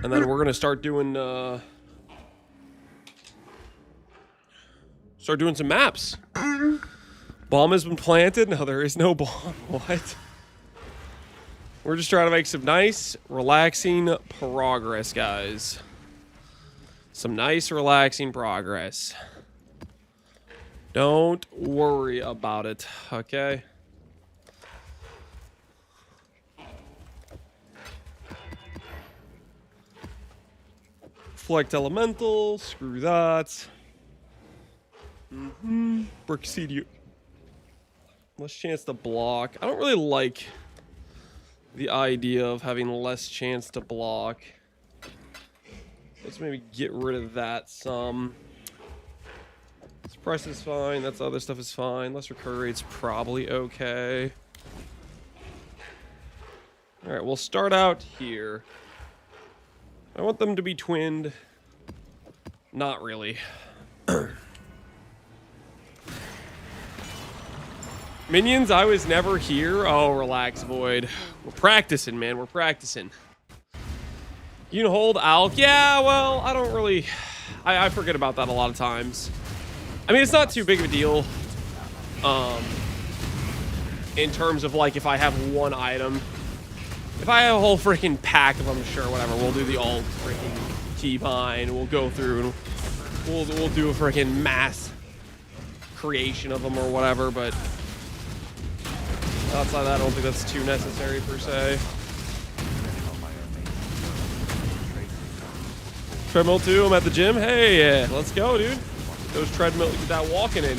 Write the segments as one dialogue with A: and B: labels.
A: And then we're gonna start doing some maps. Bomb has been planted. No, there is no bomb. What? We're just trying to make some nice, relaxing progress, guys. Some nice, relaxing progress. Don't worry about it, okay? Flecked elemental, screw that. Brixidio. Less chance to block. I don't really like the idea of having less chance to block. Let's maybe get rid of that some. Suppress is fine. That's other stuff is fine. Lesser recur rate's probably okay. Alright, we'll start out here. I want them to be twinned. Not really. Minions, I was never here. Oh, relax, Void. We're practicing, man. We're practicing. You can hold Alk. Yeah, well, I don't really... I forget about that a lot of times. I mean, it's not too big of a deal. In terms of, like, if I have one item. If I have a whole freaking pack of them, sure, whatever. We'll do the alt freaking keybind. We'll go through and we'll do a freaking mass creation of them or whatever, but... outside of that, I don't think that's too necessary, per se. Treadmill 2, I'm at the gym. Hey, let's go, dude. Get those treadmill, get that walking in.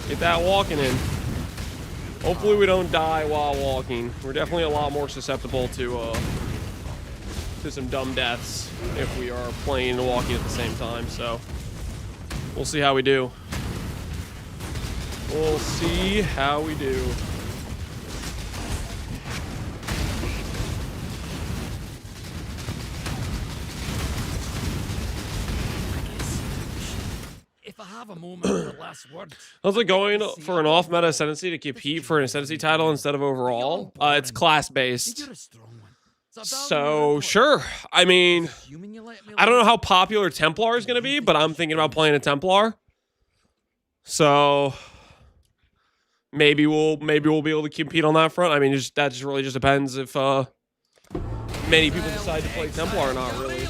A: Get that walking in. Hopefully we don't die while walking. We're definitely a lot more susceptible to some dumb deaths if we are playing and walking at the same time, so we'll see how we do. We'll see how we do.
B: Have a moment for the last word.
A: How's it going for an off-meta Ascendancy to compete for an Ascendancy title instead of overall? It's class-based. So, sure. I mean, I don't know how popular Templar is going to be, but I'm thinking about playing a Templar. So, maybe we'll be able to compete on that front. I mean, that just really just depends if many people decide to play Templar or not, really.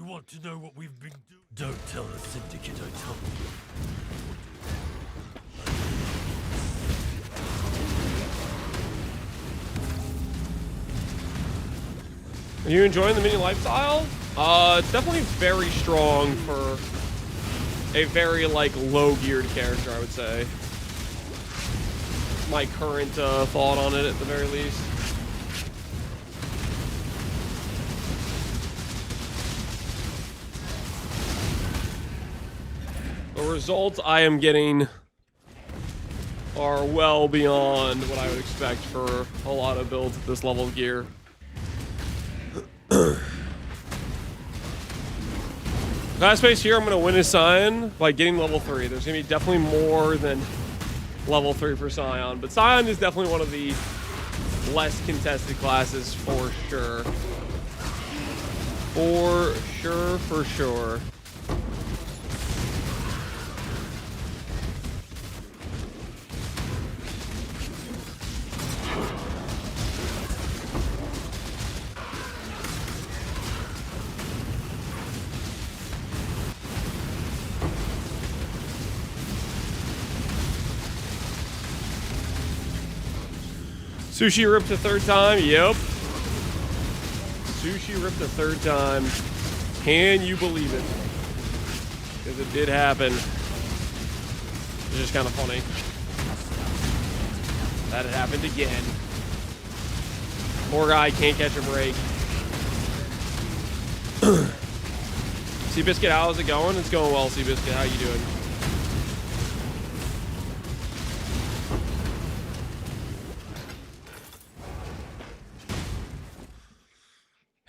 B: Want to know what we've been doing? Don't tell the Syndicate I told you.
A: Are you enjoying the Minion lifestyle? It's definitely very strong for a very, like, low-geared character, I would say. My current thought on it, at the very least. The results I am getting are well beyond what I would expect for a lot of builds at this level of gear. Last space here, I'm going to win a Scion by getting level 3. There's going to be definitely more than level 3 for Scion, but Scion is definitely one of the less contested classes for sure. For sure, for sure. Sushi ripped the third time. Yep. Sushi ripped the third time. Can you believe it? Because it did happen. It's just kind of funny. That it happened again. Poor guy can't catch a break. Seabiscuit, how's it going? It's going well, Seabiscuit. How you doing?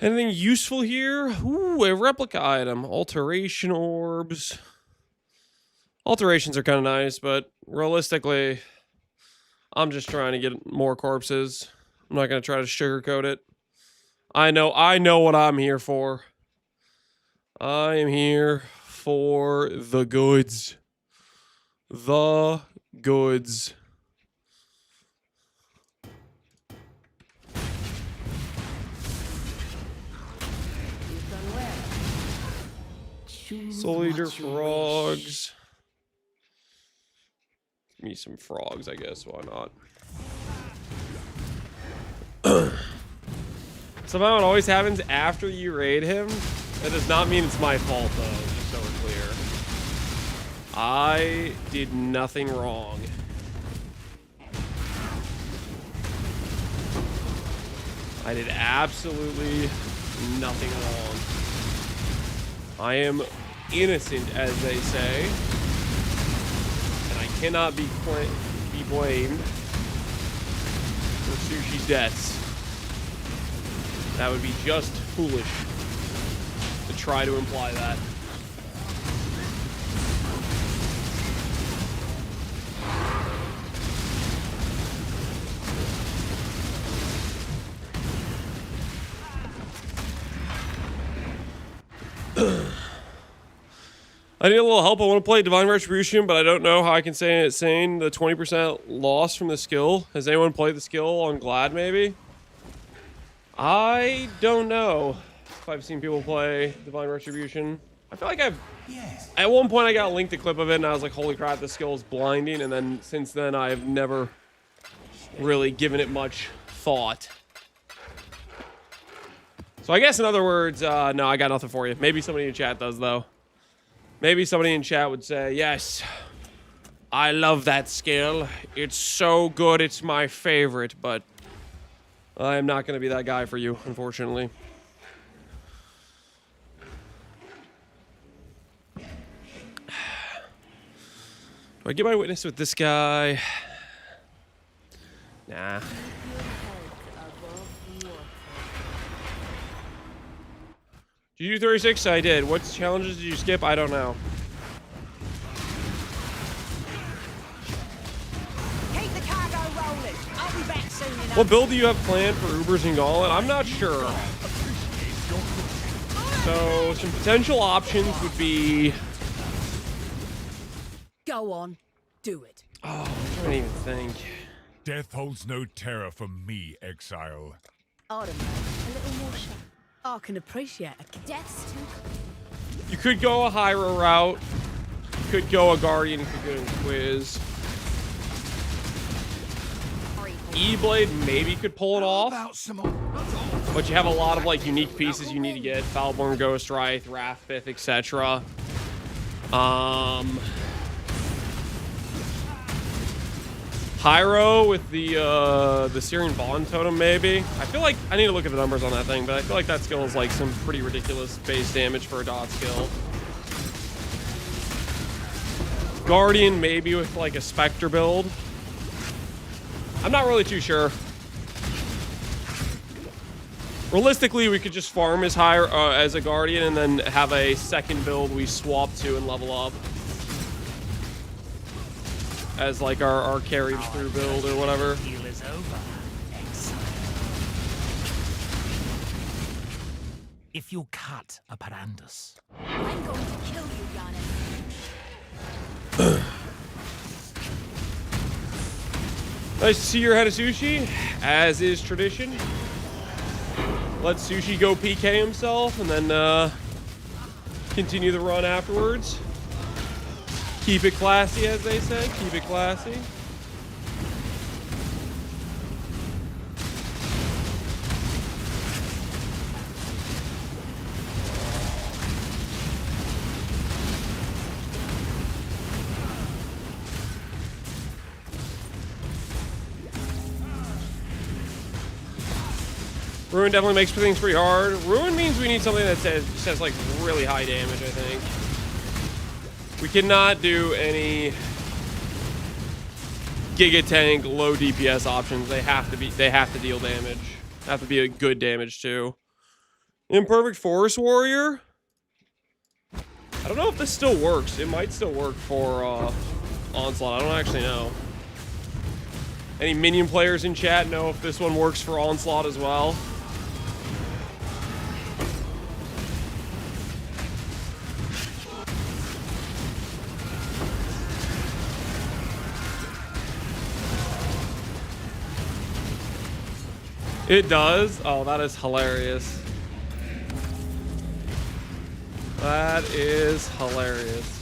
A: Anything useful here? Ooh, a replica item. Alteration orbs. Alterations are kind of nice, but realistically, I'm just trying to get more corpses. I'm not gonna try to sugarcoat it. I know what I'm here for. I am here for the goods. The goods. Soul Eater frogs. Give me some frogs, I guess. Why not? Somehow it always happens after you raid him. That does not mean it's my fault, though, just so we're clear. I did nothing wrong. I did absolutely nothing wrong. I am innocent, as they say. And I cannot be blamed for Sushi's deaths. That would be just foolish to try to imply that. I need a little help. I want to play Divine Retribution, but I don't know how I can say it. Saying the 20% loss from the skill. Has anyone played the skill on Glad, maybe? I don't know if I've seen people play Divine Retribution. I feel like I've... Yes. At one point, I got linked a clip of it, and I was like, holy crap, this skill is blinding. And then, since then, I've never really given it much thought. So I guess, in other words, no, I got nothing for you. Maybe somebody in chat does, though. Maybe somebody in chat would say, yes, I love that skill. It's so good, it's my favorite, but I am not going to be that guy for you, unfortunately. Do I get my witness with this guy? Nah. Did you do 36? I did. What challenges did you skip? I don't know.
C: Keep the cargo rolling. I'll be back soon enough.
A: What build do you have planned for Ubers and Gauntlet? I'm not sure. So, some potential options would be...
C: Go on. Do it.
A: Oh, I don't even think.
B: Death holds no terror for me, Exile.
C: I don't know. A little more shot. I can appreciate a death's too.
A: You could go a Hyro route. You could go a Guardian. You could go a Quiz. E-Blade maybe could pull it off. But you have a lot of like unique pieces you need to get. Foulborn, Ghost Wraith, Wrathfith, etc. Hyro with the Syrian Bond Totem, maybe. I feel like I need to look at the numbers on that thing, but I feel like that skill is like some pretty ridiculous base damage for a dot skill. Guardian, maybe with like a Spectre build. I'm not really too sure. Realistically, we could just farm as as a Guardian and then have a second build we swap to and level up. As like our carriage through build or whatever.
D: Deal is over, Exile. If you cut a Parandus,
C: I'm going to kill you, Yana.
A: Nice to see you're ahead of Sushi, as is tradition. Let Sushi go PK himself and then continue the run afterwards. Keep it classy, as they say. Keep it classy. Ruin definitely makes things pretty hard. Ruin means we need something that says like really high damage, I think. We cannot do any Giga Tank low DPS options. They have to deal damage. Have to be a good damage too. Imperfect Forest Warrior. I don't know if this still works. It might still work for Onslaught. I don't actually know. Any Minion players in chat know if this one works for Onslaught as well? It does? Oh, that is hilarious. That is hilarious.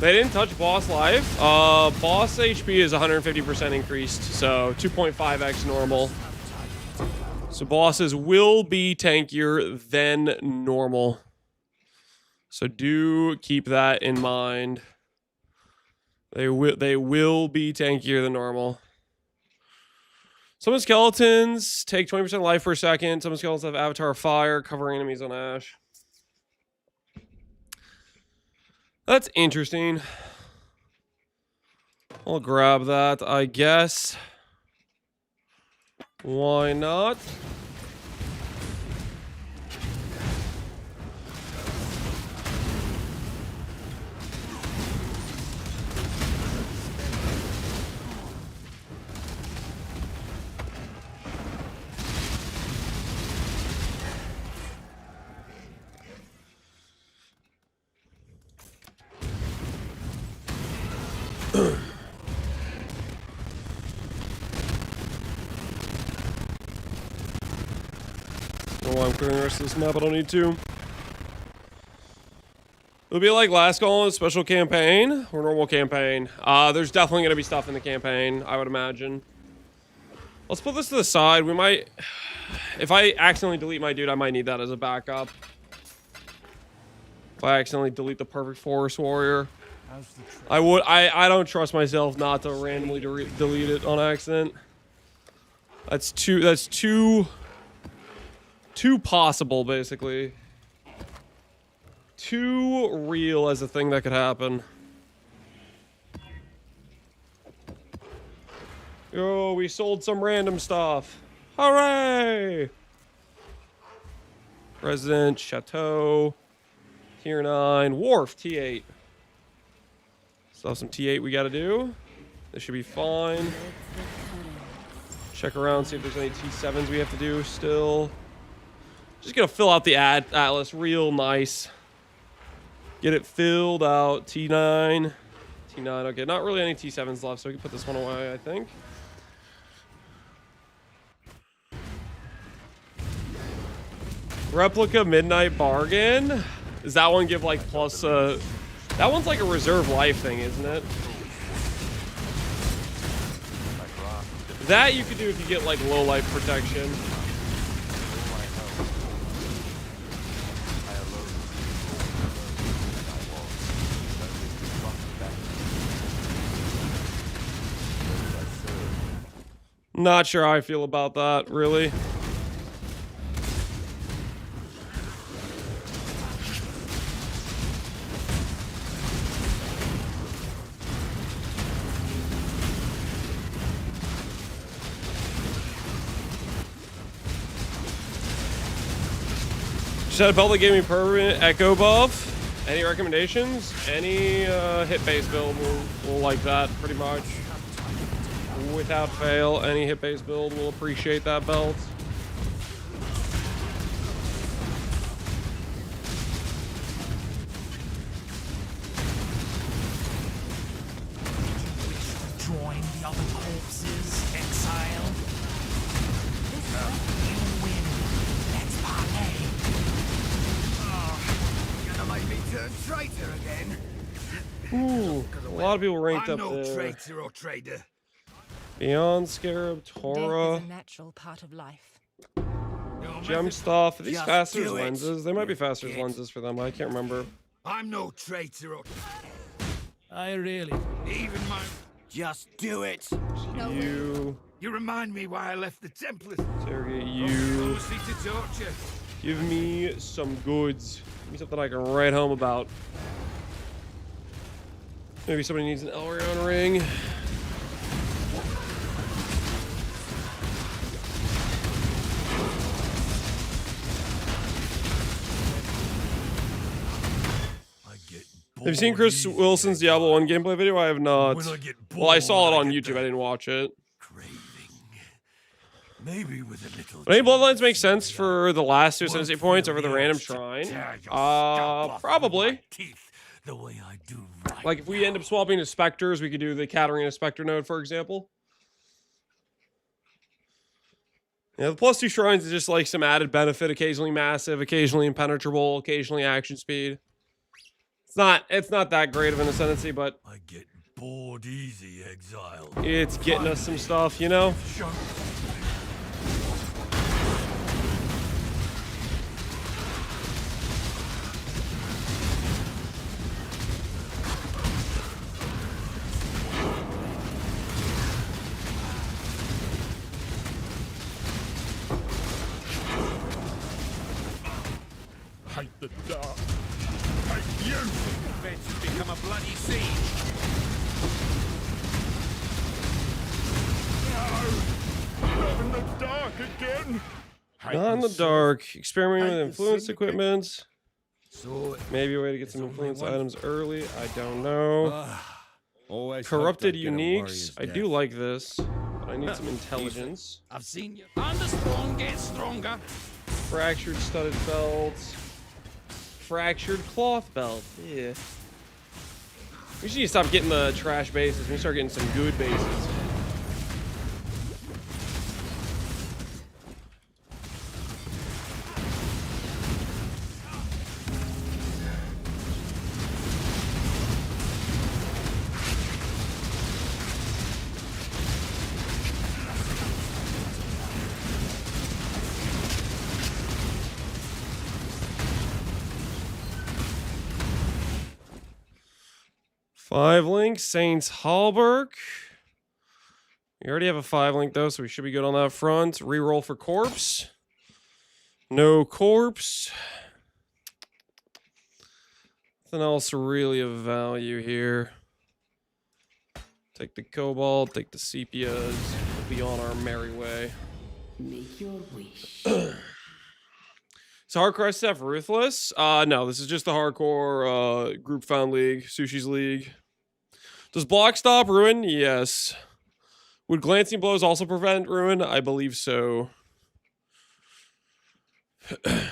A: They didn't touch boss life. Boss HP is 150% increased, so 2.5x normal. So bosses will be tankier than normal. So do keep that in mind. They will be tankier than normal. Some skeletons take 20% life per second. Some skeletons have Avatar of Fire, covering enemies on Ash. That's interesting. I'll grab that, I guess. Why not? I'm clearing the rest of this map. I don't need to. It'll be like last Gauntlet special campaign or normal campaign. There's definitely gonna be stuff in the campaign, I would imagine. Let's put this to the side. We might, if I accidentally delete my dude, I might need that as a backup. If I accidentally delete the Perfect Forest Warrior, I don't trust myself not to randomly delete it on accident. That's too possible, basically. Too real as a thing that could happen. Yo, we sold some random stuff. Hooray! Resident, Chateau, Tier 9, Wharf, T8. Still have some T8 we gotta do. This should be fine. Check around, see if there's any T7s we have to do still. Just gonna fill out the atlas real nice. Get it filled out. T9. T9, okay, not really any T7s left, so we can put this one away, I think. Replica Midnight Bargain. Does that one give like plus, that one's like a reserve life thing, isn't it? That you could do if you get like low life protection. Not sure how I feel about that, really. Just had a belt that gave me permanent echo buff. Any recommendations? Any hit-based build will like that, pretty much. Without fail, any hit-based build will appreciate that belt.
D: Join the other corpses, Exile. You win. Let's parlay.
E: Gonna make me turn traitor again.
A: Ooh, a lot of people ranked
E: I'm
A: up
E: no
A: there.
E: traitor or trader.
A: Beyond Scarab,
C: Death
A: Torah,
C: is a natural part of life.
A: gem stuff. Are these
E: Just
A: faster as
E: do it.
A: lenses? They might be faster as lenses for them, but I can't remember.
E: I'm no traitor or
D: I really.
E: even my. Just do it.
A: You,
E: You remind me why I left the Templars.
A: interrogate you.
E: Mostly to torture.
A: Give me some goods. Give me something I can write home about. Maybe somebody needs an Elrion ring.
B: bored
A: Have you seen Chris
B: easy,
A: Wilson's Diablo 1
B: Exile.
A: gameplay video? I have not.
B: When I get
A: Well, I saw it
B: bored,
A: on
B: get
A: YouTube.
B: that
A: I didn't watch it.
B: Craving. Maybe with a little.
A: But any
B: change
A: bloodlines
B: of
A: make sense
B: scenery,
A: for the last 2
B: won't
A: Ascendancy
B: feel
A: points over the
B: the
A: random
B: urge to
A: shrine?
B: tear your scalp off with
A: Probably.
B: my teeth the way I do right
A: Like if we end up swapping to Spectres, we could do the Katarina Spectre node, for example. Yeah, the +2 shrines is just like some added benefit, occasionally massive, occasionally impenetrable, occasionally action speed. It's not that great of an Ascendancy, but
B: I get bored easy, Exile.
A: it's getting us some stuff, you know?
B: Show
E: Hate the dark. Hate you. Fence has become a bloody siege. No! Not in the dark again. Hate
A: Not in the
E: myself.
A: dark. Experimenting with
E: Hate the
A: influence
E: Syndicate.
A: equipment.
E: So
A: Maybe a way to get some
E: There's
A: influence
E: only one.
A: items early. I don't know.
E: always
A: Corrupted
E: hoped I'd get a
A: uniques.
E: warrior's
A: I
E: death.
A: do like this. But I need some intelligence.
E: I've seen you. And the strong get stronger.
A: Fractured studded belt. Fractured cloth belt. Yeah. We just need to stop getting the trash bases. We start getting some good bases. Five link, Saints Hallberg. We already have a 5 link though, so we should be good on that front. Reroll for corpse. No corpse. Nothing else really of value here. Take the cobalt, take the sepias. We'll be on our merry way.
C: Make your wish.
A: Is hardcore stuff ruthless? No, this is just the hardcore group found league, Sushi's league. Does block stop ruin? Yes. Would glancing blows also prevent ruin? I believe so. Could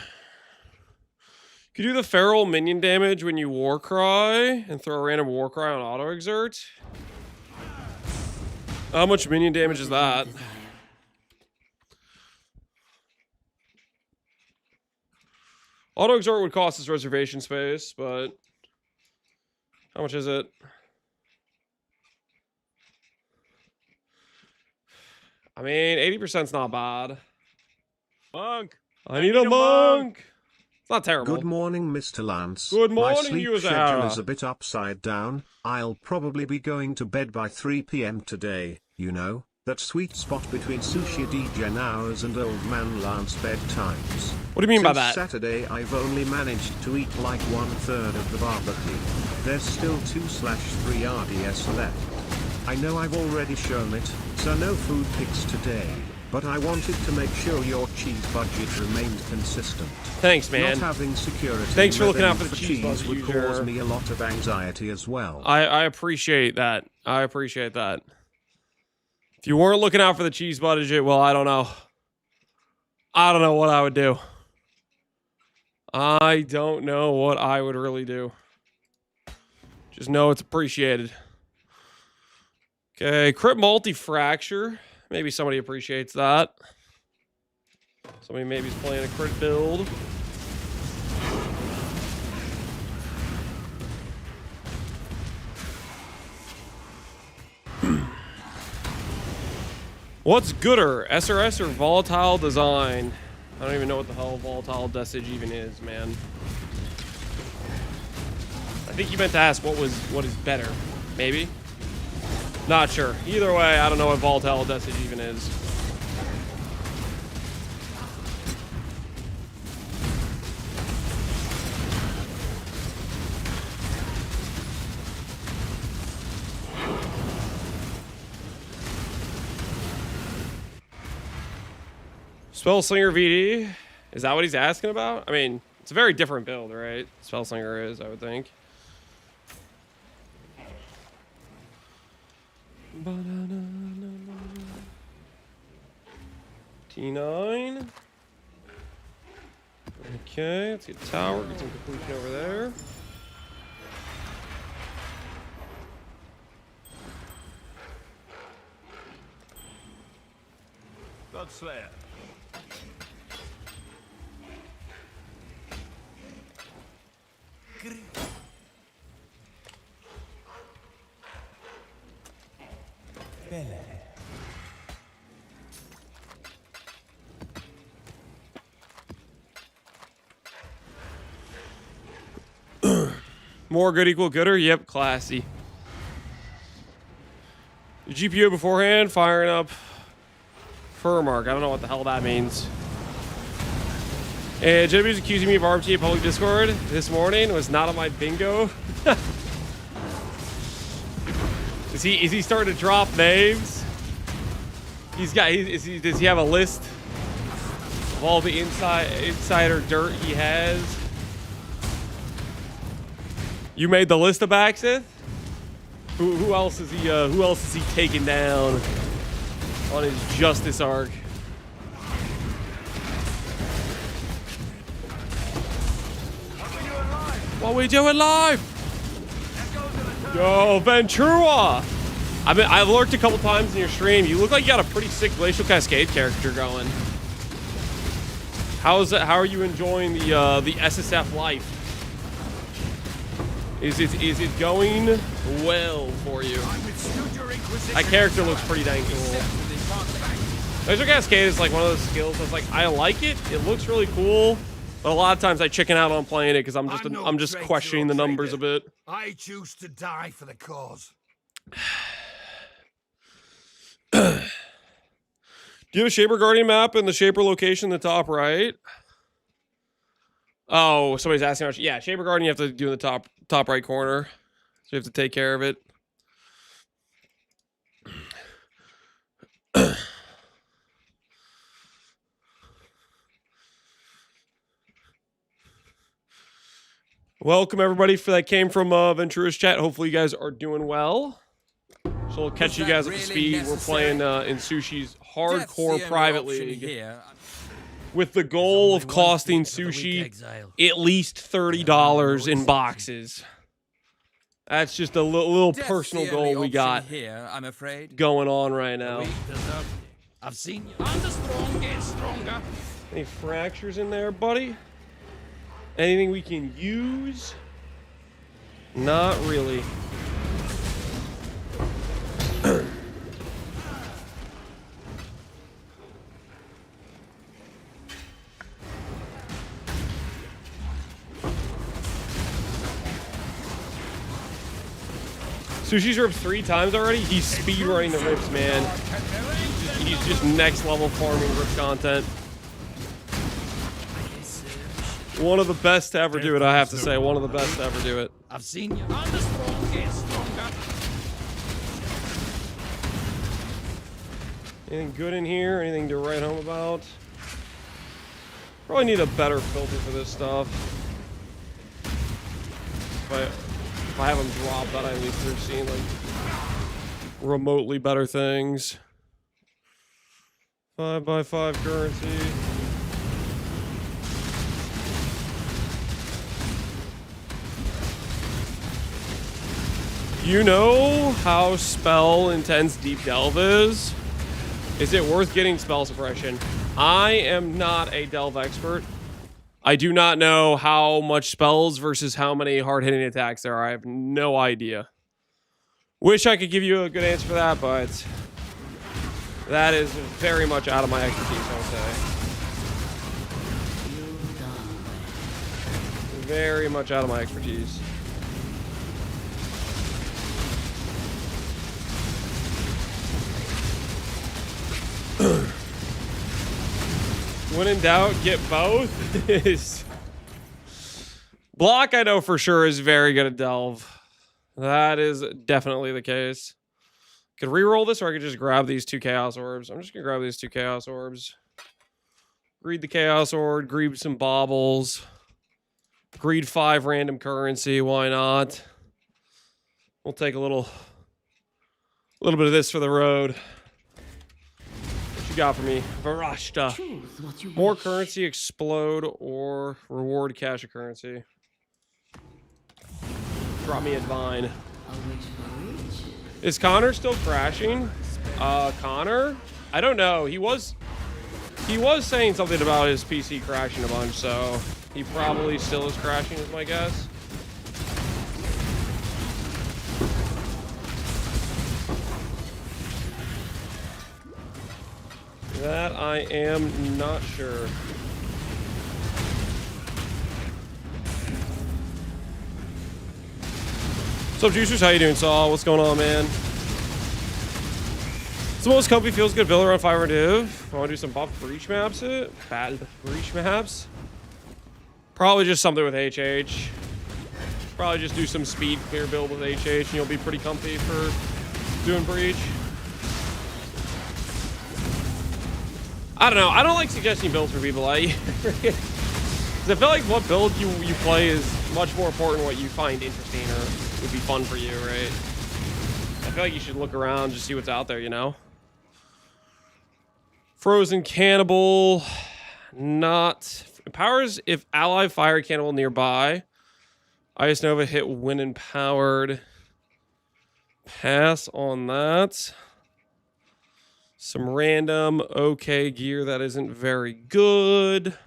A: you do the feral minion damage when you war cry and throw a random war cry on auto exert? How much minion damage is that? Auto exert would cost us reservation space, but how much is it? I mean, 80%'s not bad.
E: Monk.
A: I need a monk. It's not terrible.
F: Good morning, Mr. Lance.
A: Good
F: My
A: morning,
F: sleep
A: you
F: schedule
A: Zara.
F: is a bit upside down. I'll probably be going to bed by 3 p.m. today. You know, that sweet spot between Sushi degen hours and old man Lance bedtimes.
A: What do you mean by
F: Since
A: that?
F: Saturday, I've only managed to eat like 1/3 of the barbecue. There's still 2/3 RDS left. I know I've already shown it, so no food pics today. But I wanted to make sure your cheese budget remained consistent.
A: Thanks, man.
F: Not having security
A: Thanks for looking out for
F: revenue
A: the cheese budget,
F: would
A: you
F: cause
A: sure.
F: me a lot of anxiety as well.
A: I appreciate that. I appreciate that. If you weren't looking out for the cheese budget, well, I don't know. I don't know what I would do. I don't know what I would really do. Just know it's appreciated. Okay, crit multi-fracture. Maybe somebody appreciates that. Somebody maybe is playing a crit build. What's gooder, SRS or volatile design? I don't even know what the hell volatile desage even is, man. I think you meant to ask what is better. Maybe? Not sure. Either way, I don't know what volatile desage even is. Spellslinger VD? Is that what he's asking about? I mean, it's a very different build, right? Spellslinger is, I would think. T9. Okay, let's get tower, get some completion over there.
E: Godslayer.
A: More good equal gooder? Yep, classy. The GPU beforehand, firing up Furmark. I don't know what the hell that means. And JW's accusing me of RMT in public Discord this morning. Was not on my bingo. Is he starting to drop names? Does he have a list of all the insider dirt he has? You made the list of Baxith? Who else is he taking down on his justice arc? What we doing live? Yo, Ventura! I've lurked a couple times in your stream. You look like you got a pretty sick Glacial Cascade character going. How are you enjoying the SSF life? Is it going well for you? That character looks pretty dang cool. Glacial Cascade is like one of those skills that's like, I like it. It looks really cool. But a lot of times I chicken out on playing it because I'm just questioning the numbers a bit.
B: I choose to die for the cause.
A: Do you have a Shaper Guardian map in the Shaper location in the top right? Oh, somebody's asking. Yeah, Shaper Guardian you have to do in the top right corner. So you have to take care of it. Welcome everybody for that came from Ventura's chat. Hopefully you guys are doing well. So we'll catch you guys up to speed. We're playing in Sushi's hardcore private league with the goal of costing Sushi at least $30 in boxes. That's just a little personal goal we got
D: here, I'm afraid.
A: going on right now.
B: I've seen you. I'm the strong get stronger.
A: Any fractures in there, buddy? Anything we can use? Not really. Sushi's ripped 3 times already. He's speed running the rips, man. He's just next level farming rip content. One of the best to ever do it, I have to say. One of the best to ever do it.
B: I've seen you. I'm the strong get stronger.
A: Anything good in here? Anything to write home about? Probably need a better filter for this stuff. If I have them drop that, I at least have seen like remotely better things. 5x5 currency. You know how spell intense Deep Delve is? Is it worth getting spell suppression? I am not a Delve expert. I do not know how much spells versus how many hard-hitting attacks there are. I have no idea. Wish I could give you a good answer for that, but that is very much out of my expertise, I would say. Very much out of my expertise. When in doubt, get both. Block, I know for sure, is very good at Delve. That is definitely the case. Could reroll this, or I could just grab these 2 Chaos Orbs. I'm just going to grab these 2 Chaos Orbs. Greed the Chaos Orb, greed some baubles. Greed 5 random currency, why not? We'll take a little A little bit of this for the road. What you got for me? Varashta. More currency, explode, or reward cash or currency. Drop me a Divine. Is Connor still crashing? Connor? I don't know. He was saying something about his PC crashing a bunch, so he probably still is crashing, is my guess. That I am not sure. What's up, Juicers? How you doing, Saul? What's going on, man? It's the most comfy, feels good builder on Fire Div. I want to do some buff breach maps. Bad breach maps. Probably just something with HH. Probably just do some speed clear build with HH, and you'll be pretty comfy for doing breach. I don't know. I don't like suggesting builds for people. Because I feel like what build you play is much more important than what you find interesting or would be fun for you, right? I feel like you should look around, just see what's out there, you know? Frozen Cannibal. Not. Powers if ally fire cannibal nearby. Ice Nova hit when empowered. Pass on that. Some random okay gear that isn't very good.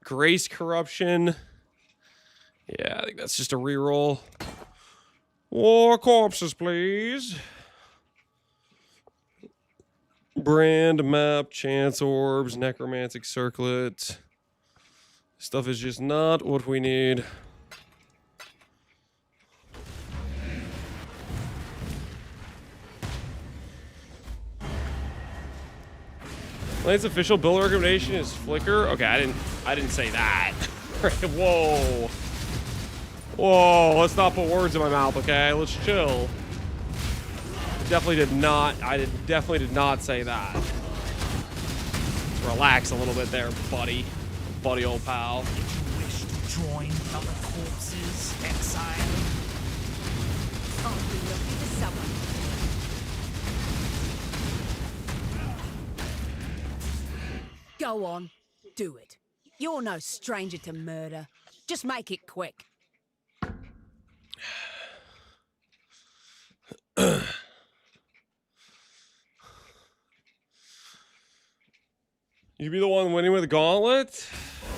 A: Grace Corruption. Yeah, I think that's just a reroll. War corpses, please. Brand map, chance orbs, necromantic circlet. Stuff is just not what we need. Lane's official build recommendation is Flicker. Okay, I didn't say that. Whoa. Whoa, let's not put words in my mouth, okay? Let's chill. I definitely did not say that. Let's relax a little bit there, buddy. Buddy old pal.
D: Did you wish to join the other corpses, Exile?
C: I'll be looking for someone. Go on, do it. You're no stranger to murder. Just make it quick.
A: You be the one winning with Gauntlet?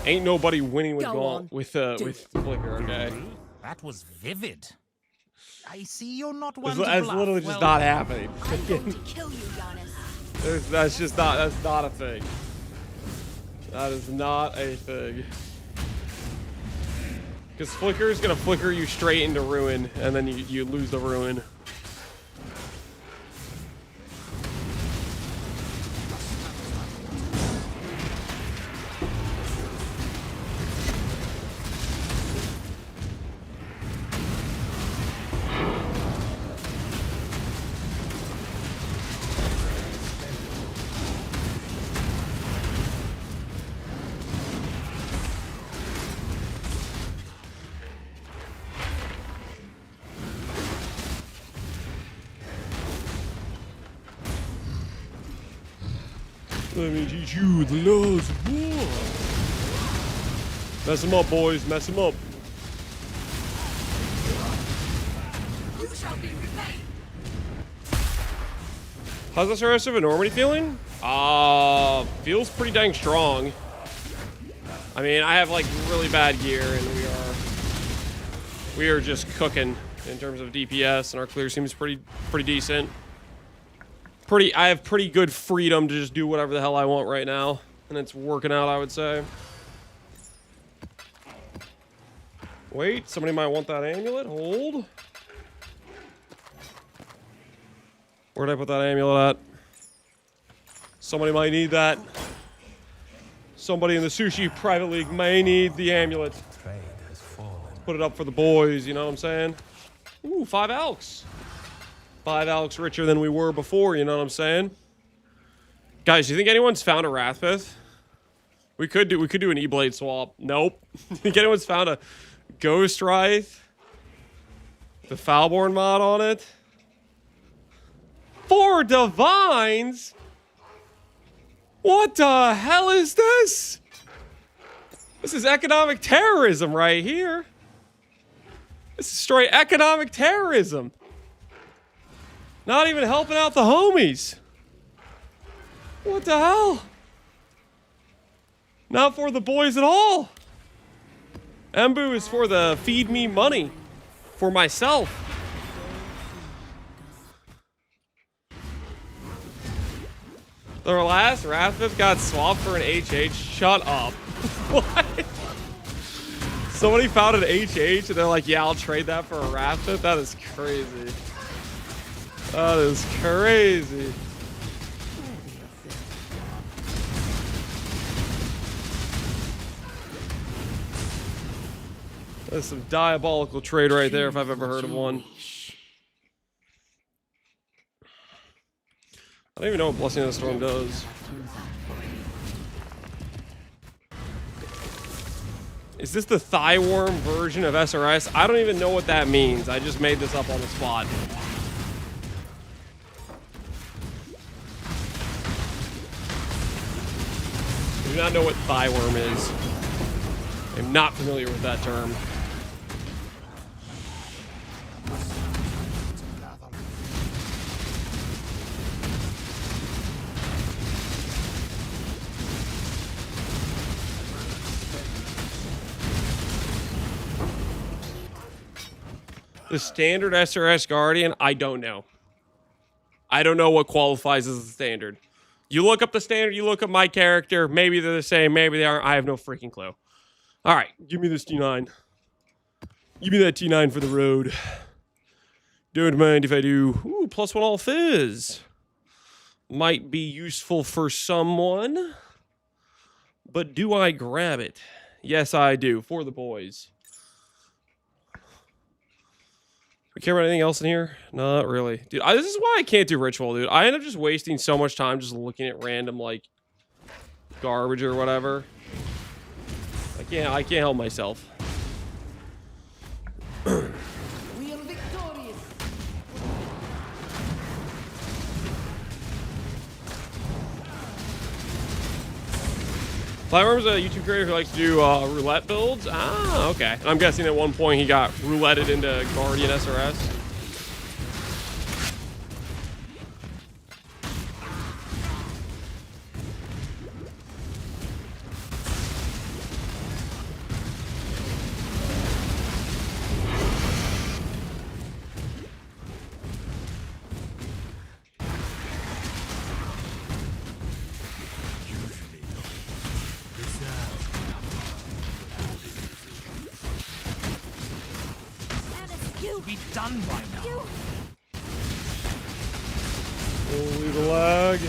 A: Ain't nobody winning with
C: Go
A: with Flicker, okay?
D: That was vivid. I see you're not one to
A: That's
D: bluff.
A: literally just
D: Well,
A: not happening.
C: I'm going to kill you, Giannis.
A: That's not a thing. That is not a thing. Because Flicker is gonna flicker you straight into ruin, and then you lose the ruin. Let me teach you the laws of war. Mess them up, boys. Mess them up. How's this SRS of enormity feeling? Feels pretty dang strong. I mean, I have like really bad gear, and we are just cooking in terms of DPS, and our clear seems pretty decent. I have pretty good freedom to just do whatever the hell I want right now, and it's working out, I would say. Wait, somebody might want that amulet. Hold. Where'd I put that amulet at? Somebody might need that. Somebody in the Sushi private league may need the amulet.
B: Trade has fallen.
A: Put it up for the boys, you know what I'm saying? Ooh, 5 Elks. 5 Elks richer than we were before, you know what I'm saying? Guys, do you think anyone's found a Wrathpith? We could do an E-Blade swap. Nope. Think anyone's found a Ghost Wraith? The Foulborn mod on it. 4 divines? What the hell is this? This is economic terrorism right here. This is straight economic terrorism. Not even helping out the homies. What the hell? Not for the boys at all. Embu is for the feed me money. For myself. The last Rathfif got swapped for an HH. Shut up. What? Somebody found an HH and they're like, yeah, I'll trade that for a Rathfif? That is crazy. That is crazy. That's some diabolical trade right there if I've ever heard of one. I don't even know what Blessing of the Storm does. Is this the thigh worm version of SRS? I don't even know what that means. I just made this up on the spot. I do not know what thigh worm is. I'm not familiar with that term. The standard SRS Guardian, I don't know. I don't know what qualifies as the standard. You look up the standard, you look up my character, maybe they're the same, maybe they aren't. I have no freaking clue. All right, give me this T9. Give me that T9 for the road. Don't mind if I do. Ooh, +1 all fizz. Might be useful for someone. But do I grab it? Yes, I do. For the boys. We care about anything else in here? Not really. Dude, this is why I can't do ritual, dude. I end up just wasting so much time just looking at random, like, garbage or whatever. I can't help myself.
G: We are victorious.
A: Flatworm's a YouTube creator who likes to do roulette builds. Ah, okay. And I'm guessing at one point he got rouletted into Guardian SRS.
D: Be done by now.
A: Holy the lag.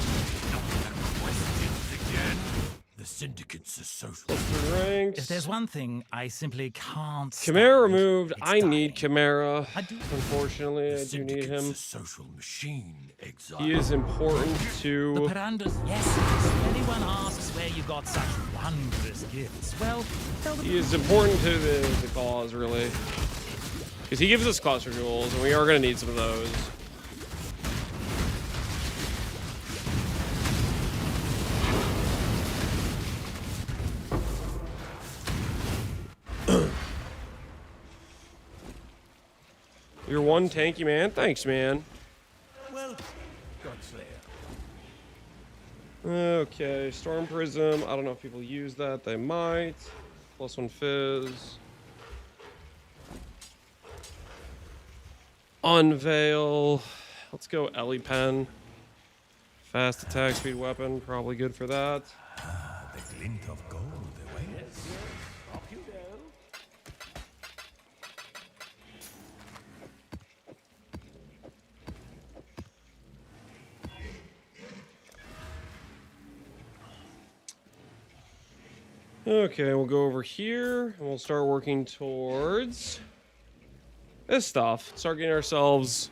B: The Syndicate's a social.
A: Plus the ranks.
D: If there's one thing I simply can't
A: Chimera
D: stand,
A: removed.
D: it's
A: I need
D: dying.
A: Chimera.
D: I do.
A: Unfortunately,
B: The
A: I do need
B: Syndicate's
A: him.
B: a social machine, Exile.
A: He is important
D: The
A: to...
D: Pirandas, yes. If anyone asks where you got such wondrous gifts, well, tell them.
A: He is important to the cause, really. Because he gives us cluster jewels, and we are going to need some of those. You're one tanky man? Thanks, man.
B: Well, Godslayer.
A: Okay, Storm Prism. I don't know if people use that. They might. +1 fizz. Unveil. Let's go Ellie Pen. Fast attack speed weapon. Probably good for that.
B: The glint of gold awaits.
A: Okay, we'll go over here and we'll start working towards this stuff. Start getting ourselves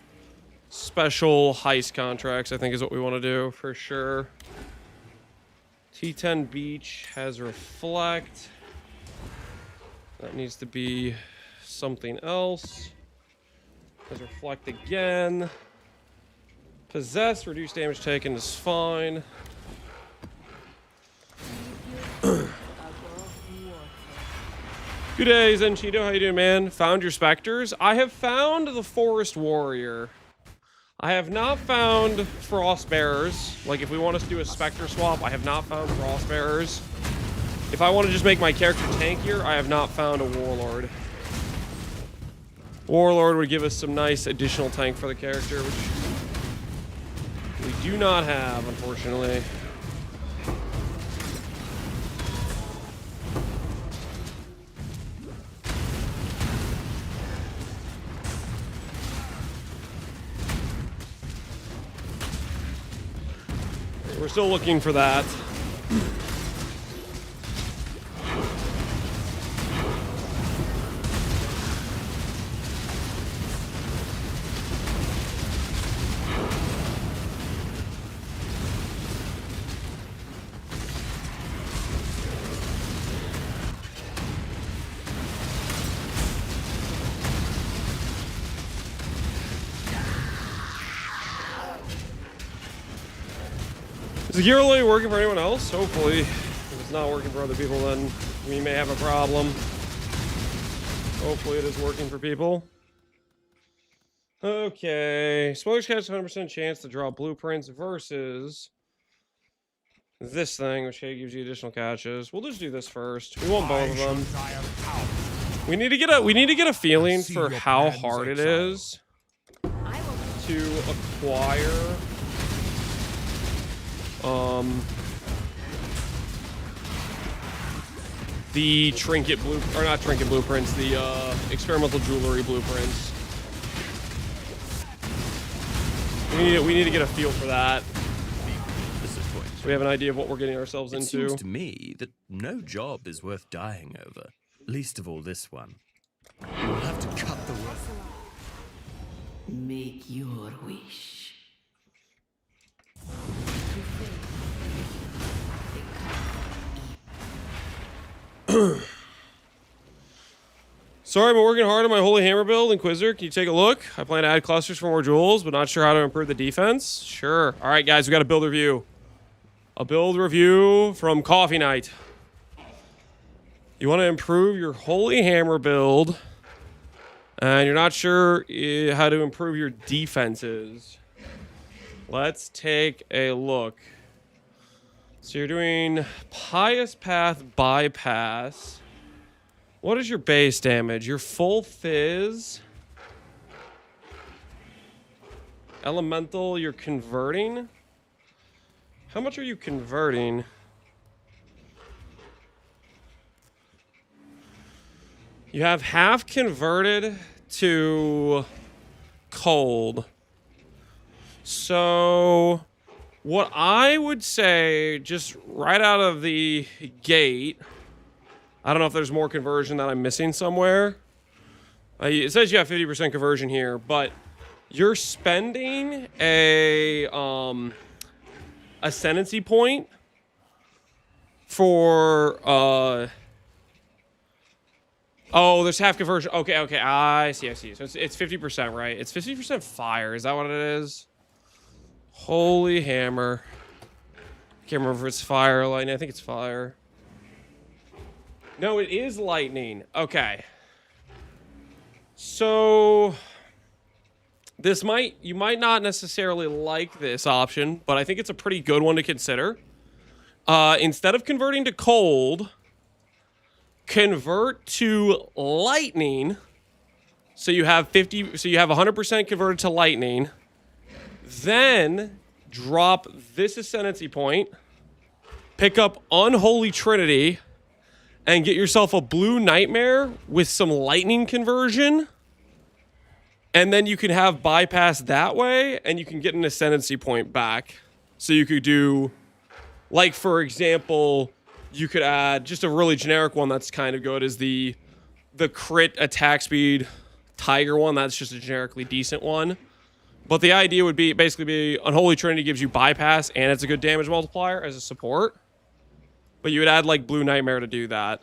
A: special heist contracts, I think is what we want to do for sure. T10 Beach has Reflect. That needs to be something else. Does reflect again. Possess, reduce damage taken is fine. Good day, Zenchito. How you doing, man? Found your specters? I have found the Forest Warrior. I have not found Frost Bearers. Like, if we want us to do a Spectre swap, I have not found Frost Bearers. If I want to just make my character tankier, I have not found a Warlord. Warlord would give us some nice additional tank for the character, which we do not have, unfortunately. We're still looking for that. Is the gear really working for anyone else? Hopefully. If it's not working for other people, then we may have a problem. Hopefully it is working for people. Okay. Spoilers catch 100% chance to draw blueprints versus this thing, which gives you additional catches. We'll just do this first. We want both of them. We need to get a feeling for how hard it is to acquire the trinket blueprints, the experimental jewelry blueprints. We need to get a feel for that, so we have an idea of what we're getting ourselves into.
B: It seems to me that no job is worth dying over, least of all this one. We'll have to cut the work.
G: Make your wish.
A: Sorry, I've been working hard on my Holy Hammer build, Inquisitor. Can you take a look? I plan to add clusters for more jewels, but not sure how to improve the defense. Sure. All right, guys, we got a build review. A build review from Coffee Night. You want to improve your Holy Hammer build, and you're not sure how to improve your defenses. Let's take a look. So you're doing Pious Path Bypass. What is your base damage? Your full fizz. Elemental, you're converting. How much are you converting? You have half converted to cold. So what I would say, just right out of the gate, I don't know if there's more conversion that I'm missing somewhere. It says you have 50% conversion here, but you're spending a Ascendancy point for oh, there's half conversion. Okay, I see. So it's 50%, right? It's 50% fire. Is that what it is? Holy Hammer. Can't remember if it's fire or lightning. I think it's fire. No, it is lightning. Okay. So you might not necessarily like this option, but I think it's a pretty good one to consider. Instead of converting to cold, convert to lightning. So you have 100% converted to lightning. Then drop this Ascendancy point, pick up Unholy Trinity, and get yourself a Blue Nightmare with some lightning conversion. And then you can have bypass that way, and you can get an Ascendancy point back. So you could do, like, for example, you could add just a really generic one that's kind of good is the crit attack speed tiger one. That's just a generically decent one. But the idea would be basically Unholy Trinity gives you bypass, and it's a good damage multiplier as a support. But you would add, like, Blue Nightmare to do that.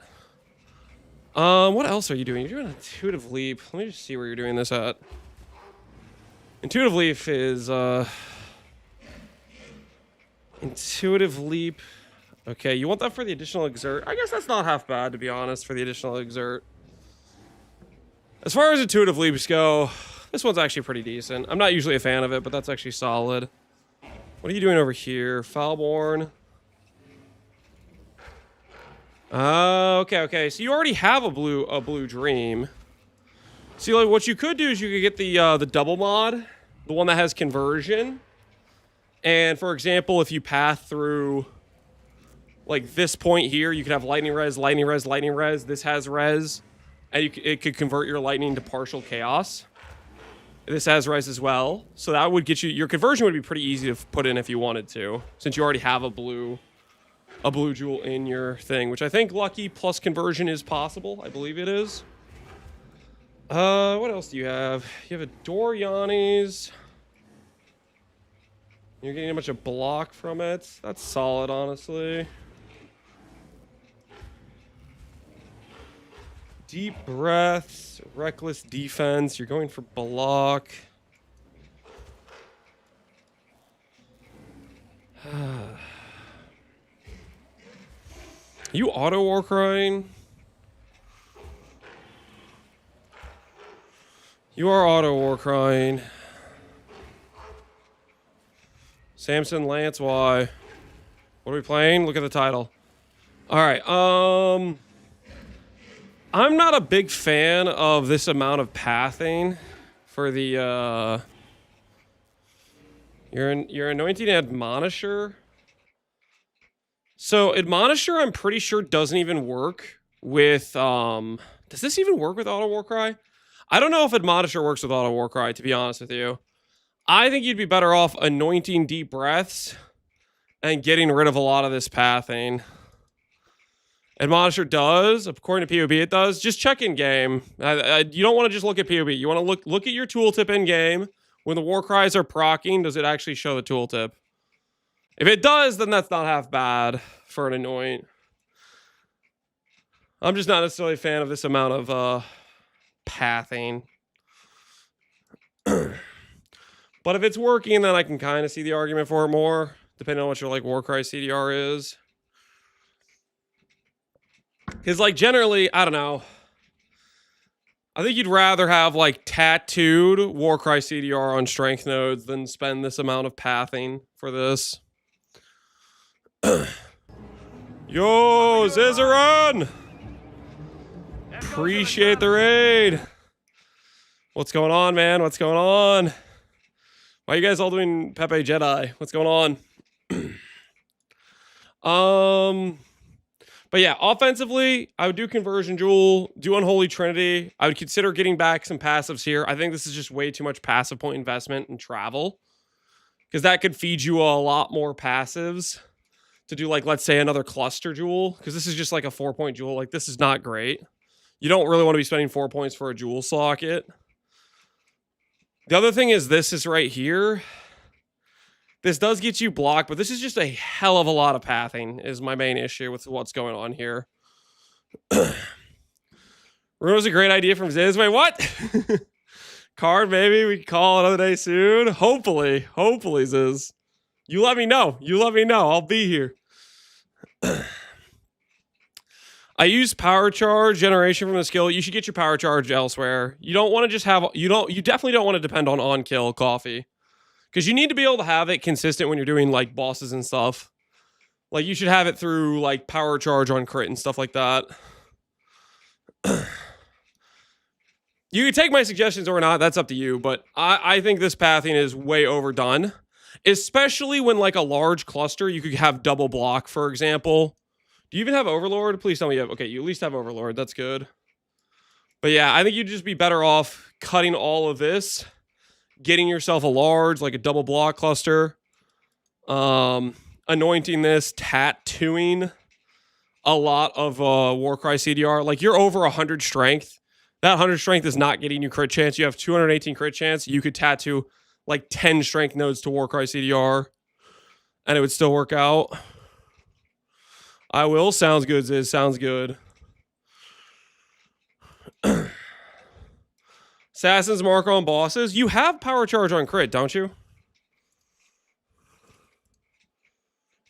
A: What else are you doing? You're doing Intuitive Leap. Let me just see where you're doing this at. Intuitive Leap is, Intuitive Leap. Okay, you want that for the additional exert? I guess that's not half bad, to be honest, for the additional exert. As far as Intuitive Leaps go, this one's actually pretty decent. I'm not usually a fan of it, but that's actually solid. What are you doing over here? Foulborn. Okay. So you already have a blue dream. See, like, what you could do is you could get the double mod, the one that has conversion. And for example, if you path through like this point here, you could have lightning res, lightning res, lightning res. This has res, and it could convert your lightning to partial chaos. This has res as well, so that would get you. Your conversion would be pretty easy to put in if you wanted to, since you already have a blue jewel in your thing, which I think lucky plus conversion is possible. I believe it is. What else do you have? You have a Doriani's. You're getting a bunch of block from it. That's solid, honestly. Deep breaths, reckless defense. You're going for block. You auto war crying? You are auto war crying. Samson Lance, why? What are we playing? Look at the title. All right. I'm not a big fan of this amount of pathing for the your anointing admonisher. So admonisher, I'm pretty sure doesn't even work with does this even work with auto war cry? I don't know if admonisher works with auto war cry, to be honest with you. I think you'd be better off anointing deep breaths and getting rid of a lot of this pathing. Admonisher does, according to POB, it does. Just check in game. You don't want to just look at POB. You want to look at your tooltip in game. When the war cries are proccing, does it actually show the tooltip? If it does, then that's not half bad for an anoint. I'm just not necessarily a fan of this amount of pathing. But if it's working, then I can kind of see the argument for it more, depending on what your like Warcry CDR is. Because like generally, I don't know. I think you'd rather have like tattooed Warcry CDR on strength nodes than spend this amount of pathing for this. Yo, Zizaron! Appreciate the raid. What's going on, man? What's going on? Why are you guys all doing Pepe Jedi? What's going on? But yeah, offensively, I would do Conversion Jewel, do Unholy Trinity. I would consider getting back some passives here. I think this is just way too much passive point investment and travel. Because that could feed you a lot more passives to do, like, let's say another Cluster Jewel. Because this is just like a 4-point Jewel. Like, this is not great. You don't really want to be spending 4 points for a Jewel socket. The other thing is this is right here. This does get you blocked, but this is just a hell of a lot of pathing is my main issue with what's going on here. Runo's a great idea from Ziz. Wait, what? Card, maybe we can call another day soon. Hopefully, Ziz. You let me know. I'll be here. I use power charge generation from the skill. You should get your power charge elsewhere. You don't want to just have, you definitely don't want to depend on kill coffee. Because you need to be able to have it consistent when you're doing, like, bosses and stuff. Like, you should have it through, like, power charge on crit and stuff like that. You can take my suggestions or not. That's up to you. But I think this pathing is way overdone. Especially when, like, a large cluster, you could have double block, for example. Do you even have Overlord? Please tell me you have. Okay, you at least have Overlord. That's good. But, yeah, I think you'd just be better off cutting all of this. Getting yourself a large, like a double block cluster. Anointing this, tattooing a lot of Warcry CDR. Like, you're over 100 strength. That 100 strength is not getting you crit chance. You have 218 crit chance. You could tattoo like 10 strength nodes to Warcry CDR. And it would still work out. I will. Sounds good, Ziz. Sounds good. Assassin's Mark on bosses. You have power charge on crit, don't you?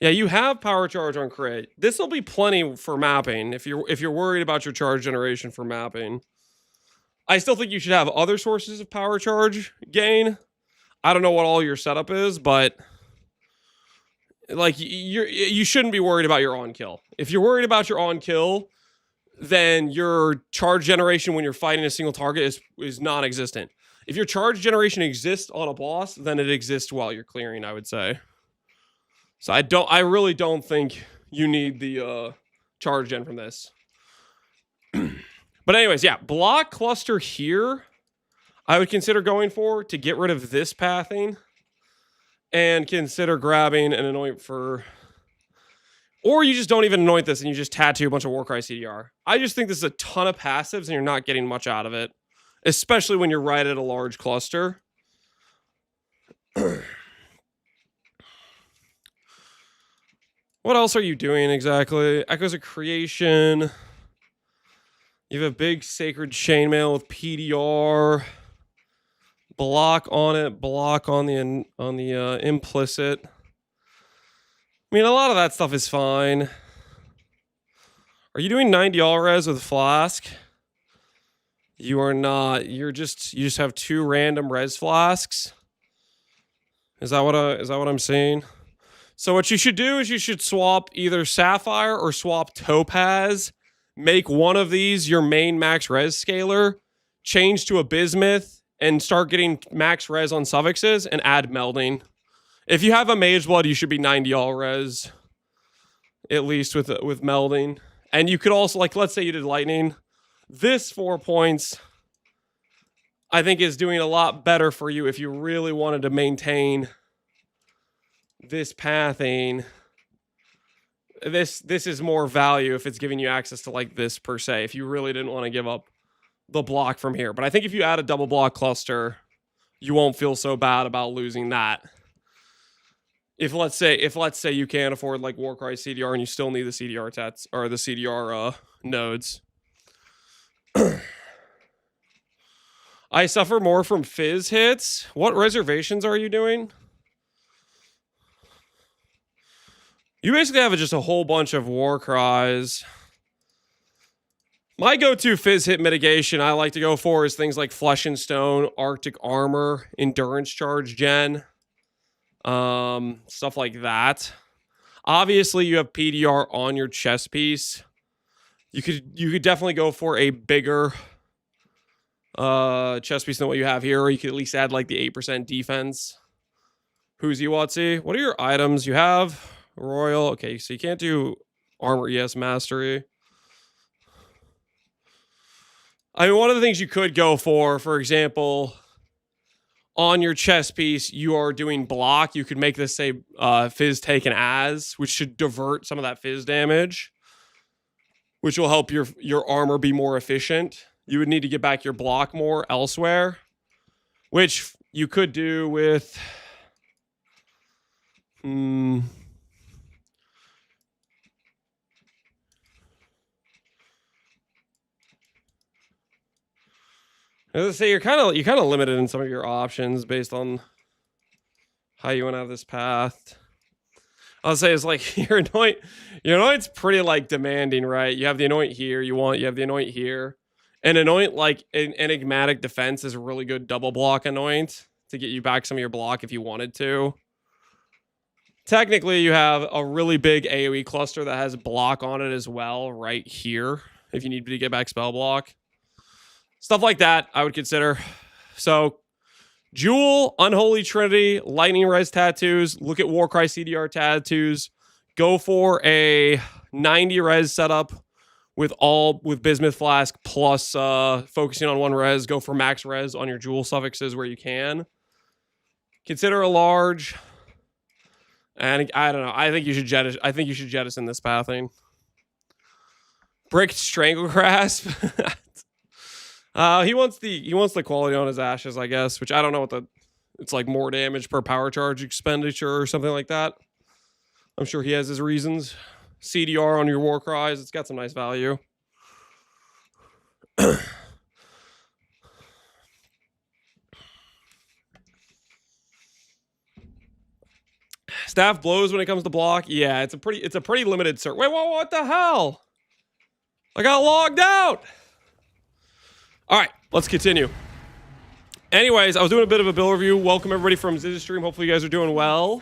A: Yeah, you have power charge on crit. This will be plenty for mapping if you're worried about your charge generation for mapping. I still think you should have other sources of power charge gain. I don't know what all your setup is, but like you shouldn't be worried about your on kill. If you're worried about your on kill, then your charge generation when you're fighting a single target is non-existent. If your charge generation exists on a boss, then it exists while you're clearing, I would say. So I really don't think you need the charge gen from this. But anyways, yeah, block cluster here, I would consider going for to get rid of this pathing, and consider grabbing an anoint for, or you just don't even anoint this and you just tattoo a bunch of Warcry CDR. I just think this is a ton of passives and you're not getting much out of it, especially when you're right at a large cluster. What else are you doing exactly? Echoes of Creation. You have a big Sacred Chainmail with PDR. Block on it. Block on the implicit. I mean, a lot of that stuff is fine. Are you doing 90 all res with Flask? You are not. You just have 2 random res flasks. Is that what I'm seeing? So what you should do is you should swap either Sapphire or swap Topaz. Make one of these your main max res scaler. Change to a Bismuth and start getting max res on suffixes and add melding. If you have a Mage Blood, you should be 90 all res. At least with melding. And you could also, like, let's say you did lightning. This 4 points, I think, is doing a lot better for you if you really wanted to maintain this pathing. This is more value if it's giving you access to like this per se, if you really didn't want to give up the block from here. But I think if you add a double block cluster, you won't feel so bad about losing that. If let's say you can't afford like Warcry CDR and you still need the CDR tats or the CDR nodes. I suffer more from fizz hits. What reservations are you doing? You basically have just a whole bunch of war cries. My go-to fizz hit mitigation I like to go for is things like Flesh and Stone, Arctic Armor, Endurance Charge Gen. Stuff like that. Obviously, you have PDR on your chest piece. You could definitely go for a bigger chest piece than what you have here, or you could at least add like the 8% defense. Who's you, Watsy? What are your items? You have Royal. Okay, so you can't do Armor ES Mastery. I mean, one of the things you could go for example, on your chest piece, you are doing block. You could make this say Fizz taken as, which should divert some of that Fizz damage, which will help your armor be more efficient. You would need to get back your block more elsewhere, which you could do with... As I say, you're kind of limited in some of your options based on how you went out of this path. I'll say it's like your anoint's pretty like demanding, right? You have the anoint here, you have the anoint here. An anoint like an enigmatic defense is a really good double block anoint to get you back some of your block if you wanted to. Technically, you have a really big AoE cluster that has block on it as well, right here, if you need to get back spell block. Stuff like that, I would consider. So, Jewel, Unholy Trinity, Lightning Res tattoos. Look at Warcry CDR tattoos. Go for a 90 res setup with Bismuth Flask plus focusing on 1 res. Go for max res on your Jewel suffixes where you can. Consider a large. And I don't know. I think you should jettison this pathing. Bricked Strangle Grasp. He wants the quality on his ashes, I guess, which I don't know what it's like more damage per power charge expenditure or something like that. I'm sure he has his reasons. CDR on your war cries, it's got some nice value. Staff blows when it comes to block. Yeah, it's a pretty limited cert. Wait, what the hell? I got logged out. All right, let's continue. Anyways, I was doing a bit of a build review. Welcome everybody from Ziz's stream. Hopefully you guys are doing well.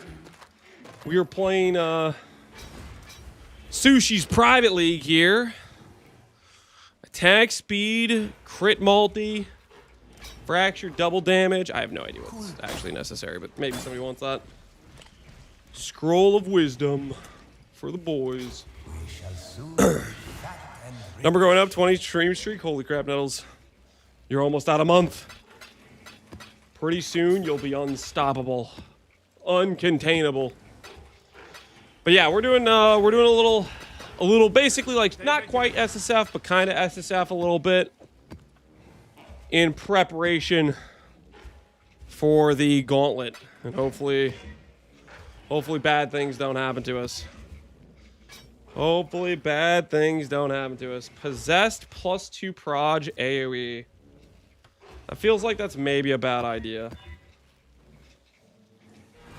A: We are playing Sushi's private league here. Attack speed, crit multi, fracture, double damage. I have no idea what's actually necessary, but maybe somebody wants that. Scroll of wisdom for the boys. Number going up, 20 stream streak. Holy crap, Nettles. You're almost out a month. Pretty soon you'll be unstoppable, uncontainable. But yeah, we're doing a little basically like not quite SSF, but kind of SSF a little bit in preparation for the Gauntlet, and hopefully bad things don't happen to us. Hopefully bad things don't happen to us. Possessed +2 proj AoE. That feels like that's maybe a bad idea.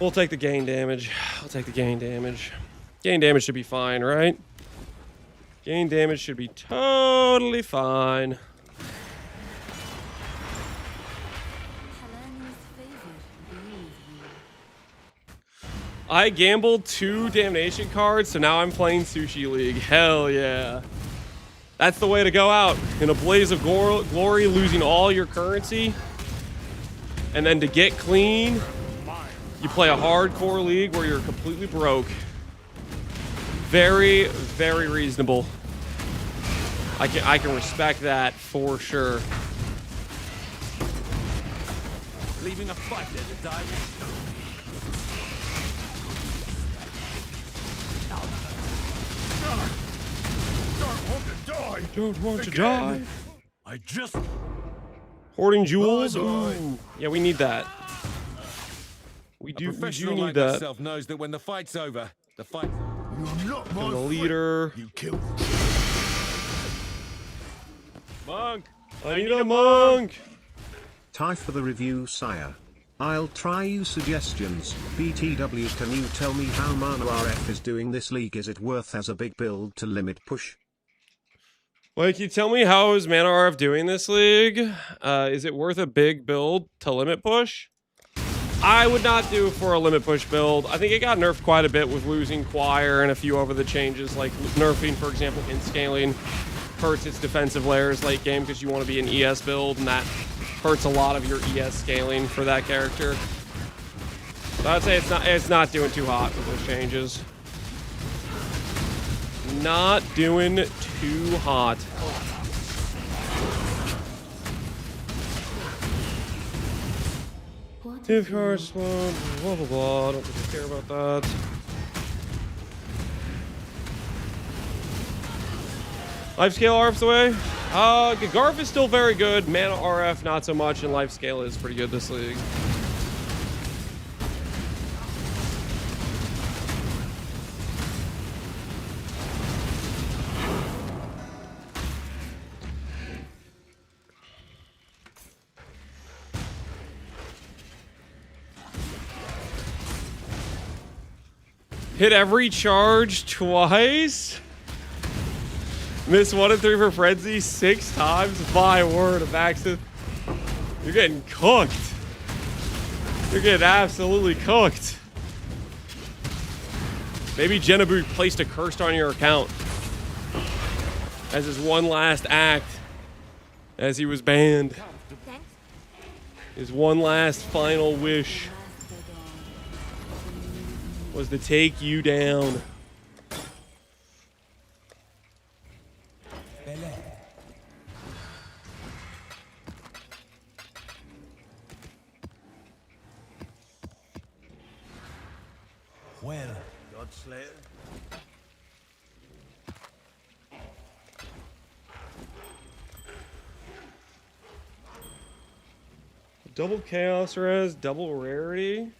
A: We'll take the gain damage. I'll take the gain damage. Gain damage should be fine, right? Gain damage should be totally fine. I gambled 2 damnation cards, so now I'm playing Sushi League. Hell yeah. That's the way to go out. In a blaze of glory, losing all your currency. And then to get clean, you play a hardcore league where you're completely broke. Very, very reasonable. I can respect that for sure.
E: Leaving a fighter to die.
A: Don't want to die.
E: I just
A: Hoarding jewels? Ooh. Yeah, we need that. We do need
E: like
A: that.
E: myself knows that when the fight's over, the fight. You're not my
A: And the leader.
E: You killed.
A: Monk. I need a monk.
F: Time for the review, sire. I'll try you suggestions. BTW, can you tell me how Mana RF is doing this league? Is it worth as a big build to limit push?
A: Well, can you tell me how is Mana RF doing this league? Is it worth a big build to limit push? I would not do it for a limit push build. I think it got nerfed quite a bit with losing Choir and a few over the changes, like nerfing, for example, in scaling hurts its defensive layers late game because you want to be an ES build, and that hurts a lot of your ES scaling for that character. So I'd say it's not doing too hot with those changes. Not doing too hot. If cards slow, blah blah blah. I don't think I care about that. Lifescale RF's away. Garf is still very good. Mana RF not so much, and Lifescale is pretty good this league. Hit every charge twice. Miss 1 and 3 for Frenzy 6 times. My word of access. You're getting cooked. You're getting absolutely cooked. Maybe Genebu placed a curse on your account as his one last act as he was banned. His one last final wish was to take you down.
E: Well, Godslayer.
A: Double Chaos Res, double Rarity.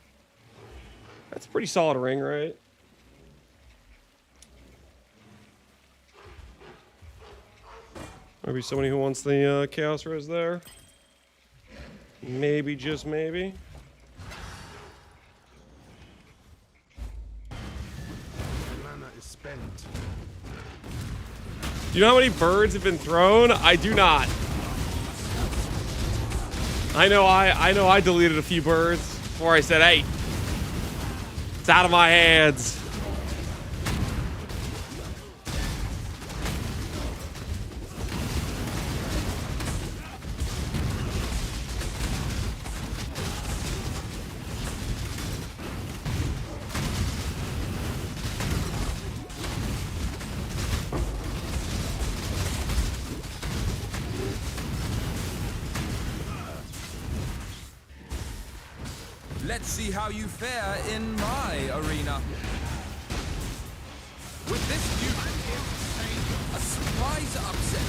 A: That's a pretty solid ring, right? Maybe somebody who wants the Chaos Res there. Maybe, just maybe. Do you know how many birds have been thrown? I do not. I know I deleted a few birds before I said, hey, it's out of my hands.
H: Let's see how you fare in my arena. With this new a surprise upset.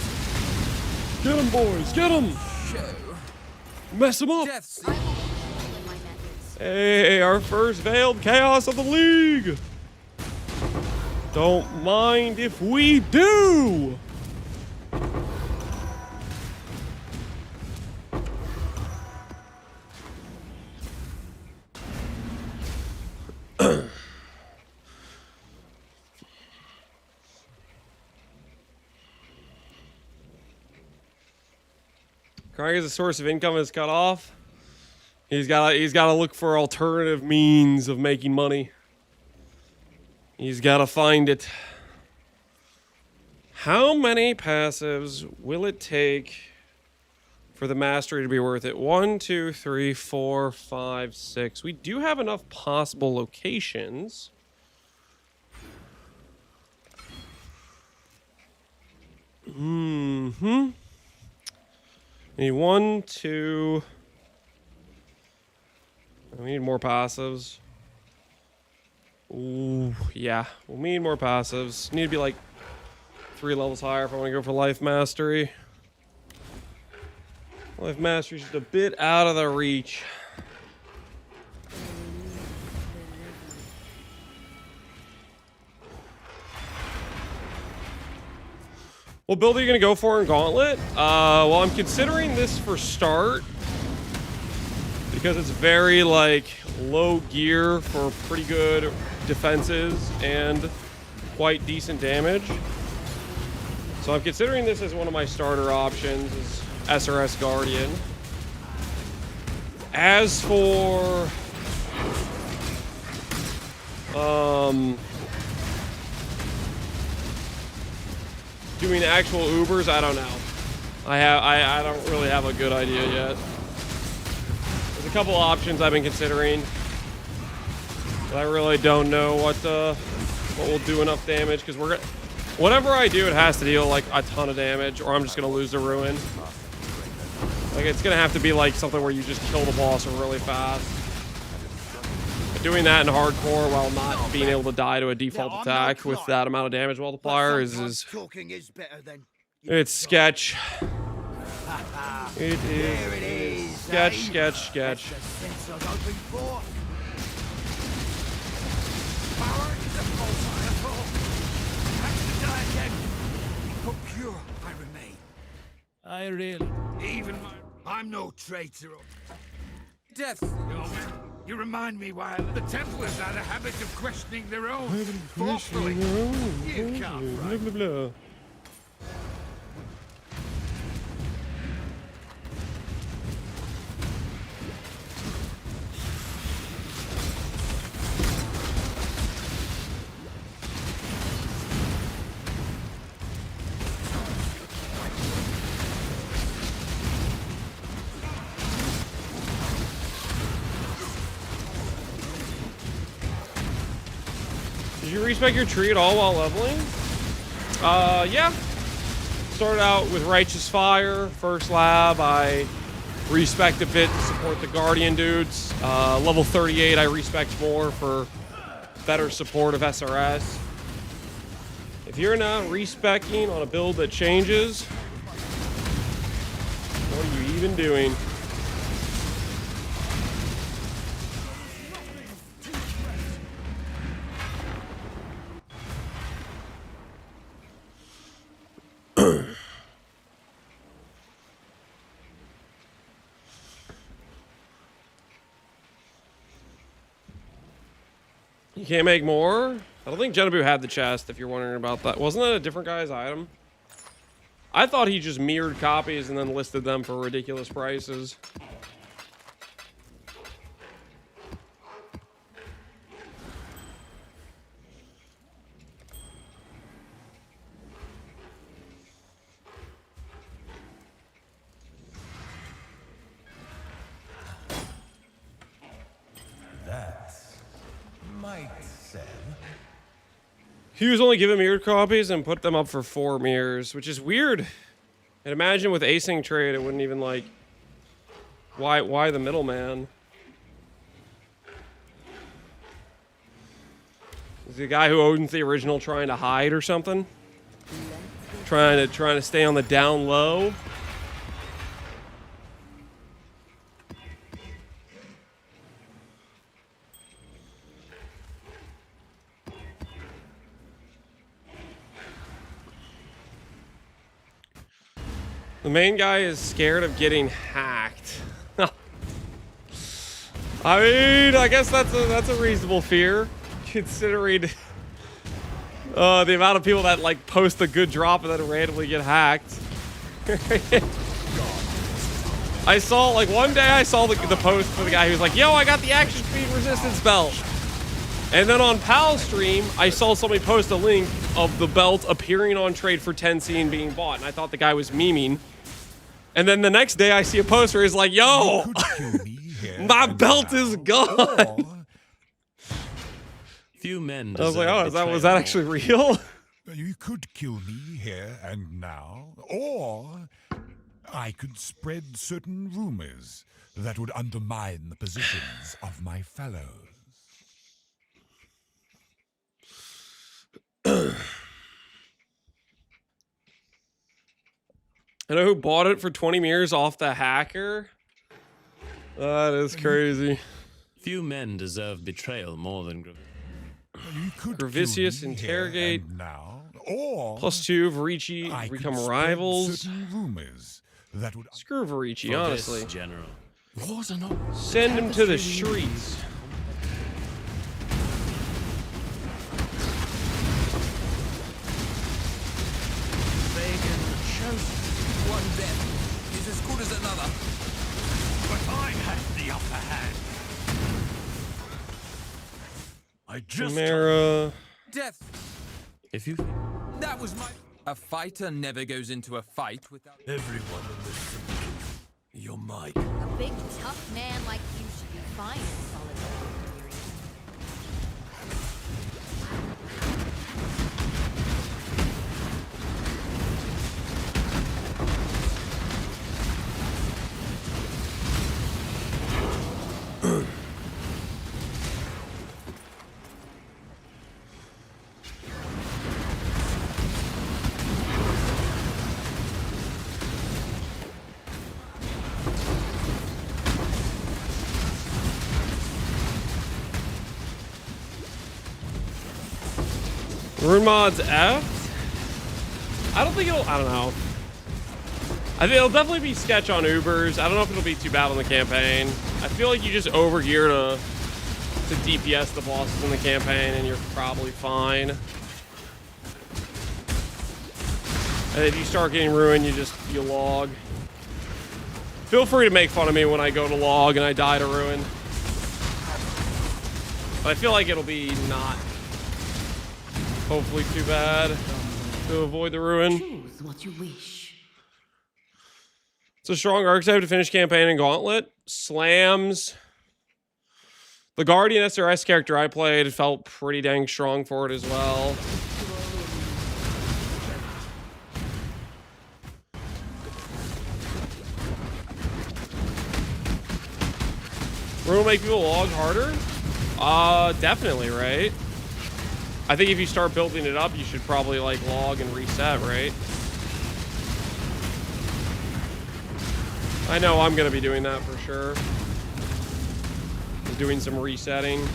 A: Get him, boys, get him.
H: Show.
A: Mess him up.
H: Death's
A: Hey, our first veiled chaos of the league. Don't mind if we do. Crying as a source of income is cut off. He's got to look for alternative means of making money. He's got to find it. How many passives will it take for the mastery to be worth it? 1, 2, 3, 4, 5, 6. We do have enough possible locations. Need 1, 2. We need more passives. Ooh, yeah. We'll need more passives. Need to be like 3 levels higher if I want to go for life mastery. Life mastery's just a bit out of the reach. What build are you going to go for in Gauntlet? Well, I'm considering this for start because it's very, like, low gear for pretty good defenses and quite decent damage. So I'm considering this as one of my starter options, is SRS Guardian. As for doing actual Ubers, I don't know. I don't really have a good idea yet. There's a couple options I've been considering, but I really don't know what will do enough damage, because whatever I do, it has to deal like a ton of damage, or I'm just gonna lose the ruin. Like, it's gonna have to be like something where you just kill the boss really fast. But doing that in hardcore while not being able to die to a default attack with that amount of damage multiplier is it's sketch. It is sketch.
D: I really...
E: I'm no traitor.
H: Death.
E: You remind me why the Templars had a habit of questioning their own forcefully. You can't
A: Blah, blah, blah. Did you respec your tree at all while leveling? Yeah. Started out with Righteous Fire, first lab. I respec a bit to support the Guardian dudes. Level 38, I respec more for better support of SRS. If you're not respecing on a build that changes, what are you even doing? You can't make more? I don't think Genebu had the chest, if you're wondering about that. Wasn't that a different guy's item? I thought he just mirrored copies and then listed them for ridiculous prices. He was only given mirrored copies and put them up for 4 mirrors, which is weird. And imagine with async trade, it wouldn't even like. Why the middleman? Is the guy who owns the original trying to hide or something? Trying to stay on the down low. The main guy is scared of getting hacked. I mean, I guess that's a reasonable fear, considering the amount of people that like post a good drop and then randomly get hacked. I saw like one day I saw the post for the guy who was like, "Yo, I got the action speed resistance belt," and then on Pal's stream I saw somebody post a link of the belt appearing on trade for 10C and being bought, and I thought the guy was memeing. And then the next day I see a post where he's like, "Yo, my belt is gone."
B: Few men.
A: I was like, "Oh, was that actually real?"
E: You could kill me here and now, or I could spread certain rumors that would undermine the positions of my fellows.
A: I know who bought it for 20 mirrors off the hacker. That is crazy.
B: Few men deserve betrayal more than
A: Gravicius interrogate.
E: Now, or
A: +2 Varici
E: I could
A: become
E: spread
A: rivals.
E: certain rumors that would
A: Screw Varici,
B: for
A: honestly.
B: this, General.
A: Send him to the streets.
H: One death is as good as another.
E: But I had the upper hand. I just
A: Chimera.
H: Death.
B: If you
H: That was my. A fighter never goes into a fight without.
E: everyone in this syndicate. You're my
I: A big, tough man like you should be fine in solitary.
A: Rune mods F? I don't think it'll, I don't know. I think it'll definitely be sketch on Ubers. I don't know if it'll be too bad on the campaign. I feel like you just overgear to DPS the bosses in the campaign and you're probably fine. And if you start getting ruined, you log. Feel free to make fun of me when I go to log and I die to ruin. But I feel like it'll be not hopefully too bad to avoid the ruin.
C: Choose what you wish.
A: It's a strong archetype to finish campaign in Gauntlet. Slams. The Guardian SRS character I played felt pretty dang strong for it as well. Ruin will make people log harder? Definitely, right? I think if you start building it up, you should probably like log and reset, right? I know I'm gonna be doing that for sure. Doing some resetting.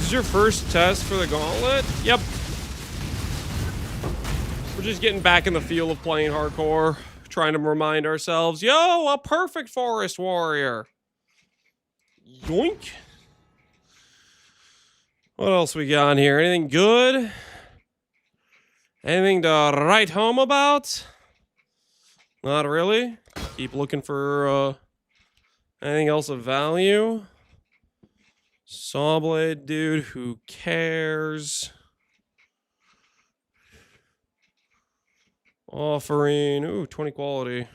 A: This is your first test for the Gauntlet? Yep. We're just getting back in the feel of playing hardcore. Trying to remind ourselves, yo, a perfect forest warrior. Yoink. What else we got here? Anything good? Anything to write home about? Not really. Keep looking for anything else of value. Sawblade, dude, who cares? Offering, ooh, 20 quality.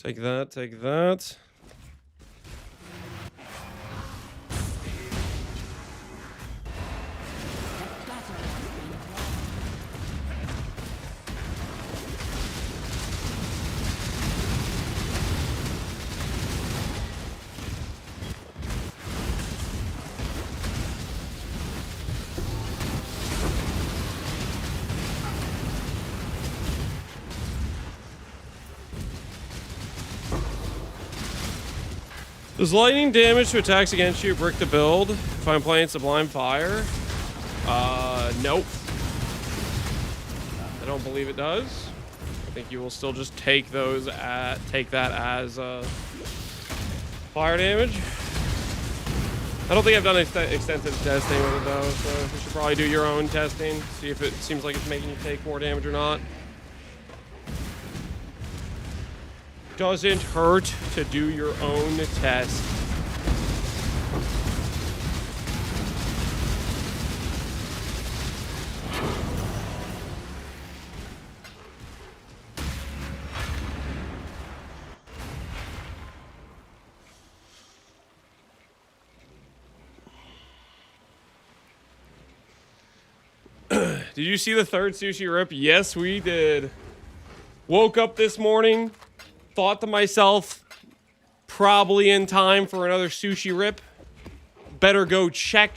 A: Take that, take that. Does lightning damage to attacks against you brick the build if I'm playing Sublime Fire? Nope. I don't believe it does. I think you will still just take that as fire damage. I don't think I've done extensive testing with it though, so you should probably do your own testing, see if it seems like it's making you take more damage or not. Doesn't hurt to do your own test. Did you see the third sushi rip? Yes, we did. Woke up this morning, thought to myself, probably in time for another sushi rip. Better go check.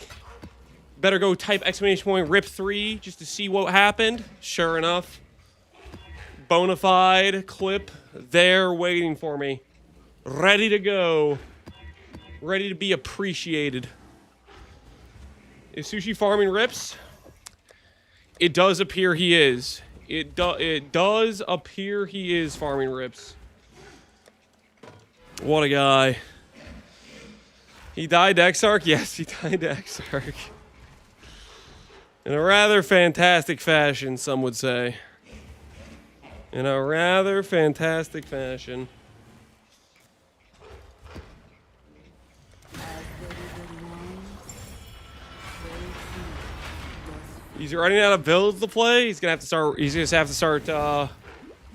A: Better go type ! rip 3 just to see what happened. Sure enough, bona fide clip there waiting for me. Ready to go. Ready to be appreciated. Is Sushi farming rips? It does appear he is. It does appear he is farming rips. What a guy. He died to Exarch? Yes, he died to Exarch. In a rather fantastic fashion, some would say. In a rather fantastic fashion. He's running out of builds to play. He's gonna have to start. He's gonna have to start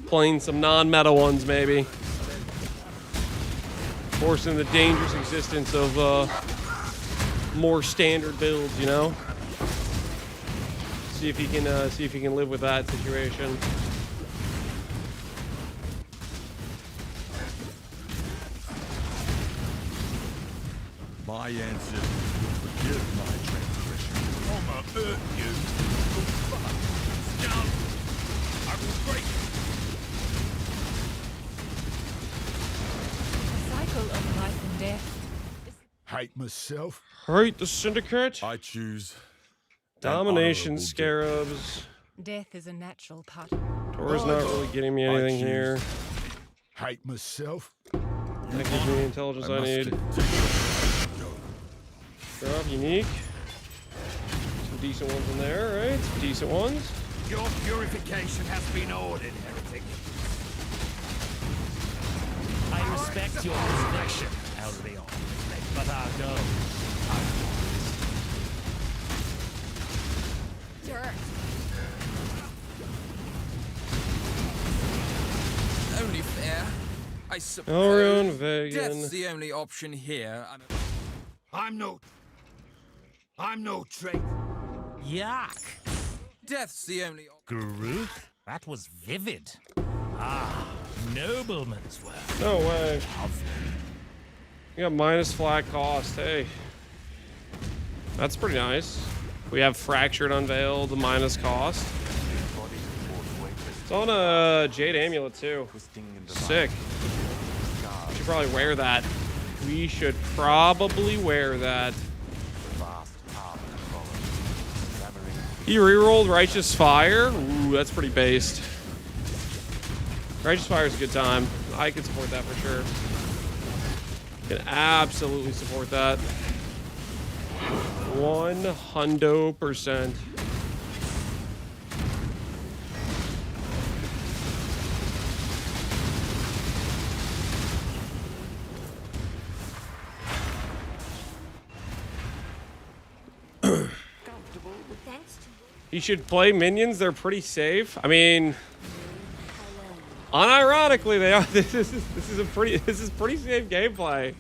A: playing some non-meta ones, maybe. Forcing the dangerous existence of more standard builds, you know. See if he can live with that situation.
E: My ancestors will forgive my transgression. I'ma hurt you. Down. I will break.
C: The cycle of life and death.
E: Hate myself.
A: Hate the Syndicate.
E: I choose
A: Domination
E: an honorable
A: Scarabs.
C: Death is a natural part.
A: Tor's not really getting me anything here.
E: death. Hate myself.
A: That gives me the intelligence I need. Drop unique. Some decent ones in there, right? Some decent ones.
G: Your purification has been ordered, heretic.
D: I respect your conviction, Elrion, but I'll go.
I: Dirt.
H: Only fair, I suppose.
A: Elrion, Vegan.
H: Death's the only option here.
G: I'm no traitor.
D: Yuck!
H: Death's the only option.
D: Groot? That was vivid. Ah, nobleman's work.
A: No way. We got minus flat cost. Hey. That's pretty nice. We have Fractured Unveiled, minus cost. It's on a Jade Amulet too. Sick. We should probably wear that. We should probably wear that. He rerolled Righteous Fire. Ooh, that's pretty based. Righteous Fire is a good time. I can support that for sure. Can absolutely support that. 100%. He should play minions. They're pretty safe. I mean, unironically, they are. This is pretty safe gameplay.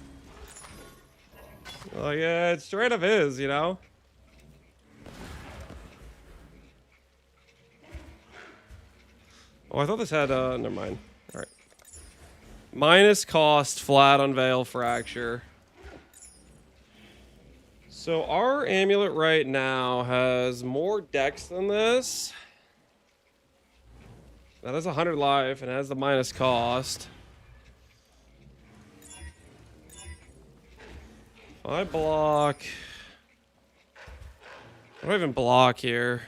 A: Like, yeah, it straight up is, you know. Oh, I thought this had. Never mind. All right. Minus cost, flat unveil, fracture. So our amulet right now has more dex than this. That has 100 life and has the minus cost. If I block... What do I even block here?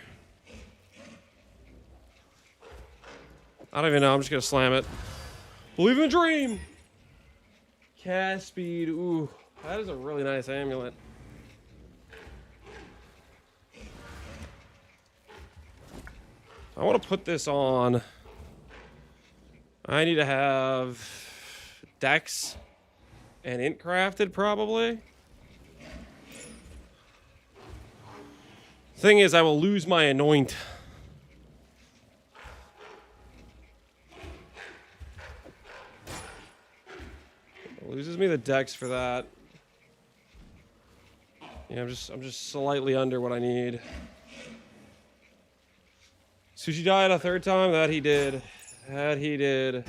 A: I don't even know. I'm just going to slam it. Believe in a dream! Cast speed. Ooh, that is a really nice amulet. I want to put this on. I need to have Dex and Int crafted, probably. Thing is, I will lose my Anoint. It loses me the Dex for that. Yeah, I'm just slightly under what I need. Sushi died a third time. That he did. That he did.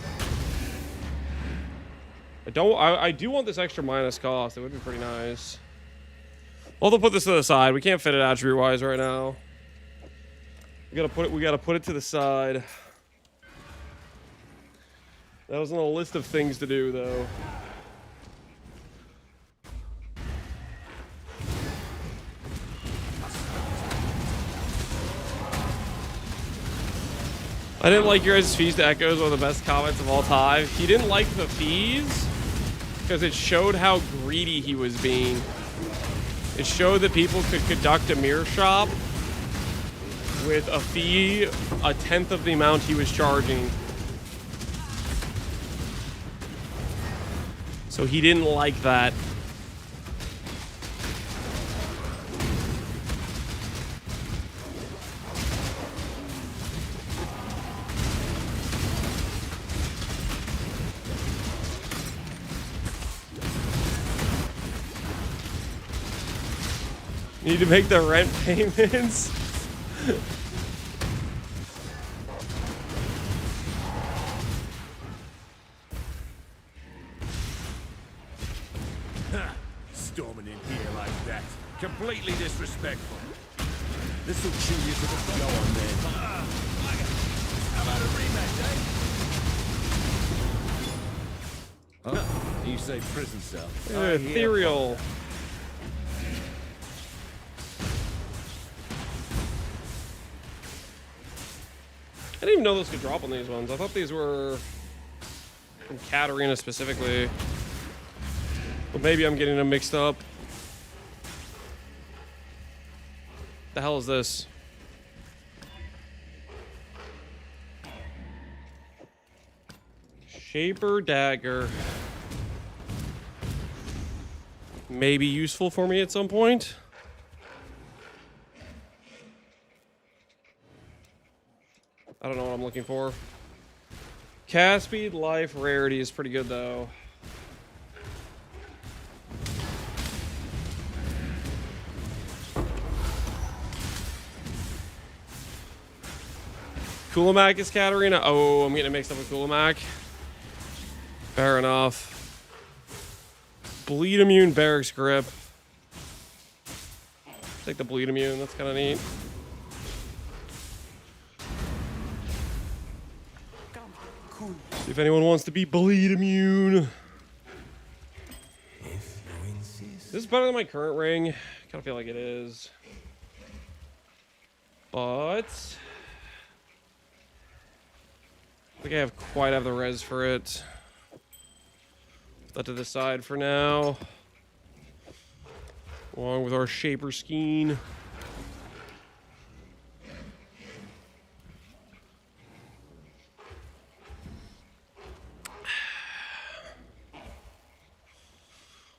A: I do want this extra minus cost. It would be pretty nice. Well, they'll put this to the side. We can't fit it attribute wise right now. We gotta put it to the side. That was on a list of things to do, though. I didn't like your guys' fees to Echoes, one of the best comments of all time. He didn't like the fees because it showed how greedy he was being. It showed that people could conduct a mirror shop with a fee a tenth of the amount he was charging. So he didn't like that. Need to make the rent payments.
G: Storming in here like that. Completely disrespectful. This'll chew you to the go on then. How about a rematch, eh? Huh? You say prison cell.
A: Ethereal. I didn't even know those could drop on these ones. I thought these were from Katarina specifically. But maybe I'm getting them mixed up. The hell is this? Shaper dagger. Maybe useful for me at some point. I don't know what I'm looking for. Cast speed, life, rarity is pretty good though. Kulamak is Katarina. Oh, I'm getting it mixed up with Kulamak. Fair enough. Bleed immune barracks grip. Take the bleed immune. That's kind of neat. See if anyone wants to be bleed immune. This is better than my current ring. I kind of feel like it is. But I think I have quite have the res for it. Put that to the side for now. Along with our shaper scheme.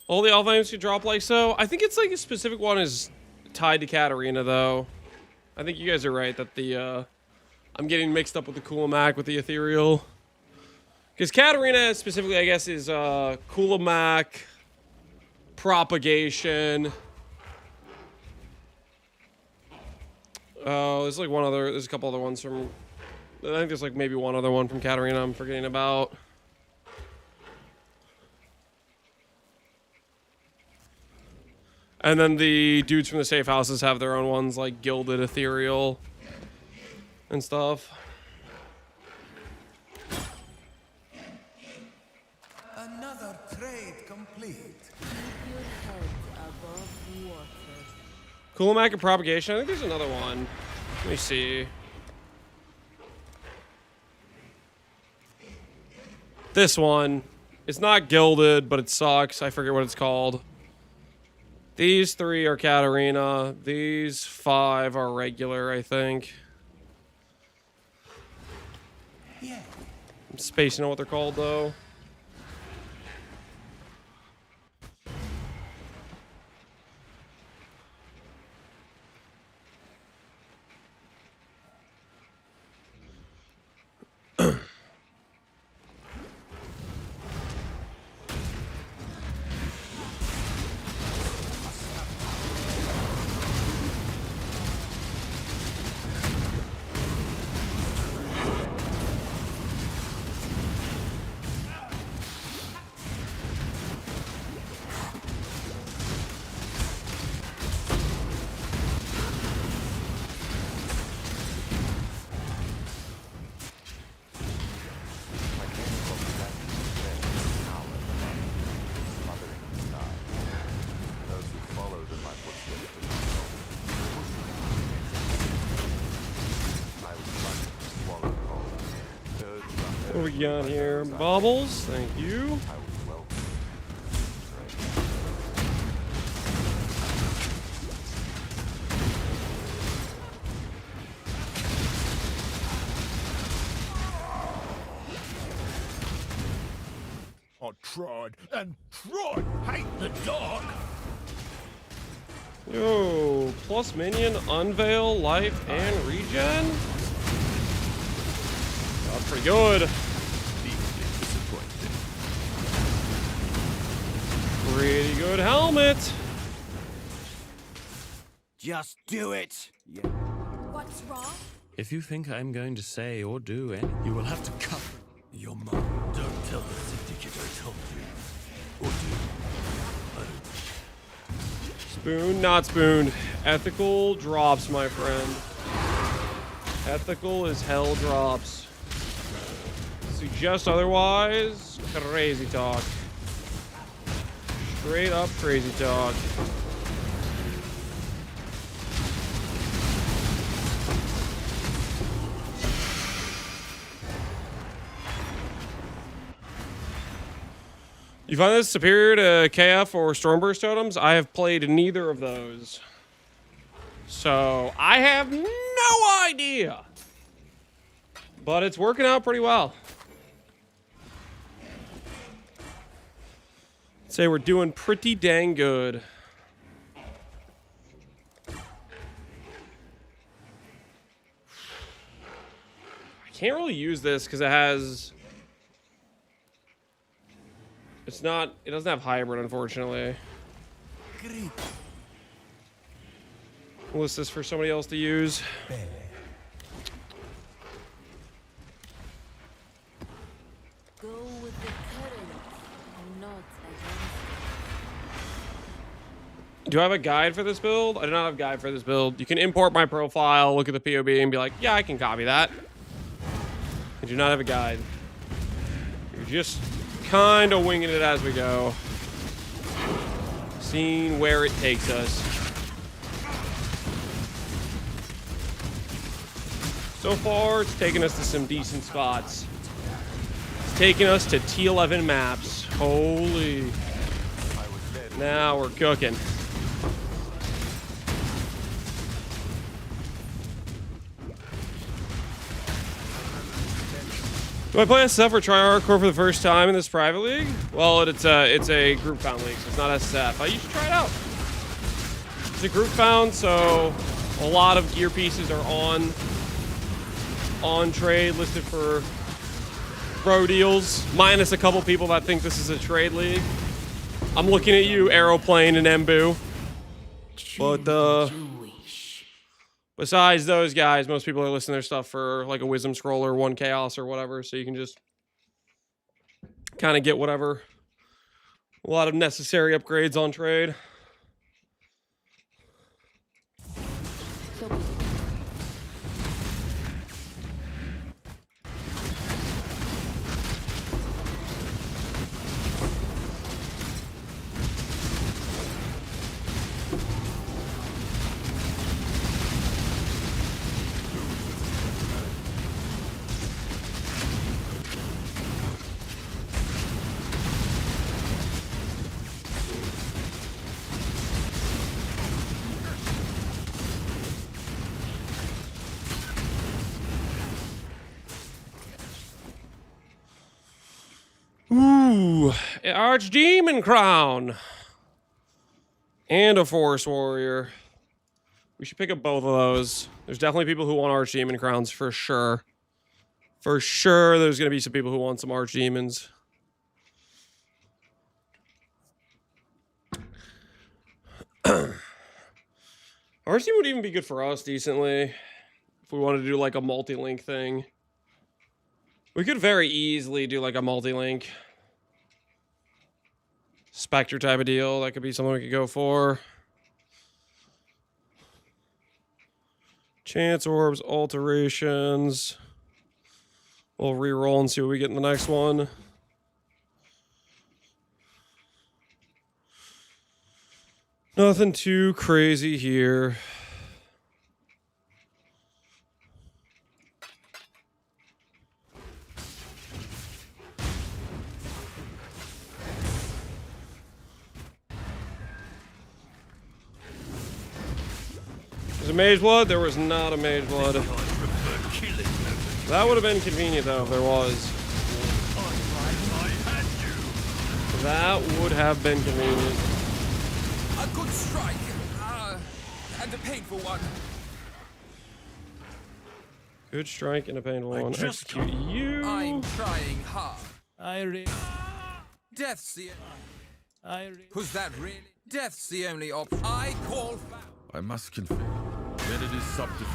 A: All the alpha items can drop like so. I think it's like a specific one is tied to Katarina though. I think you guys are right that the I'm getting mixed up with the Coolamac with the ethereal. Because Katarina specifically I guess is Coolamac, propagation. Oh, there's like one other, there's a couple other ones from, I think there's like maybe one other one from Katarina I'm forgetting about. And then the dudes from the safe houses have their own ones, like Gilded Ethereal and stuff.
H: Another trade complete.
I: Keep your head above water.
A: Coolamac and propagation. I think there's another one. Let me see. This one. It's not Gilded, but it sucks. I forget what it's called. These 3 are Katarina. These 5 are regular, I think.
H: Yeah.
A: I'm spacing on what they're called, though. What do we got here? Baubles, thank you.
E: I tried and tried. Hate the dark.
A: Yo, plus minion, unveil, life, and regen. That's pretty good. Pretty good helmet.
H: Just do it. Yeah.
C: What's wrong?
B: If you think I'm going to say or do anything, you will have to cut your mom.
G: Don't tell the Syndicate I told you. Or do.
A: Spoon, not spooned. Ethical drops, my friend. Ethical is hell drops. Suggest otherwise, crazy talk. Straight up crazy talk. You find this superior to KF or Stormburst totems? I have played neither of those. So, I have no idea. But it's working out pretty well. I'd say we're doing pretty dang good. I can't really use this because it has... It's not... It doesn't have hybrid, unfortunately.
H: Great.
A: I'll list this for somebody else to use.
I: Go with the current, not against
A: Do I have a guide for this build? I do not have a guide for this build. You can import my profile, look at the POB, and be like, yeah, I can copy that. I do not have a guide. You're just kind of winging it as we go. Seeing where it takes us. So far, it's taken us to some decent spots. It's taken us to T11 maps. Holy. Now we're cooking. Do I play SF or try hardcore for the first time in this private league? Well, it's a group found league, so it's not SF. You should try it out. It's a group found, so a lot of gear pieces are on trade, listed for pro deals, minus a couple people that think this is a trade league. I'm looking at you, Aeroplane and Embu. But besides those guys, most people are listing their stuff for like a Wisdom Scroll or 1 Chaos or whatever, so you can just kind of get whatever. A lot of necessary upgrades on trade. Ooh, an Archdemon Crown. And a Forest Warrior. We should pick up both of those. There's definitely people who want Archdemon Crowns for sure. For sure, there's going to be some people who want some Archdemons. Archdemon would even be good for us decently. If we wanted to do like a multi-link thing. We could very easily do like a multi-link Spectre type of deal. That could be something we could go for. Chance orbs, alterations. We'll re-roll and see what we get in the next one. Nothing too crazy here. Was it Mage Blood? There was not a Mage Blood. That would have been convenient, though, if there was. That would have been convenient.
H: A good strike, and a painful one.
A: Good strike and a painful one. Execute you.
H: I'm trying hard. Death's the... Was that really? Death's the only option. I call foul.
G: I must confess that it is subterfuge.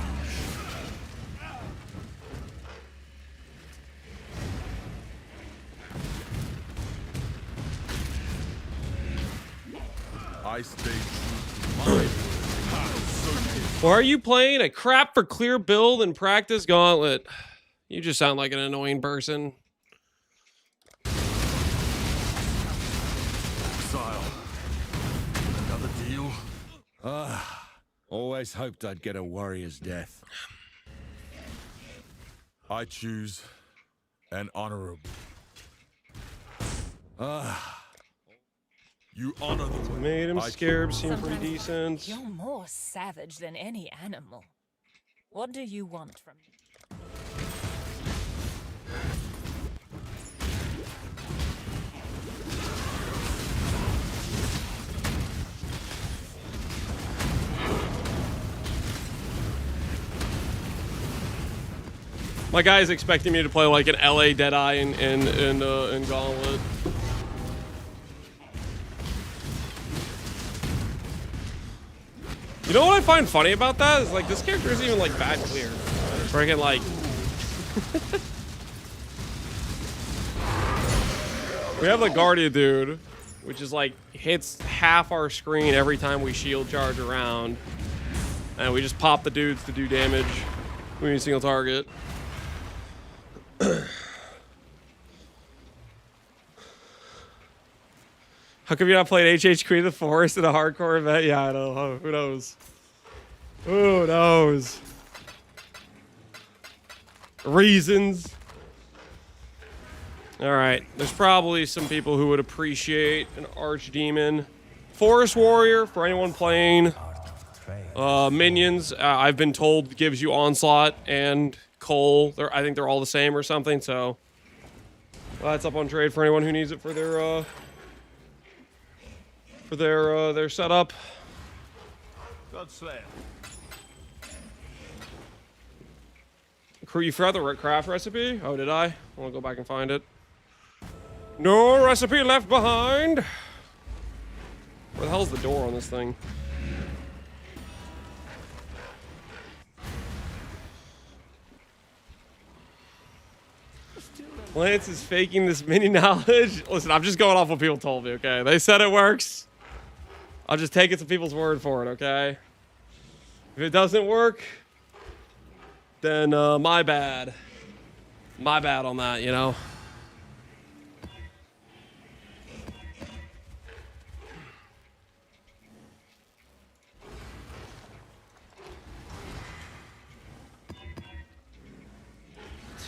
G: I stay true to my
A: Why are you playing a crap for clear build and practice Gauntlet? You just sound like an annoying person.
G: Exile. Another deal? Always hoped I'd get a warrior's death. I choose an honorable. You honor the way.
A: Made him scared, seemed pretty decent.
J: You're more savage than any animal. What do you want from me?
A: My guy is expecting me to play like an LA Deadeye in Gauntlet. You know what I find funny about that is like this character isn't even like bad clear. Freaking like we have the Guardian dude, which is like hits half our screen every time we shield charge around, and we just pop the dudes to do damage when we single target. How come you not played HH Queen of the Forest in a hardcore event? Yeah, I know. Who knows? Who knows? reasons. All right, there's probably some people who would appreciate an archdemon. Forest warrior for anyone playing minions. I've been told gives you onslaught and coal. I think they're all the same or something. So that's up on trade for anyone who needs it for their setup.
G: God slam.
A: You forgot the craft recipe? Oh, did I? I'll go back and find it. No recipe left behind. Where the hell's the door on this thing? Lance is faking this mini knowledge. Listen, I'm just going off what people told me, okay? They said it works. I'll just take it to people's word for it, okay? If it doesn't work, then my bad. My bad on that, you know?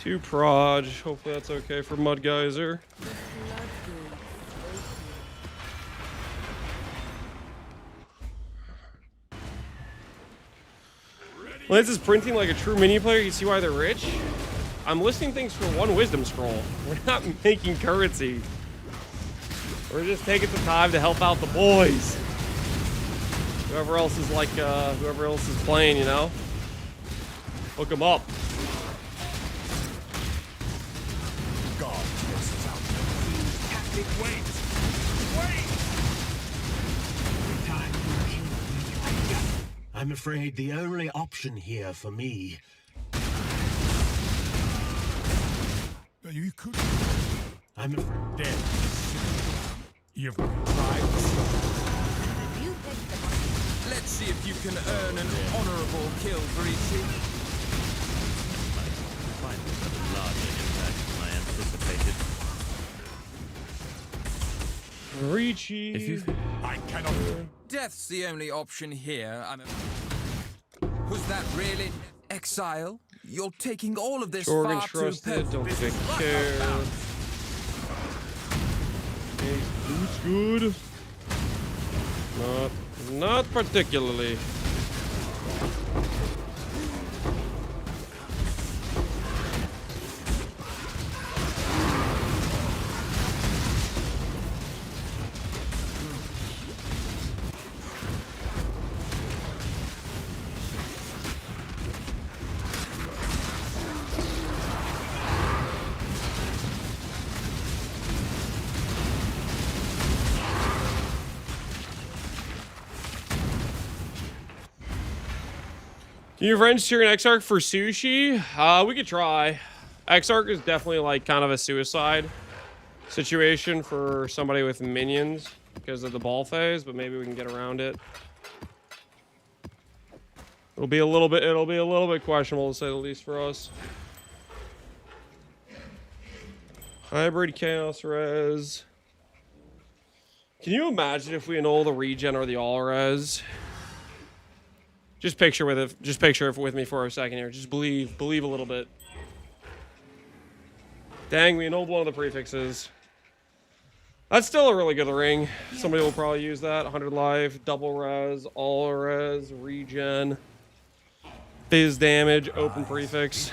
A: Two proj. Hopefully that's okay for Mud Geyser. Lance is printing like a true mini player. You see why they're rich? I'm listing things for one wisdom scroll. We're not making currency. We're just taking some time to help out the boys. Whoever else is like, whoever else is playing, you know? Hook them up.
E: God, this is out. Tactic, wait!
K: I'm afraid the only option here for me.
E: You could.
K: I'm
E: dead. You've tried.
H: Let's see if you can earn an honorable kill for each.
B: Find this at a larger impact than I anticipated.
A: Reachy.
B: If you,
E: I cannot.
H: Death's the only option here. Was that really Exile? You're taking all of this
A: Jorgen
H: far too
A: trusted. Don't
H: this
A: take
H: is right
A: care.
H: about.
A: Boots good. Not particularly. Can you French tier an Exarch for Sushi? We could try. Exarch is definitely like kind of a suicide situation for somebody with minions because of the ball phase, but maybe we can get around it. It'll be a little bit questionable to say the least for us. Hybrid Chaos Res. Can you imagine if we annul the regen or the all res? Just picture it with me for a second here. Just believe a little bit. Dang, we annulled one of the prefixes. That's still a really good ring. Somebody will probably use that. 100 life, double res, all res, regen, phys damage, open prefix.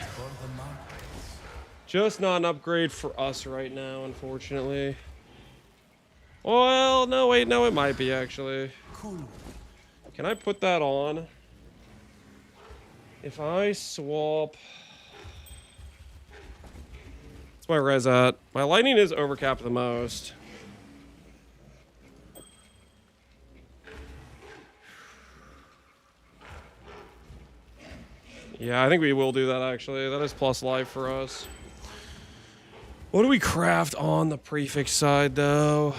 A: Just not an upgrade for us right now, unfortunately. Well, no, wait, no, it might be actually. Can I put that on? If I swap... What's my res at? My lightning is overcapped the most. Yeah, I think we will do that actually. That is plus life for us. What do we craft on the prefix side though?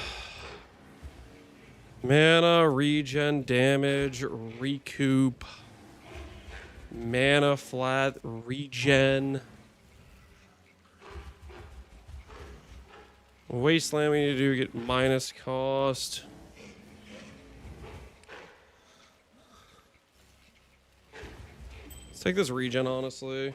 A: Mana, regen, damage, recoup. Mana flat, regen. Wasteland we need to do get minus cost. Let's take this regen, honestly.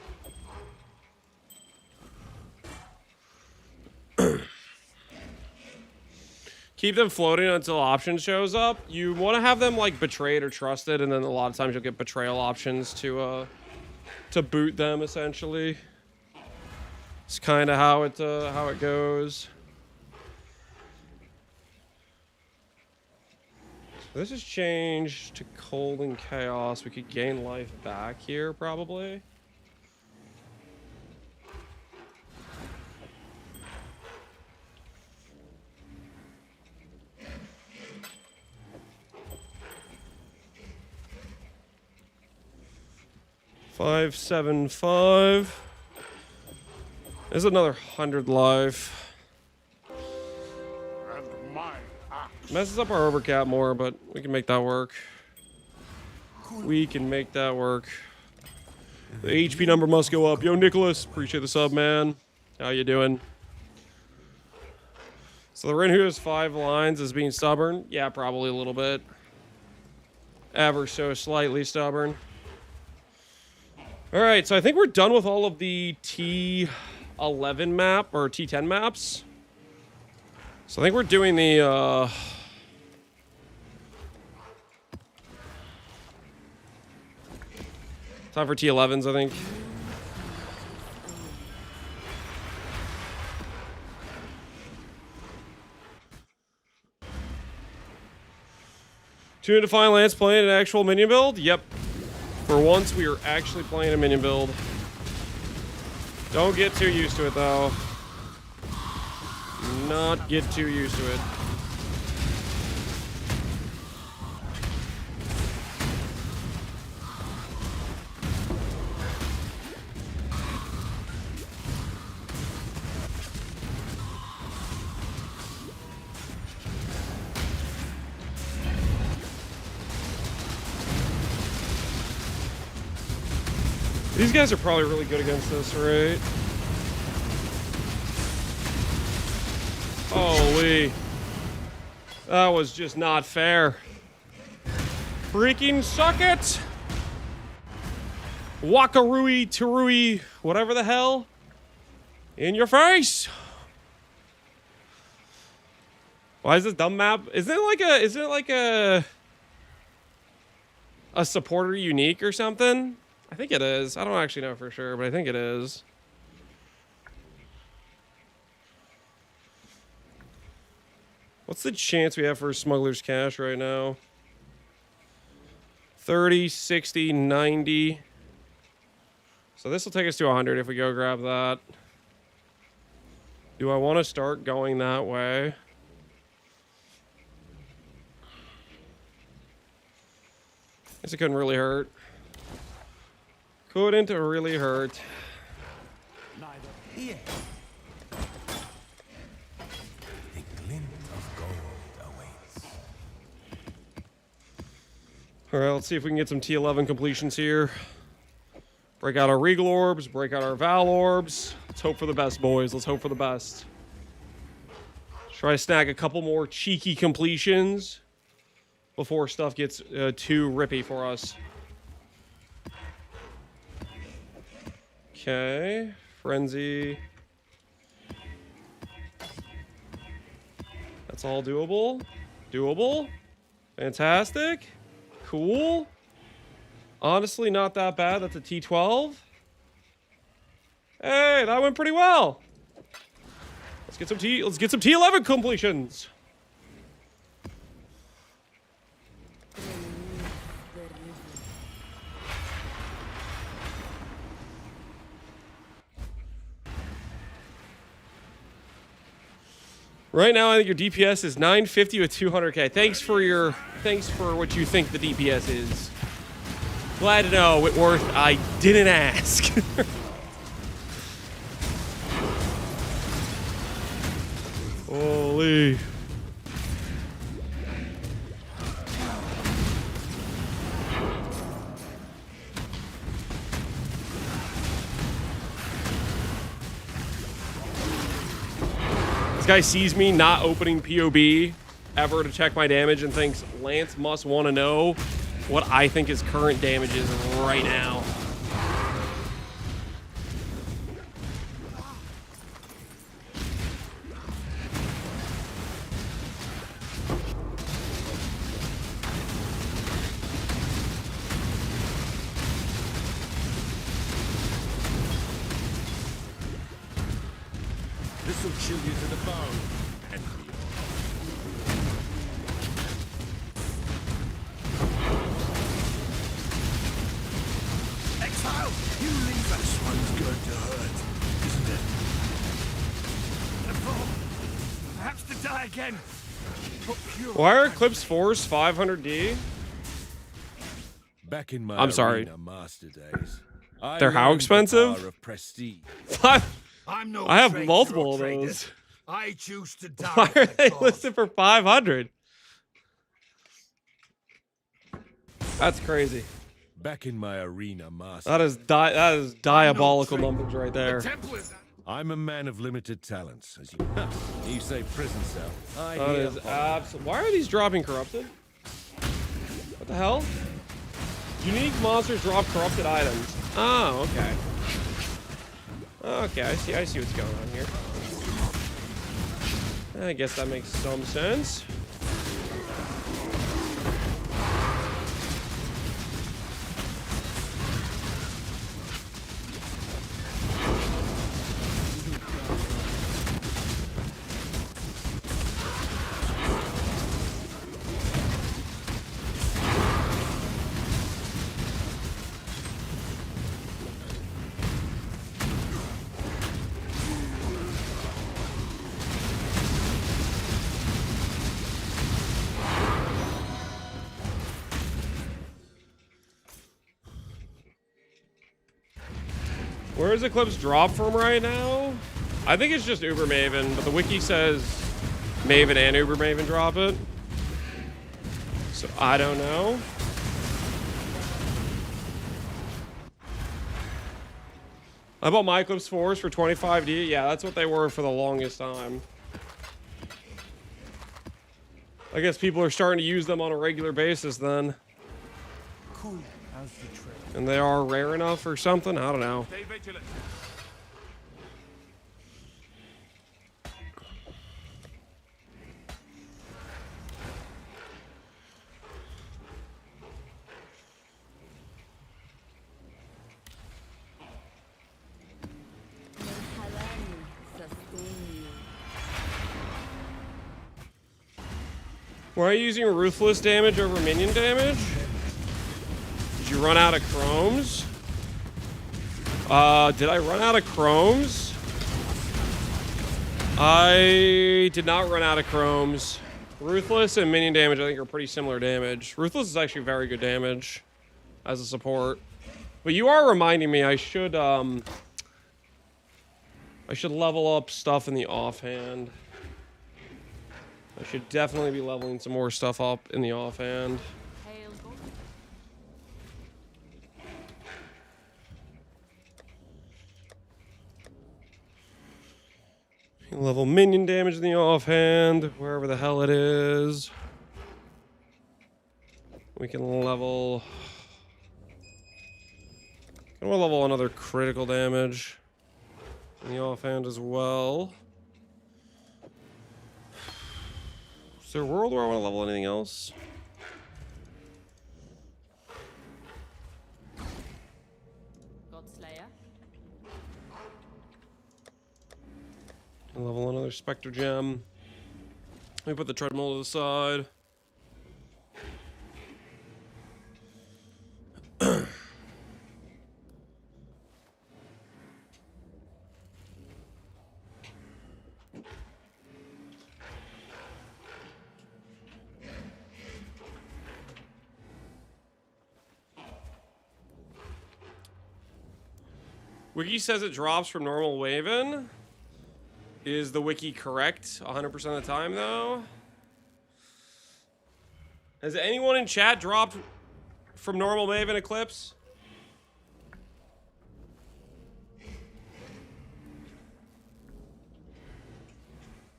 A: Keep them floating until option shows up. You want to have them like betrayed or trusted, and then a lot of times you'll get betrayal options to boot them. Essentially, it's kind of how it goes. This has changed to cold and chaos. We could gain life back here probably. $575. There's another 100 life. Messes up our overcap more, but we can make that work. We can make that work. The HP number must go up. Yo, Nicholas, appreciate the sub, man. How you doing? So the Rin who has 5 lines is being stubborn. Yeah, probably a little bit. Ever so slightly stubborn. All right, so I think we're done with all of the T11 map or T10 maps. So I think we're doing the time for T11s, I think. Tune to Defiant Lance playing an actual minion build? Yep. For once, we are actually playing a minion build. Don't get too used to it, though. Not get too used to it. These guys are probably really good against us, right? Holy. That was just not fair. Freaking suck it! Wakarui, Tarui, whatever the hell. In your face! Why is this dumb map? Isn't it like a supporter unique or something? I think it is. I don't actually know for sure, but I think it is. What's the chance we have for Smuggler's Cash right now? 30, 60, 90. So this will take us to 100 if we go grab that. Do I want to start going that way? Guess it couldn't really hurt. Couldn't really hurt.
K: Neither here. A glint of gold awaits.
A: All right, let's see if we can get some T11 completions here. Break out our Regal Orbs, break out our Val Orbs. Let's hope for the best, boys. Let's hope for the best. Try to snag a couple more cheeky completions before stuff gets too rippy for us. Okay, Frenzy. That's all doable. Doable. Fantastic. Cool. Honestly, not that bad. That's a T12. Hey, that went pretty well. Let's get some T11 completions. Right now, I think your DPS is 950 with 200k. Thanks for what you think the DPS is. Glad to know, Whitworth. I didn't ask. Holy. This guy sees me not opening POB ever to check my damage and thinks Lance must want to know what I think his current damage is right now.
G: chew you to the bone. And
K: Exile! You leave this one's going to hurt, isn't it?
G: perhaps to die again.
A: Why are Eclipse 4s 500D?
G: Back in my
A: I'm sorry.
G: arena master days, I
A: They're how
G: learned the
A: expensive?
G: power of prestige.
K: I'm no
A: I have
K: traitor
A: multiple
K: or
A: of
K: traitor.
A: those.
K: I choose to die.
A: Why
K: for
A: are
K: the
A: they
K: cause.
A: listed for 500? That's crazy.
G: Back in my arena master.
A: That is diabolical numbers right there.
G: I'm a man of limited talents, as you say prison cell. I
A: That
G: hear
A: is
G: horror.
A: absolutely. Why are these dropping corrupted? What the hell? Unique monsters drop corrupted items. Oh, okay. Okay, I see what's going on here. I guess that makes some sense. Where is Eclipse drop from right now? I think it's just Uber Maven, but the wiki says Maven and Uber Maven drop it. So I don't know. I bought my Eclipse 4s for 25D. Yeah, that's what they were for the longest time. I guess people are starting to use them on a regular basis then.
K: Cool. How's the trade?
A: And they are rare enough or something? I don't know.
G: Stay vigilant.
A: Why are you using ruthless damage over minion damage? Did you run out of chromes? Did I run out of chromes? I did not run out of chromes. Ruthless and minion damage, I think, are pretty similar damage. Ruthless is actually very good damage as a support. But you are reminding me I should level up stuff in the offhand. I should definitely be leveling some more stuff up in the offhand. Level minion damage in the offhand, wherever the hell it is. We can level. I'm gonna level another critical damage in the offhand as well. Is there a world where I want to level anything else? Level another Spectre Gem. Let me put the treadmill to the side. Wiki says it drops from normal Waven. Is the wiki correct 100% of the time, though? Has anyone in chat dropped from normal Maven Eclipse?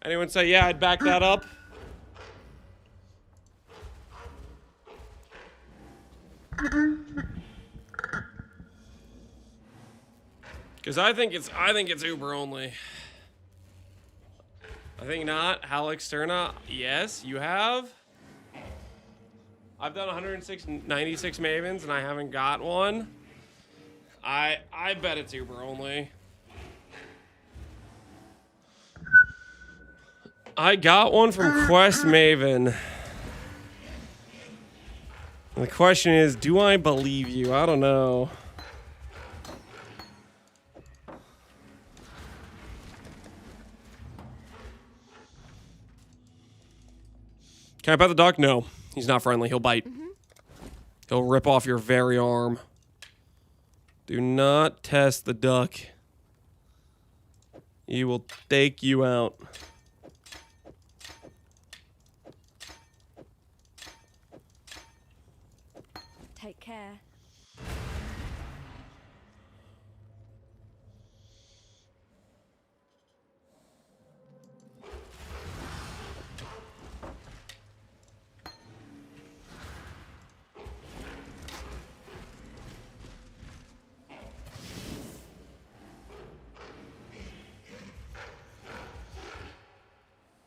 A: Anyone say, yeah, I'd back that up? Because I think it's Uber only. I think not. Hal Externa, yes, you have. I've done 96 Mavens and I haven't got one. I bet it's Uber only. I got one from Quest Maven. And the question is, do I believe you? I don't know. Can I pet the duck? No. He's not friendly. He'll bite. He'll rip off your very arm. Do not test the duck. He will take you out.
I: Take care.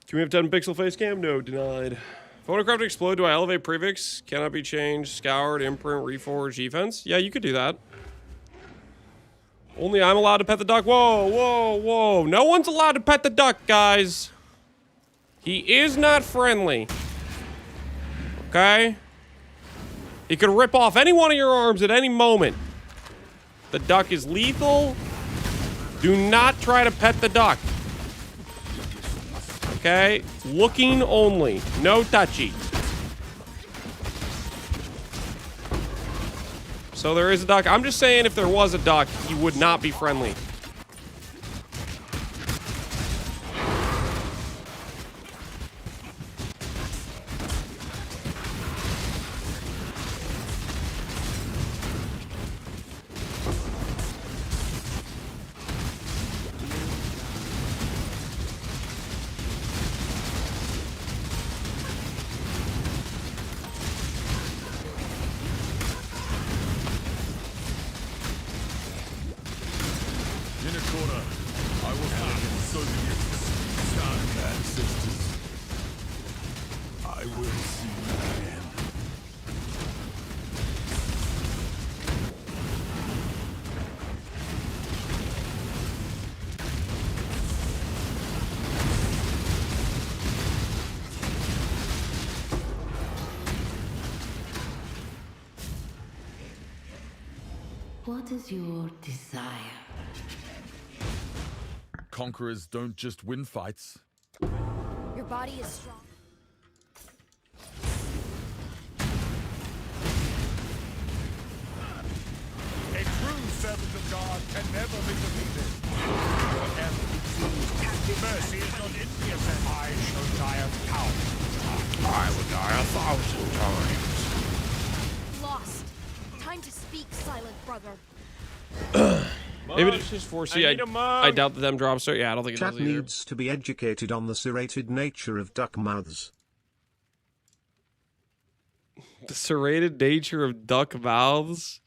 A: Can we have 10 pixel face cam? No, denied. Photocraft explode, do I elevate prefix? Cannot be changed, scoured, imprint, reforge, defense? Yeah, you could do that. Only I'm allowed to pet the duck. Whoa, whoa, whoa. No one's allowed to pet the duck, guys. He is not friendly. Okay? He could rip off any one of your arms at any moment. The duck is lethal. Do not try to pet the duck. Okay? Looking only. No touchy. So there is a duck. I'm just saying if there was a duck, he would not be friendly.
L: What is your desire?
G: Conquerors don't just win fights.
I: Your body is strong.
E: A true servant of God can never be defeated. Whatever you choose, mercy is not envious, and I shall die 1,000 times. I will die 1,000 times.
I: Lost. Time to speak, silent brother.
A: Maybe it's just 4C. I doubt that them drops are. Yeah, I don't think it
F: Chat
A: does either.
F: needs to be educated on the serrated nature of duck mouths.
A: The serrated nature of duck mouths?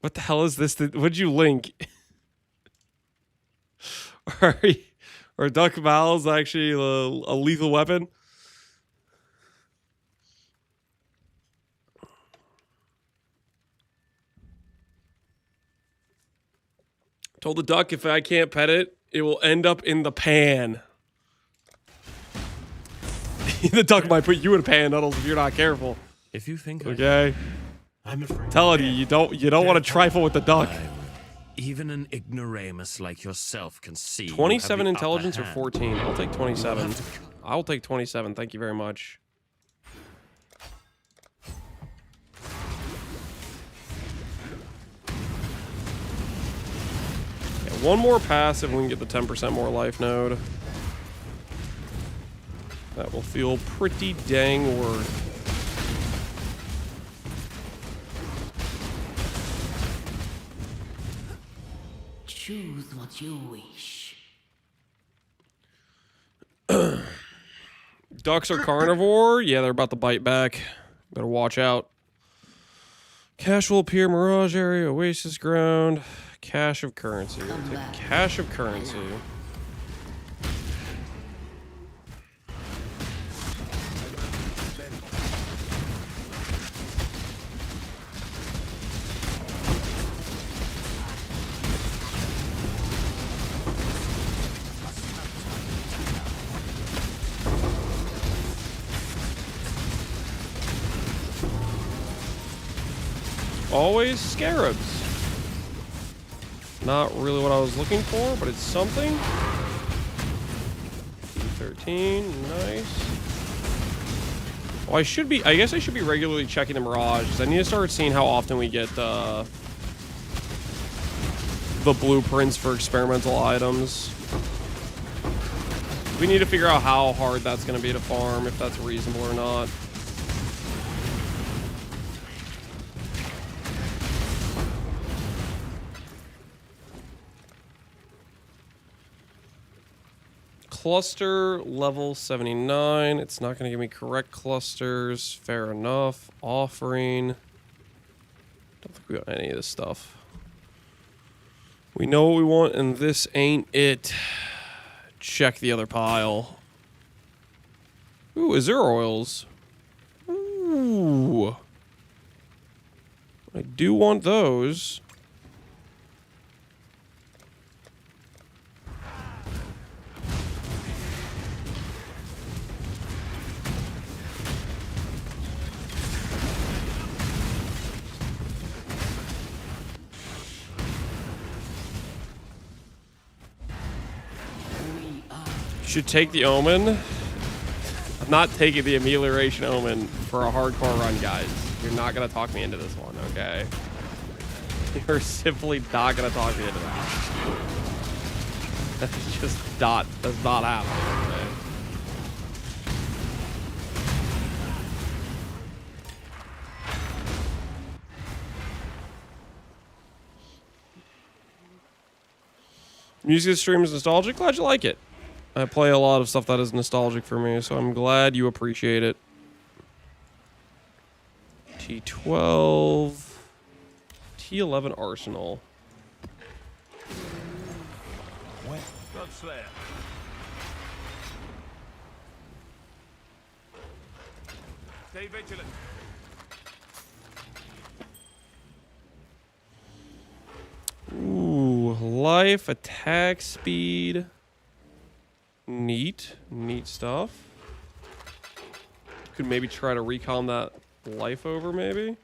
A: What the hell is this? What'd you link? Are duck mouths actually a lethal weapon? Told the duck if I can't pet it, it will end up in the pan. The duck might put you in a pan, Nuddles, if you're not careful.
B: If you think
A: okay.
K: I'm afraid.
A: Telling you don't want to trifle with the duck.
B: Even an ignoramus like yourself can see.
A: 27 intelligence or 14? I'll take 27. I'll take 27. Thank you very much. One more pass if we can get the 10% more life node. That will feel pretty dang worth.
L: Choose what you wish.
A: Ducks are carnivore. Yeah, they're about to bite back. Better watch out. Cache will appear. Mirage area. Oasis ground. Cache of currency. Cache of currency. always scarabs. Not really what I was looking for, but it's something. 13, nice. Oh, I guess I should be regularly checking the Mirage, because I need to start seeing how often we get the blueprints for experimental items. We need to figure out how hard that's going to be to farm, if that's reasonable or not. Cluster level 79. It's not going to give me correct clusters. Fair enough. Offering. Don't think we got any of this stuff. We know what we want, and this ain't it. Check the other pile. Ooh, Azure oils. Ooh. I do want those. Should take the Omen. I'm not taking the Amelioration Omen for a hardcore run, guys. You're not going to talk me into this one, okay? You're simply not going to talk me into that. That's just not, that's not happening, okay? Music stream is nostalgic. Glad you like it. I play a lot of stuff that is nostalgic for me, so I'm glad you appreciate it. T12. T11 Arsenal.
E: Godslayer. Stay vigilant.
A: Ooh, life, attack speed. Neat stuff. Could maybe try to recon that life over, maybe.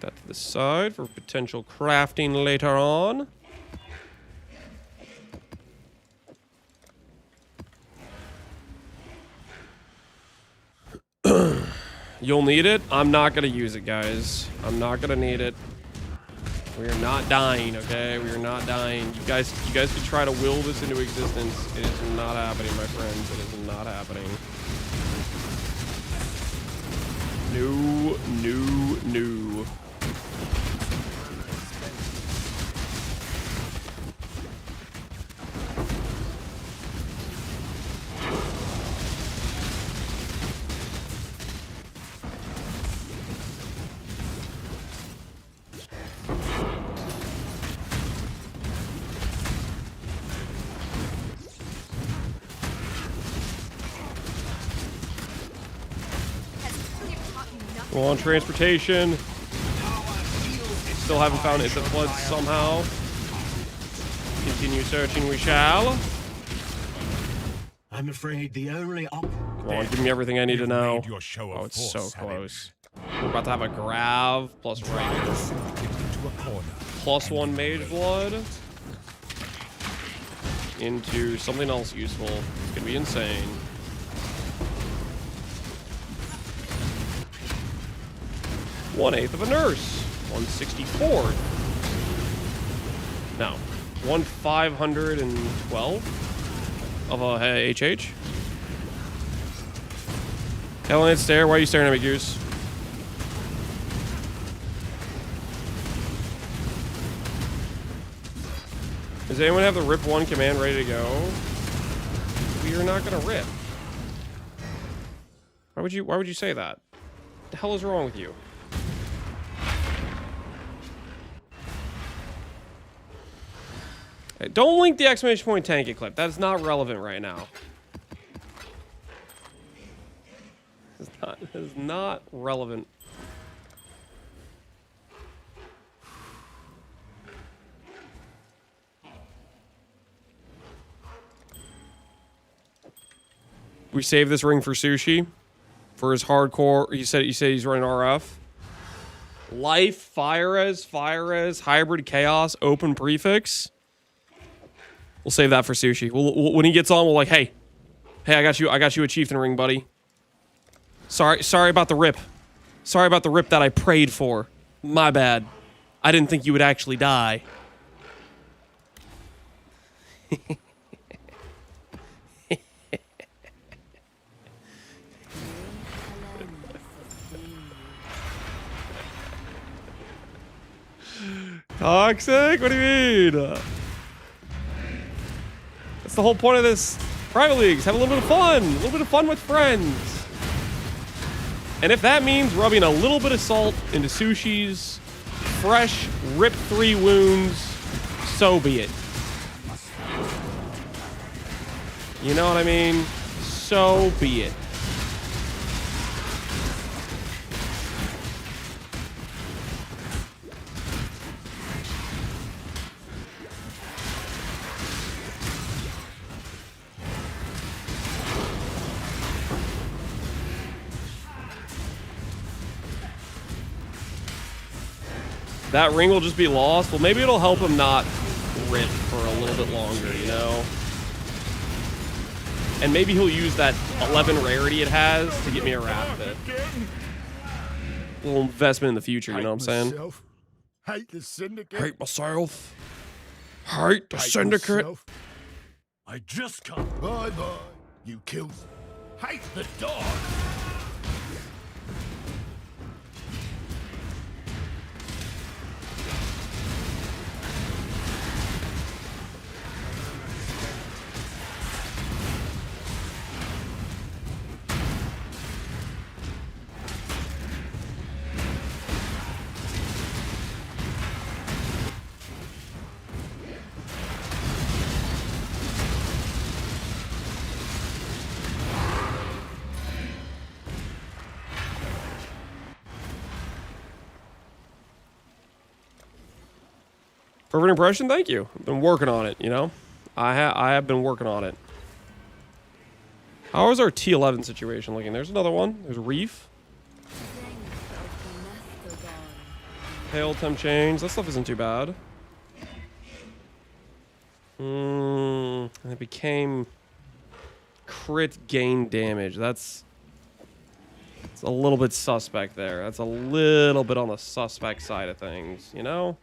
A: That to the side for potential crafting later on. You'll need it. I'm not gonna use it, guys. I'm not gonna need it. We are not dying, okay? We are not dying. You guys could try to will this into existence. It is not happening, my friends. It is not happening. No. Go on, transportation. Still haven't found it. The floods somehow. Continue searching, we shall.
K: I'm afraid the only
A: Come on, give me everything I need to know.
E: Oh,
A: Oh, it's so close. We're about to have a Grav plus Ranger. Plus 1 Mage Blood. Into something else useful. It's gonna be insane. One-eighth of a nurse. 164. No. 1/512 of a HH. Helen, stare. Why are you staring at me, Goose? Does anyone have the rip 1 command ready to go? We are not gonna rip. Why would you say that? What the hell is wrong with you? Hey, don't link the exclamation point tanky clip. That is not relevant right now. It is not relevant. we save this ring for Sushi for his hardcore. You said he's running RF. Life, fire res, hybrid chaos, open prefix. We'll save that for Sushi. We'll when he gets on, we'll like, hey, I got you a chieftain ring, buddy. Sorry about the rip. Sorry about the rip that I prayed for. My bad. I didn't think you would actually die. Toxic? What do you mean? That's the whole point of this private leagues. Have a little bit of fun. A little bit of fun with friends. And if that means rubbing a little bit of salt into Sushi's fresh, rip 3 wounds, so be it. You know what I mean? So be it. That ring will just be lost. Well, maybe it'll help him not rip for a little bit longer, you know? And maybe he'll use that 11 rarity it has to get me a Rapid. A little investment in the future, you know what I'm saying?
E: Hate the Syndicate.
A: Hate myself. Hate the Syndicate.
E: Myself. I just can't. Bye-bye. You killed. Hate the dog.
A: Perfect impression, thank you. I've been working on it, you know? I have been working on it. How is our T11 situation looking? There's another one. There's Reef. Hail, Temp Change. That stuff isn't too bad. And it became crit gain damage. It's a little bit suspect there. That's a little bit on the suspect side of things, you know?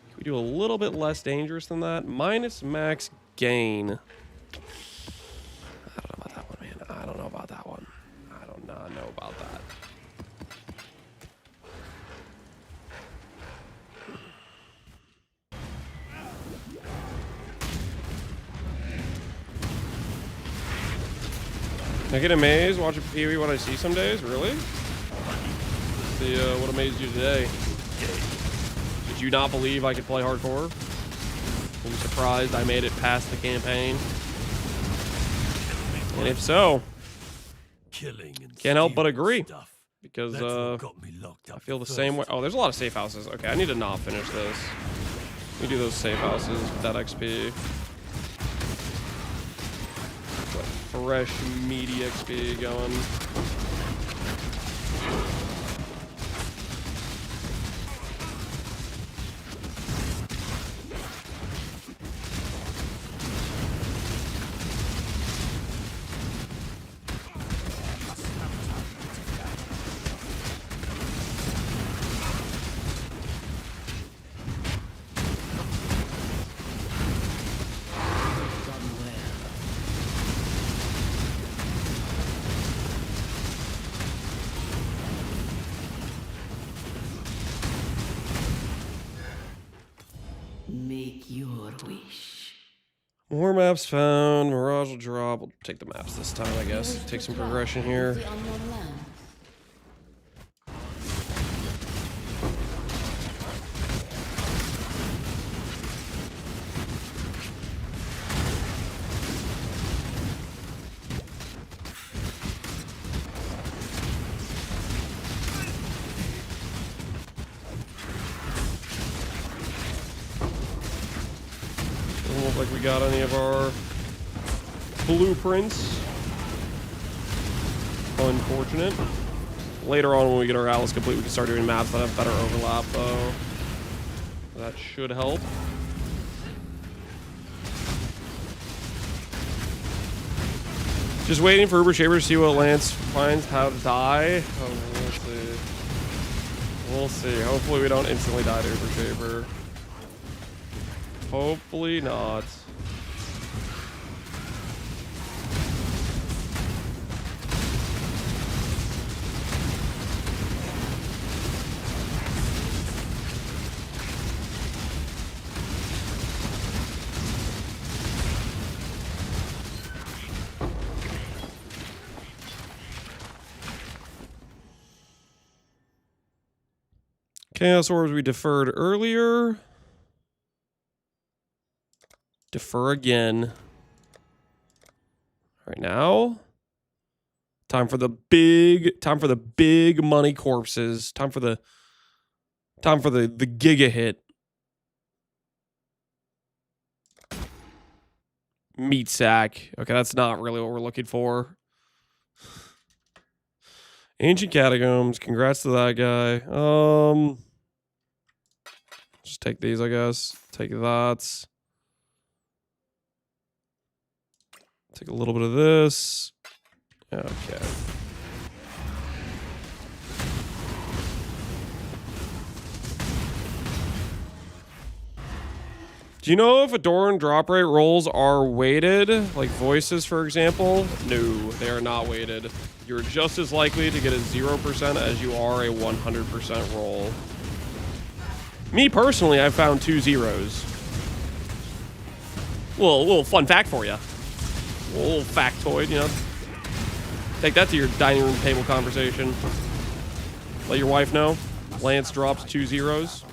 A: Can we do a little bit less dangerous than that? Minus max gain. I don't know about that one, man. I don't know about that one. I do not know about that. I get amazed watching PvE what I see some days? Really? See, what amazed you today? Did you not believe I could play hardcore? Were you surprised I made it past the campaign? And if so, can't help but agree. Because I feel the same way. Oh, there's a lot of safe houses. Okay, I need to not finish this. Let me do those safe houses with that XP. Fresh, meaty XP going.
L: Make your wish.
A: More maps found. Mirage will drop. We'll take the maps this time, I guess. Take some progression here. Doesn't look like we got any of our blueprints. unfortunate. Later on, when we get our Atlas complete, we can start doing maps that have better overlap, though. That should help. Just waiting for Uber Shaver to see what Lance finds how to die. Oh, we'll see. We'll see. Hopefully we don't instantly die to Uber Shaver. Hopefully not. Chaos Orbs we deferred earlier. Defer again. Right now. Time for the big money corpses. Time for the giga hit. Meat sack. Okay, that's not really what we're looking for. Ancient Catacombs. Congrats to that guy. Just take these, I guess. Take that. Take a little bit of this. Okay. Do you know if Adoran drop rate rolls are weighted? Like voices, for example? No, they are not weighted. You're just as likely to get a 0% as you are a 100% roll. Me personally, I've found 2 zeros. Little fun fact for you. A little factoid, you know. Take that to your dining room table conversation. Let your wife know. Lance drops 2 zeros.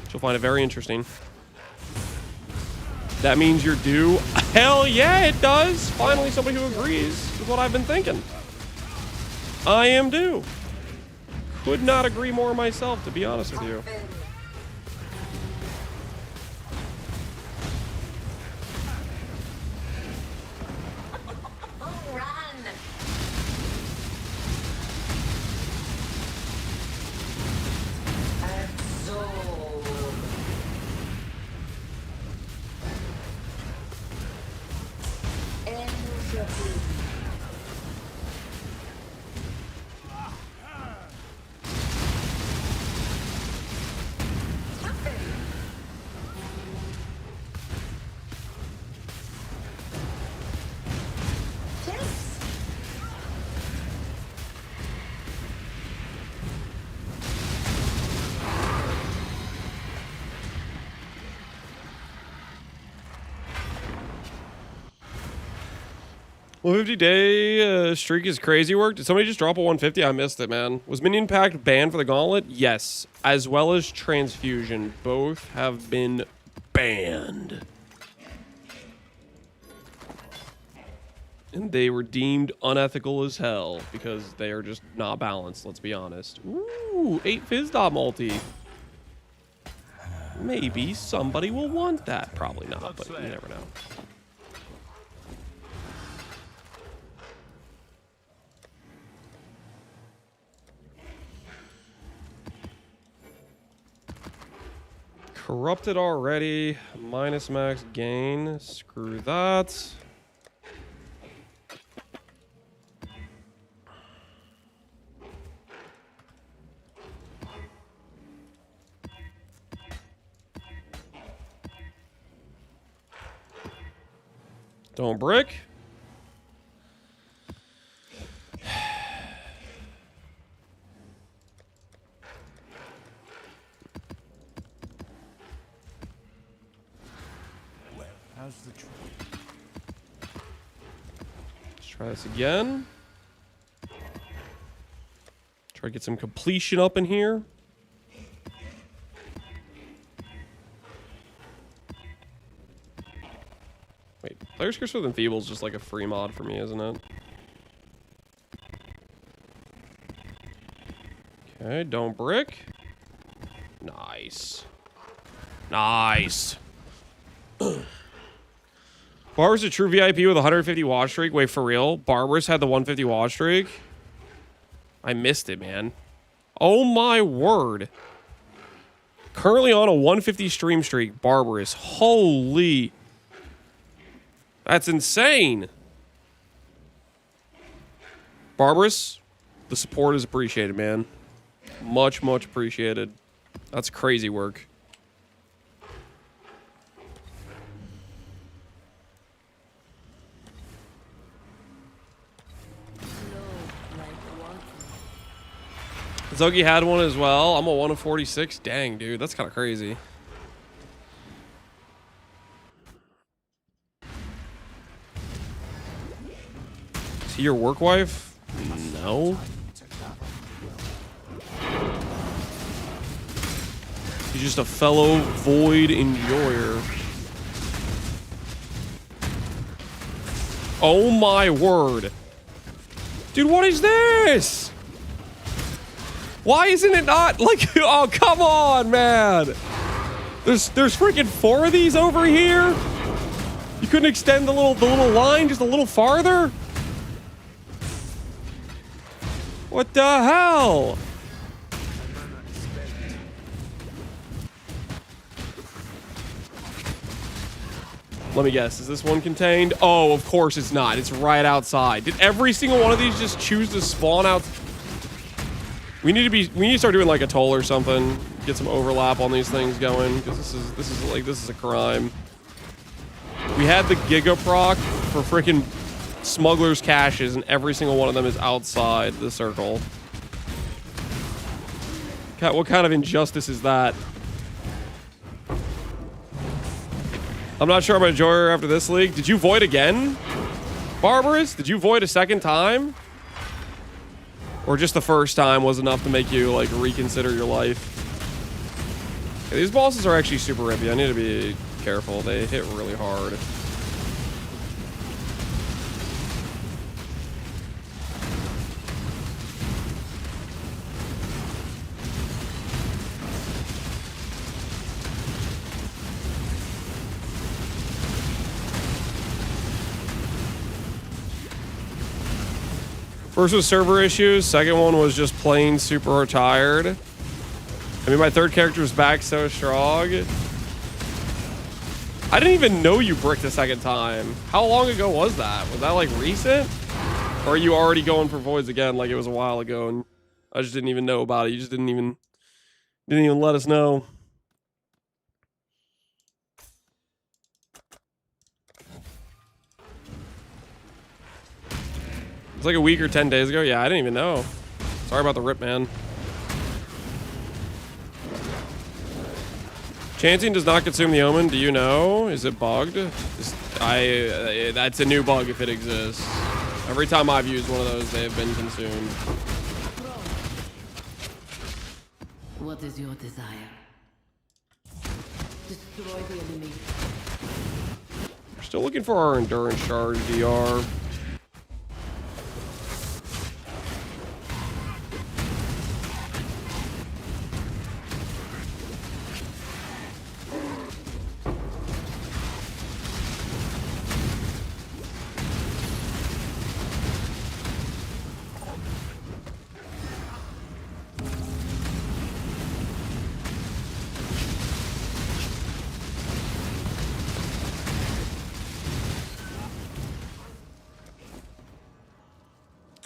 A: She'll find it very interesting. That means you're due. Hell yeah, it does. Finally, somebody who agrees with what I've been thinking. I am due. Could not agree more myself, to be honest with you. Well, 50-day streak is crazy work. Did somebody just drop a 150? I missed it, man. Was Minion Pact banned for the Gauntlet? Yes. As well as Transfusion. Both have been banned. And they were deemed unethical as hell because they are just not balanced, let's be honest. Ooh, 8 Fizz multi. Maybe somebody will want that. Probably not, but you never know. Corrupted already. Minus max gain. Screw that. Don't brick.
E: How's the trade?
A: Let's try this again. Try to get some completion up in here. Wait, Player's Curse with Enfeeble is just like a free mod for me, isn't it? Okay, don't brick. Nice. Nice. Barbarous a true VIP with 150 watch streak. Wait, for real? Barbarous had the 150 watch streak? I missed it, man. Oh my word. Currently on a 150 stream streak. Barbarous. Holy. That's insane. Barbarous, the support is appreciated, man. Much, much appreciated. That's crazy work. Zogi had one as well. I'm a 1 of 46. Dang, dude. That's kind of crazy. Is he your work wife? No. He's just a fellow void enjoyer. Oh my word. Dude, what is this? Why isn't it not like, oh, come on, man. There's freaking 4 of these over here. You couldn't extend the little line just a little farther? What the hell? Let me guess, is this one contained? Oh, of course it's not. It's right outside. Did every single one of these just choose to spawn out? We need to start doing like a toll or something. Get some overlap on these things going, because this is a crime. We had the Giga proc for freaking smugglers' caches, and every single one of them is outside the circle. What kind of injustice is that? I'm not sure I'm gonna enjoy her after this league. Did you void again, Barbarous? Did you void a second time? Or just the first time was enough to make you, like, reconsider your life? Okay, these bosses are actually super rippy. I need to be careful. They hit really hard. First was server issues. Second one was just plain super tired. I mean, my third character was back so strong. I didn't even know you bricked a second time. How long ago was that? Was that like recent? Or are you already going for voids again like it was a while ago and I just didn't even know about it? You just didn't even let us know. It's like a week or 10 days ago. Yeah, I didn't even know. Sorry about the rip, man. Chanting does not consume the omen. Do you know? Is it bugged? That's a new bug if it exists. Every time I've used one of those, they have been consumed.
L: What is your desire? Destroy the enemy.
A: We're still looking for our endurance charge DR.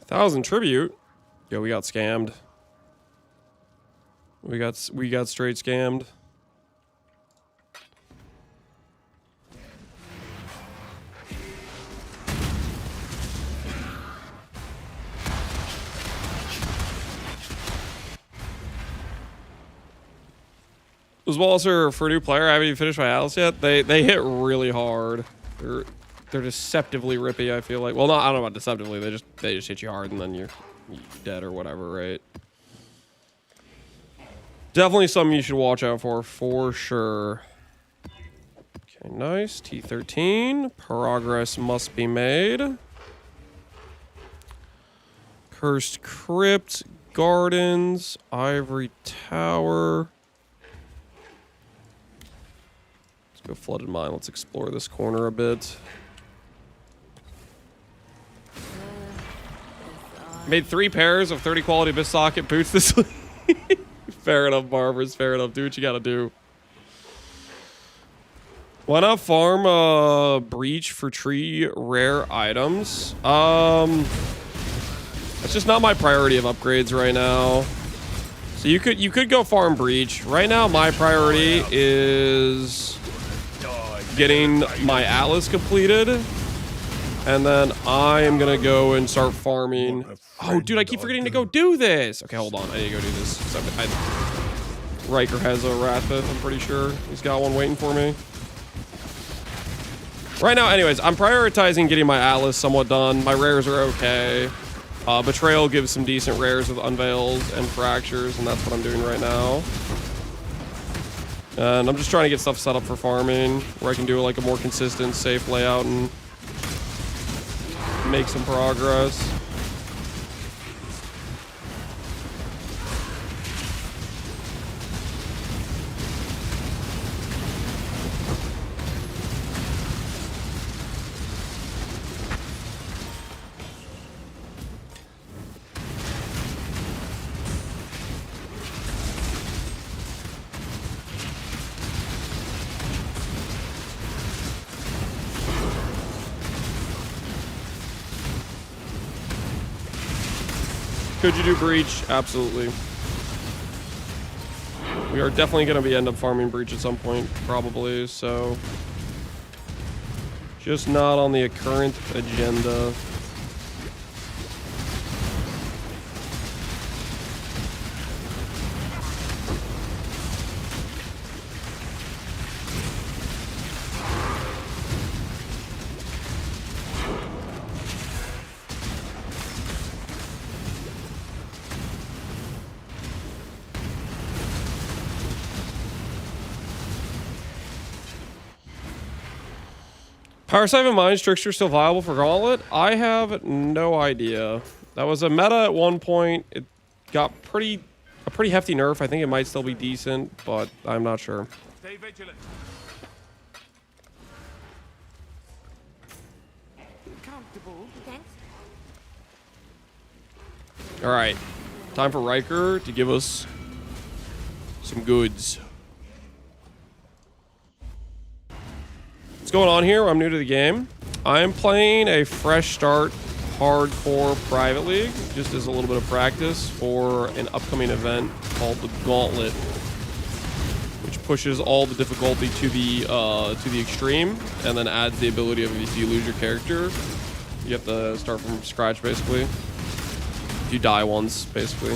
A: $1,000 tribute. Yo, we got scammed. We got straight scammed. Those walls are for a new player. I haven't even finished my house yet. They hit really hard. They're deceptively rippy, I feel like. Well, I don't know about deceptively. They just hit you hard and then you're dead or whatever, right? Definitely something you should watch out for sure. Okay, nice. T13. Progress must be made. Cursed Crypt. Gardens. Ivory Tower. Let's go Flooded Mine. Let's explore this corner a bit. Made 3 pairs of 30 quality bissocket boots this week. Fair enough, barbers. Fair enough. Do what you gotta do. Why not farm breach for tree rare items? That's just not my priority of upgrades right now. So you could go farm breach. Right now my priority is getting my Atlas completed. And then I am gonna go and start farming. Oh dude, I keep forgetting to go do this. Okay, hold on. I need to go do this. So Riker has a Rathith, I'm pretty sure. He's got one waiting for me. Right now, anyways, I'm prioritizing getting my Atlas somewhat done. My rares are okay. Betrayal gives some decent rares with unveils and fractures, and that's what I'm doing right now. And I'm just trying to get stuff set up for farming, where I can do like a more consistent, safe layout and make some progress. Could you do breach? Absolutely. We are definitely going to end up farming breach at some point, probably, so just not on the current agenda. Power Siphon Mind Trickster still viable for Gauntlet? I have no idea. That was a meta at one point. It got a pretty hefty nerf. I think it might still be decent, but I'm not sure.
E: Stay vigilant.
I: Comfortable. Thanks.
A: All right, time for Riker to give us some goods. What's going on here? I'm new to the game. I'm playing a fresh start hardcore private league, just as a little bit of practice for an upcoming event called the Gauntlet, which pushes all the difficulty to the extreme, and then adds the ability of if you lose your character, you have to start from scratch basically. If you die once, basically.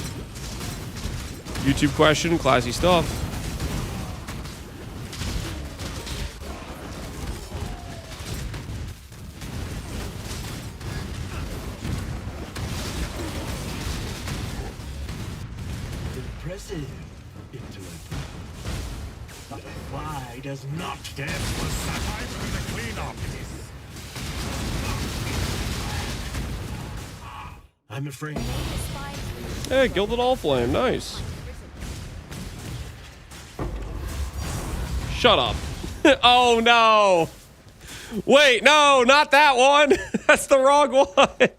A: YouTube question, classy stuff.
K: Impressive, interloper. But a fly does not dare for
E: Time for the cleanup.
K: I'm afraid.
A: Hey, Gilded Allflame, nice. Shut up. Oh no. Wait, no, not that one. That's the wrong one.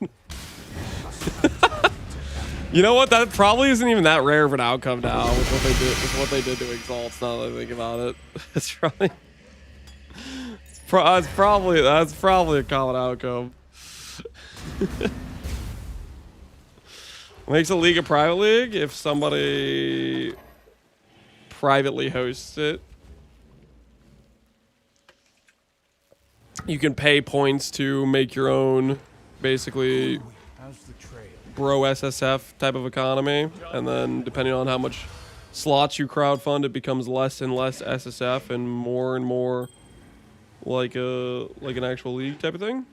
A: You know what? That probably isn't even that rare of an outcome now with what they did to Exalt. Now that I think about it, it's probably that's probably a common outcome. Makes a league a private league if somebody privately hosts it. You can pay points to make your own, basically, bro SSF type of economy, and then depending on how much slots you crowdfund, it becomes less and less SSF and more like an actual league type of thing.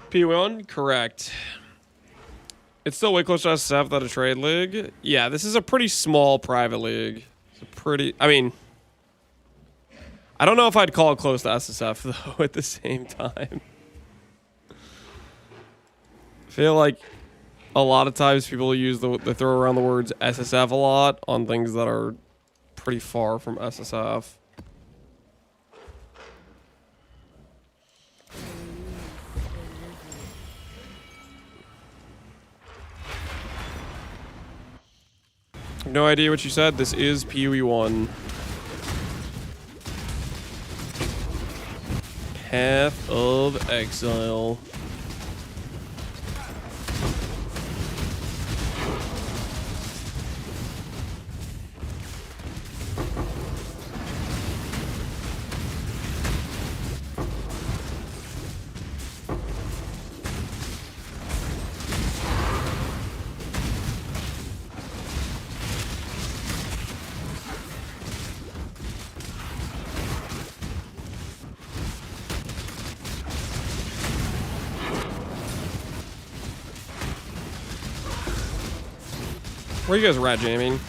A: P1, correct. It's still way closer to SF than a trade league. Yeah, this is a pretty small private league. It's a pretty... I mean... I don't know if I'd call it close to SSF, though, at the same time. I feel like a lot of times people use they throw around the words SSF a lot on things that are pretty far from SSF. No idea what you said. This is PoE 1. Path of Exile. Where are you guys rat jamming?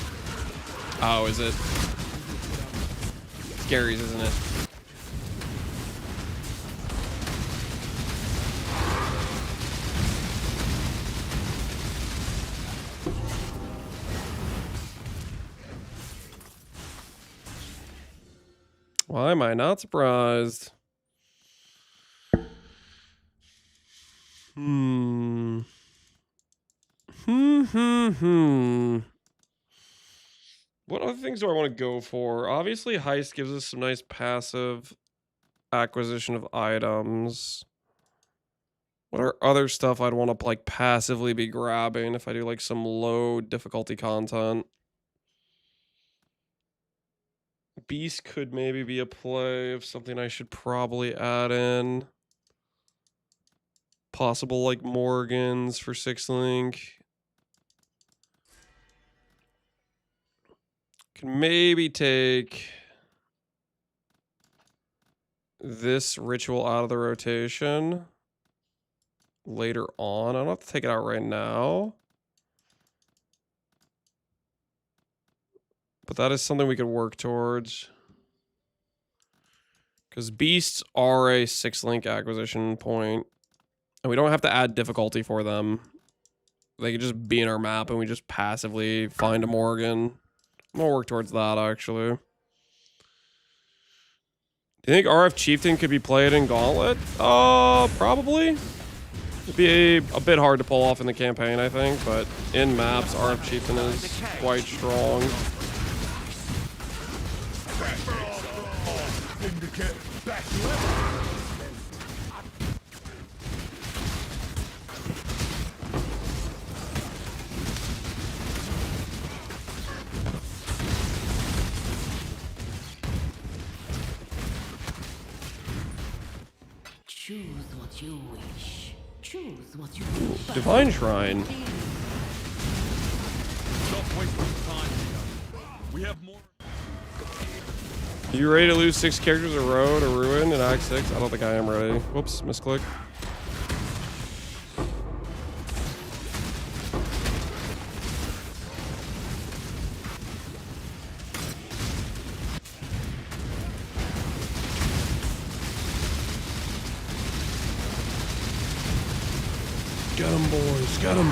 A: Oh, is it? It's Gary's, isn't it? Why am I not surprised? What other things do I want to go for? Obviously, Heist gives us some nice passive acquisition of items. What are other stuff I'd want to like passively be grabbing if I do like some low difficulty content? Beast could maybe be a play of something I should probably add in. Possible like Morgans for 6-link. Can maybe take this ritual out of the rotation later on. I don't have to take it out right now. But that is something we could work towards. Because beasts are a 6-link acquisition point. And we don't have to add difficulty for them. They could just be in our map and we just passively find a Morgan. I'm gonna work towards that, actually. Do you think RF Chieftain could be played in Gauntlet? Probably. It'd be a bit hard to pull off in the campaign, I think, but in maps, RF Chieftain is quite strong.
E: Syndicate, back
L: Choose what you wish. Choose what you wish.
A: Divine Shrine.
E: Stop wasting time here. We have more.
A: You ready to lose 6 characters in a row to Ruin in Act 6? I don't think I am ready. Whoops, misclick. Get him, boys, get him.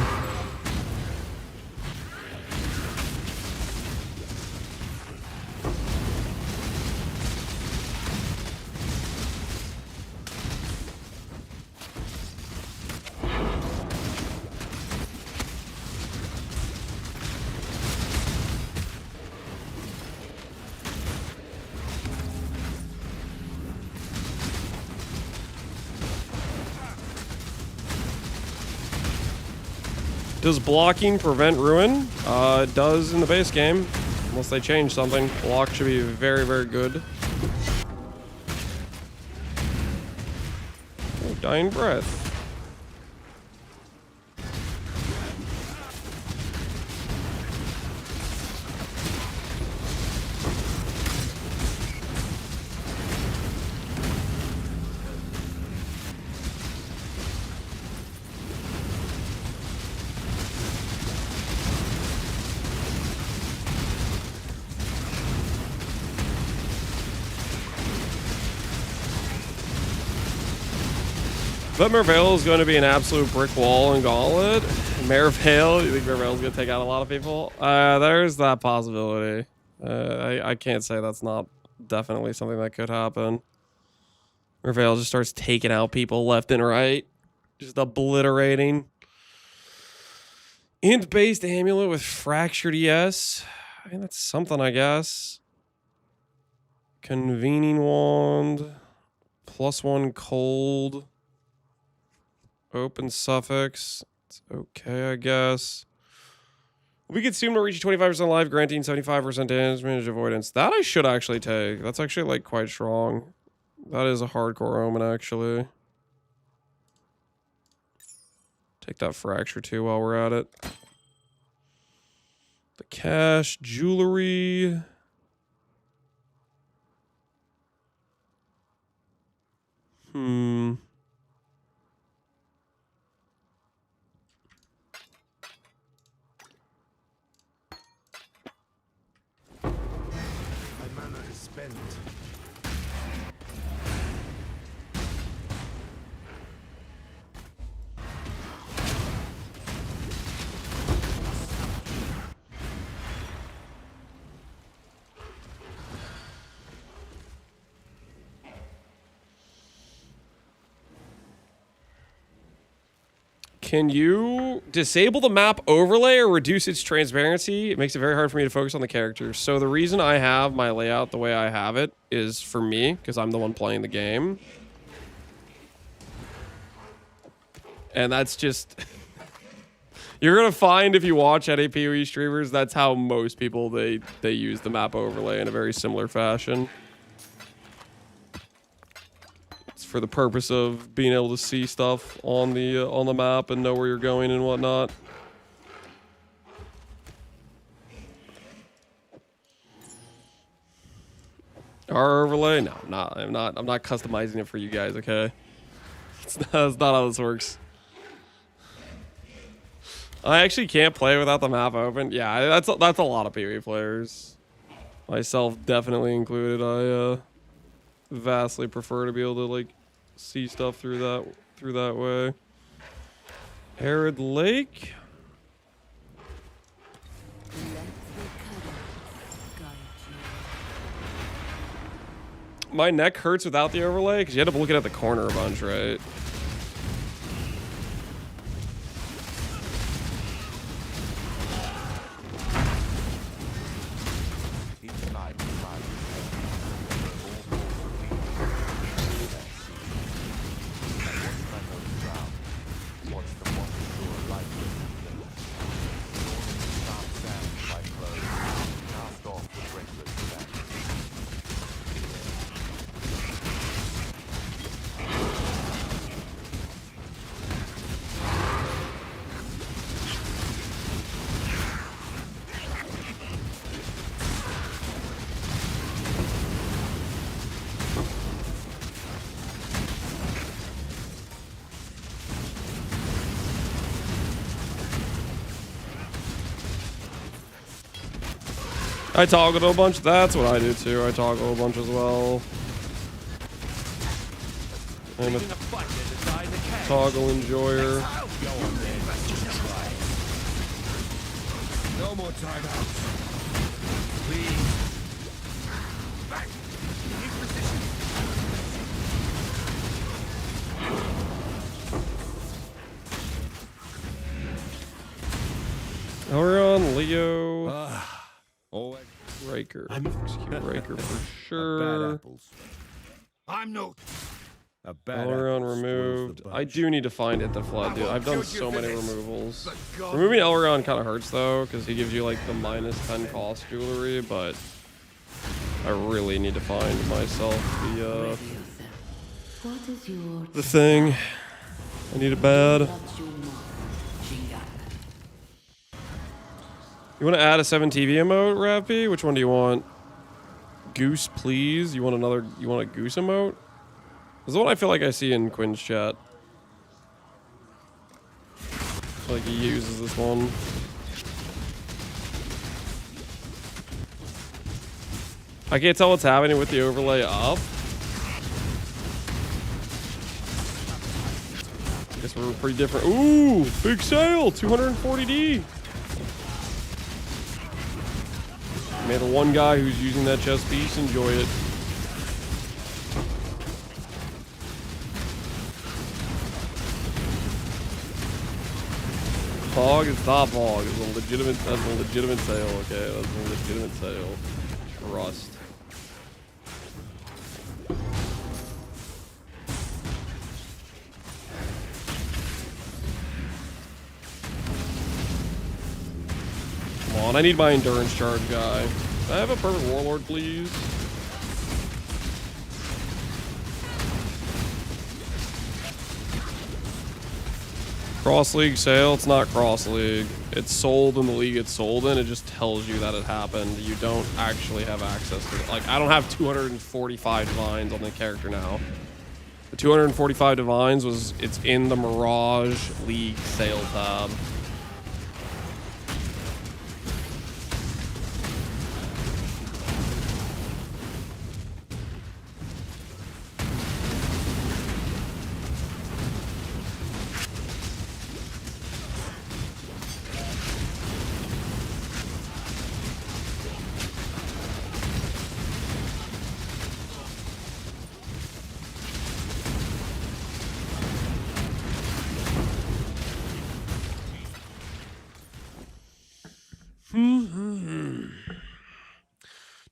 A: Does blocking prevent Ruin? It does in the base game. Unless they change something. Block should be very, very good. Oh, Dying Breath. But Merveil is going to be an absolute brick wall in Gauntlet. Merveil, you think Merveil's going to take out a lot of people? There's that possibility. I can't say that's not definitely something that could happen. Merveil just starts taking out people left and right. Just obliterating. Int-based amulet with fractured ES. I mean, that's something, I guess. Convening wand. +1 cold. Open suffix. It's okay, I guess. We consume to reach 25% life, granting 75% damage avoidance. That I should actually take. That's actually, like, quite strong. That is a hardcore omen, actually. Take that fracture, too, while we're at it. The cash, jewelry.
K: My mana is spent.
A: Can you disable the map overlay or reduce its transparency? It makes it very hard for me to focus on the characters. So the reason I have my layout the way I have it is for me, because I'm the one playing the game. And that's just... You're going to find if you watch any PoE streamers, that's how most people, they use the map overlay in a very similar fashion. For the purpose of being able to see stuff on the map and know where you're going and whatnot. Our overlay? No, I'm not customizing it for you guys, okay? That's not how this works. I actually can't play without the map open. Yeah, that's a lot of PoE players. Myself definitely included. I vastly prefer to be able to like see stuff through that way. Arid Lake. My neck hurts without the overlay because you end up looking at the corner a bunch, right? I toggled a bunch. That's what I do too. I toggle a bunch as well. I'm a toggle enjoyer.
E: No more timeouts. Please. Back. In position.
A: Elrond, Leo. Raker. Execute Raker for sure.
E: I'm no.
A: Elrond removed. I do need to find It the Flood, dude. I've done so many removals. Removing Elrond kind of hurts though, because he gives you like the -10 cost jewelry, but I really need to find myself the thing. I need it bad. You want to add a 7 TV emote, Raffy? Which one do you want? Goose, please. You want a goose emote? This is the one I feel like I see in Quinn's chat. I feel like he uses this one. I can't tell what's happening with the overlay up. guess we're pretty different. Ooh, big sale, 240D. May the one guy who's using that chest piece enjoy it. Hog is top hog. That's a legitimate sale, okay? That's a legitimate sale. Trust. Come on, I need my endurance charge guy. Can I have a perfect warlord, please? Cross League sale, it's not Cross League. It's sold in the league it's sold in. It just tells you that it happened. You don't actually have access to it. Like, I don't have 245 divines on the character now. The 245 divines it's in the Mirage League sale tab.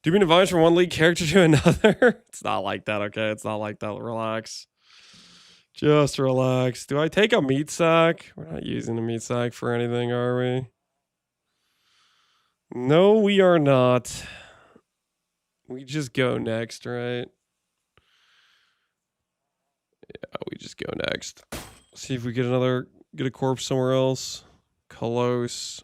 A: Do you mean advice from one league character to another? It's not like that, okay? It's not like that. Relax. Just relax. Do I take a meat sack? We're not using the meat sack for anything, are we? No, we are not. We just go next, right? Yeah, we just go next. See if we get a corpse somewhere else. Close.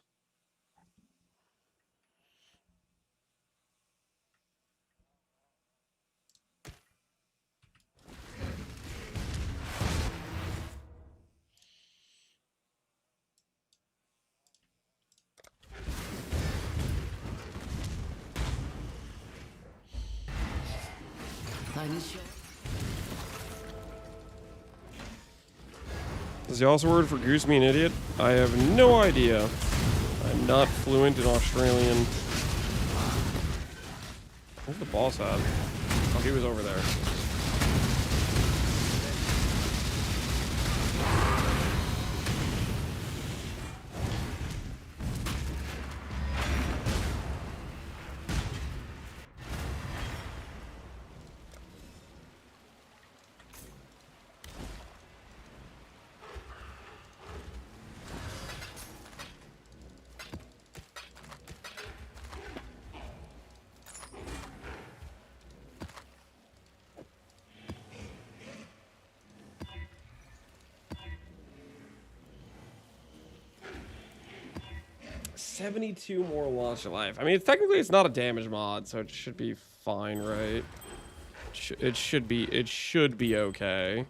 A: Is the also word for goose mean idiot? I have no idea. I'm not fluent in Australian. Where's the boss at? Oh, he was over there. $72 more launch of life. I mean, technically it's not a damage mod, so it should be fine, right? It should be okay.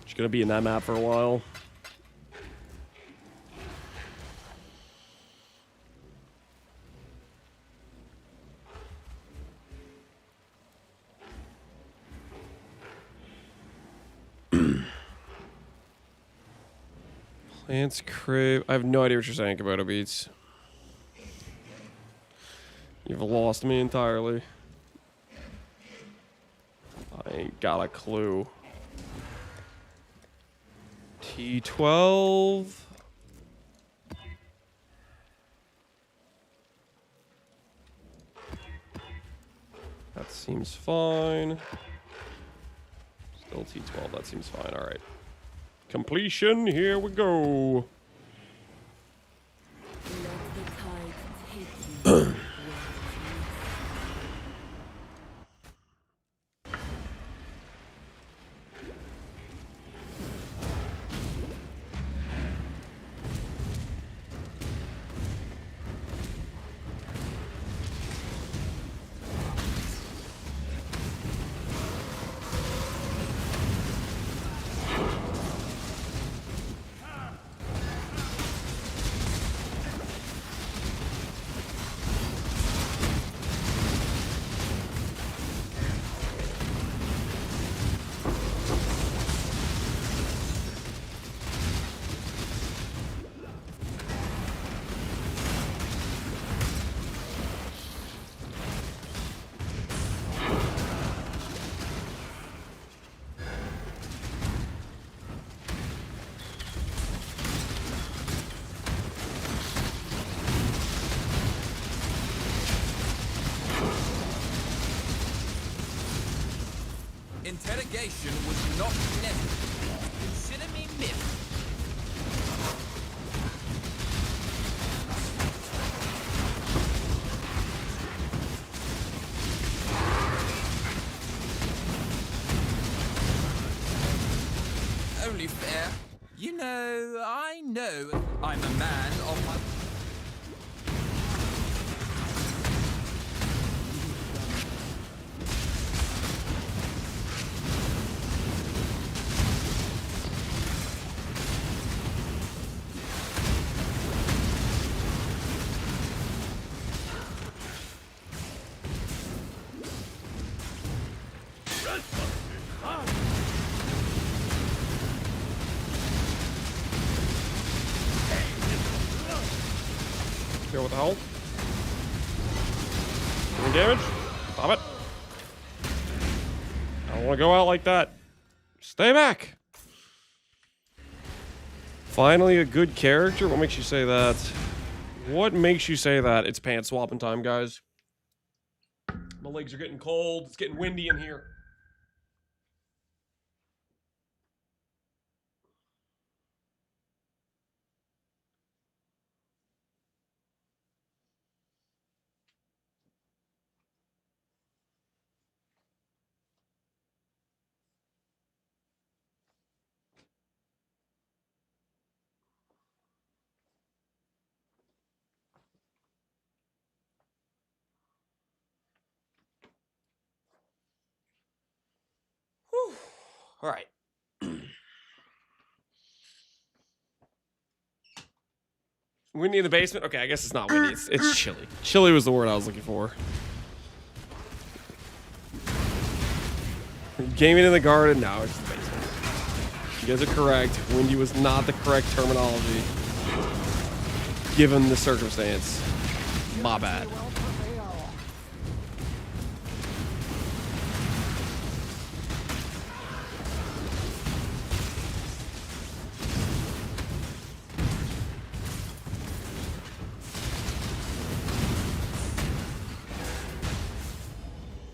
A: Just gonna be in that map for a while. Plants crave. I have no idea what you're saying, Komodo Beats. You've lost me entirely. I ain't got a clue. T12. That seems fine. Still T12. That seems fine. All right. Completion, here we go.
H: experimentation was not necessary. Consider me missed. Only fair. You know, I know I'm a man of my...
A: Go with the hole. Doing damage. Stop it. I don't want to go out like that. Stay back. Finally, a good character. What makes you say that? What makes you say that? It's pants swapping time, guys. My legs are getting cold. It's getting windy in here. Whew. All right. Windy in the basement? Okay, I guess it's not windy. It's chilly. Chilly was the word I was looking for. Gaming in the garden? No, it's the basement. You guys are correct. Windy was not the correct terminology. Given the circumstance. My bad.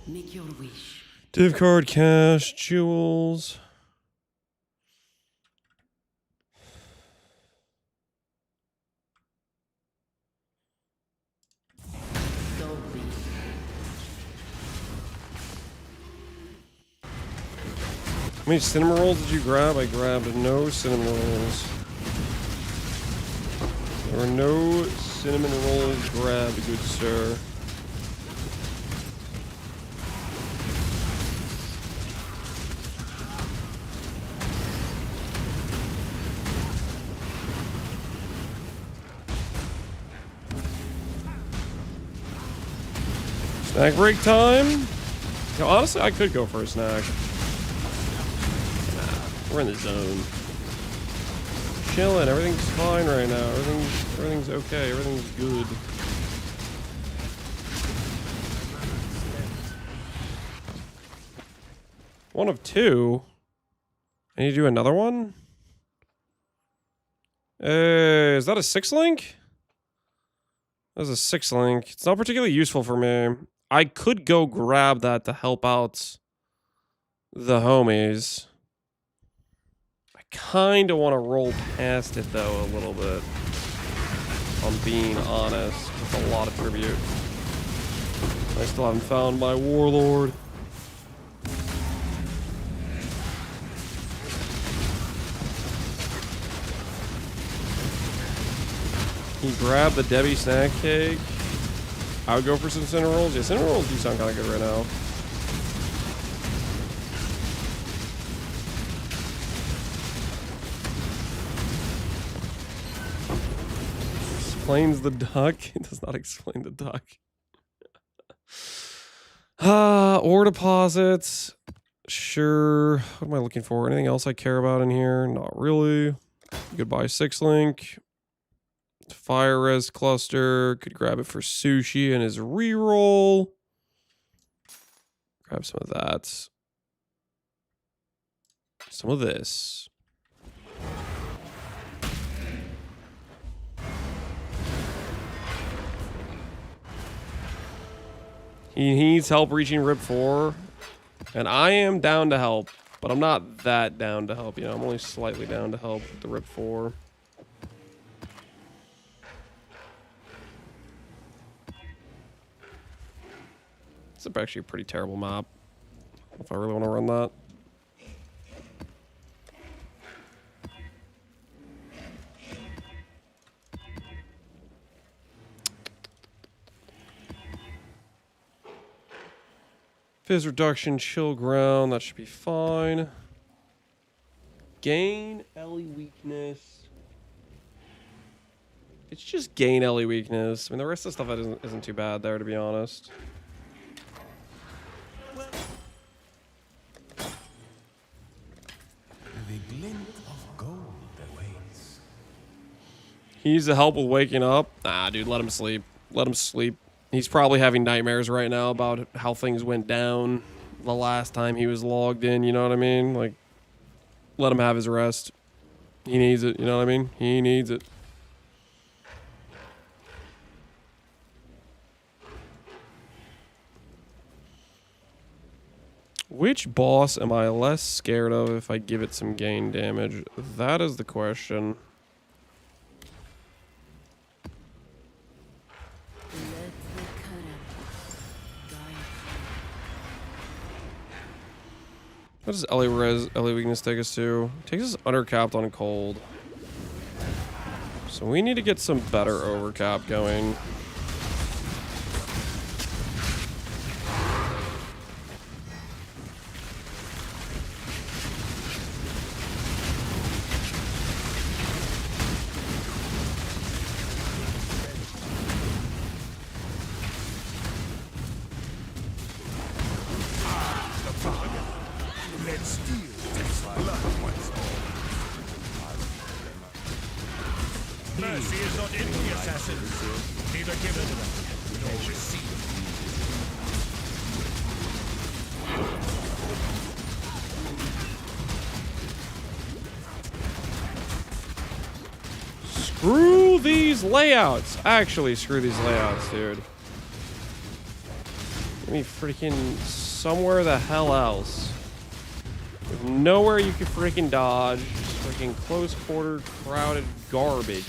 L: Make your wish.
A: Div card, cash, jewels.
L: So be.
A: How many cinnamon rolls did you grab? I grabbed no cinnamon rolls. There were no cinnamon rolls grabbed, good sir. Snack break time? You know, honestly, I could go for a snack. Nah, we're in the zone. Chilling, everything's fine right now. Everything's okay, everything's good. One of two. I need to do another one? Is that a 6-link? That's a 6-link. It's not particularly useful for me. I could go grab that to help out the homies. I kind of want to roll past it, though, a little bit. If I'm being honest. It's a lot of tribute. I still haven't found my warlord. He grabbed the Debbie snack cake. I would go for some cinnamon rolls. Yeah, cinnamon rolls do sound kind of good right now. Explains the duck. It does not explain the duck. Ore deposits. Sure. What am I looking for? Anything else I care about in here? Not really. Goodbye 6-link. Fire res cluster. Could grab it for Sushi and his reroll. Grab some of that. Some of this. He needs help reaching Rip 4. And I am down to help. But I'm not that down to help, you know. I'm only slightly down to help with the Rip 4. It's actually a pretty terrible map. If I really want to run that. Fizz reduction, chill ground, that should be fine. Gain Ellie weakness. It's just gain Ellie weakness. I mean, the rest of the stuff isn't too bad there, to be honest.
G: The glint of gold awaits.
A: He needs to help with waking up. Nah, dude, let him sleep. Let him sleep. He's probably having nightmares right now about how things went down the last time he was logged in, you know what I mean? Like, let him have his rest. He needs it, you know what I mean? He needs it. Which boss am I less scared of if I give it some gain damage? That is the question. What does Ellie weakness take us to? It takes us undercapped on cold. So we need to get some better overcap going.
E: Mercy is not in the assassins. Neither given nor received.
A: Screw these layouts. Actually, screw these layouts, dude. Give me freaking somewhere the hell else. There's nowhere you can freaking dodge. Just freaking close quarter, crowded garbage.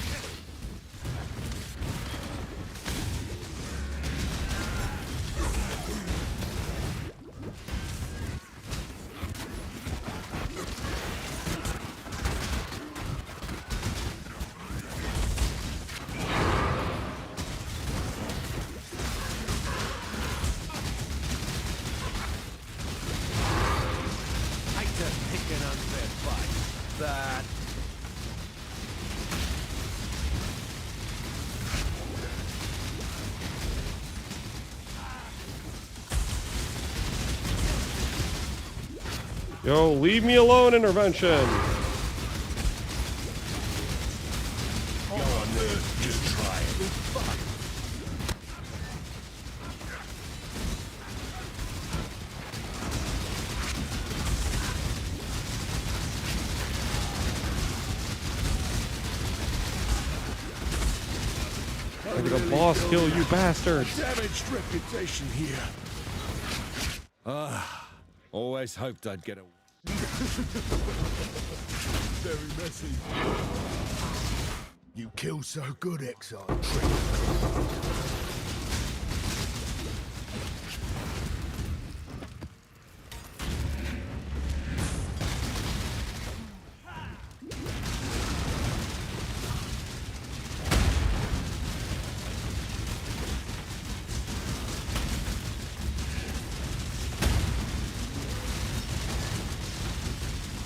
A: Yo, leave me alone, intervention.
E: Go on, just try it.
A: Look at the boss kill, you bastards.
E: Damaged reputation here. Always hoped I'd get a very messy. You kill so good, Exile.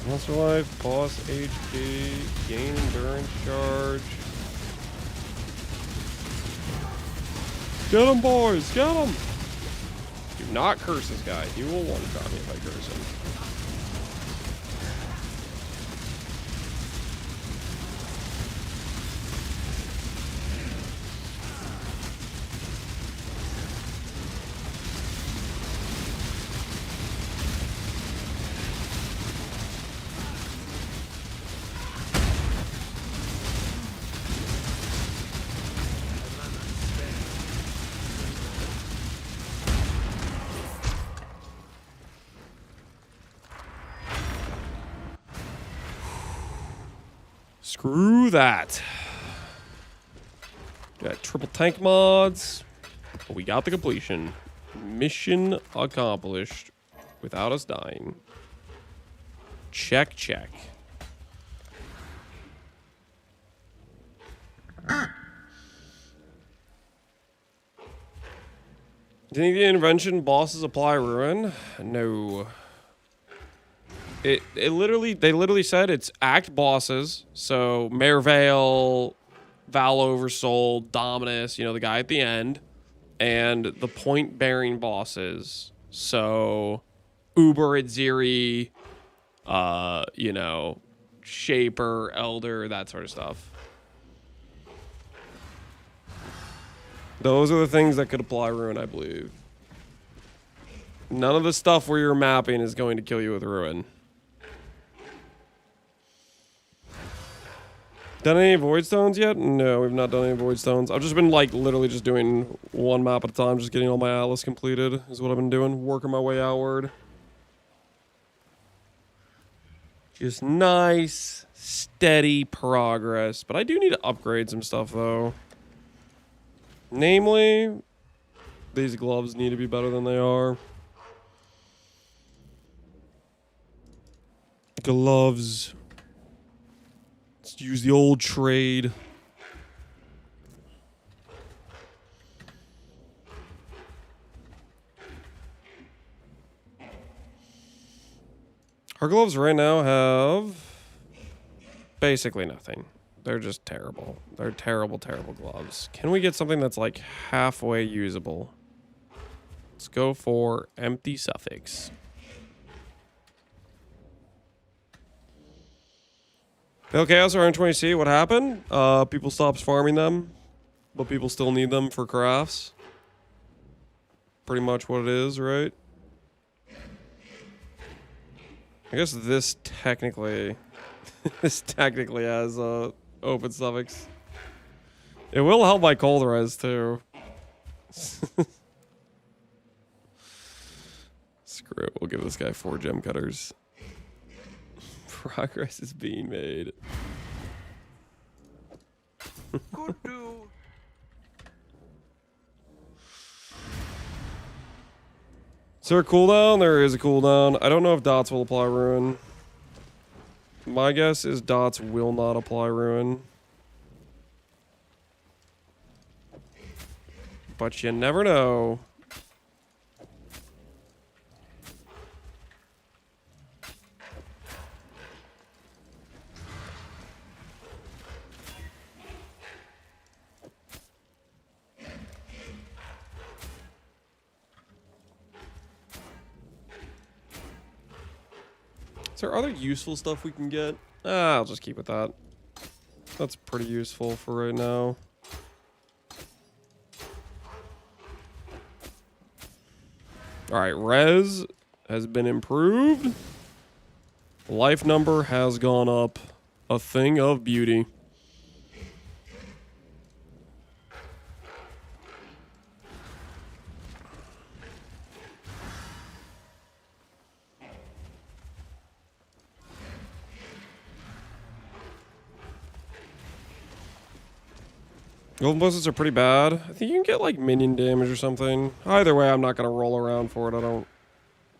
A: Monster life, boss HP, gain endurance charge. Get him, boys, get him! Do not curse this guy. He will one-shot me if I curse him. Screw that. Got triple tank mods. We got the completion. Mission accomplished without us dying. Check, check. Do you think the invention bosses apply ruin? No. They literally said it's act bosses. So Merveil, Val Oversoul, Dominus, you know, the guy at the end, and the point bearing bosses. So Uber, Ziri, you know, Shaper, Elder, that sort of stuff. Those are the things that could apply ruin, I believe. None of the stuff where you're mapping is going to kill you with ruin. Done any void stones yet? No, we've not done any void stones. I've just been like literally just doing one map at a time, just getting all my atlas completed is what I've been doing, working my way outward. Just nice, steady progress. But I do need to upgrade some stuff though. Namely, these gloves need to be better than they are. Gloves. Let's use the old trade. Our gloves right now have basically nothing. They're just terrible. They're terrible, terrible gloves. Can we get something that's like halfway usable? Let's go for empty suffix. Pale Chaos are N20C. What happened? People stopped farming them, but people still need them for crafts. Pretty much what it is, right? I guess this technically has open suffix. It will help my cold res too. Screw it, we'll give this guy 4 gem cutters. Progress is being made.
H: Could do.
A: Is there a cooldown? There is a cooldown. I don't know if dots will apply ruin. My guess is dots will not apply ruin. But you never know. Is there other useful stuff we can get? I'll just keep with that. That's pretty useful for right now. Alright, res has been improved. Life number has gone up. A thing of beauty. Golden blizzards are pretty bad. I think you can get like minion damage or something. Either way, I'm not going to roll around for it. I don't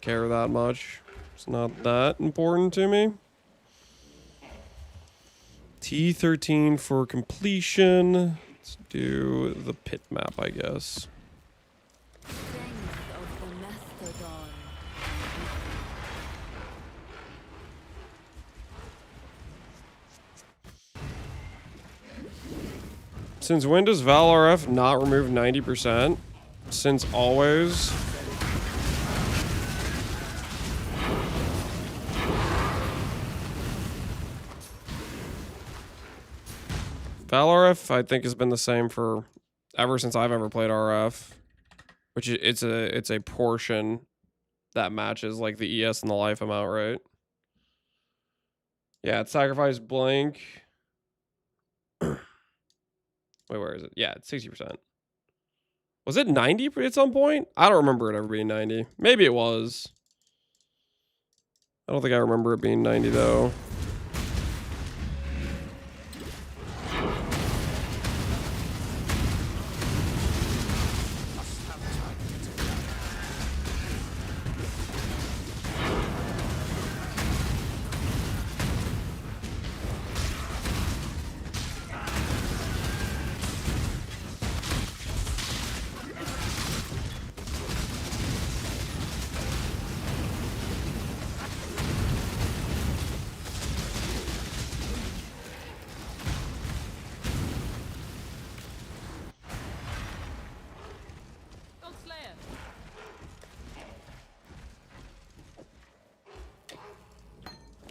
A: care that much. It's not that important to me. T13 for completion. Let's do the pit map, I guess. Since when does Val RF not remove 90%? Since always. Val RF, I think, has been the same for ever since I've ever played RF. Which it's a portion that matches like the ES and the life amount, right? Yeah, it's sacrifice blank. Wait, where is it? Yeah, it's 60%. Was it 90 at some point? I don't remember it ever being 90. Maybe it was. I don't think I remember it being 90 though.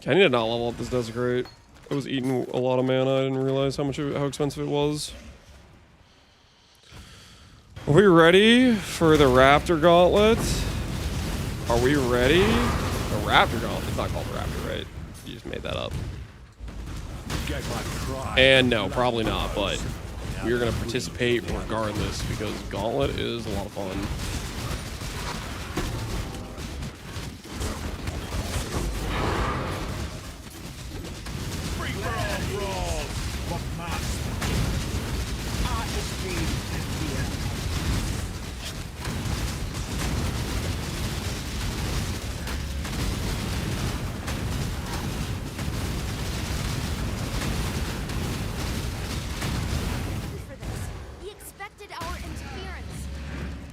A: I need to not level up this Desecrate. I was eating a lot of mana. I didn't realize how expensive it was. Are we ready for the Raptor Gauntlet? Are we ready? The Raptor Gauntlet. It's not called Raptor, right? You just made that up. And no, probably not, but we're going to participate regardless because Gauntlet is a lot of fun.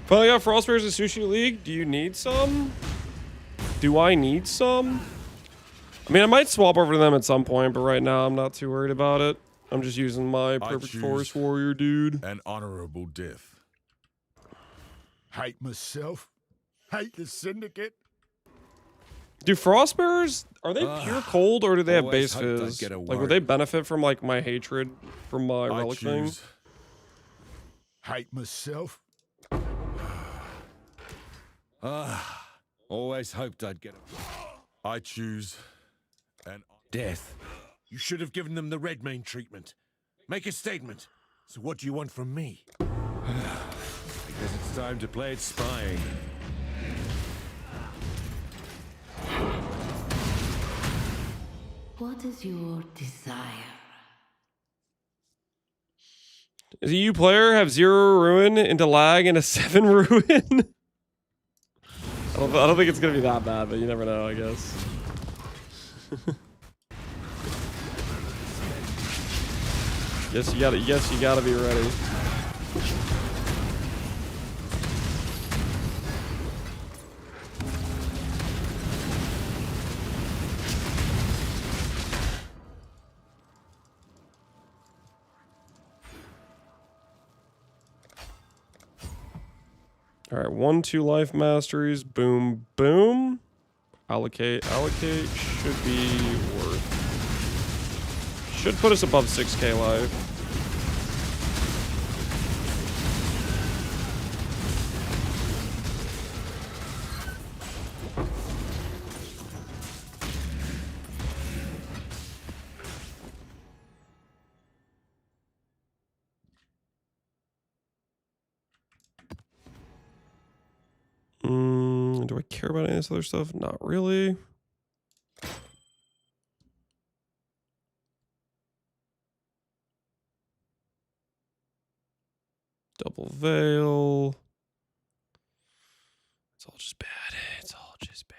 A: Finally got Frostbears in Sushi League. Do you need some? Do I need some? I mean, I might swap over to them at some point, but right now I'm not too worried about it. I'm just using my Perfect Forest Warrior dude.
E: An honorable death. Hate myself. Hate the Syndicate.
A: Do Frostbears, are they pure cold or do they have base fizz? Like, would they benefit from like my hatred from my relic thing?
E: Hate myself.
G: Always hoped I'd get it.
E: I choose an
G: Death.
K: You should have given them the red main treatment. Make a statement. So what do you want from me?
G: Because it's time to play it spying.
L: What is your desire?
A: Is a U player have 0 ruin into lag and a 7 ruin? I don't think it's gonna be that bad, but you never know, I guess. Yes, you gotta be ready. All right, 1-2 life masteries. Boom, boom. Allocate. Should be worth. Should put us above 6k life. Do I care about any of this other stuff? Not really. Double veil. It's all just bad. It's all just bad.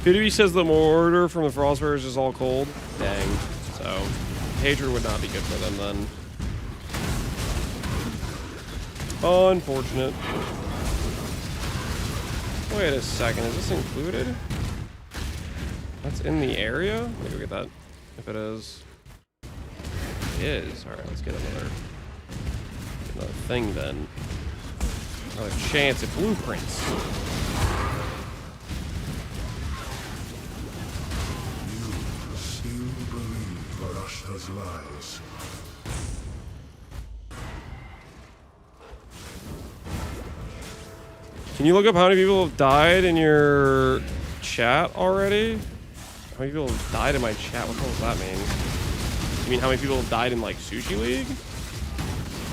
A: PDB says the mortar from the Frostbears is all cold. Dang. So, Hatred would not be good for them then. Unfortunate. Wait a second, is this included? That's in the area? Let me go get that, if it is. It is. Alright, let's get another thing then. Another chance at blueprints.
E: Lies.
A: Can you look up how many people have died in your chat already? How many people have died in my chat? What the hell does that mean? You mean how many people have died in like Sushi League?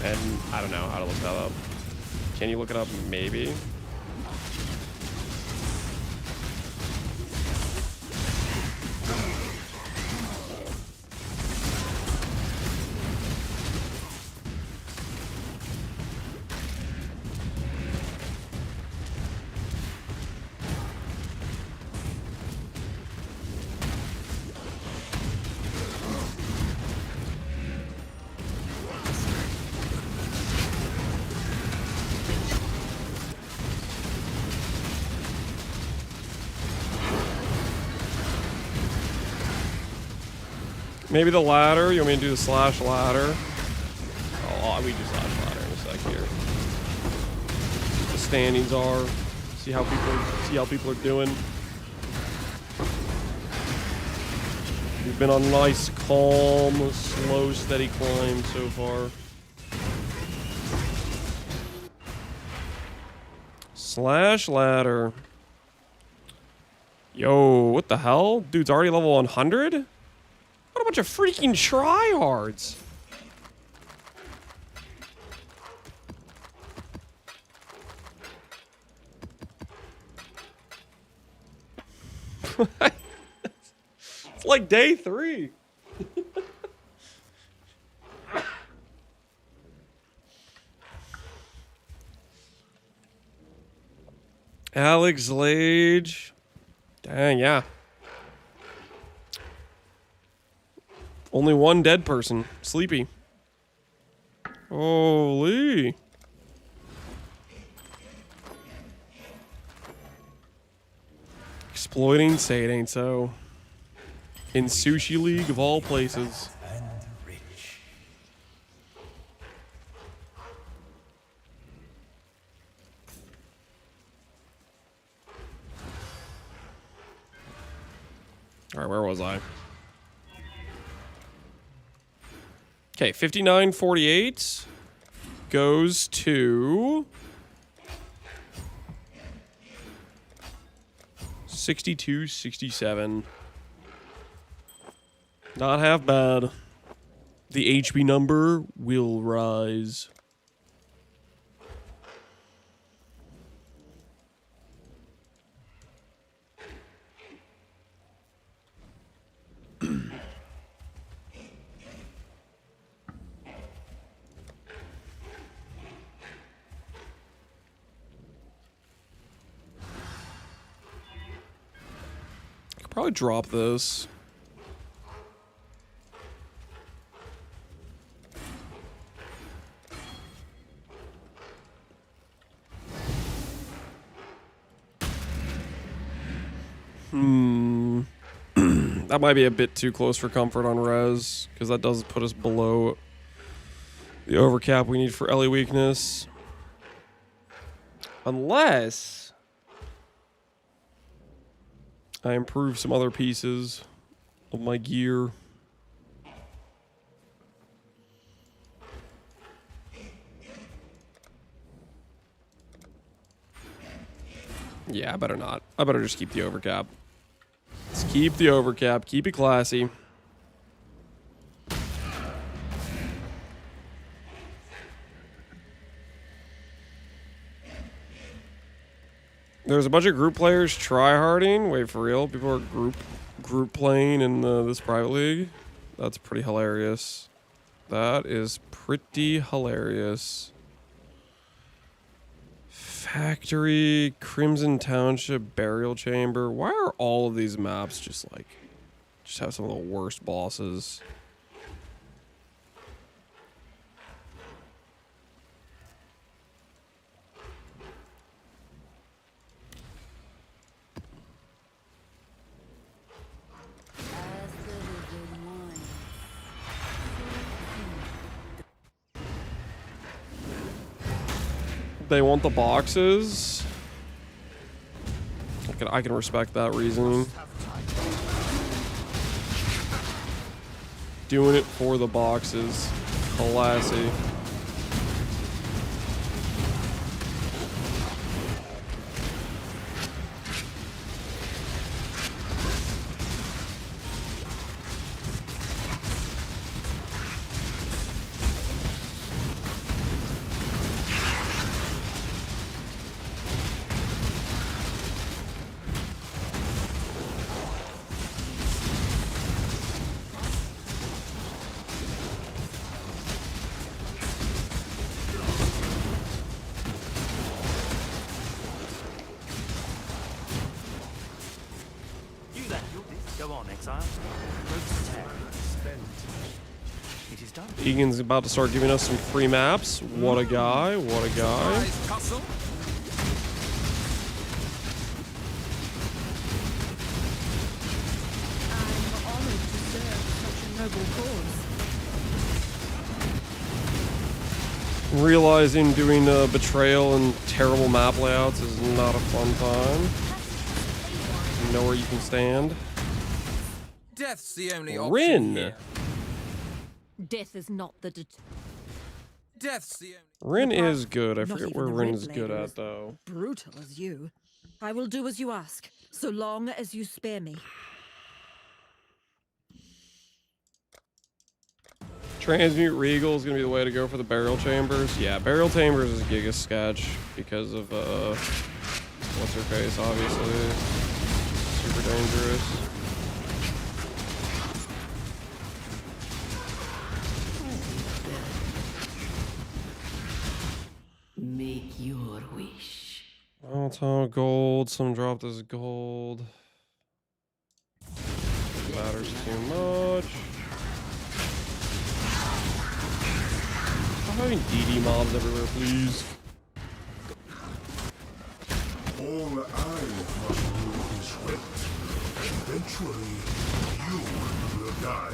A: And I don't know how to look that up. Can you look it up? Maybe. Maybe the ladder. You want me to do the slash ladder? Oh, we do slash ladder in a sec here. The standings are. See how people are doing. We've been on a nice, calm, slow, steady climb so far. Slash ladder. Yo, what the hell? Dude's already level 100? What a bunch of freaking tryhards. It's like day 3. Alex Lage. Dang, yeah. Only one dead person. Sleepy. Holy. Exploiting, say it ain't so. In Sushi League of all places. Alright, where was I? Okay, 59.48 goes to 62.67. Not half bad. The HP number will rise. Probably drop this. That might be a bit too close for comfort on res, because that does put us below the overcap we need for Ellie weakness. Unless I improve some other pieces of my gear. Yeah, I better not. I better just keep the overcap. Let's keep the overcap. Keep it classy. There's a bunch of group players tryharding. Wait, for real? People are group playing in this private league? That's pretty hilarious. That is pretty hilarious. Factory, Crimson Township, Burial Chamber. Why are all of these maps just have some of the worst bosses? They want the boxes. I can respect that reasoning. Doing it for the boxes. Classy.
D: Go on, Exile. It is done.
A: Egan's about to start giving us some free maps. What a guy. What a guy. Realizing doing betrayal and terrible map layouts is not a fun time. You know where you can stand.
H: Death's the only option
A: Rin.
H: here.
C: Death is not the
H: Death's the
A: Rin
C: The part-
A: is good. I
C: not
A: forget
C: even
A: where
C: the
A: Rin
C: Red
A: is good
C: Lady
A: at
C: is
A: though.
C: brutal as you. I will do as you ask, so long as you spare me.
A: Transmute Regal is gonna be the way to go for the burial chambers. Yeah, burial chambers is giga sketch because of what's her face, obviously. Super dangerous.
L: Make your wish.
A: Auto gold. Some dropped as gold. Matters too much. I'm having DD mobs everywhere, please.
E: All I must do is wait. Eventually, you will die.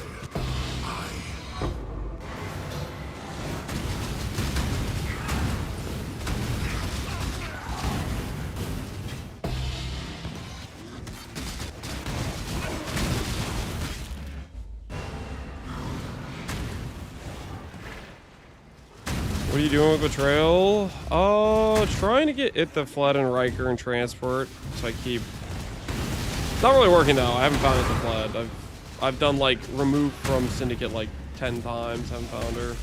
A: What are you doing with Betrayal? Trying to get it the Fled and Riker and Transport. So I keep... It's not really working though. I haven't found it the Fled. I've done like remove from Syndicate like 10 times. Haven't found her.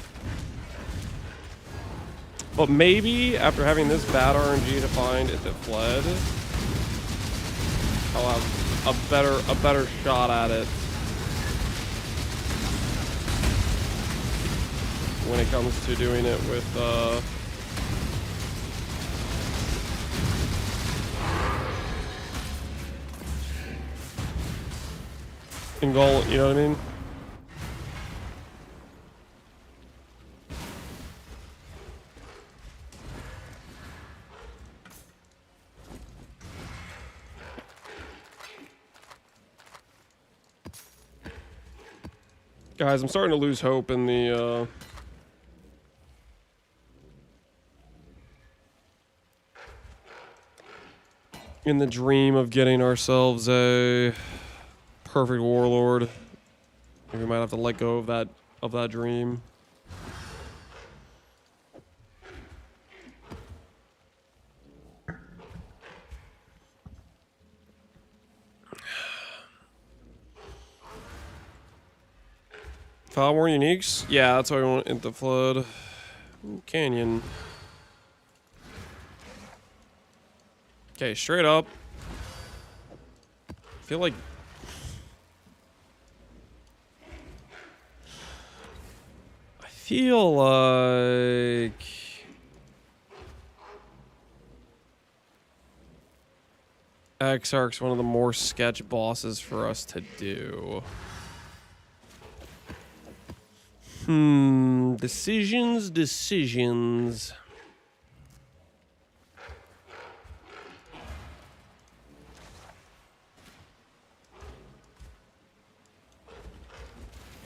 A: But maybe after having this bad RNG to find it the Fled, I'll have a better shot at it. When it comes to doing it with in Gauntlet, you know what I mean? Guys, I'm starting to lose hope in the dream of getting ourselves a perfect warlord. We might have to let go of that dream. File more uniques? Yeah, that's why we want into Flood. Ooh, Canyon. Okay, straight up. I feel like... I feel like... Exarch's one of the more sketch bosses for us to do. Decisions.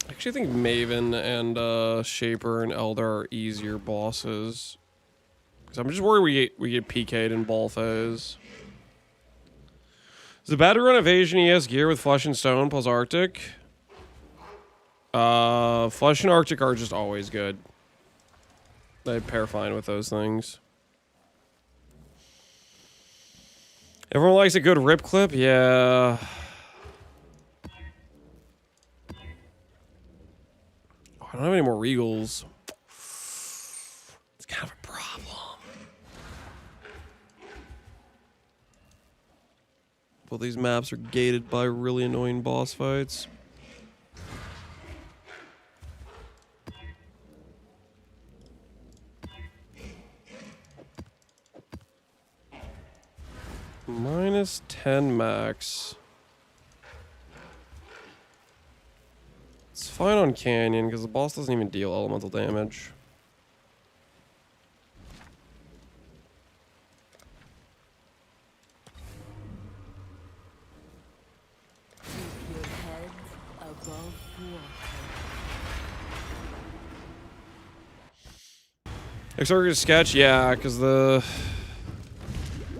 A: I actually think Maven and Shaper and Elder are easier bosses. Because I'm just worried we get PK'd in ball phase. Is it bad to run Evasion ES gear with Flesh and Stone plus Arctic? Flesh and Arctic are just always good. They pair fine with those things. Everyone likes a good rip clip? Yeah. Oh, I don't have any more Regals. It's kind of a problem. Well, these maps are gated by really annoying boss fights. Minus 10 max. It's fine on Canyon because the boss doesn't even deal elemental damage.
L: Keep your head above water.
A: Exorcist sketch, yeah, because the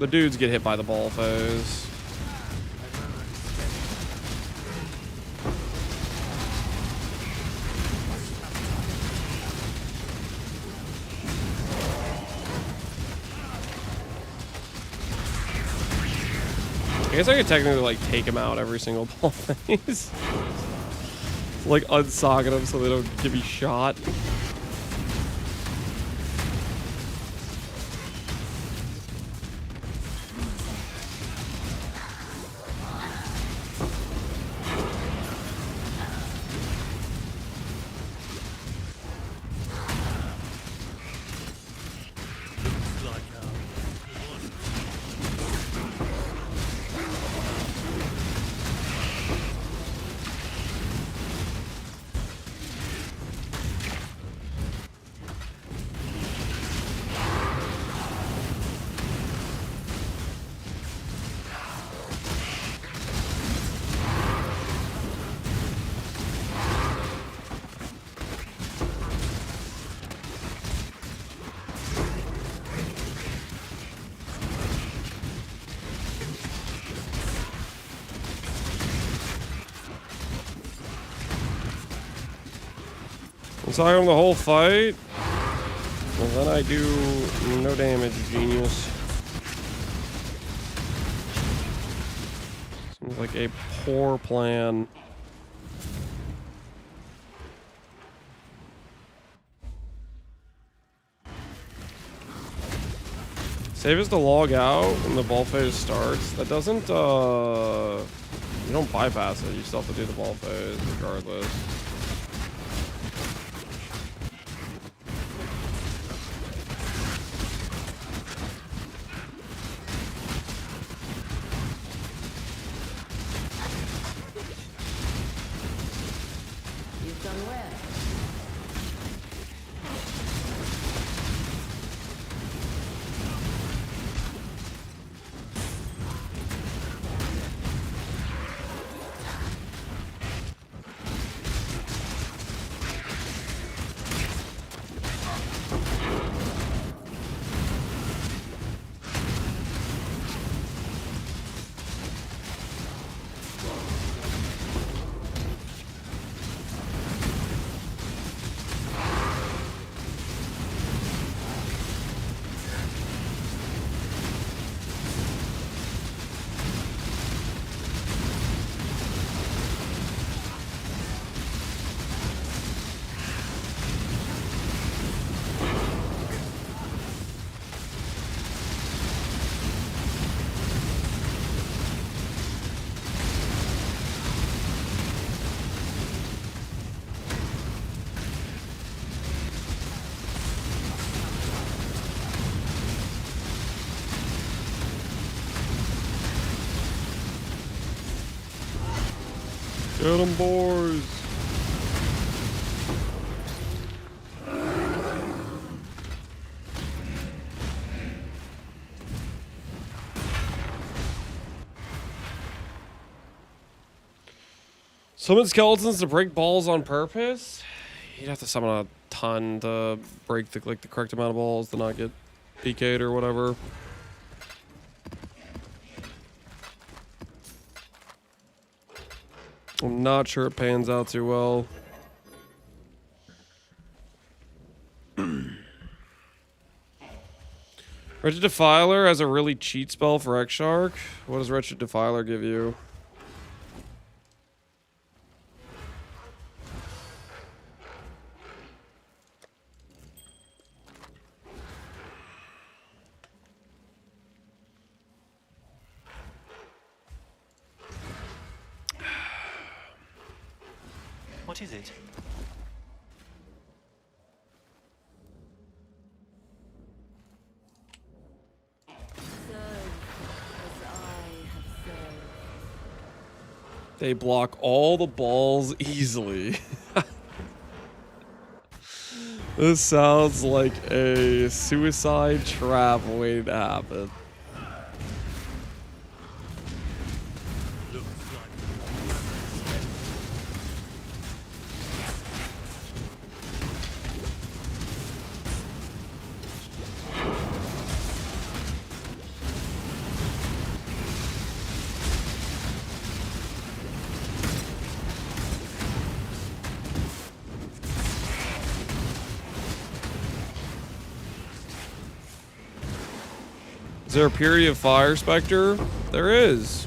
A: dudes get hit by the ball foes. I guess I could technically like take him out every single ball phase. Like unsocket them so they don't get me shot. Inside on the whole fight, and then I do no damage, genius. Seems like a poor plan. Save is to log out when the ball phase starts. That doesn't, you don't bypass it. You still have to do the ball phase regardless. Get 'em, boys. Summon skeletons to break balls on purpose? You'd have to summon a ton to break the correct amount of balls to not get PK'd or whatever. I'm not sure it pans out too well. Wretched Defiler has a really cheat spell for X-Shark. What does Wretched Defiler give you?
M: What is it?
A: They block all the balls easily. This sounds like a suicide trap waiting to happen. Is there a Purity of Fire Spectre? There is.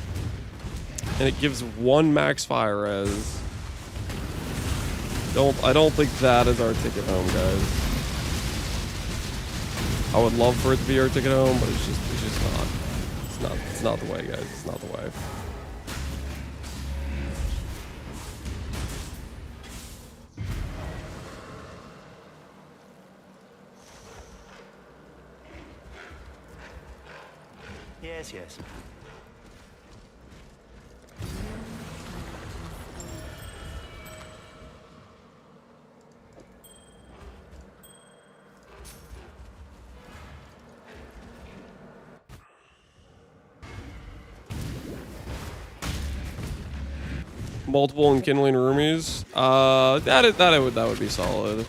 A: And it gives 1 max fire res. I don't think that is our ticket home, guys. I would love for it to be our ticket home, but it's just not. It's not the way, guys. It's not the way.
M: Yes, yes.
A: Multiple enkindling roomies. That would be solid.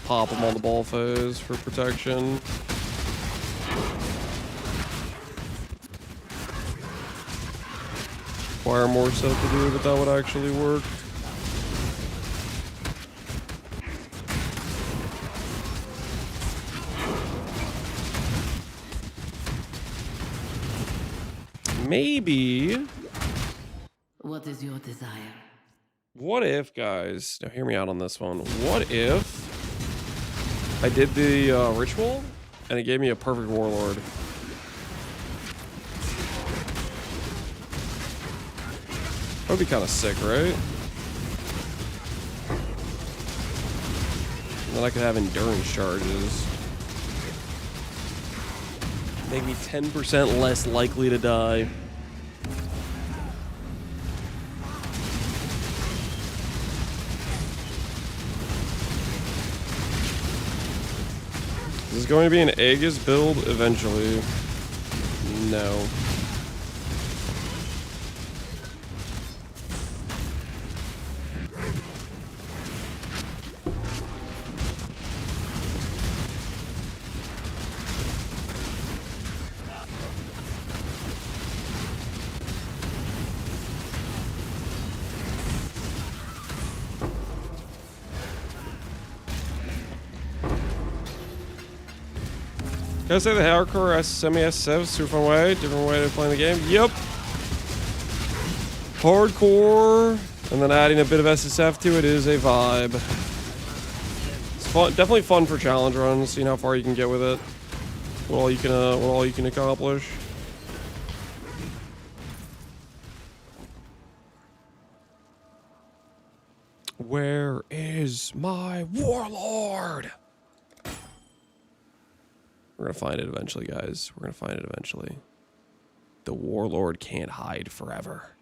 A: Pop them on the ball phase for protection. Require more stuff to do, but that would actually work. Maybe.
L: What is your desire?
A: What if, guys? Now, hear me out on this one. What if I did the ritual and it gave me a perfect warlord? That would be kind of sick, right? And then I could have endurance charges. Make me 10% less likely to die. Is this going to be an Aegis build eventually? No. Can I say the hardcore semi-SF super fun way? Different way to play the game? Yep. Hardcore, and then adding a bit of SSF to it is a vibe. It's fun, definitely fun for challenge runs, seeing how far you can get with it. What all you can accomplish. Where is my warlord? We're gonna find it eventually, guys. We're gonna find it eventually. The warlord can't hide forever.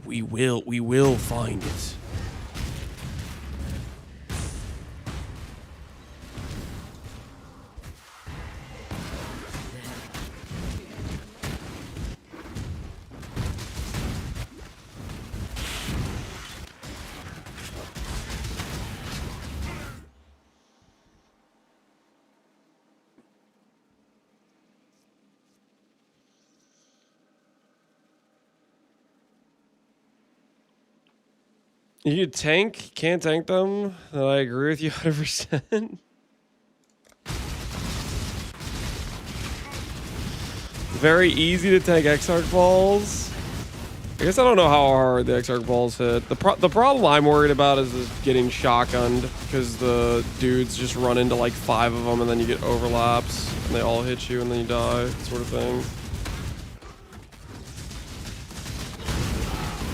A: We will find it. You can't tank them. I agree with you 100%. Very easy to tank Exarch balls. I guess I don't know how hard the Exarch balls hit. The problem I'm worried about is getting shotgunned, because the dudes just run into like 5 of them and then you get overlaps and they all hit you and then you die, sort of thing.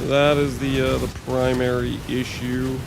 A: That is the primary issue.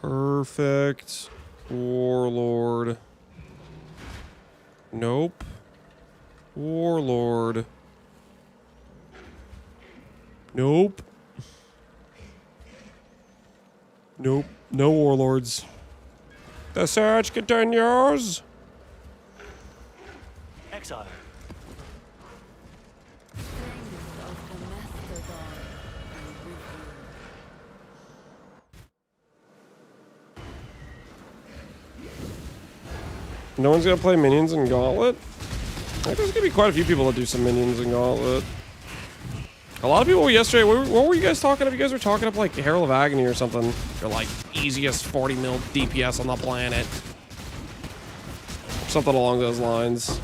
A: Perfect. Warlord. Nope. Warlord. Nope. Nope. No warlords. The search continues.
M: Exile.
A: No one's gonna play Minions in Gauntlet? I think there's gonna be quite a few people that do some Minions in Gauntlet. A lot of people yesterday, what were you guys talking up? You guys were talking up like Herald of Agony or something. You're like, easiest 40 mil DPS on the planet. Something along those lines.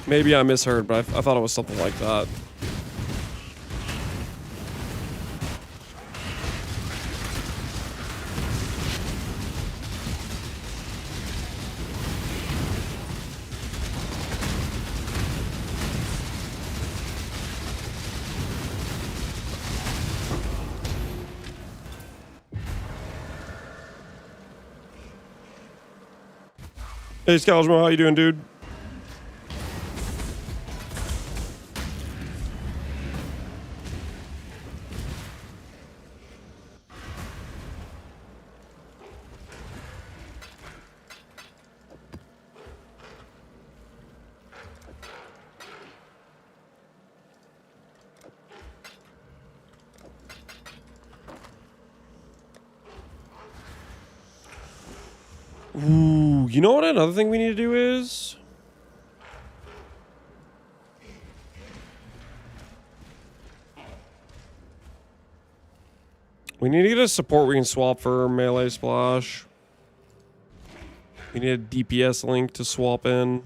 A: Maybe I misheard, but I thought it was something like that. Hey, Scourgemo, how you doing, dude? Ooh, you know what another thing we need to do is? We need to get a support we can swap for melee splash. We need a DPS link to swap in.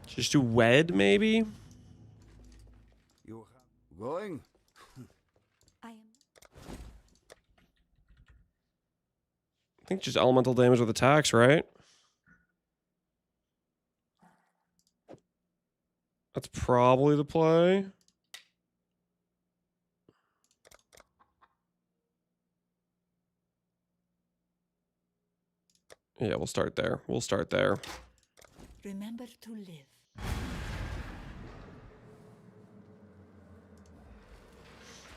A: Just do wed, maybe?
N: You going?
A: I think just elemental damage with attacks, right? That's probably the play. Yeah, we'll start there. We'll start there.
L: Remember to live.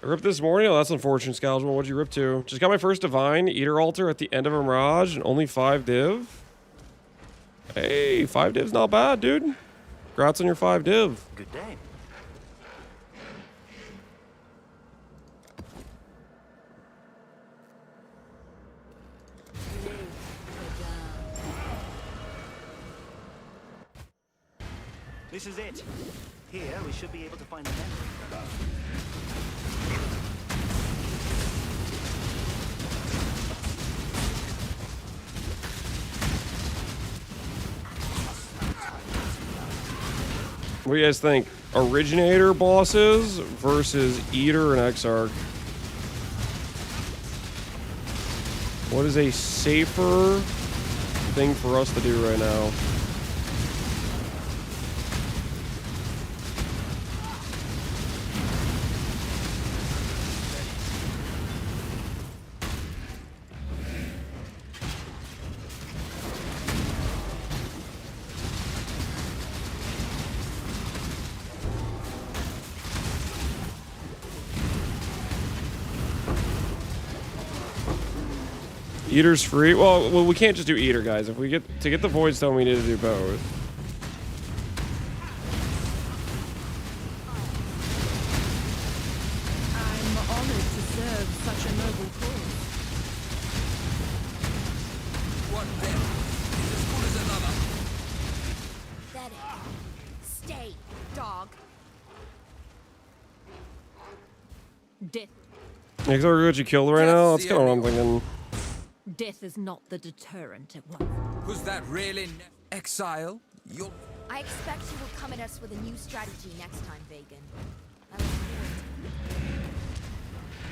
A: I ripped this morning? Oh, that's unfortunate, Scourgemo. What'd you rip to? Just got my first Divine Eater Altar at the end of a Mirage and only 5 div. Hey, 5 div's not bad, dude. Congrats on your 5 div.
M: Good day. This is it. Here we should be able to find the network.
A: What do you guys think? Originator bosses versus Eater and Exarch. What is a safer thing for us to do right now? Eater's free. Well, we can't just do Eater, guys. If we get the Void Stone, we need to do both.
C: I'm honored to serve such a noble cause.
H: What then? Is as good as another.
I: Pathetic. Stay, dog.
C: Death.
A: Exarch got you killed right now? That's kind of what I'm thinking.
C: Death is not the deterrent it was.
H: Was that really Exile? You'll...
I: I expect you will come at us with a new strategy next time, Vegan. I look forward to it.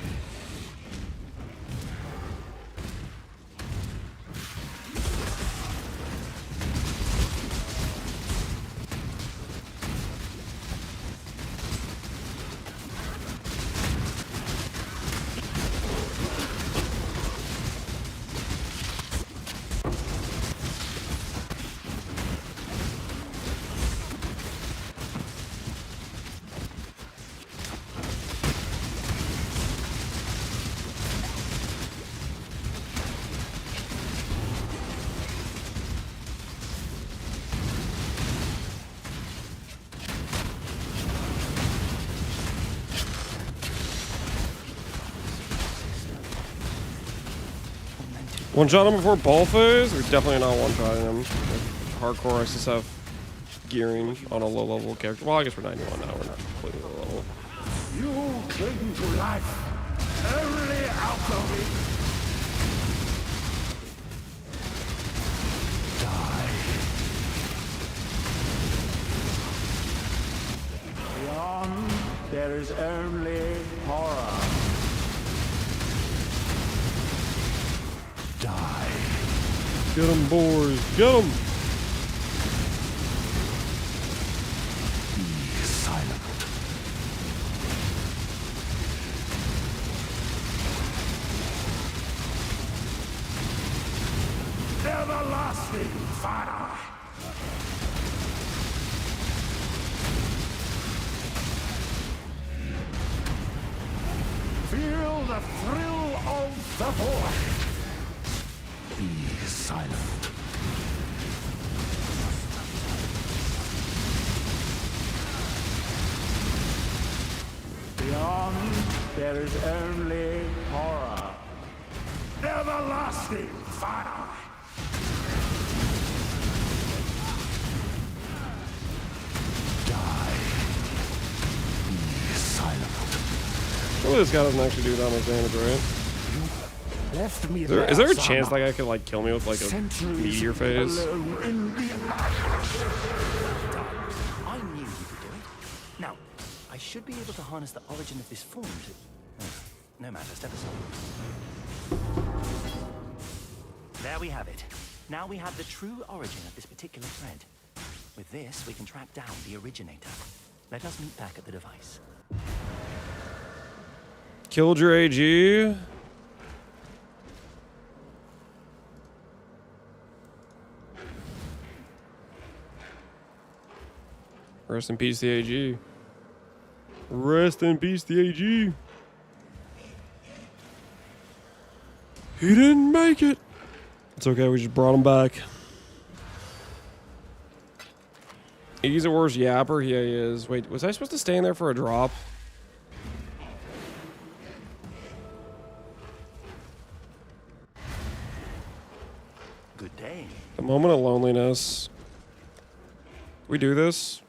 A: One-shot him before ball phase? We're definitely not one-shotting him. Hardcore, I just have gearing on a low-level character. Well, I guess we're 91 now. We're not completely low level.
E: You cling to life. Only alchemy. Die. Beyond, there is only horror. Die.
A: Get him, boys. Get him.
E: Be silent. Everlasting fire. Feel the thrill of the force. Be silent. Beyond, there is only horror. Everlasting fire. Die. Be silent.
A: Surely this guy doesn't actually do that much damage, right?
E: Left me
A: Is there a chance that guy could like kill me with like a meteor phase?
M: I knew you could do it. Now, I should be able to harness the origin of this form to... Oh, no matter, step aside. There we have it. Now we have the true origin of this particular thread. With this, we can track down the originator. Let us meet back at the device.
A: Killed your AG. Rest in peace, the AG. Rest in peace, the AG. He didn't make it. It's okay, we just brought him back. He's a worse yapper. Yeah, he is. Wait, was I supposed to stay in there for a drop?
M: Good day.
A: The moment of loneliness. We do this?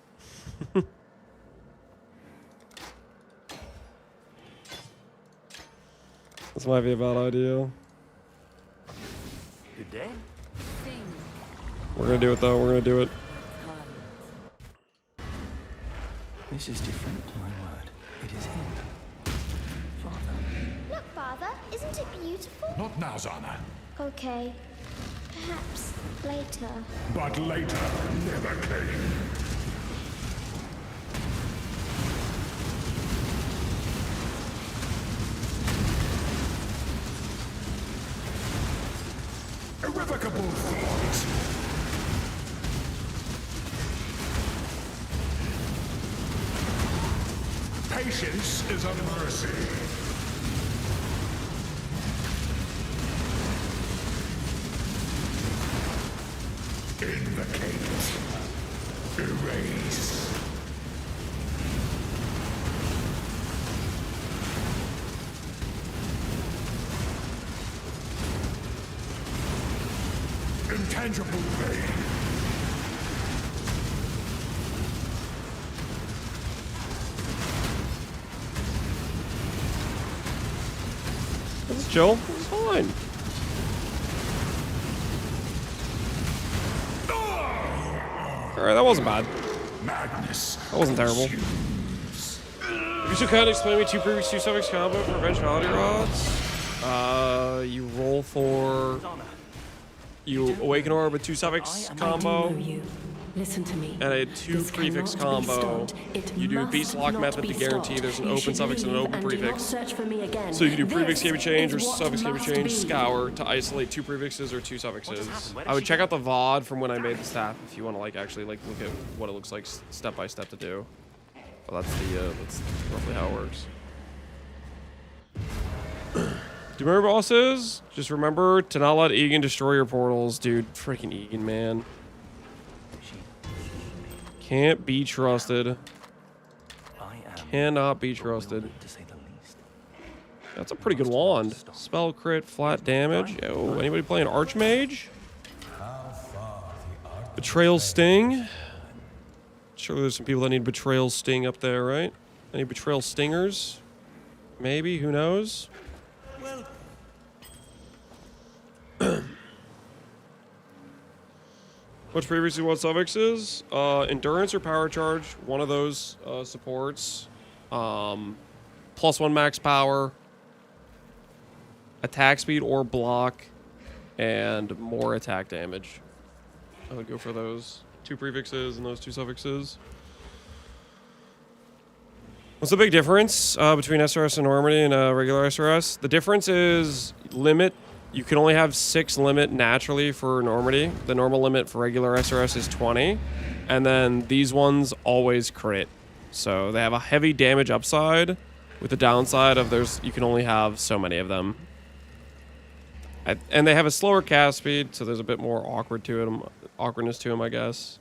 A: This might be a bad idea.
M: Good day.
A: We're gonna do it though, we're gonna do it.
M: This is different, my word. It is him. Father.
O: Look, Father, isn't it beautiful?
E: Not now, Zana.
O: Okay. Perhaps later.
E: But later never came. Irrevocable thought. Patience is a mercy. Invocate. Erase. Intangible pain.
A: It's chill. It's fine. Alright, that wasn't bad.
E: Madness.
A: That wasn't terrible. You should kind of explain me two previous 2 suffix combo for eventuality rods. You roll for... You awaken orb with 2 suffix combo.
L: Listen to me.
A: And a 2 prefix combo. You do beast lock method to guarantee there's an open suffix and an open prefix. So you can do prefix game change or suffix game change, scour to isolate 2 prefixes or 2 suffixes. I would check out the VOD from when I made the staff if you want to like actually like look at what it looks like step by step to do. But that's roughly how it works. Do you remember bosses? Just remember to not let Egan destroy your portals, dude. Freaking Egan, man. Can't be trusted. Cannot be trusted.
M: To say the least.
A: That's a pretty good wand. Spell crit, flat damage. Yo, anybody playing Archmage? Betrayal Sting. Sure, there's some people that need Betrayal Sting up there, right? Any Betrayal Stingers? Maybe, who knows? What's previously what suffixes? Endurance or Power Charge. One of those supports. +1 max power. Attack speed or block. And more attack damage. I would go for those 2 prefixes and those 2 suffixes. What's the big difference between SRS and Normandy and regular SRS? The difference is limit. You can only have 6 limit naturally for Normandy. The normal limit for regular SRS is 20. And then these ones always crit. So they have a heavy damage upside with the downside of you can only have so many of them. And they have a slower cast speed, so there's a bit more awkwardness to them, I guess.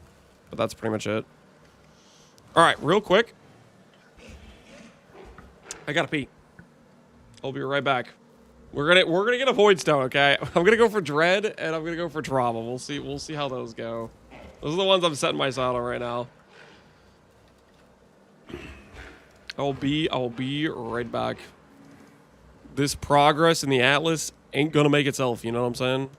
A: But that's pretty much it. All right, real quick. I gotta pee. I'll be right back. We're gonna get a Void Stone, okay? I'm gonna go for Dread and I'm gonna go for Trauma. We'll see how those go. Those are the ones I'm setting my sight on right now. I'll be right back. This progress in the Atlas ain't gonna make itself, you know what I'm saying?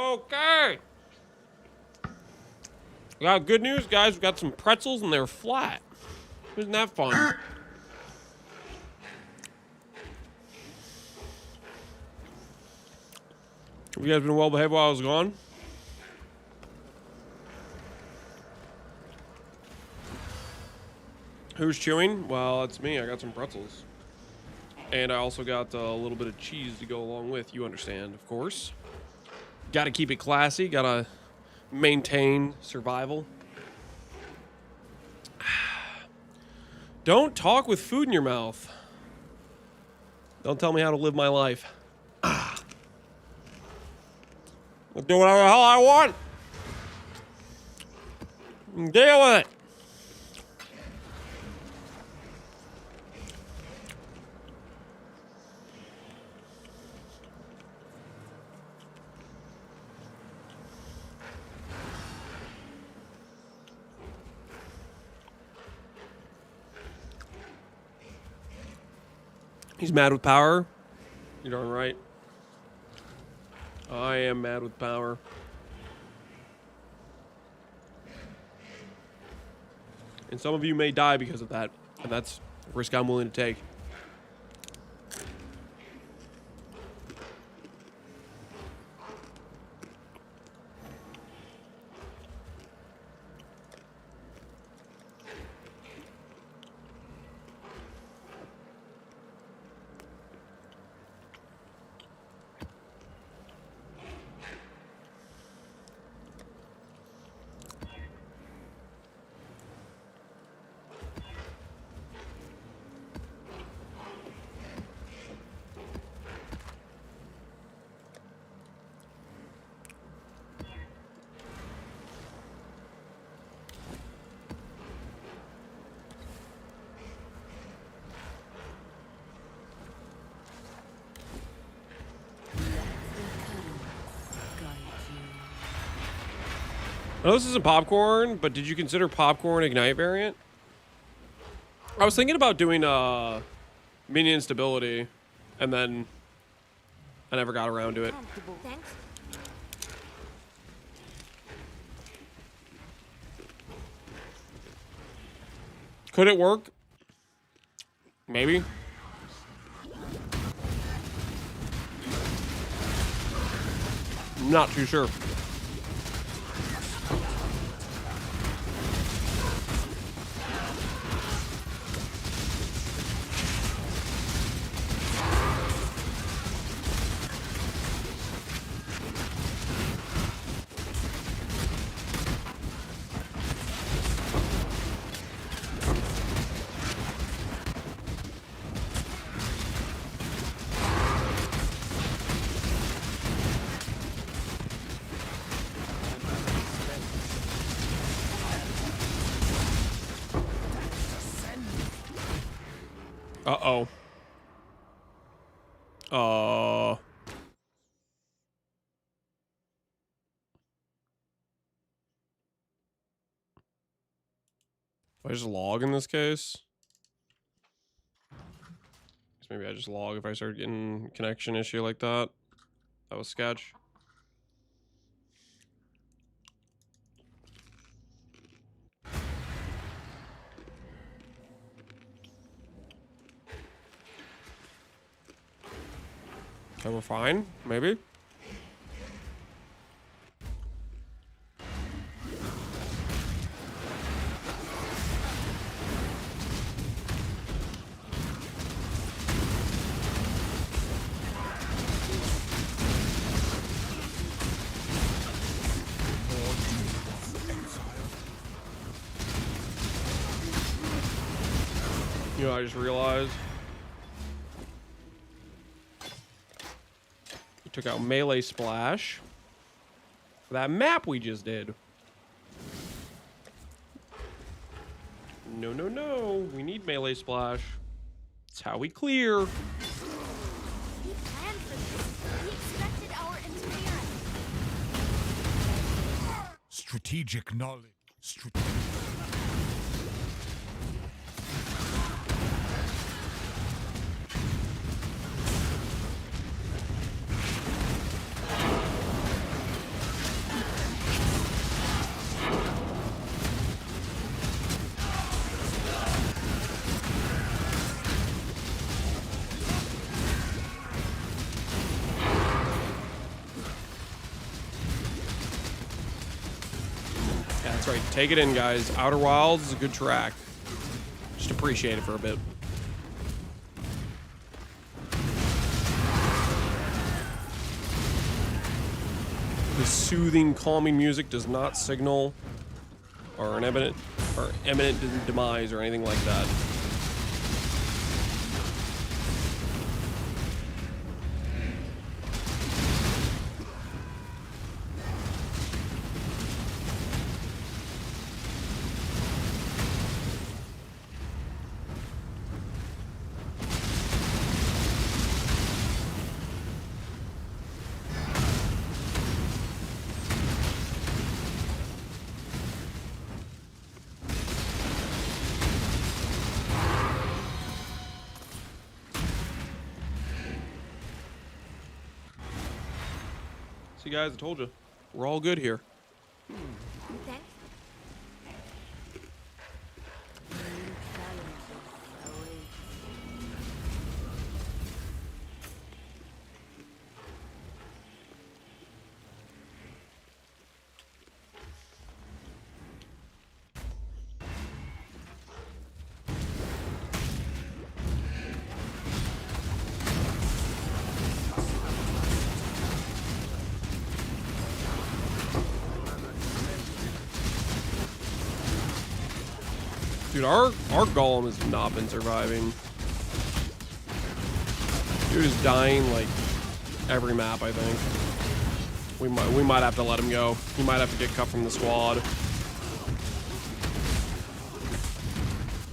A: Okay. We got good news, guys. We got some pretzels and they're flat. Isn't that fun? Have you guys been well behaved while I was gone? Who's chewing? Well, it's me. I got some pretzels. And I also got a little bit of cheese to go along with. You understand, of course. Got to keep it classy. Got to maintain survival. Don't talk with food in your mouth. Don't tell me how to live my life. I'll do whatever the hell I want. Deal with it. He's mad with power. You're darn right. I am mad with power. And some of you may die because of that. And that's a risk I'm willing to take. I know this isn't popcorn, but did you consider popcorn Ignite variant? I was thinking about doing Minion stability, and then I never got around to it. Could it work? Maybe. Not too sure. Uh-oh. Do I just log in this case? Maybe I just log if I start getting connection issue like that. That was sketch. Okay, we're fine, maybe. You know, I just realized we took out melee splash for that map we just did. No, no, no. We need melee splash. It's how we clear.
O: He planned for this. He expected our interference.
E: Strategic knowledge.
A: right. Take it in, guys. Outer Wilds is a good track. Just appreciate it for a bit. The soothing, calming music does not signal or an imminent demise or anything like that. See, guys, I told you. We're all good here.
O: Thanks.
A: Dude, our golem has not been surviving. Dude is dying like every map, I think. We might have to let him go. He might have to get cut from the squad.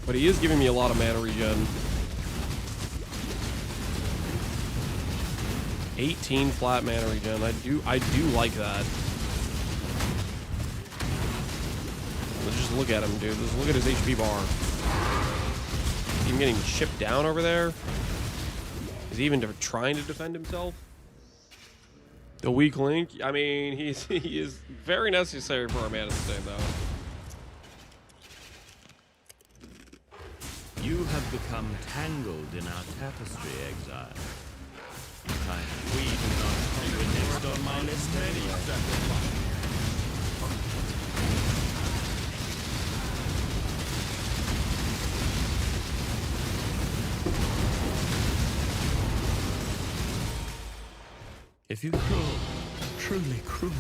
A: But he is giving me a lot of mana regen. 18 flat mana regen. I do like that. Let's just look at him, dude. Let's look at his HP bar. Is he even getting chipped down over there? Is he even trying to defend himself? The weak link? I mean, he is very necessary for our mana sustain, though.
B: You have become tangled in our tapestry, Exile. We do not come next on my list anyway. If you cruel, truly cruel.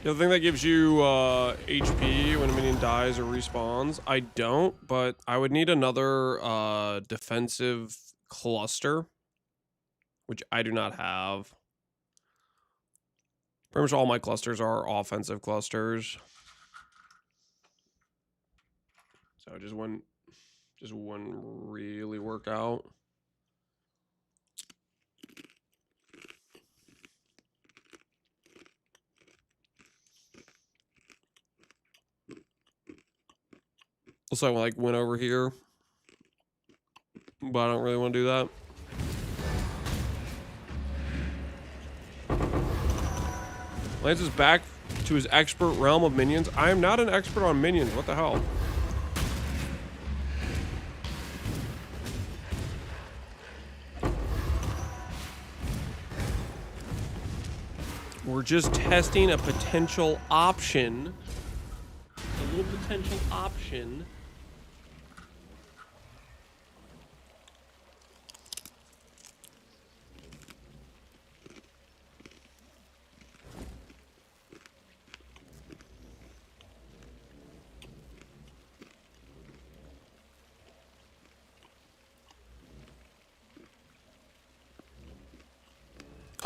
A: The other thing that gives you HP when a minion dies or respawns, I don't, but I would need another defensive cluster, which I do not have. Pretty much all my clusters are offensive clusters. So it just wouldn't really work out. Also, I like went over here, but I don't really want to do that. Lance is back to his expert realm of minions. I am not an expert on minions. What the hell? We're just testing a potential option. A little potential option.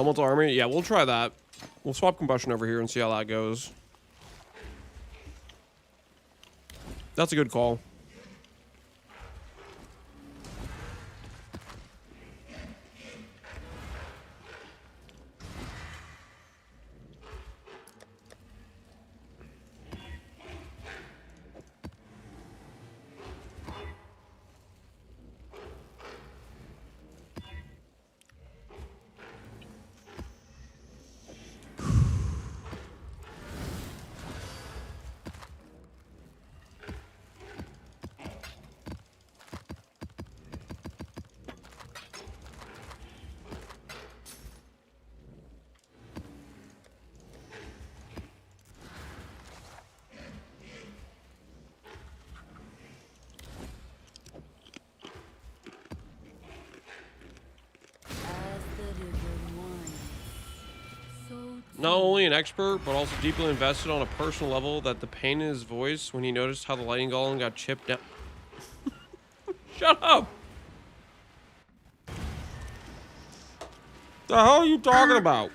A: Tumult Army? Yeah, we'll try that. We'll swap Combustion over here and see how that goes. That's a good call. Not only an expert, but also deeply invested on a personal level that the pain in his voice when he noticed how the lightning golem got chipped down. Shut up! The hell are you talking about?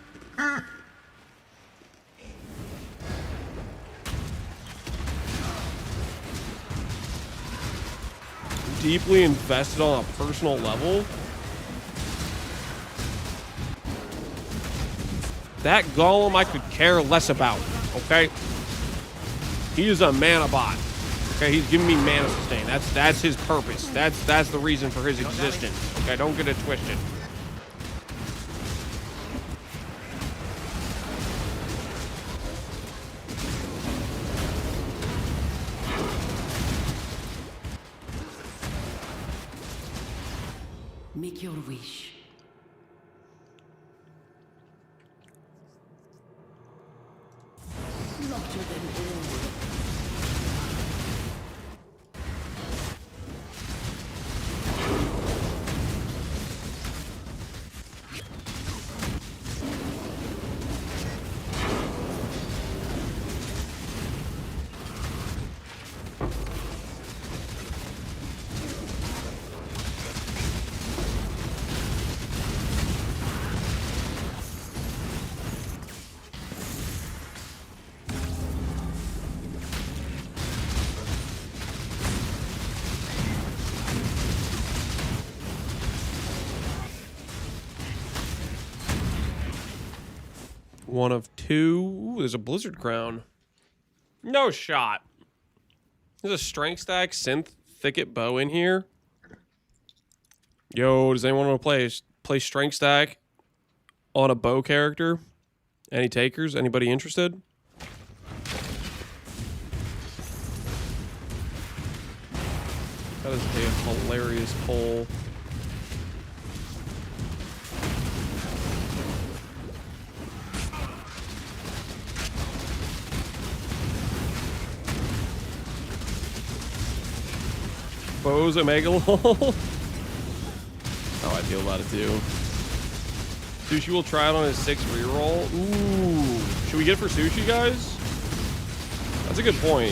A: Deeply invested on a personal level? That golem I could care less about, okay? He is a mana bot. Okay, he's giving me mana sustain. That's his purpose. That's the reason for his existence. Okay, don't get it twisted.
L: Make your wish. Slaughter them all.
A: One of two. Ooh, there's a Blizzard Crown. No shot. There's a Strength Stack Synth Thicket Bow in here. Yo, does anyone want to play Strength Stack on a bow character? Any takers? Anybody interested? That is a hilarious poll. Bows Omega lol. How I feel about it too. Sushi will try it on his 6 reroll. Ooh. Should we get it for Sushi, guys? That's a good point.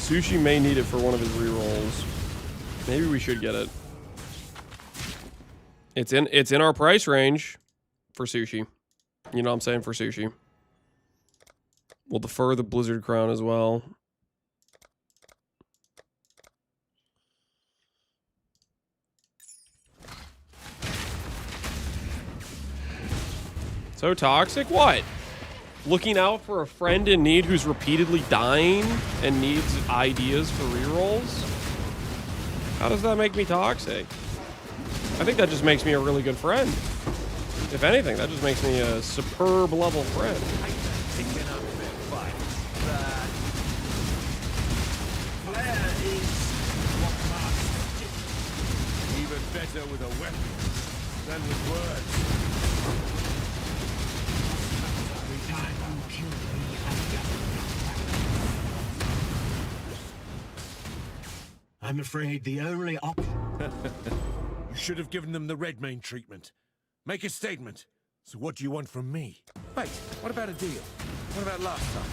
A: Sushi may need it for one of his rerolls. Maybe we should get it. It's in our price range for Sushi. You know what I'm saying, for Sushi. We'll defer the Blizzard Crown as well. So toxic? What? Looking out for a friend in need who's repeatedly dying and needs ideas for rerolls? How does that make me toxic? I think that just makes me a really good friend. If anything, that just makes me a superb level friend.
G: Even better with a weapon than with words.
K: I'm afraid the only option... You should have given them the red main treatment. Make a statement. So what do you want from me?
H: Wait, what about a deal? What about last time?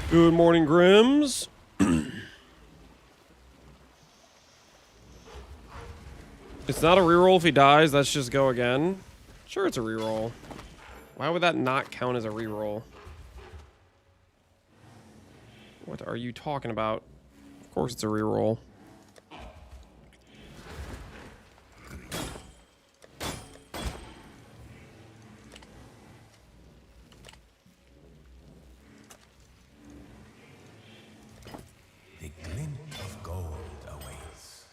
A: Good morning, Grims. It's not a reroll if he dies. Let's just go again. Sure, it's a reroll. Why would that not count as a reroll? What are you talking about? Of course it's a reroll.
E: The glint of gold awaits.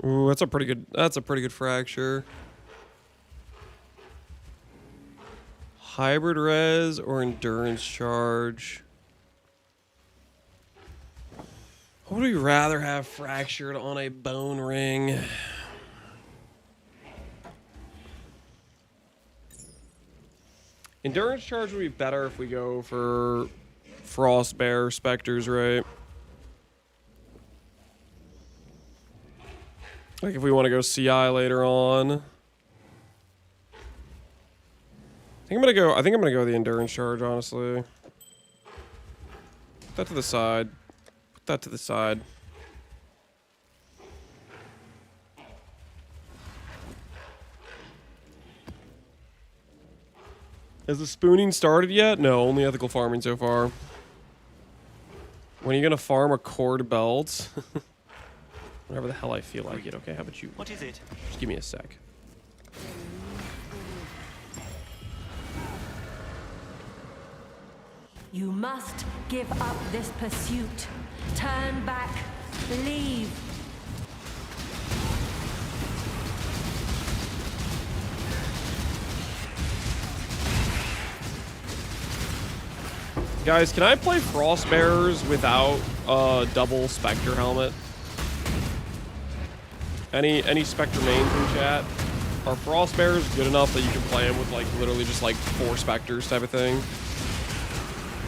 A: Ooh, that's a pretty good fracture. Hybrid res or endurance charge? What would we rather have fractured on a bone ring? Endurance charge would be better if we go for Frost Bear Spectres, right? Like if we want to go CI later on. I think I'm gonna go the endurance charge, honestly. Put that to the side. Put that to the side. Has the spooning started yet? No, only ethical farming so far. When are you gonna farm a cord belt? Whenever the hell I feel like it. Okay, how about you?
M: What is it?
A: Just give me a sec.
L: You must give up this pursuit. Turn back. Leave.
A: Guys, can I play Frost Bearers without double Spectre helmet? Any Spectre mains in chat? Are Frost Bearers good enough that you can play them with like literally just like 4 Spectres type of thing?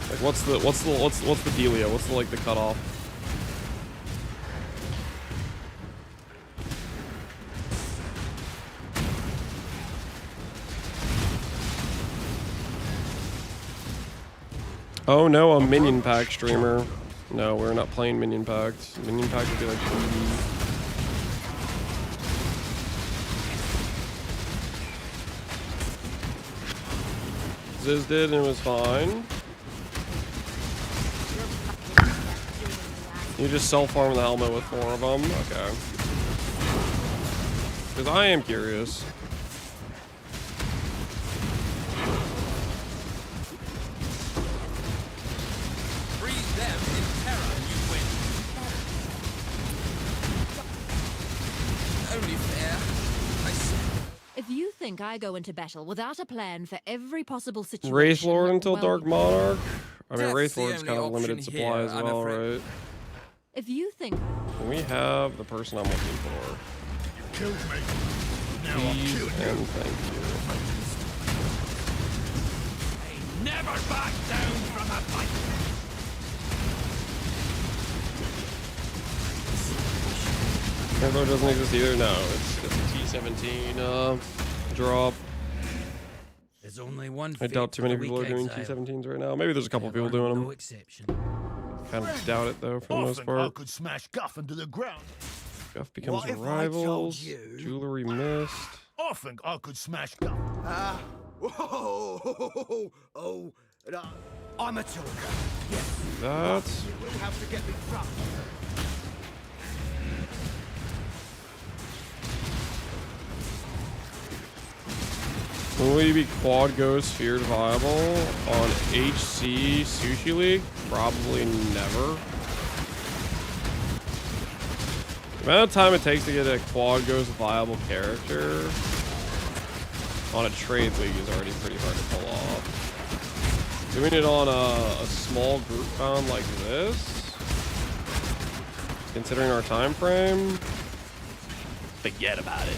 A: Like what's the dealio? What's the cutoff? Oh no, a Minion Pack streamer. No, we're not playing Minion Packs. Minion Pack would be like Ziz did and it was fine. You just self-farm the helmet with 4 of them? Okay. Because I am curious.
H: Freeze them in terror, you win. Only fair. I see.
I: If you think I go into battle without a plan for every possible situation...
A: Wraith Lord until
I: well,
A: Dark Monarch? I mean,
H: That's
A: Wraith
H: the
A: Lord's
H: only
A: kind of
H: option
A: limited supply
H: here,
A: as
H: I'm
A: well,
H: afraid.
A: right?
I: If you think...
A: Can we have the person I'm looking for?
E: You killed me. Now I'll
A: Please
E: kill you.
A: and thank
E: Never back down from a fight.
A: you. Wraith Lord doesn't exist either? No, it's a T17 drop.
M: There's only one.
A: I doubt too many people are doing T17s right now. Maybe there's a couple people doing them.
M: No exception.
A: Kind of doubt it though, for the
E: I
A: most
E: think I
A: part.
E: could smash Guff into the ground.
A: Guff becomes
E: What if I told
A: rivals.
E: you?
A: Jewelry missed.
E: I think I could smash Guff. Whoa! Oh, no. I'm a talker. Yes.
A: That's
E: You will have to get me drunk.
A: Will we be quad ghost feared viable on HC Sushi League? Probably never. The amount of time it takes to get a quad ghost viable character on a trade league is already pretty hard to pull off. Doing it on a small group bound like this, considering our time frame, forget about it.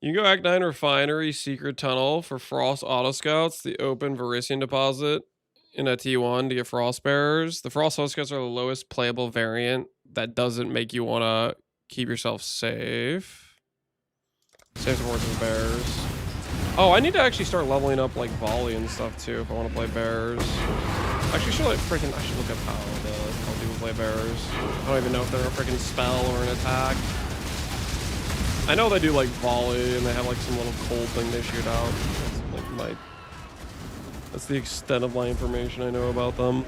A: You can go Act 9 Refinery, Secret Tunnel for Frost Auto Scouts, the open Verisian deposit in a T1 to get Frost Bearers. The Frost Auto Scouts are the lowest playable variant that doesn't make you want to keep yourself safe. Save some more to the Bears. Oh, I need to actually start leveling up like volley and stuff too if I want to play Bears. Actually, I should look up how people play Bears. I don't even know if they're a freaking spell or an attack. I know they do like volley and they have like some little cold thing they shoot out. That's like that's the extent of my information I know about them.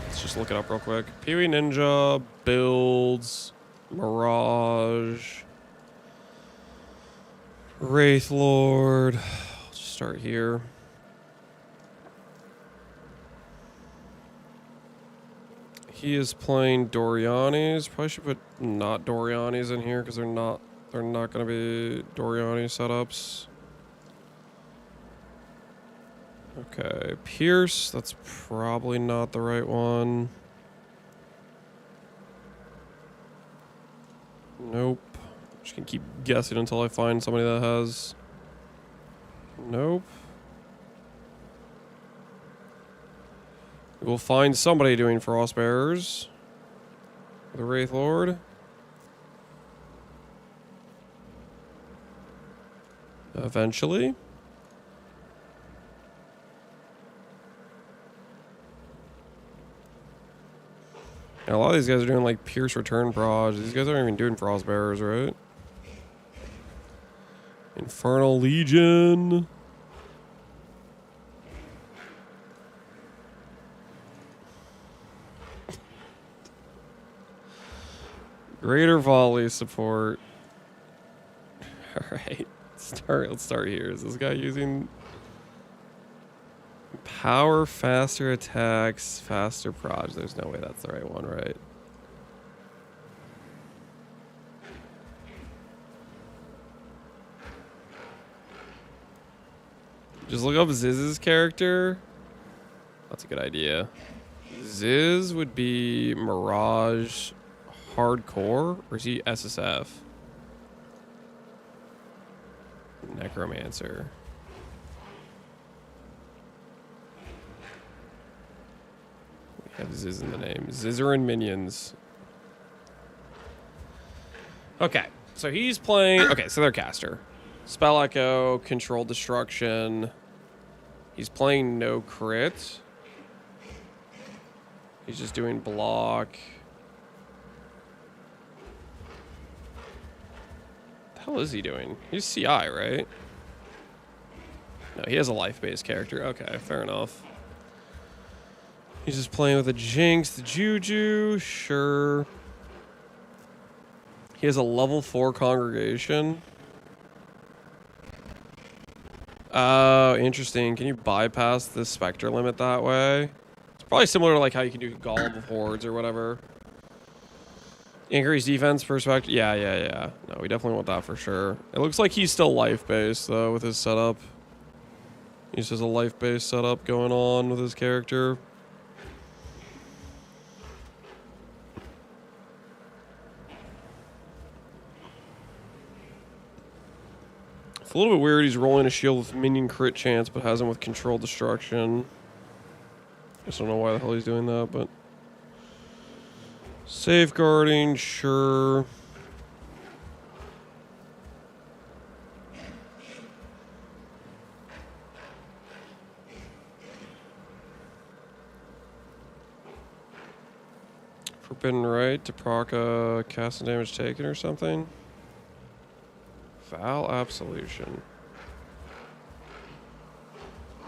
A: Let's just look it up real quick. Pee-wee Ninja, builds, Mirage, Wraith Lord. I'll just start here. He is playing Doriani's. Probably should put not Doriani's in here because they're not going to be Doriani setups. Okay, Pierce, that's probably not the right one. Nope. Just gonna keep guessing until I find somebody that has. Nope. We'll find somebody doing Frostbearers. The Wraith Lord. Eventually. And a lot of these guys are doing like Pierce Return Proj. These guys aren't even doing Frostbearers, right? Infernal Legion. Greater volley support. Alright. Let's start here. Is this guy using power, faster attacks, faster proj? There's no way that's the right one, right? Just look up Ziz's character. That's a good idea. Ziz would be Mirage Hardcore, or is he SSF? Necromancer. We have Ziz in the name. Zizzer and Minions. Okay, so he's playing... Okay, so they're caster. Spell Echo, Control Destruction. He's playing no crit. He's just doing block. What the hell is he doing? He's CI, right? No, he has a life-based character. Okay, fair enough. He's just playing with a Jinx, the Juju. Sure. He has a level 4 Congregation. Oh, interesting. Can you bypass the Spectre limit that way? It's probably similar to like how you can do Golem of Hordes or whatever. Increase defense perspective. Yeah. No, we definitely want that for sure. It looks like he's still life-based, though, with his setup. He just has a life-based setup going on with his character. It's a little bit weird he's rolling a shield with minion crit chance, but has him with controlled destruction. Just don't know why the hell he's doing that, but... Safeguarding, sure. Forbidden Right to proc cast and damage taken or something. Foul Absolution.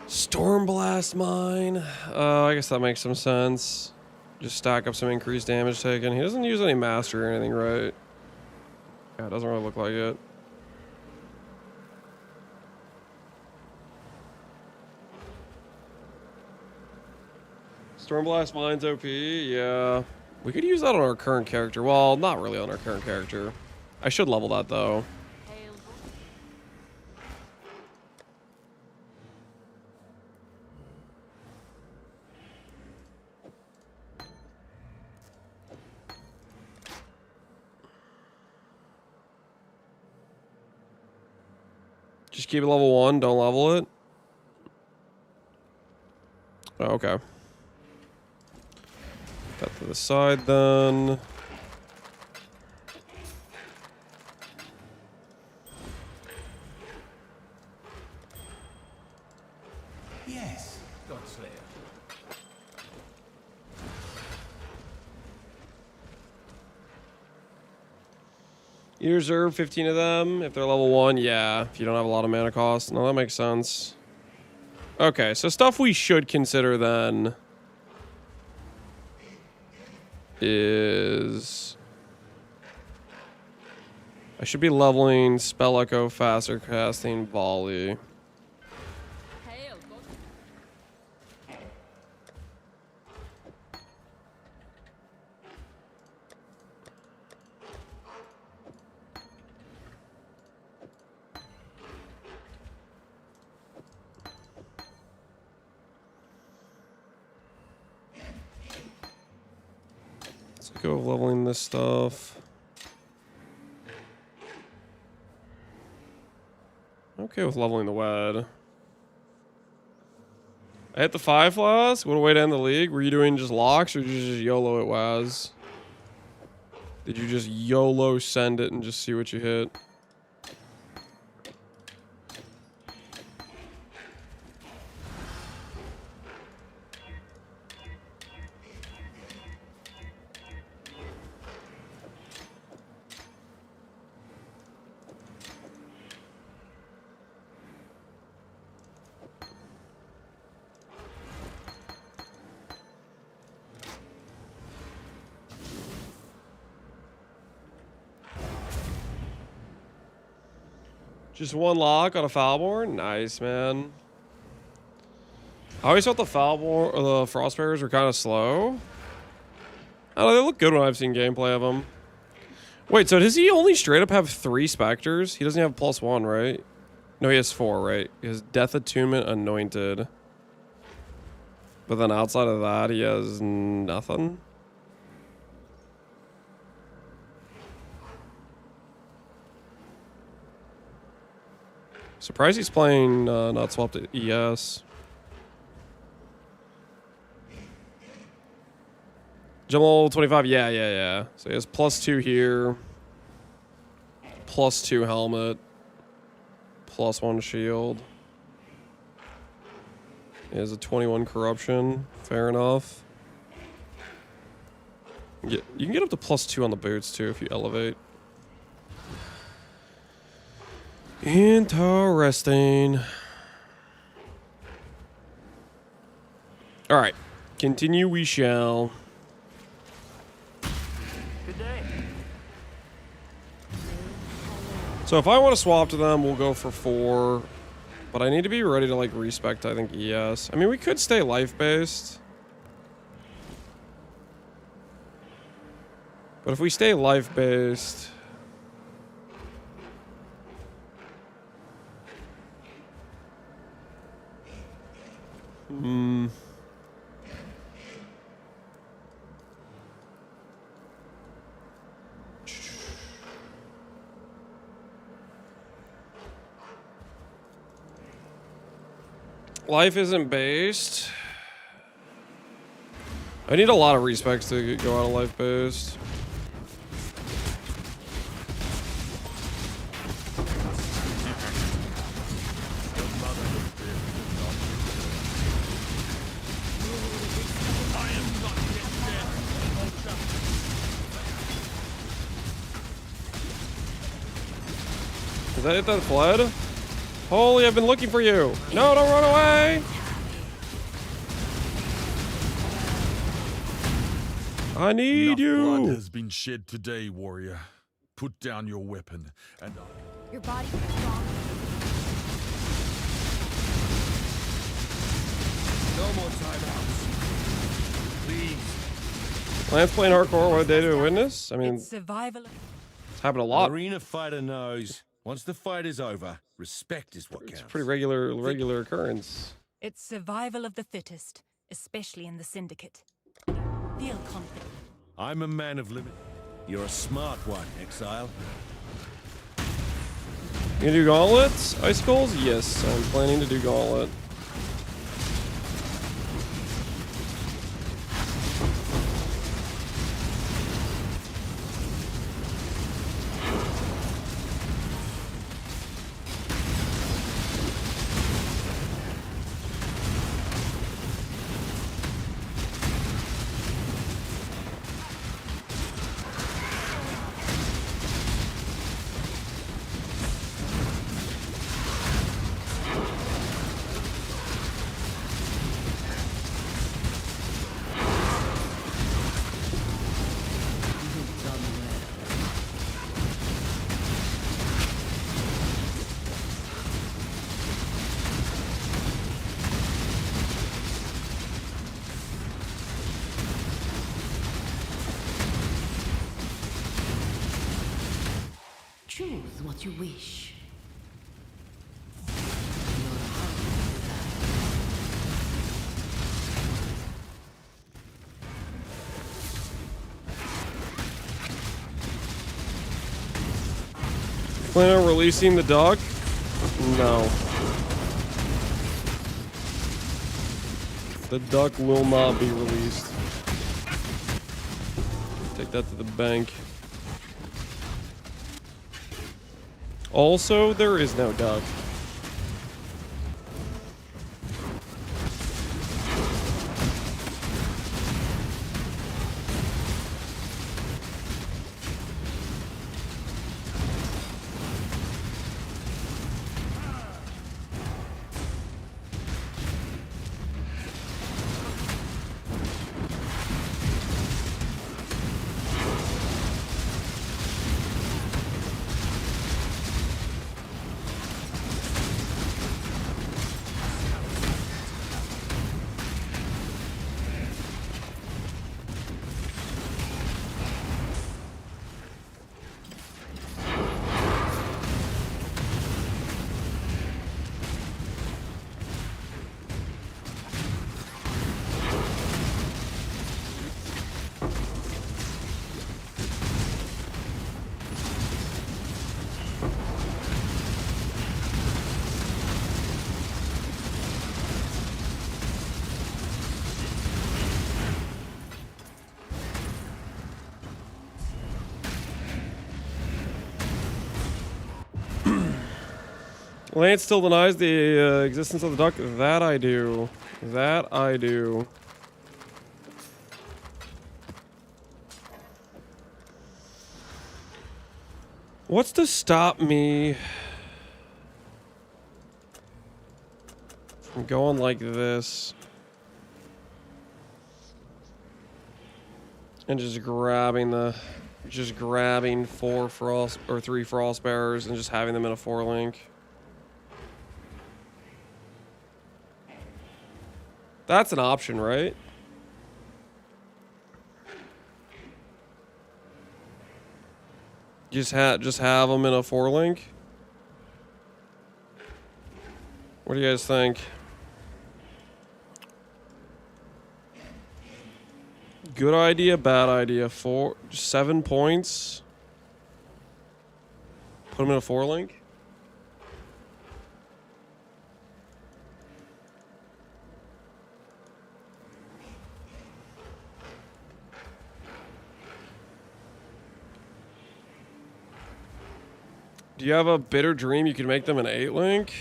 A: Stormblast Mine. I guess that makes some sense. Just stack up some increased damage taken. He doesn't use any master or anything, right? Yeah, it doesn't really look like it. Stormblast Mine's OP, yeah. We could use that on our current character. Well, not really on our current character. I should level that, though. Just keep it level 1. Don't level it. Oh, okay. That to the side then.
E: Yes, Godslayer.
A: You reserve 15 of them if they're level 1. Yeah, if you don't have a lot of mana cost. No, that makes sense. Okay, so stuff we should consider then is... I should be leveling Spell Echo faster, casting Volley. Let's go leveling this stuff. Okay with leveling the WED. I hit the 5 flask. What a way to end the league. Were you doing just locks or did you just YOLO it, Waz? Did you just YOLO send it and just see what you hit? Just one lock on a Foulborn? Nice, man. I always thought the Foulborn or the Frostbearers were kind of slow. I don't know, they look good when I've seen gameplay of them. Wait, so does he only straight up have 3 Spectres? He doesn't have +1, right? No, he has 4, right? He has Death Attunement, Anointed. But then outside of that, he has nothing. Surprised he's playing not swapped to ES. Jamal 25, yeah. So he has +2 here. +2 helmet. +1 shield. He has a 21 corruption. Fair enough. You can get up to +2 on the boots too if you elevate. Interesting. All right, continue we shall.
M: Good day.
A: So if I want to swap to them, we'll go for 4. But I need to be ready to like respect, I think, ES. I mean, we could stay life-based. But if we stay life-based... Life isn't based. I need a lot of respects to go out of life based. Is that it that fled? Holy, I've been looking for you. No, don't run away. I need you.
G: Blood has been shed today, warrior. Put down your weapon and...
O: Your body is strong.
K: No more timeouts. Please.
A: Lance playing hardcore, what a day to a witness? I mean,
C: It's survival.
A: it's happened a lot.
K: Arena fighter knows. Once the fight is over, respect is what counts.
A: It's a pretty regular occurrence.
J: It's survival of the fittest, especially in the Syndicate. Feel confident.
K: I'm a man of limit. You're a smart one, Exile.
A: You gonna do gauntlets? Icicles? Yes, I'm planning to do gauntlet.
L: Choose what you wish.
A: Plan on releasing the duck? No. The duck will not be released. Take that to the bank. Also, there is no duck. Lance still denies the existence of the duck. That I do. That I do. What's to stop me from going like this and just grabbing four frost or three frost bearers and just having them in a 4-link? That's an option, right? Just have them in a 4-link. What do you guys think? Good idea, bad idea. 7 points. Put them in a 4-link. Do you have a bitter dream you can make them an 8-link?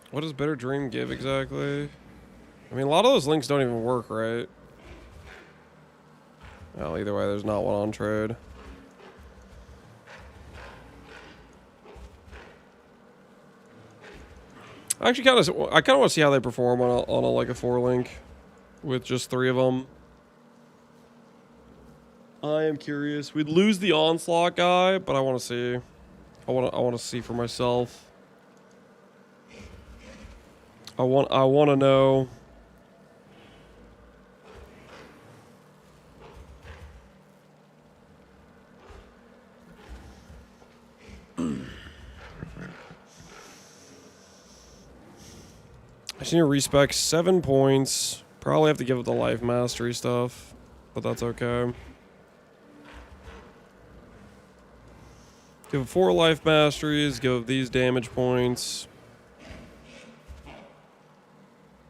A: What does bitter dream give exactly? I mean, a lot of those links don't even work, right? Well, either way, there's not one on trade. I actually kind of want to see how they perform on a like a 4-link with just 3 of them. I am curious. We'd lose the onslaught guy, but I want to see. I want to see for myself. I want to know. I just need to respec 7 points. Probably have to give it the life mastery stuff, but that's okay. Give 4 life masteries. Give these damage points.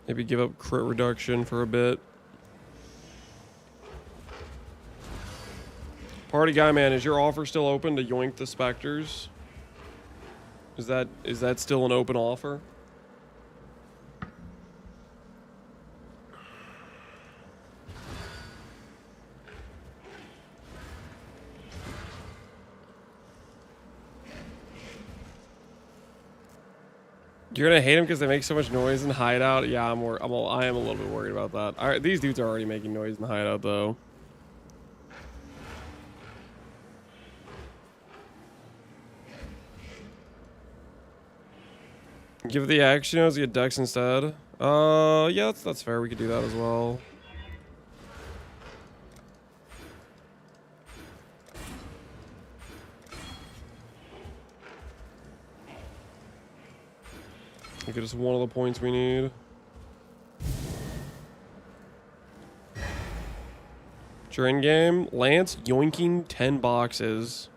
A: Maybe give up crit reduction for a bit. Party guy, man, is your offer still open to yoink the specters? Is that still an open offer? You're gonna hate them because they make so much noise in Hideout. Yeah, I am a little bit worried about that. All right, these dudes are already making noise in Hideout though. Give the action get Dex instead. Yeah, that's fair. We could do that as well. Get us one of the points we need. During game, Lance yoinking 10 boxes.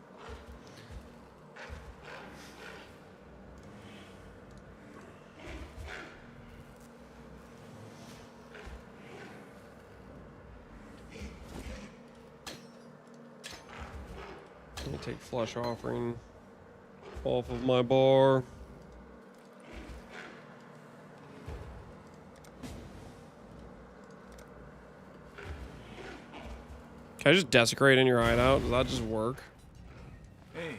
A: Let me take Flesh Offering off of my bar. Can I just desecrate in your hideout? Does that just work?
E: Hey.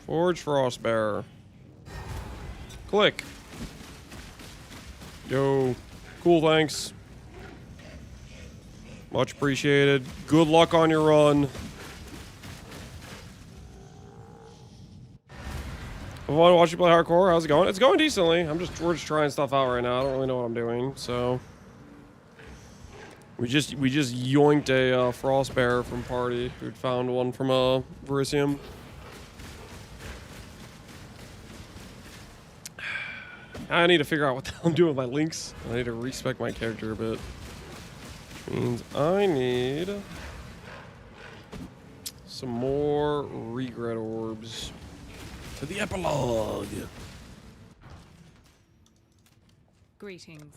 A: Forge Frostbearer. Click. Yo. Cool, thanks. Much appreciated. Good luck on your run. I want to watch you play hardcore. How's it going? It's going decently. We're just trying stuff out right now. I don't really know what I'm doing, so we just yoinked a Frostbearer from party. Who'd found one from Verisium. I need to figure out what the hell I'm doing with my links. I need to respec my character a bit. Which means I need some more regret orbs. To the epilogue.
J: Greetings.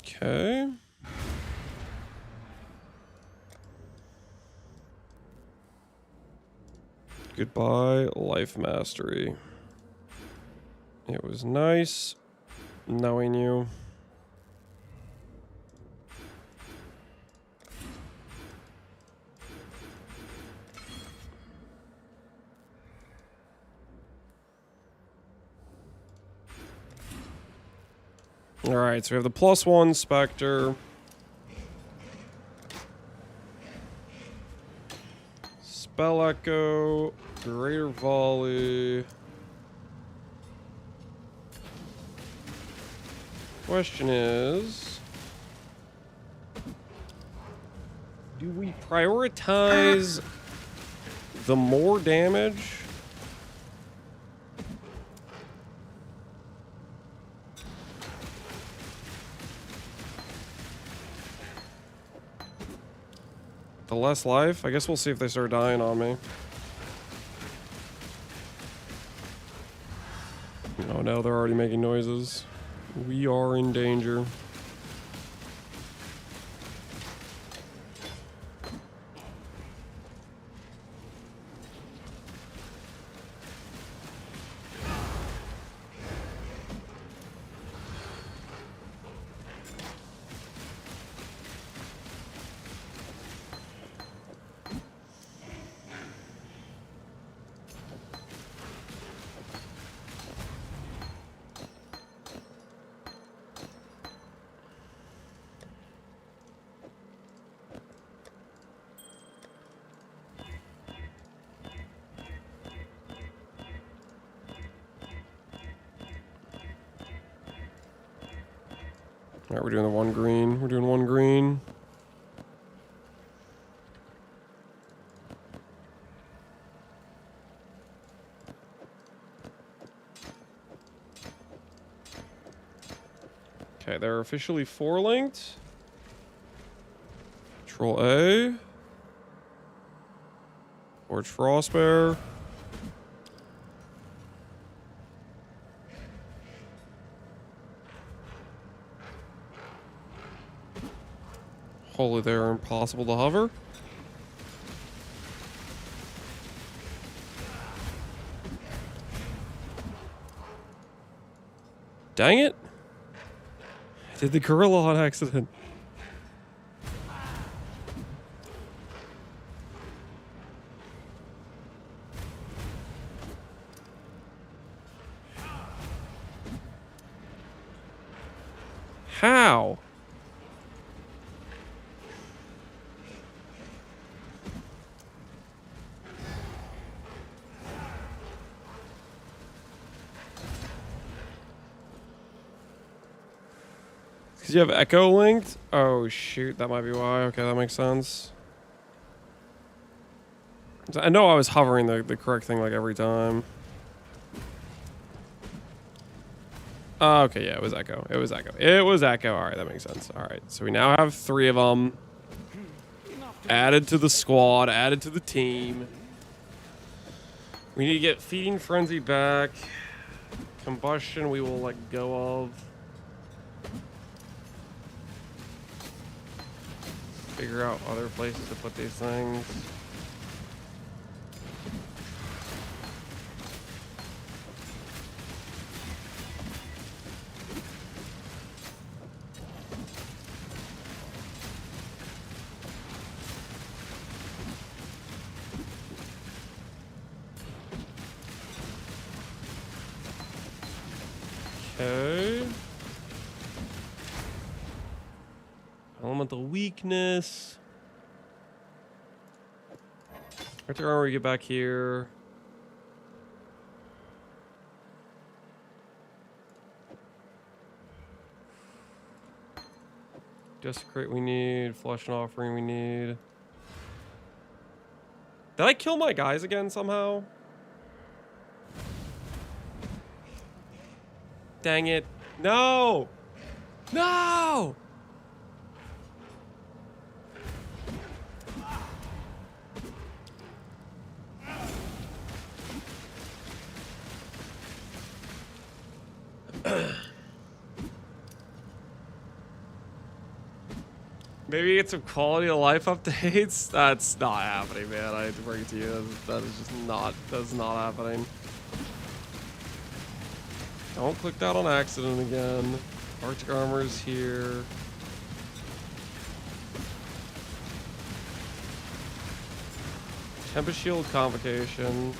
A: Okay. Goodbye, life mastery. It was nice knowing you. Alright, so we have the +1 Spectre. Spell Echo, Greater Volley. Question is, do we prioritize the more damage? The less life? I guess we'll see if they start dying on me. Oh no, they're already making noises. We are in danger. Alright, we're doing the one green. We're doing one green. Okay, they're officially 4-linked. Control A. Forge Frostbear. Holy, they're impossible to hover. Dang it. I did the gorilla on accident. How? Because you have Echo linked? Oh, shoot. That might be why. Okay, that makes sense. I know I was hovering the correct thing like every time. Okay, yeah, it was Echo. It was Echo. It was Echo. All right, that makes sense. All right, so we now have 3 of them. Added to the squad, added to the team. We need to get Feeding Frenzy back. Combustion we will let go of. Figure out other places to put these things. Okay. Elemental weakness. Arctic armor, we get back here. Desecrate we need. Flush and offering we need. Did I kill my guys again somehow? Dang it. No! No! Maybe get some quality of life updates. That's not happening, man. I hate to bring it to you. That is just not. That's not happening. Don't click that on accident again. Arctic armor is here. Tempest shield convocation.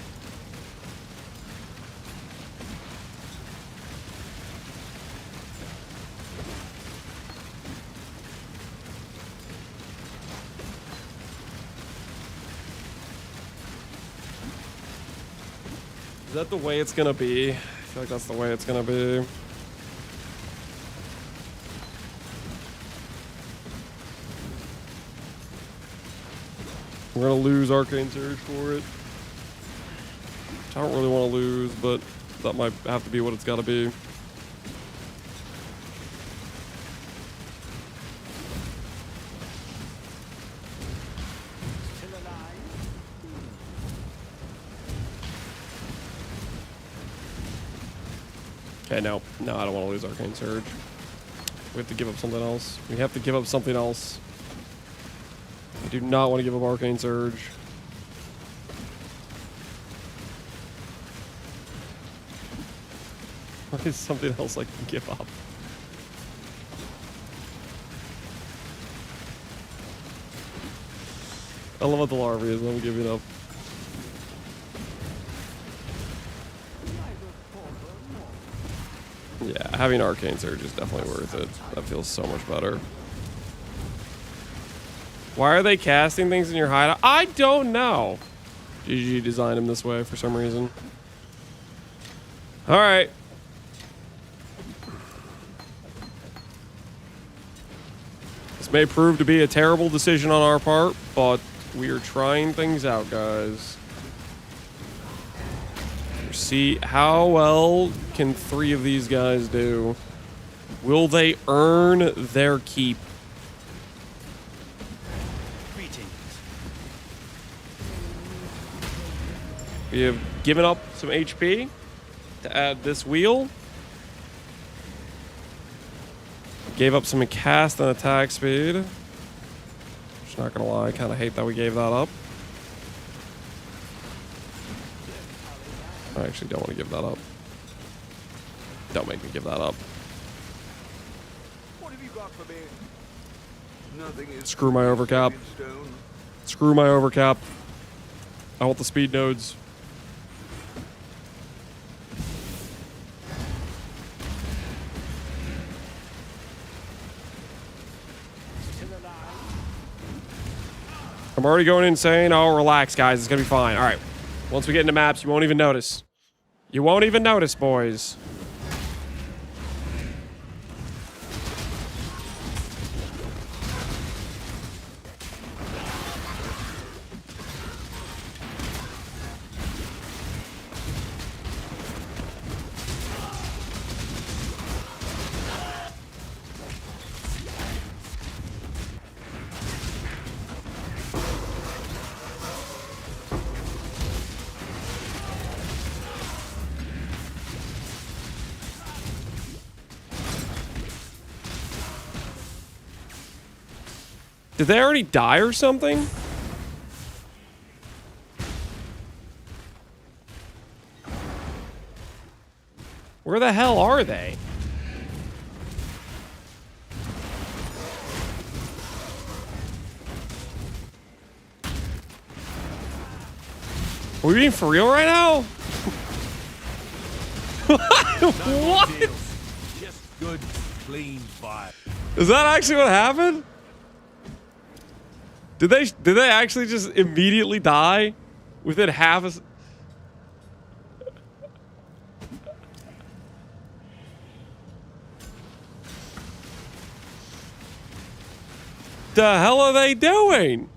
A: Is that the way it's gonna be? I feel like that's the way it's gonna be. We're gonna lose Arcane Surge for it. I don't really want to lose, but that might have to be what it's gotta be. Okay, no, I don't want to lose Arcane Surge. We have to give up something else. We have to give up something else. I do not want to give up Arcane Surge. What is something else I can give up? Elemental Larvae is what I'm giving up. Yeah, having Arcane Surge is definitely worth it. That feels so much better. Why are they casting things in your hideout? I don't know. GG designed him this way for some reason. All right. This may prove to be a terrible decision on our part, but we are trying things out, guys. See how well can 3 of these guys do. Will they earn their keep?
M: Greetings.
A: We have given up some HP to add this wheel. Gave up some cast and attack speed. Just not gonna lie, I kind of hate that we gave that up. I actually don't want to give that up. Don't make me give that up.
N: What have you got for me? Nothing is.
A: Screw my overcap. Screw my overcap. I want the speed nodes. I'm already going insane. Oh, relax, guys. It's going to be fine. All right. Once we get into maps, you won't even notice. You won't even notice, boys. Did they already die or something? Where the hell are they? Are we being for real right now? What?
K: Just good, clean fire.
A: Is that actually what happened? Did they actually just immediately die within half a... The hell are they doing?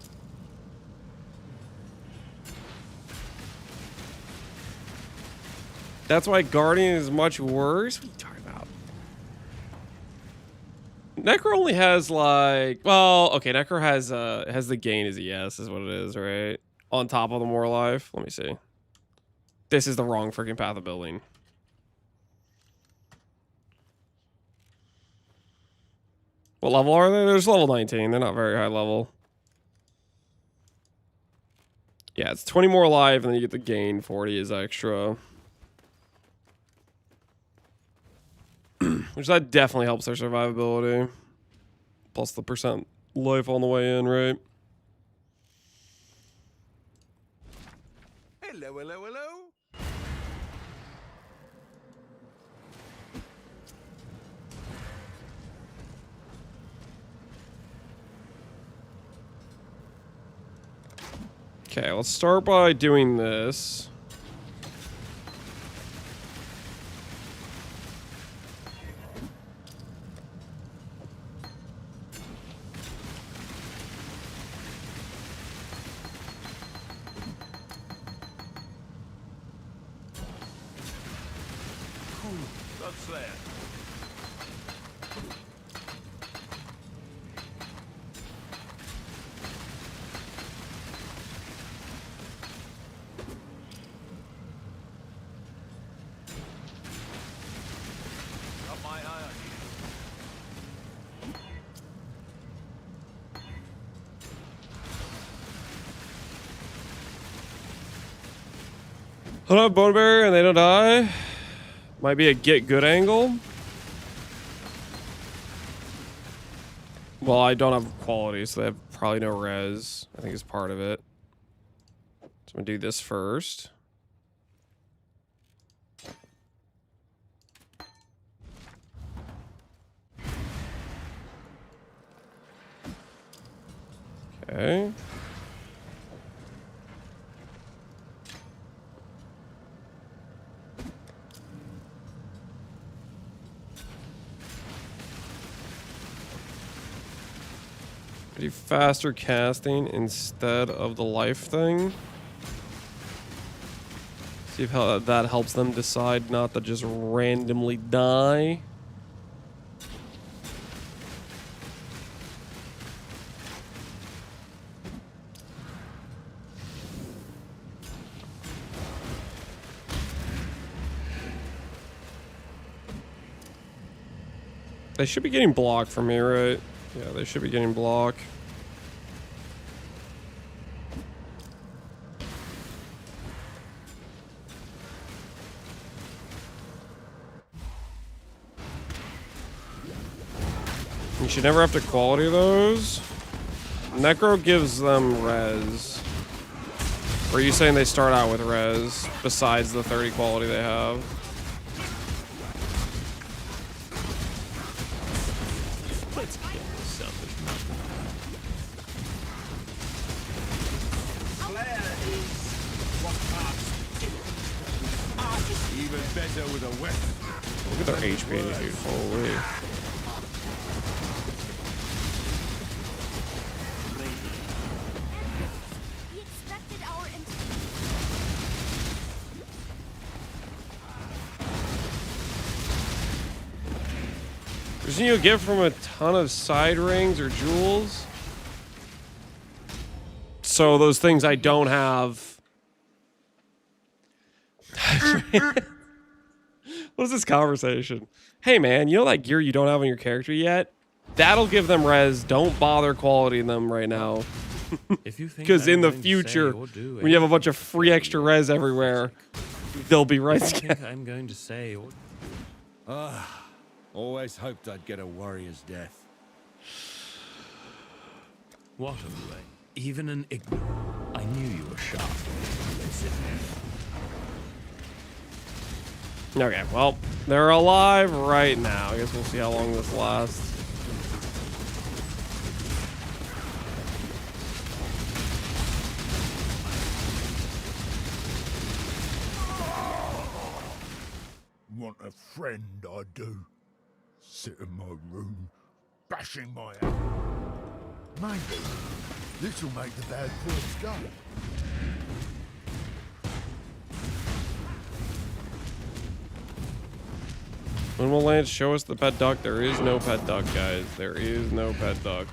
A: That's why Guardian is much worse? What are you talking about? Necro only has like, well, okay, Necro has the gain as a yes, is what it is, right? On top of the more life. Let me see. This is the wrong freaking path of building. What level are they? There's level 19. They're not very high level. Yeah, it's 20 more life, and then you get the gain 40 is extra. Which that definitely helps their survivability. Plus the percent life on the way in, right?
N: Hello, hello, hello.
A: Okay, let's start by doing this. I don't have Bone Barrier and they don't die. Might be a get good angle. Well, I don't have quality, so they have probably no res. I think is part of it. So I'm gonna do this first. Okay. Do faster casting instead of the life thing. See if how that helps them decide not to just randomly die. They should be getting blocked from me, right? Yeah, they should be getting blocked. You should never have to quality those. Necro gives them res. Or are you saying they start out with res besides the 30 quality they have?
B: Let's get this selfish mountain.
G: Even better with a weapon.
A: Look at their HP, dude. Holy. Isn't you get from a ton of side rings or jewels? So those things I don't have. What is this conversation? Hey man, you know that gear you don't have on your character yet? That'll give them res. Don't bother quality them right now. Because in the future, when you have a bunch of free extra res everywhere, they'll be right.
B: I think I'm going to say.
G: Always hoped I'd get a warrior's death.
B: What a way. Even an ignorant. I knew you were sharp.
A: Okay, well, they're alive right now. I guess we'll see how long this lasts.
E: Want a friend, I do. Sit in my room, bashing my head. Maybe this'll make the bad thoughts go.
A: When will Lance show us the pet duck? There is no pet duck, guys. There is no pet duck.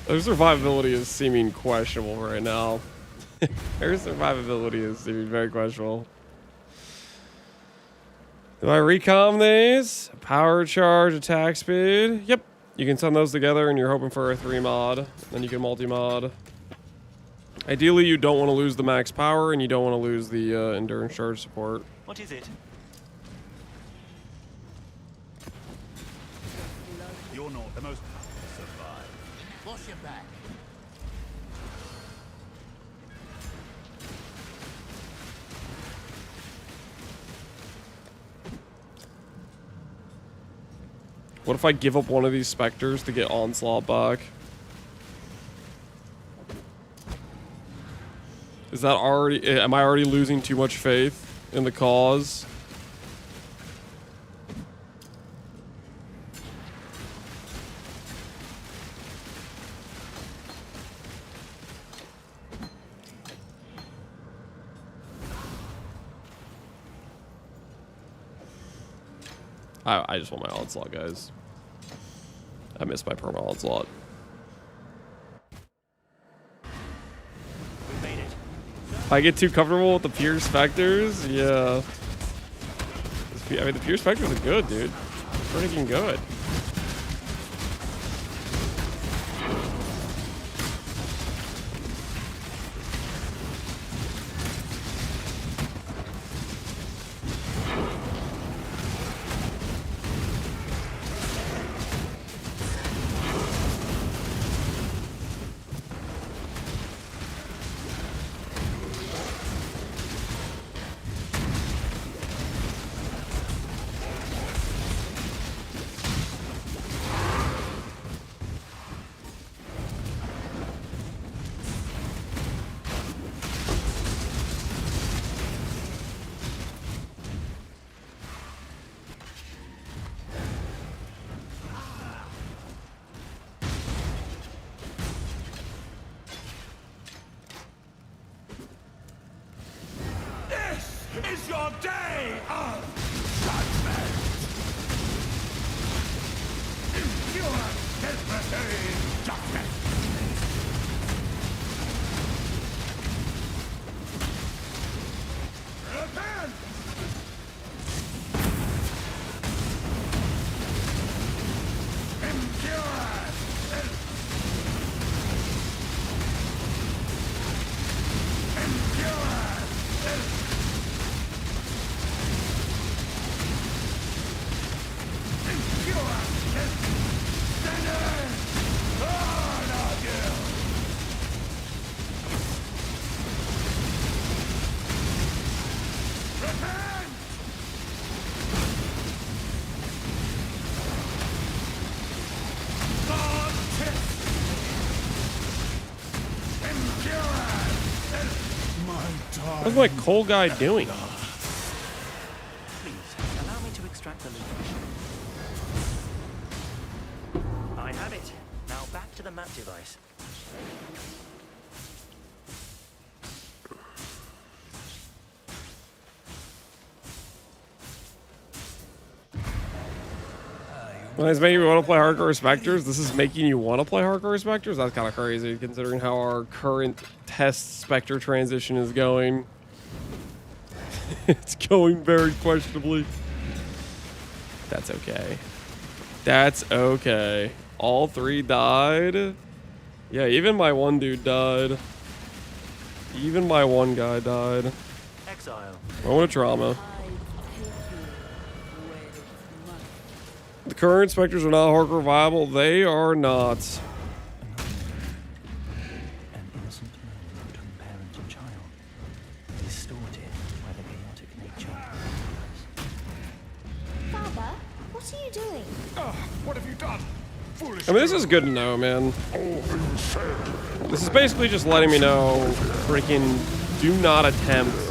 A: Their survivability is seeming questionable right now. Their survivability is seeming very questionable. Do I recom these? Power charge, attack speed. Yep. You can send those together and you're hoping for a 3 mod. Then you can multi-mod. Ideally, you don't want to lose the max power and you don't want to lose the endurance charge support.
M: What is it?
E: You're not the most... Survive. Wash your back.
A: What if I give up one of these specters to get Onslaught back? Is that already... Am I already losing too much faith in the cause? I just want my Onslaught, guys. I missed my perma Onslaught.
M: We made it.
A: If I get too comfortable with the pure specters, yeah. I mean, the pure specters are good, dude. They're freaking good. What's my coal guy doing?
M: Please, allow me to extract the loot. I have it. Now back to the map device.
A: Well, it's making me want to play Hardcore Spectres. This is making you want to play Hardcore Spectres? That's kind of crazy, considering how our current test Spectre transition is going. It's going very questionably. That's okay. That's okay. All three died. Yeah, even my one dude died. Even my one guy died.
M: Exile.
A: Moment of trauma. The current Spectres are not hardcore viable. They are not.
M: An innocent moment between parent and child, distorted by the chaotic nature.
O: Father, what are you doing?
E: What have you done? Foolish.
A: I mean, this is good to know, man. This is basically just letting me know, freaking, do not attempt.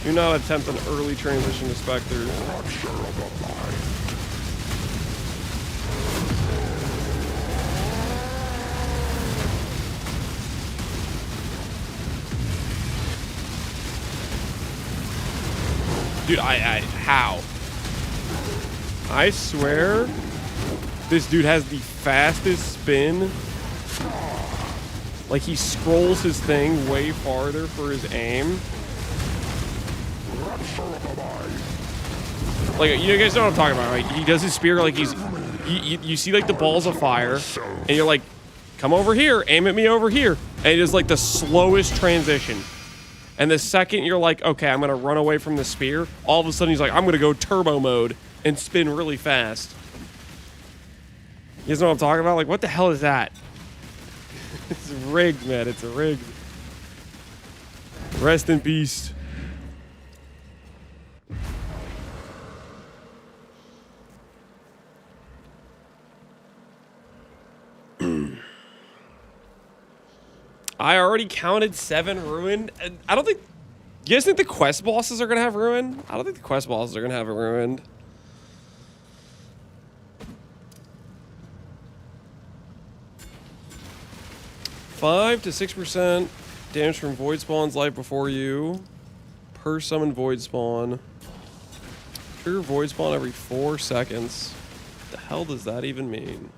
A: Do not attempt an early transition to Spectre. Dude, how? I swear, this dude has the fastest spin. Like, he scrolls his thing way farther for his aim. Like, you guys know what I'm talking about, right? He does his spear like he's... You see, like, the balls of fire, and you're like, come over here, aim at me over here. And it is, like, the slowest transition. And the second you're like, okay, I'm going to run away from the spear, all of a sudden he's like, I'm going to go turbo mode and spin really fast. You guys know what I'm talking about? Like, what the hell is that? It's rigged, man. It's rigged. Rest in peace. I already counted 7 ruined. I don't think... You guys think the quest bosses are going to have ruined? I don't think the quest bosses are going to have it ruined. $5 to 6% damage from void spawns life before you. Per summon void spawn. Trigger void spawn every 4 seconds. What the hell does that even mean?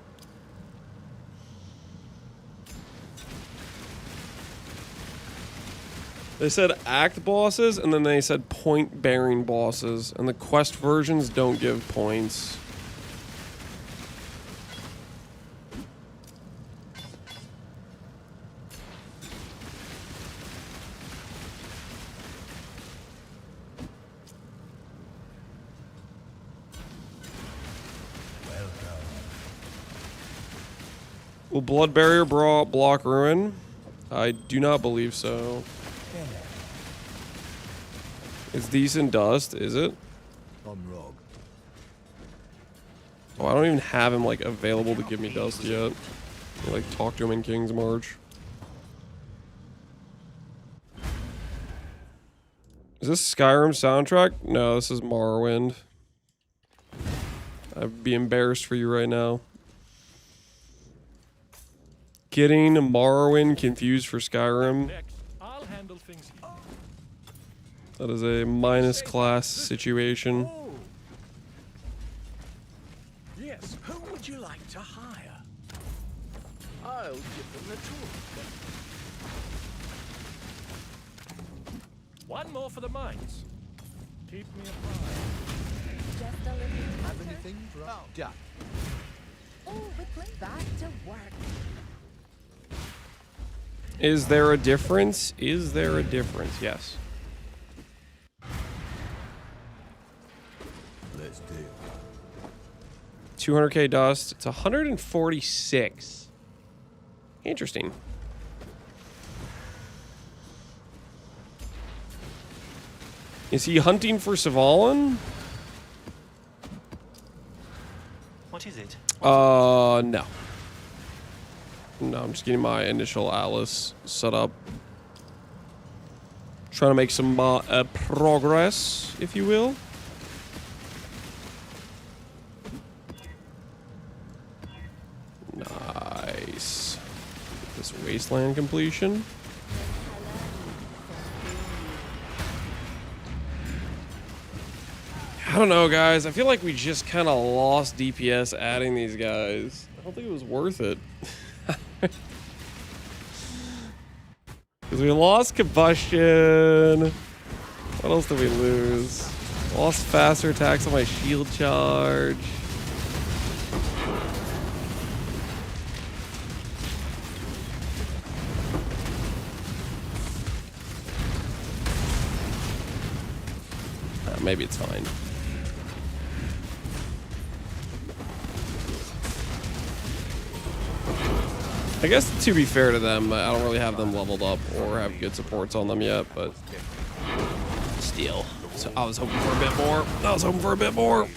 A: They said act bosses, and then they said point-bearing bosses, and the quest versions don't give points. Will Blood Barrier block Ruin? I do not believe so. It's decent dust, is it?
K: I'm Rob.
A: Oh, I don't even have him like available to give me dust yet. I, like talk to him in King's March. Is this Skyrim soundtrack? No, this is Morrowind. I'd be embarrassed for you right now. Getting Morrowind confused for Skyrim.
D: I'll handle things.
A: That is a minus class situation.
K: Yes, who would you like to hire? I'll give them the tool.
D: One more for the mines. Keep me apprised.
P: Just a little.
K: Have anything for us? Done.
P: Oh, we're back to work.
A: Is there a difference? Is there a difference? Yes.
K: Let's do.
A: 200k dust. It's 146. Interesting. Is he hunting for Savalan?
M: What is it?
A: No. No, I'm just getting my initial Atlas set up. Trying to make some progress, if you will. Nice. Get this wasteland completion. I don't know, guys. I feel like we just kind of lost DPS adding these guys. I don't think it was worth it. Because we lost combustion. What else did we lose? Lost faster attacks on my shield charge. Maybe it's fine. I guess to be fair to them, I don't really have them leveled up or have good supports on them yet, but still. So I was hoping for a bit more. I was hoping for a bit more.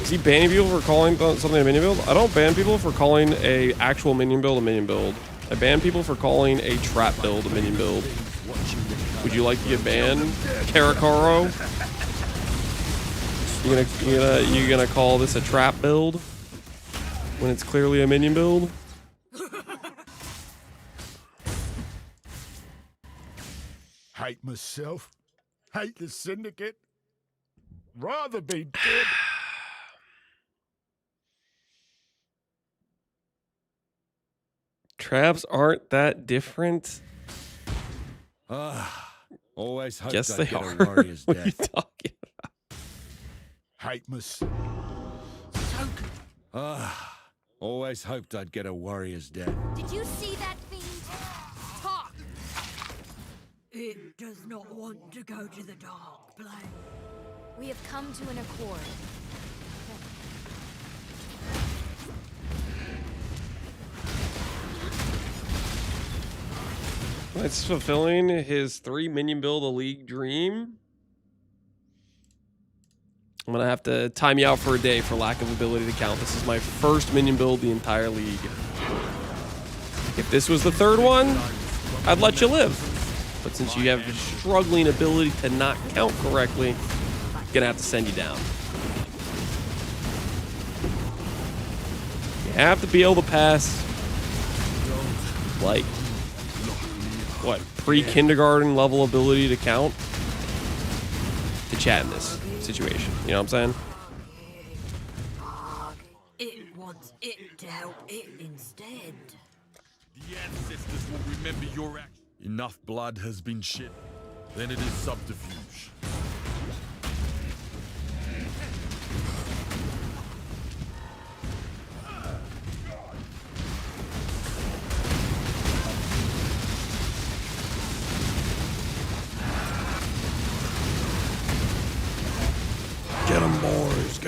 A: Is he banning people for calling something a minion build? I don't ban people for calling a actual minion build a minion build. I ban people for calling a trap build a minion build. Would you like to get banned, Karakaro? You gonna call this a trap build when it's clearly a minion build?
K: Hate myself. Hate the Syndicate. Rather be dead.
A: Traps aren't that different.
K: Always hoped
A: Guess
K: I'd
A: they
K: get
A: are.
K: a warrior's
A: What are you
K: death.
A: talking
K: Hate myself. Always hoped I'd get a warrior's death.
P: Did you see that fiend? Talk!
C: It does not want to go to the dark plane.
P: We have come to an accord.
A: It's fulfilling his 3 minion build a league dream. I'm gonna have to time you out for a day for lack of ability to count. This is my first minion build the entire league. If this was the 3rd one, I'd let you live. But since you have a struggling ability to not count correctly, I'm gonna have to send you down. You have to be able to pass, like, what, pre-kindergarten level ability to count to chat in this situation. You know what I'm saying?
C: It wants it to help it instead.
G: The ancestors will remember your action. Enough blood has been shed. Then it is subterfuge.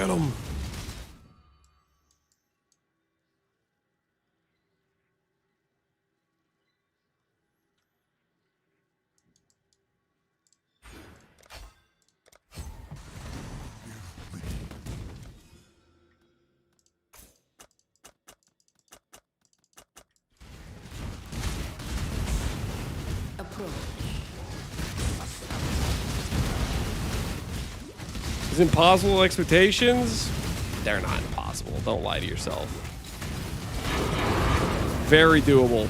A: Get him. Is impossible expectations? They're not impossible. Don't lie to yourself. Very doable.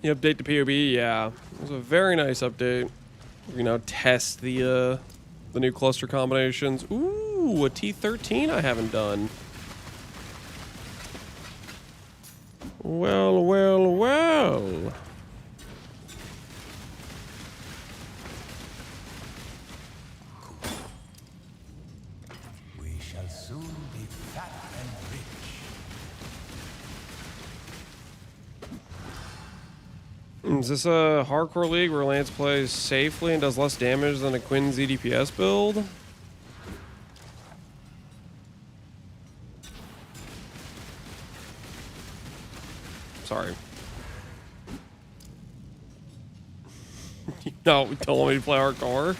A: You update the POB, yeah. It was a very nice update. You know, test the new cluster combinations. Ooh, a T13 I haven't done. Well, well, well.
E: We shall soon be fat and rich.
A: Is this a hardcore league where Lance plays safely and does less damage than a Quinn's EDPS build? Sorry. No, don't want me to play hardcore.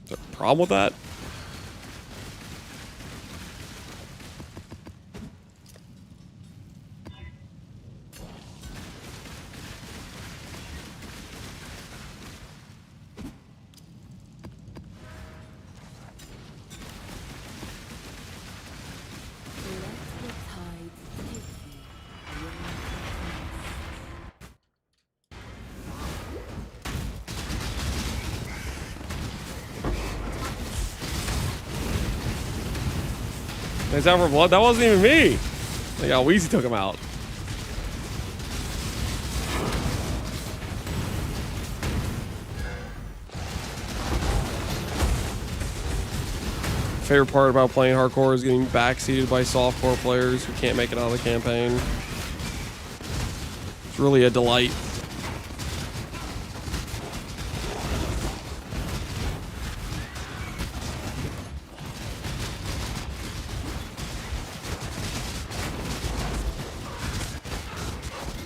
A: Is there a problem with that? Nice out for blood. That wasn't even me. Like how Weezy took him out. Favorite part about playing hardcore is getting backseated by softcore players who can't make it out of the campaign. It's really a delight.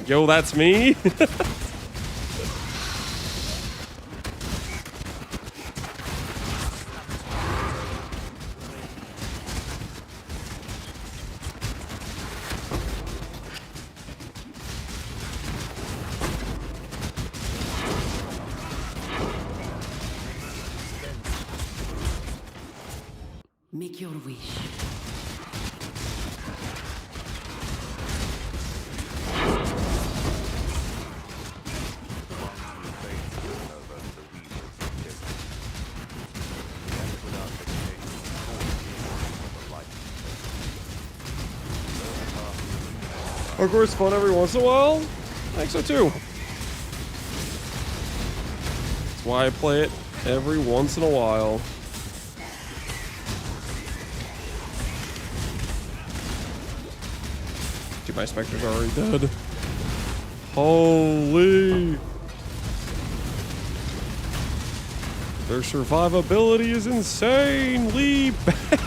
A: Yo, that's me.
Q: Make your wish.
A: Hardcore's fun every once in a while. I think so too. That's why I play it every once in a while. Dude, my Spectre's already dead. Holy. Their survivability is insanely bad.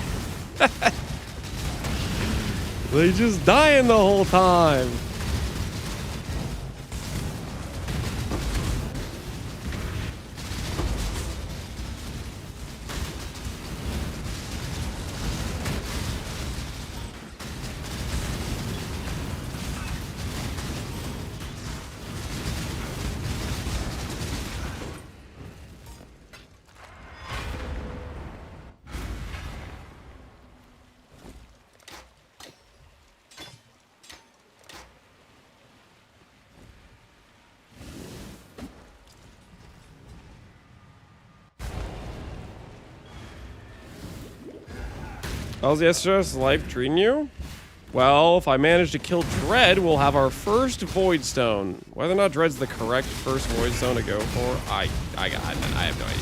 A: They just dying the whole time. How's the SRS life treating you? Well, if I manage to kill Dread, we'll have our first Void Stone. Whether or not Dread's the correct first Void Stone to go for, I have no idea.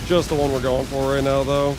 A: Just the one we're going for right now, though.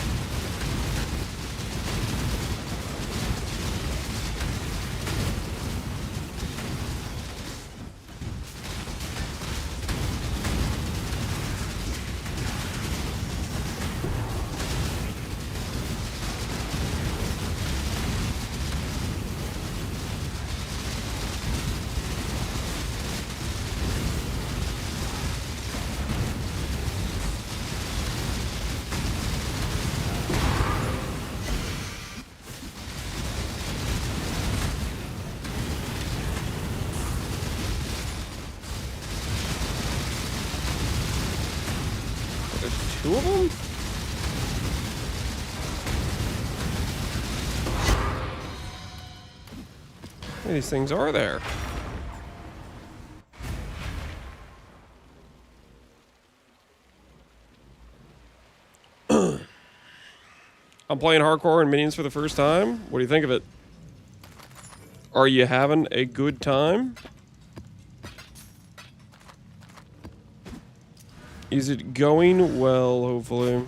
A: Two of them? How many of these things are there? I'm playing hardcore and Minions for the first time. What do you think of it? Are you having a good time? Is it going well, hopefully?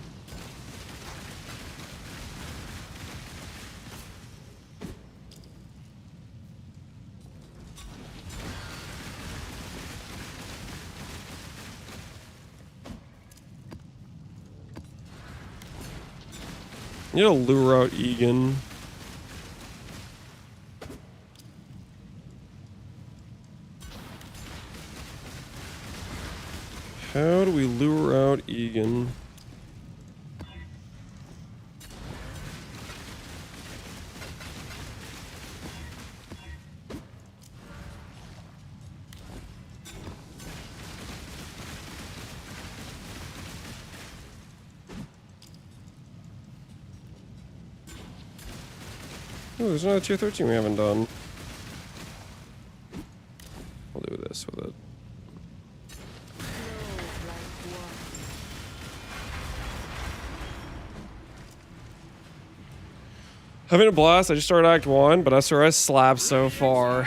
A: You know, lure out Egan. How do we lure out Egan? Oh, there's another tier 13 we haven't done. We'll do this with it. Having a blast. I just started Act 1, but SRS slaps so far.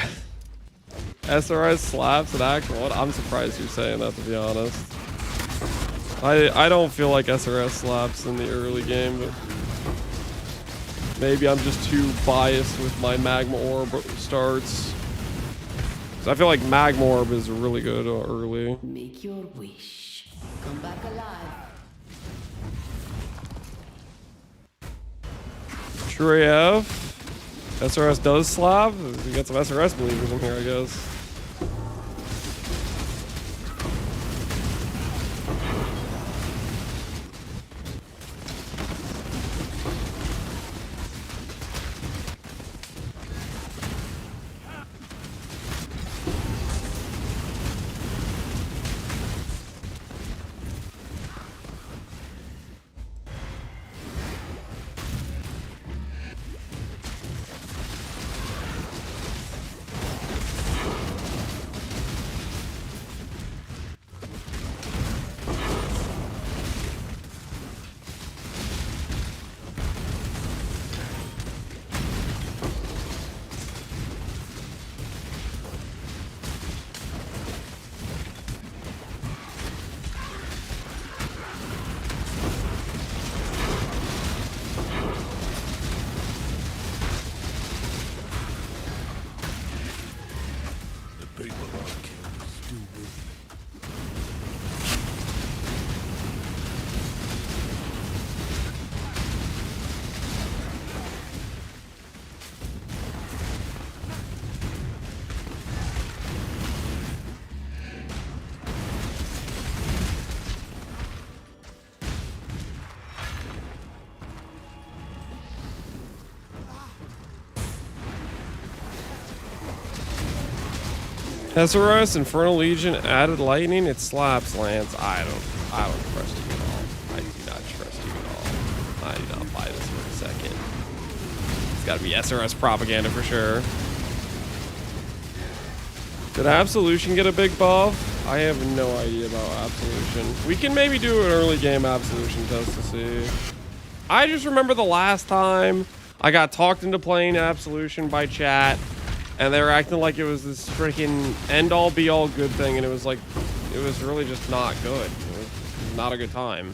A: SRS slaps at Act 1. I'm surprised you're saying that, to be honest. I don't feel like SRS slaps in the early game, but maybe I'm just too biased with my Magma Orb starts. So I feel like Magma Orb is really good early.
Q: Make your wish. Come back alive.
A: True AF. SRS does slap. We got some SRS believers in here, I guess. SRS, Infernal Legion, added lightning, it slaps, Lance. I don't trust you at all. I do not trust you at all. I do not buy this for a second. It's gotta be SRS propaganda for sure. Did Absolution get a big buff? I have no idea about Absolution. We can maybe do an early game Absolution test to see. I just remember the last time I got talked into playing Absolution by chat, and they were acting like it was this freaking end-all be-all good thing, and it was like, it was really just not good. It was not a good time.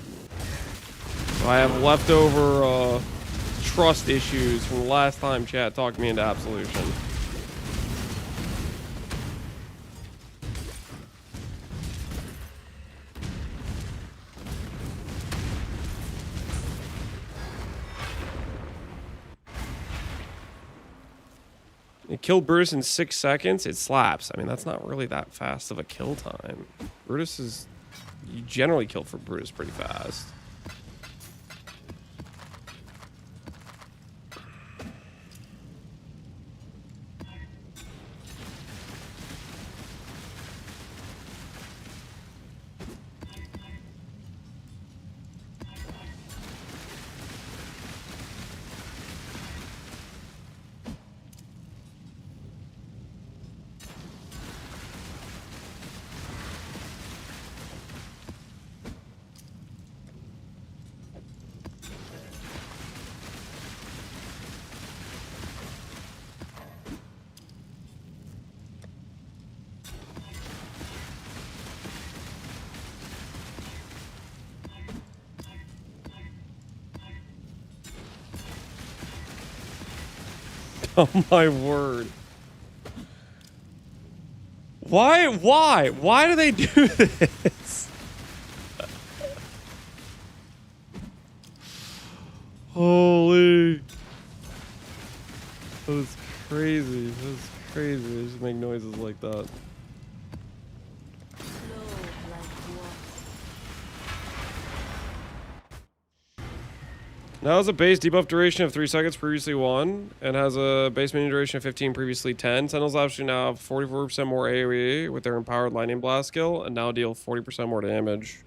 A: So I have leftover trust issues from the last time chat talked me into Absolution. It killed Brutus in 6 seconds. It slaps. I mean, that's not really that fast of a kill time. Brutus is... You generally kill for Brutus pretty fast. Oh my word. Why do they do this? Holy. That was crazy. That was crazy. They just make noises like that. Now has a base debuff duration of 3 seconds, previously 1, and has a base minion duration of 15, previously 10. Sentinels actually now have 44% more AoE with their empowered lightning blast skill, and now deal 40% more damage.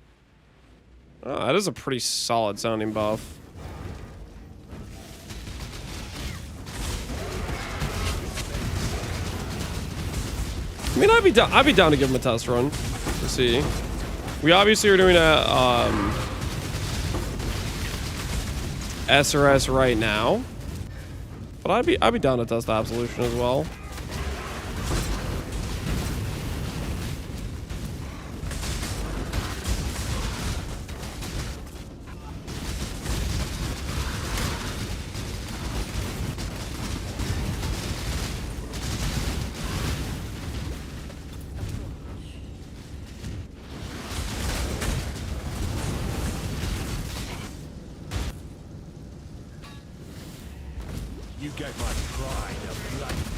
A: Oh, that is a pretty solid sounding buff. I mean, I'd be down to give him a test run to see. We obviously are doing a SRS right now, but I'd be down to test Absolution as well.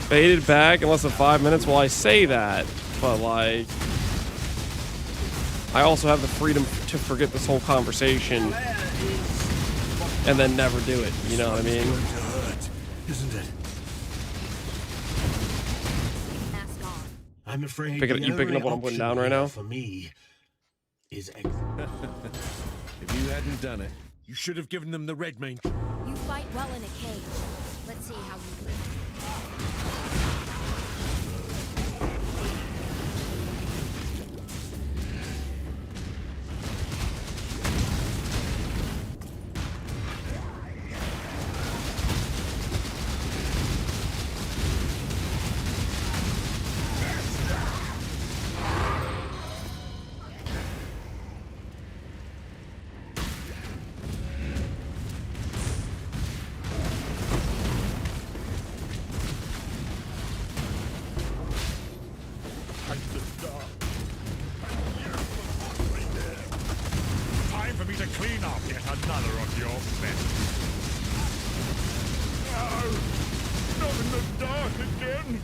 A: Faded back in less than 5 minutes. Well, I say that, but like, I also have the freedom to forget this whole conversation and then never do it. You know what I mean?
K: Isn't it? I'm afraid
A: you picking up what I'm putting down right now?
K: For me is
G: if you hadn't done it,
K: you should have given them the red main.
P: You fight well in a cage. Let's see how you do.
E: Time for me to clean up yet another of your mess. No! Not in the dark again!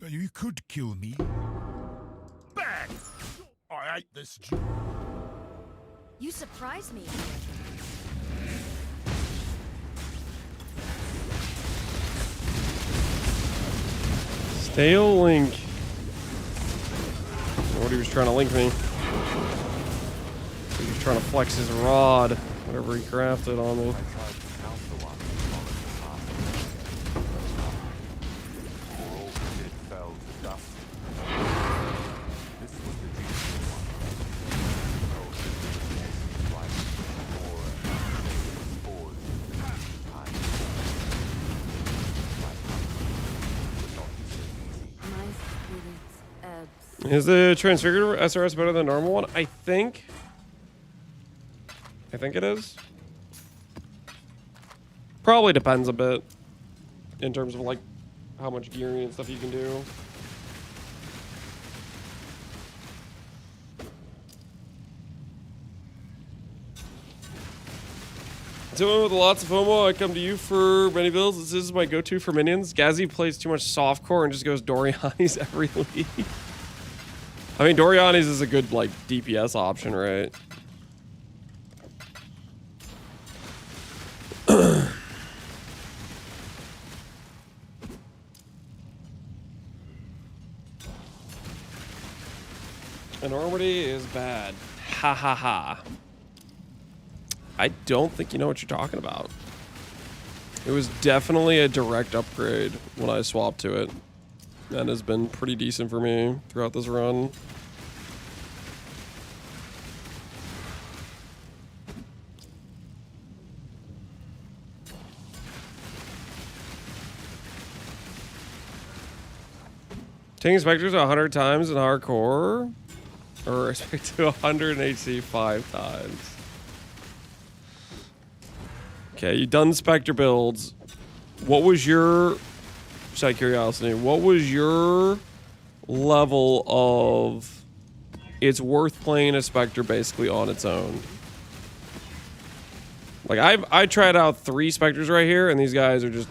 E: You could kill me. Bang! I hate this.
P: You surprised me.
A: Stale link. What he was trying to link me. He was trying to flex his rod, whatever he crafted on me.
E: This
A: Is the transfigured SRS better than the normal one? I think it is. Probably depends a bit in terms of like how much gearing and stuff you can do. Someone with lots of FOMO, I come to you for many builds. This is my go-to for minions. Gazzy plays too much softcore and just goes Doriani's every league. I mean, Doriani's is a good, like, DPS option, right? Enormity is bad. Ha ha ha. I don't think you know what you're talking about. It was definitely a direct upgrade when I swapped to it. And has been pretty decent for me throughout this run. Taking Spectres 100 times in hardcore? Or expect to 100 in HC 5 times. Okay, you done Spectre builds. What was your, just out of curiosity, what was your level of it's worth playing a Spectre basically on its own? Like, I tried out 3 Spectres right here, and these guys are just,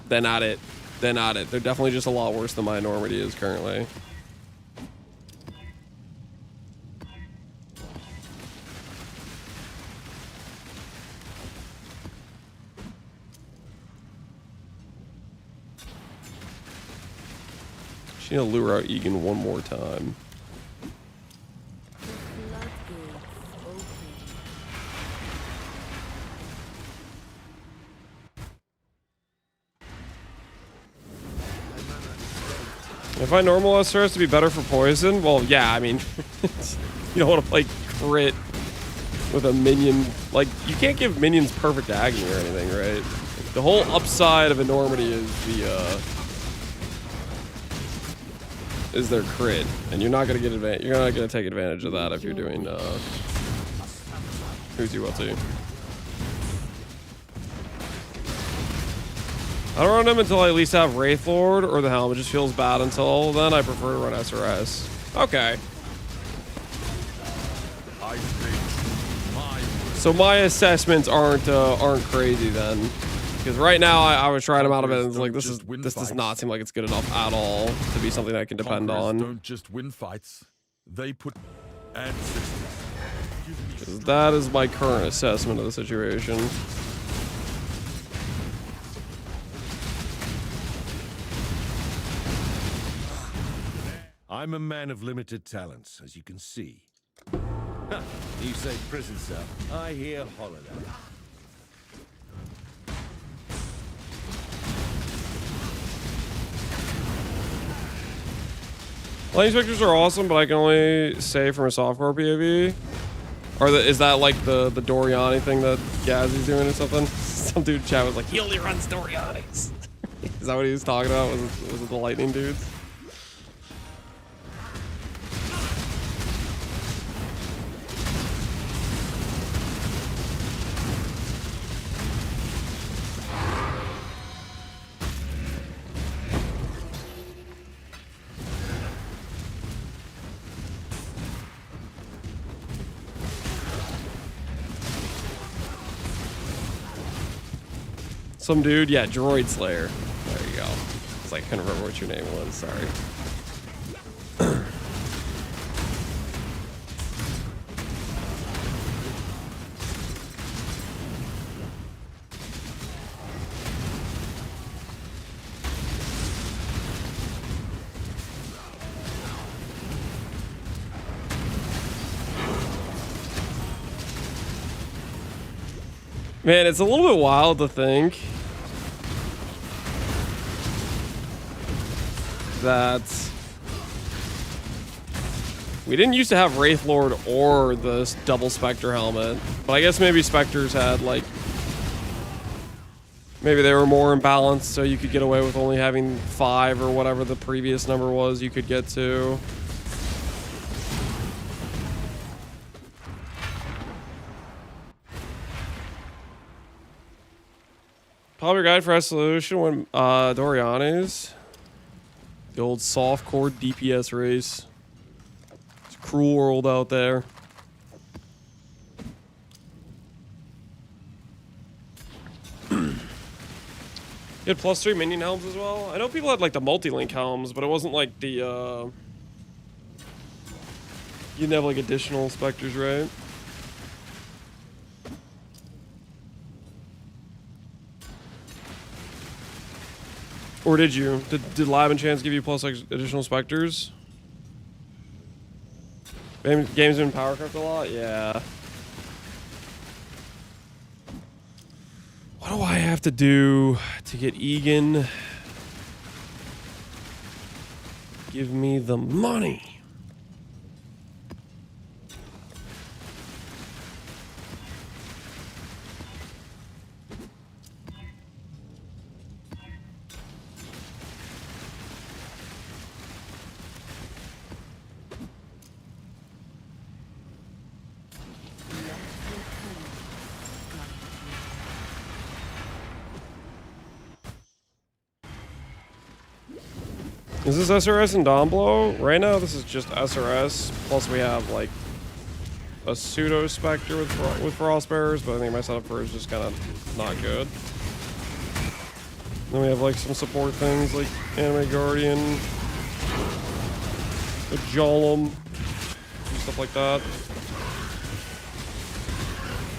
A: they're not it. They're not it. They're definitely just a lot worse than my enormity is currently. She need to lure out Egan one more time. If I normal SRS to be better for poison, well, yeah, I mean, you don't want to play crit with a minion. Like, you can't give minions perfect agony or anything, right? Like, the whole upside of enormity is their crit, and you're not gonna get advantage. You're not gonna take advantage of that if you're doing who's you what to. I don't run them until I at least have Wraith Lord or the Helm. It just feels bad until then. I prefer to run SRS. Okay. So my assessments aren't crazy then, because right now I was trying them out of it and it's like this does not seem like it's good enough at all to be something I can depend on.
G: Don't just win fights; they put
A: ancestors. That is my current assessment of the situation.
K: I'm a man of limited talents, as you can see. Ha, you say prison cell. I hear holiday.
A: Lightning Spectres are awesome, but I can only say from a softcore POV. Or is that like the Doriani thing that Gazzy's doing or something? Some dude in chat was like, he only runs Dorianis. Is that what he was talking about? Was it the lightning dudes? Some dude, yeah, Droid Slayer. There you go. It's like, I couldn't remember what your name was, sorry. Man, it's a little bit wild to think that we didn't used to have Wraith Lord or this double Spectre helmet, but I guess maybe Spectres had like, maybe they were more imbalanced, so you could get away with only having 5 or whatever the previous number was you could get to. Popular guide for solution when Doriani's. The old softcore DPS race. It's a cruel world out there. You had +3 minion helms as well? I know people had like the multi-link helms, but it wasn't like the you didn't have like additional specters, right? Or did you? Did Lab and Chance give you plus like additional specters? Game's been power crept a lot? Yeah. What do I have to do to get Egan? Give me the money. Is this SRS and Domblow? Right now, this is just SRS. Plus, we have like a pseudo Spectre with Frostbearers, but I think my setup for it is just kind of not good. Then we have like some support things like Anime Guardian, a Jolum, stuff like that.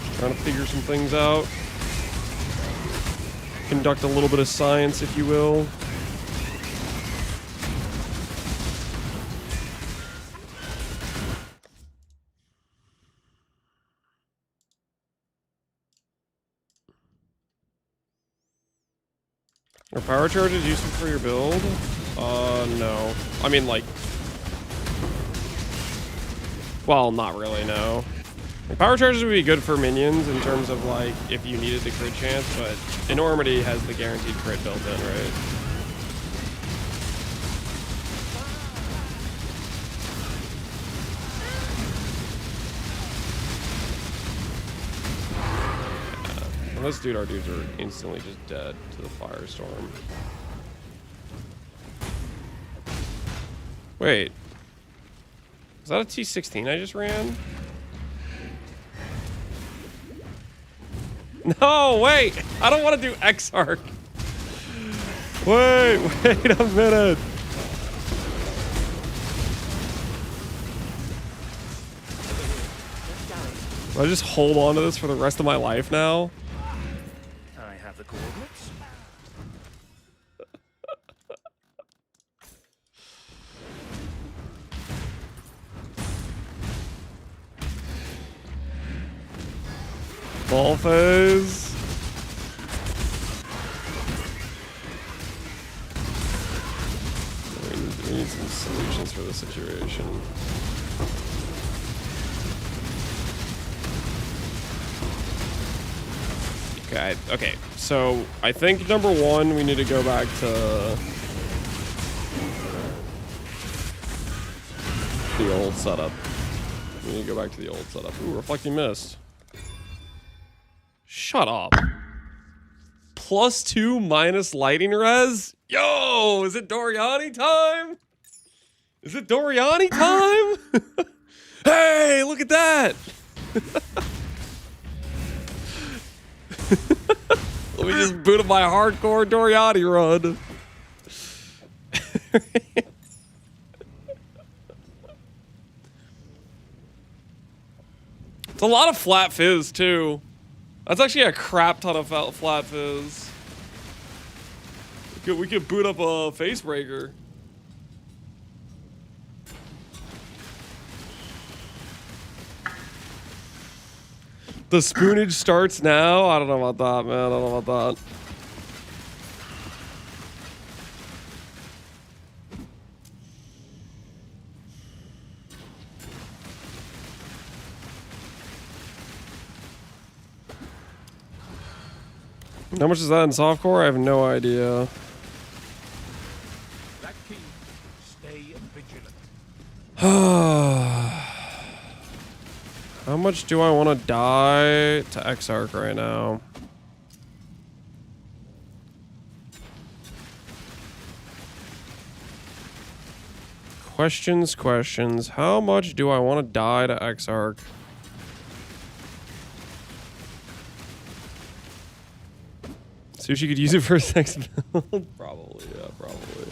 A: Just trying to figure some things out. Conduct a little bit of science, if you will. Are power charges useful for your build? No. I mean, like... Well, not really, no. Like, power charges would be good for minions in terms of, like, if you needed the crit chance, but Enormity has the guaranteed crit built in, right? When this dude, our dudes are instantly just dead to the firestorm. Wait. Is that a T16 I just ran? No, wait! I don't want to do X-Arc. Wait a minute. Do I just hold on to this for the rest of my life now?
M: I have the coordinates.
A: Ball phase. We need some solutions for the situation. Okay, so I think number one, we need to go back to the old setup. We need to go back to the old setup. Ooh, Reflecting Mist. Shut up. +2 minus lighting res? Yo, is it Doriani time? Is it Doriani time? Hey, look at that. Let me just boot up my hardcore Doriani run. It's a lot of flat fizz too. That's actually a crap ton of flat fizz. We could boot up a face breaker. The spoonage starts now? I don't know about that, man. I don't know about that. How much is that in softcore? I have no idea.
E: That key, stay vigilant.
A: How much do I want to die to Exarch right now? Questions. How much do I want to die to Exarch? Sushi could use it for a sex build? Probably, yeah, probably.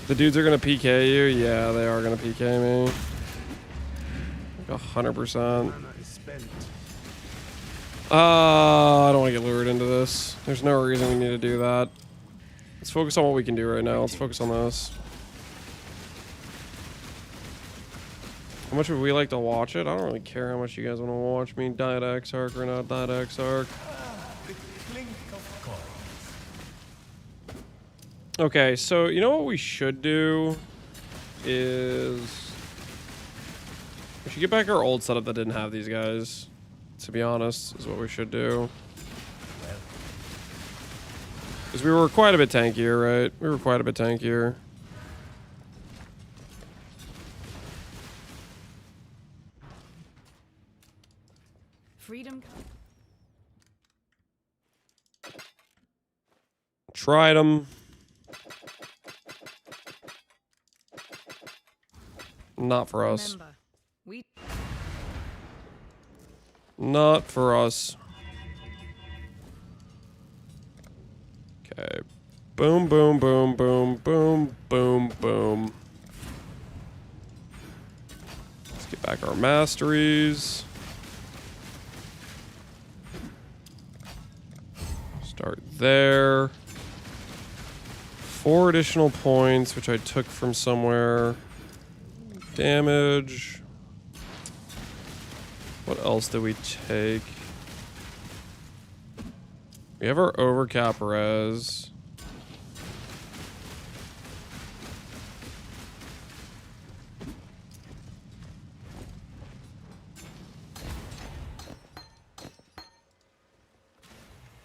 A: The dudes are gonna PK you? Yeah, they are gonna PK me. Like 100%. I don't want to get lured into this. There's no reason we need to do that. Let's focus on what we can do right now. Let's focus on this. How much would we like to watch it? I don't really care how much you guys want to watch me die to Exarch or not die to Exarch. Okay, so you know what we should do is we should get back our old setup that didn't have these guys. To be honest, is what we should do. Because we were quite a bit tankier, right? We were quite a bit tankier.
J: Freedom.
A: Tried them. Not for us.
J: Remember,
A: Not for us. Okay. Boom, boom, boom, boom, boom, boom, boom. Let's get back our masteries. Start there. 4 additional points, which I took from somewhere. Damage. What else did we take? We have our overcap res.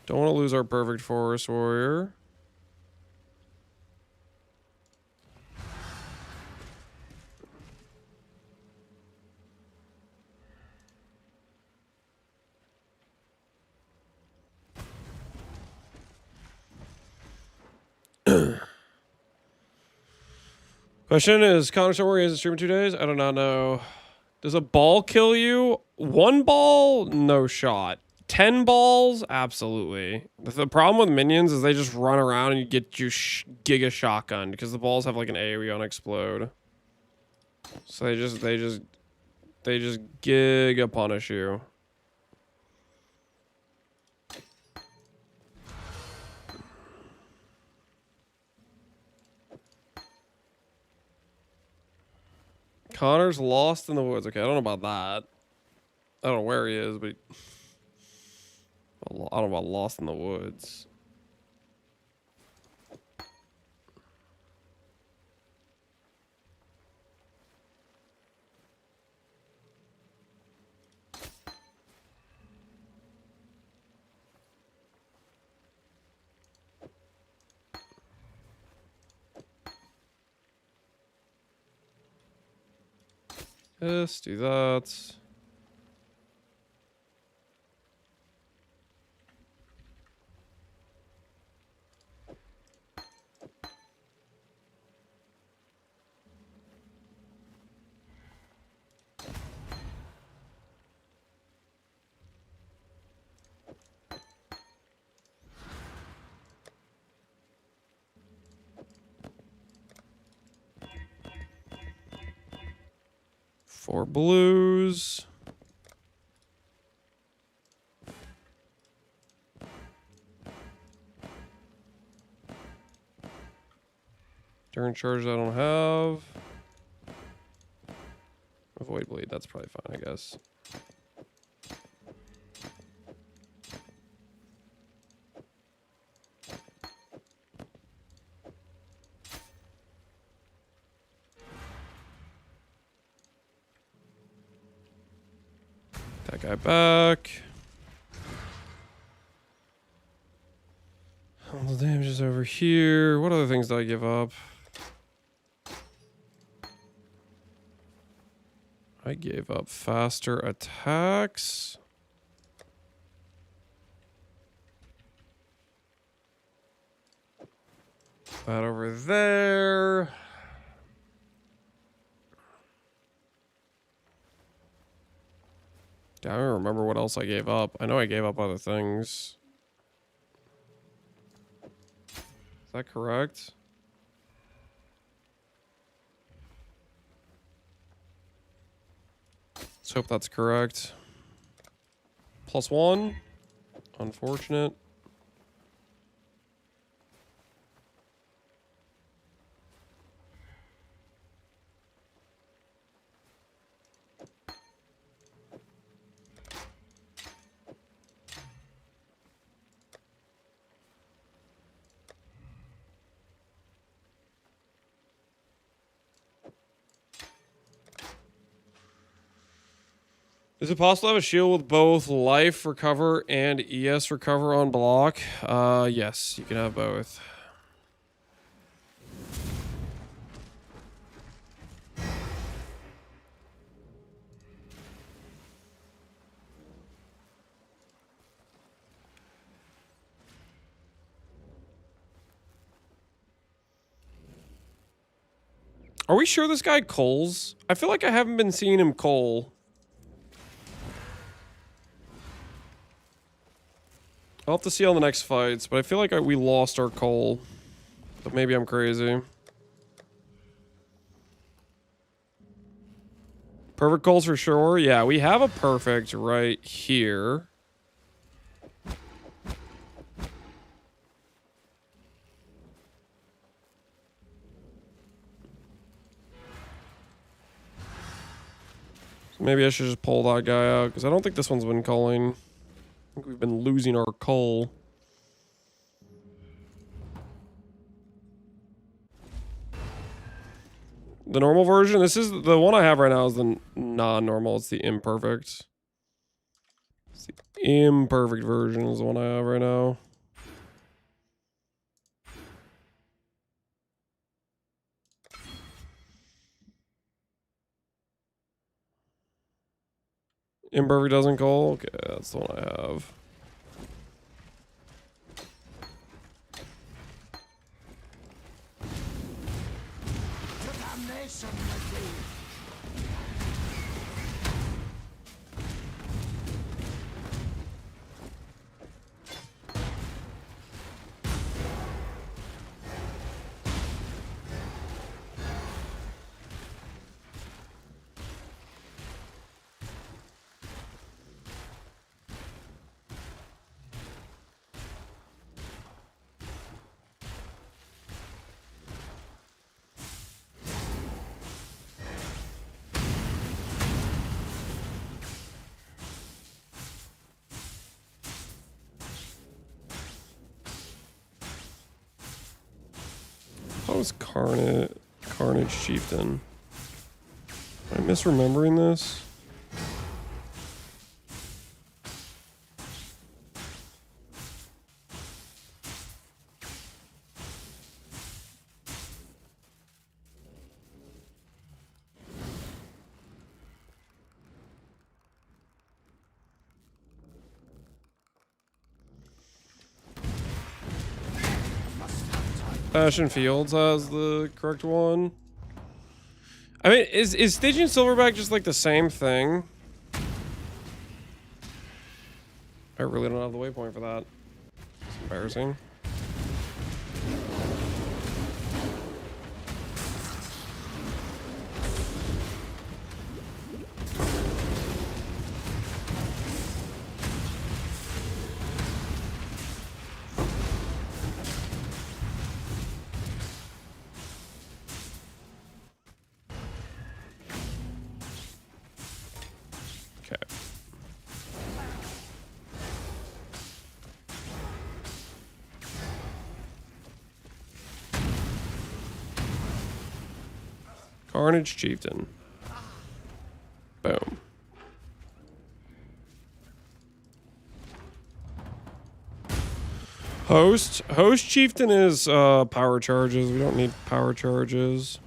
A: Don't want to lose our perfect forest warrior. Question is, Connor so worried is streaming 2 days? I do not know. Does a ball kill you? 1 ball? No shot. 10 balls? Absolutely. The problem with minions is they just run around and you get your giga shotgun because the balls have like an AoE on explode. So they just giga punish you. Connor's lost in the woods. Okay, I don't know about that. I don't know where he is, but I don't know about lost in the woods. Yes, do that. Four blues. Turn charge I don't have. Avoid bleed, that's probably fine, I guess. That guy back. All the damage is over here. What other things did I give up? I gave up faster attacks. That over there. I don't remember what else I gave up. I know I gave up other things. Is that correct? Let's hope that's correct. +1. Unfortunate. Is it possible to have a shield with both life recover and ES recover on block? Yes, you can have both. Are we sure this guy Coles? I feel like I haven't been seeing him Cole. I'll have to see on the next fights, but I feel like we lost our Cole. But maybe I'm crazy. Perfect Coles for sure. Yeah, we have a perfect right here. So maybe I should just pull that guy out, because I don't think this one's been culling. I think we've been losing our coal. The normal version? This is the one I have right now is the non-normal. It's the imperfect. It's the imperfect version is the one I have right now. Imperfect doesn't call? Okay, that's the one I have. That was Carnage Chieftain. Am I misremembering this? Ashen Fields has the correct one. I mean, is Stygian Silverback just like the same thing? I really don't have the waypoint for that. It's embarrassing. Carnage Chieftain. Boom. Host Chieftain is power charges. We don't need power charges.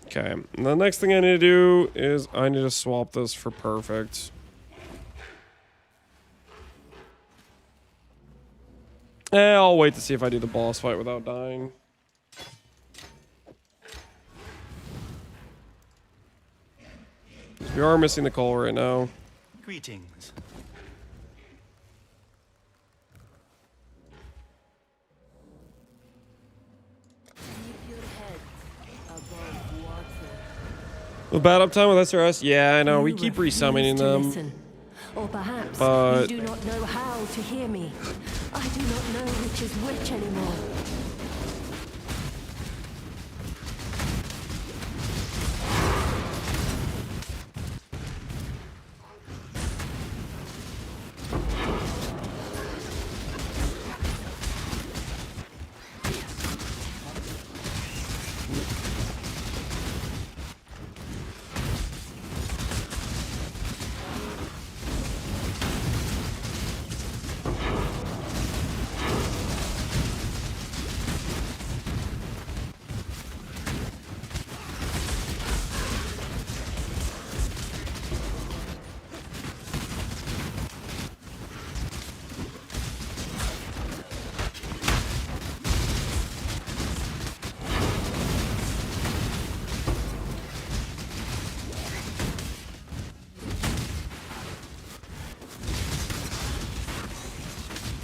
A: Okay, and the next thing I need to do is I need to swap this for perfect. I'll wait to see if I do the boss fight without dying. We are missing the coal right now.
M: Greetings.
A: The bad uptime with SRS? Yeah, I know. We keep resummoning them.
L: Listen. Or perhaps
A: But
L: you do not know how to hear me. I do not know which is which anymore.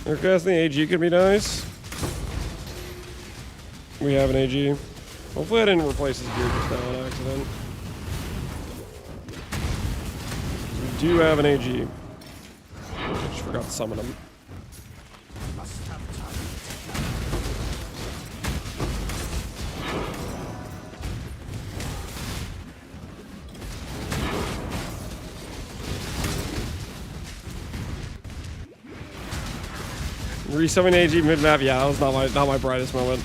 A: Aircasting AG could be nice. We have an AG. Hopefully I didn't replace his gear just now on accident. We do have an AG. I just forgot to summon him. Resummoning AG mid-map, yeah, that was not my brightest moment.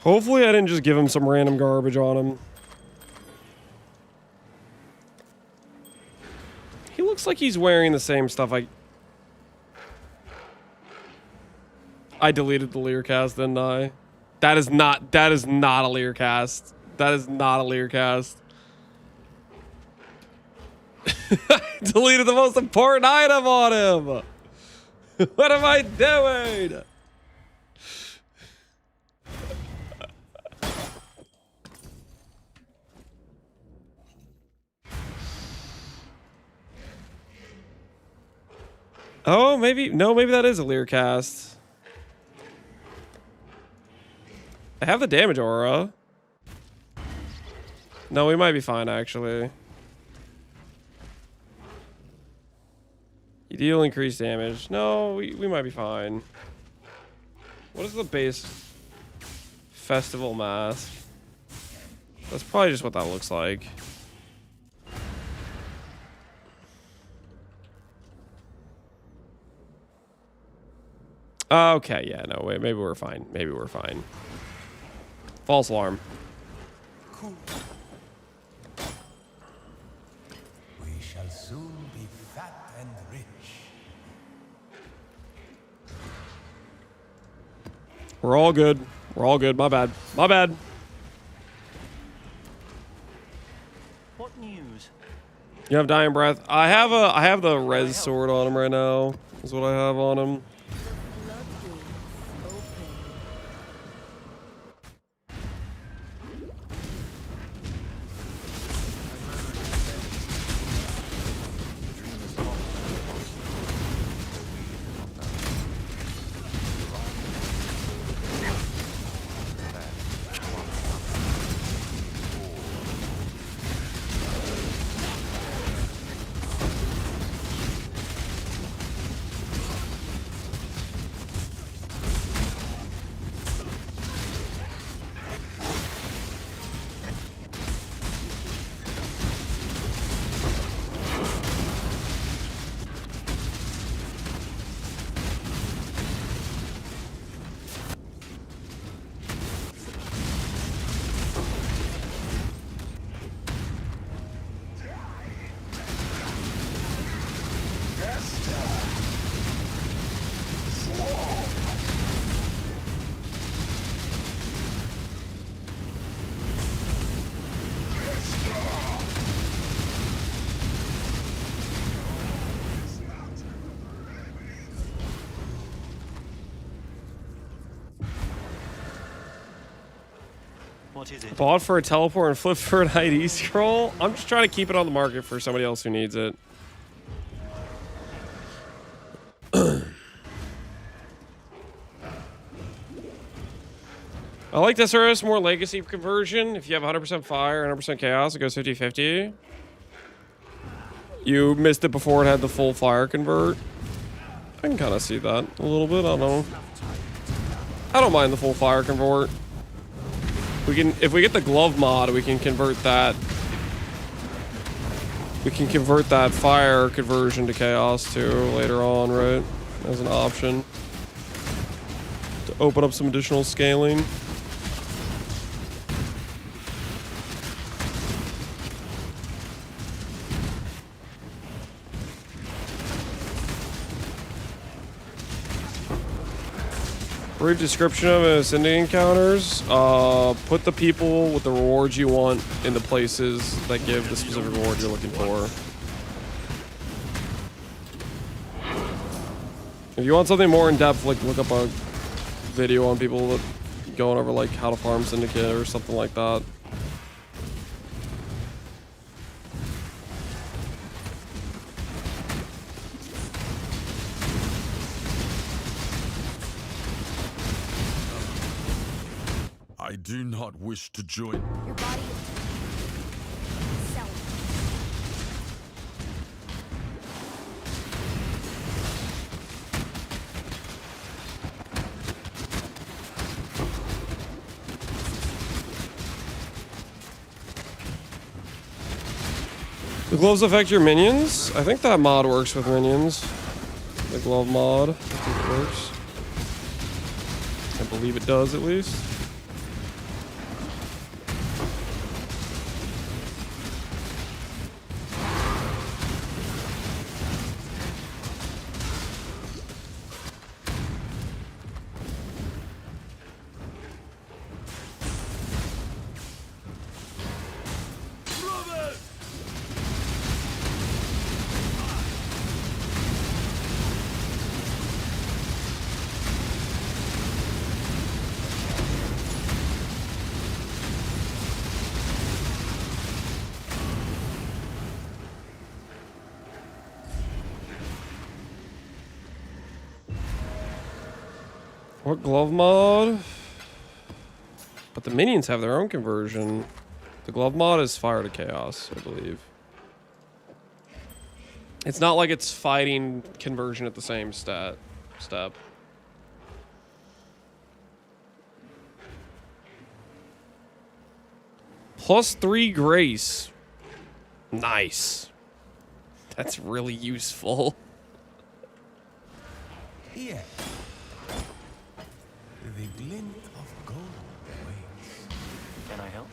A: Hopefully I didn't just give him some random garbage on him. He looks like he's wearing the same stuff I deleted the Lear cast, didn't I? That is not a Lear cast. That is not a Lear cast. I deleted the most important item on him. What am I doing? Oh, maybe that is a Lear cast. I have the damage aura. No, we might be fine actually. You deal increased damage. No, we might be fine. What is the base festival mask? That's probably just what that looks like. Okay, yeah, no, wait, maybe we're fine. Maybe we're fine. False alarm.
N: Cool. We shall soon be fat and rich.
A: We're all good. We're all good. My bad. My bad.
M: What news?
A: You have dying breath. I have the res sword on him right now. Is what I have on him.
M: What is it?
A: Bought for a teleport and flipped for an ID scroll? I'm just trying to keep it on the market for somebody else who needs it. I like this SRS more legacy conversion. If you have 100% fire, 100% chaos, it goes 50-50. You missed it before it had the full fire convert. I can kind of see that a little bit. I don't know. I don't mind the full fire convert. We can, if we get the glove mod, we can convert that. We can convert that fire conversion to chaos too later on, right? As an option to open up some additional scaling. Brief description of Ascending encounters. Put the people with the rewards you want in the places that give the specific reward you're looking for. If you want something more in depth, like look up a video on people that going over like how to farm Syndicate or something like that.
G: I do not wish to join.
P: Your body is selling.
A: The gloves affect your minions? I think that mod works with minions. The glove mod. I think it works. I believe it does at least. What glove mod? But the minions have their own conversion. The glove mod is fire to chaos, I believe. It's not like it's fighting conversion at the same step. +3 grace. Nice. That's really useful.
K: Yeah. The glint of gold waits.
M: Can I help?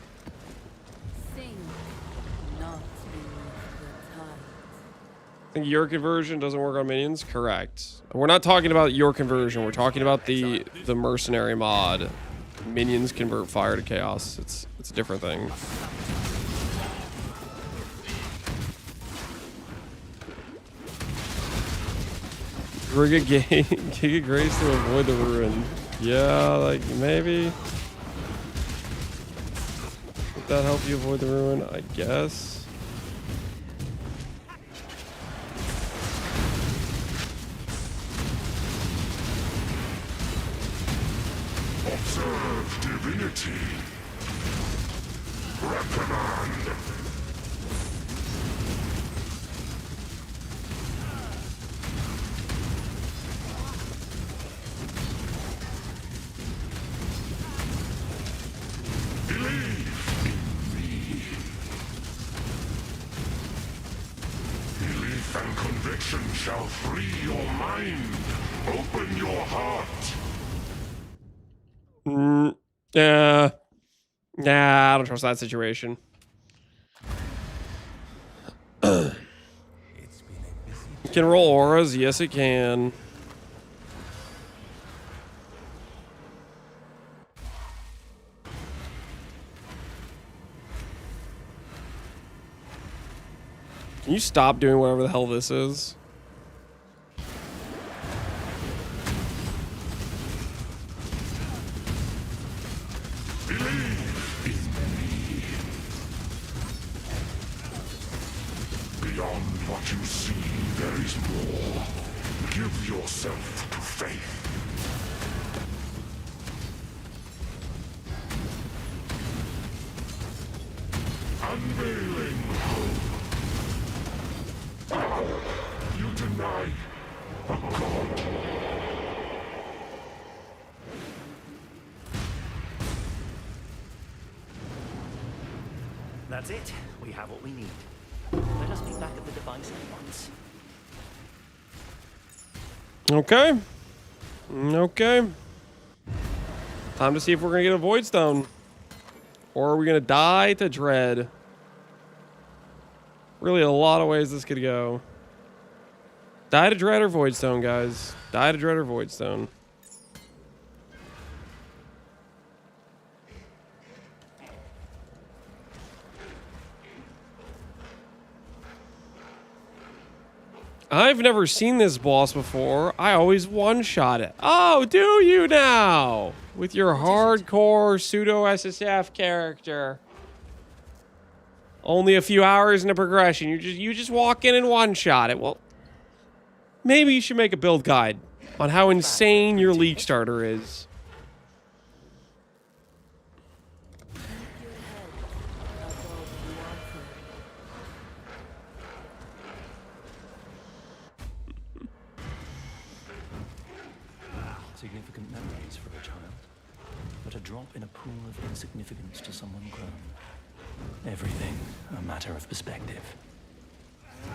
C: Sing, not beneath the tide.
A: I think your conversion doesn't work on minions? Correct. We're not talking about your conversion. We're talking about the mercenary mod. Minions convert fire to chaos. It's a different thing. Giga Grace to avoid the ruin. Yeah, like maybe. Would that help you avoid the ruin? I guess.
E: Observe divinity. Recommend. And conviction shall free your mind. Open your heart.
A: Yeah. Nah, I don't trust that situation. It can roll auras. Yes, it can. Can you stop doing whatever the hell this is?
E: Believe in Can't you see there is more? Give yourself to faith. Unveiling hope. You deny a god.
M: That's it. We have what we need. Let us be back at the device at once.
A: Okay. Okay. Time to see if we're gonna get a Void Stone. Or are we gonna die to Dread? Really a lot of ways this could go. Die to Dread or Void Stone, guys. Die to Dread or Void Stone. I've never seen this boss before. I always one-shot it. Oh, do you now? With your hardcore pseudo-SSF character. Only a few hours in a progression. You just walk in and one-shot it. Well, maybe you should make a build guide on how insane your League starter is.
M: Significant memories for a child, but a drop in a pool of insignificance to someone grown. Everything a matter of perspective.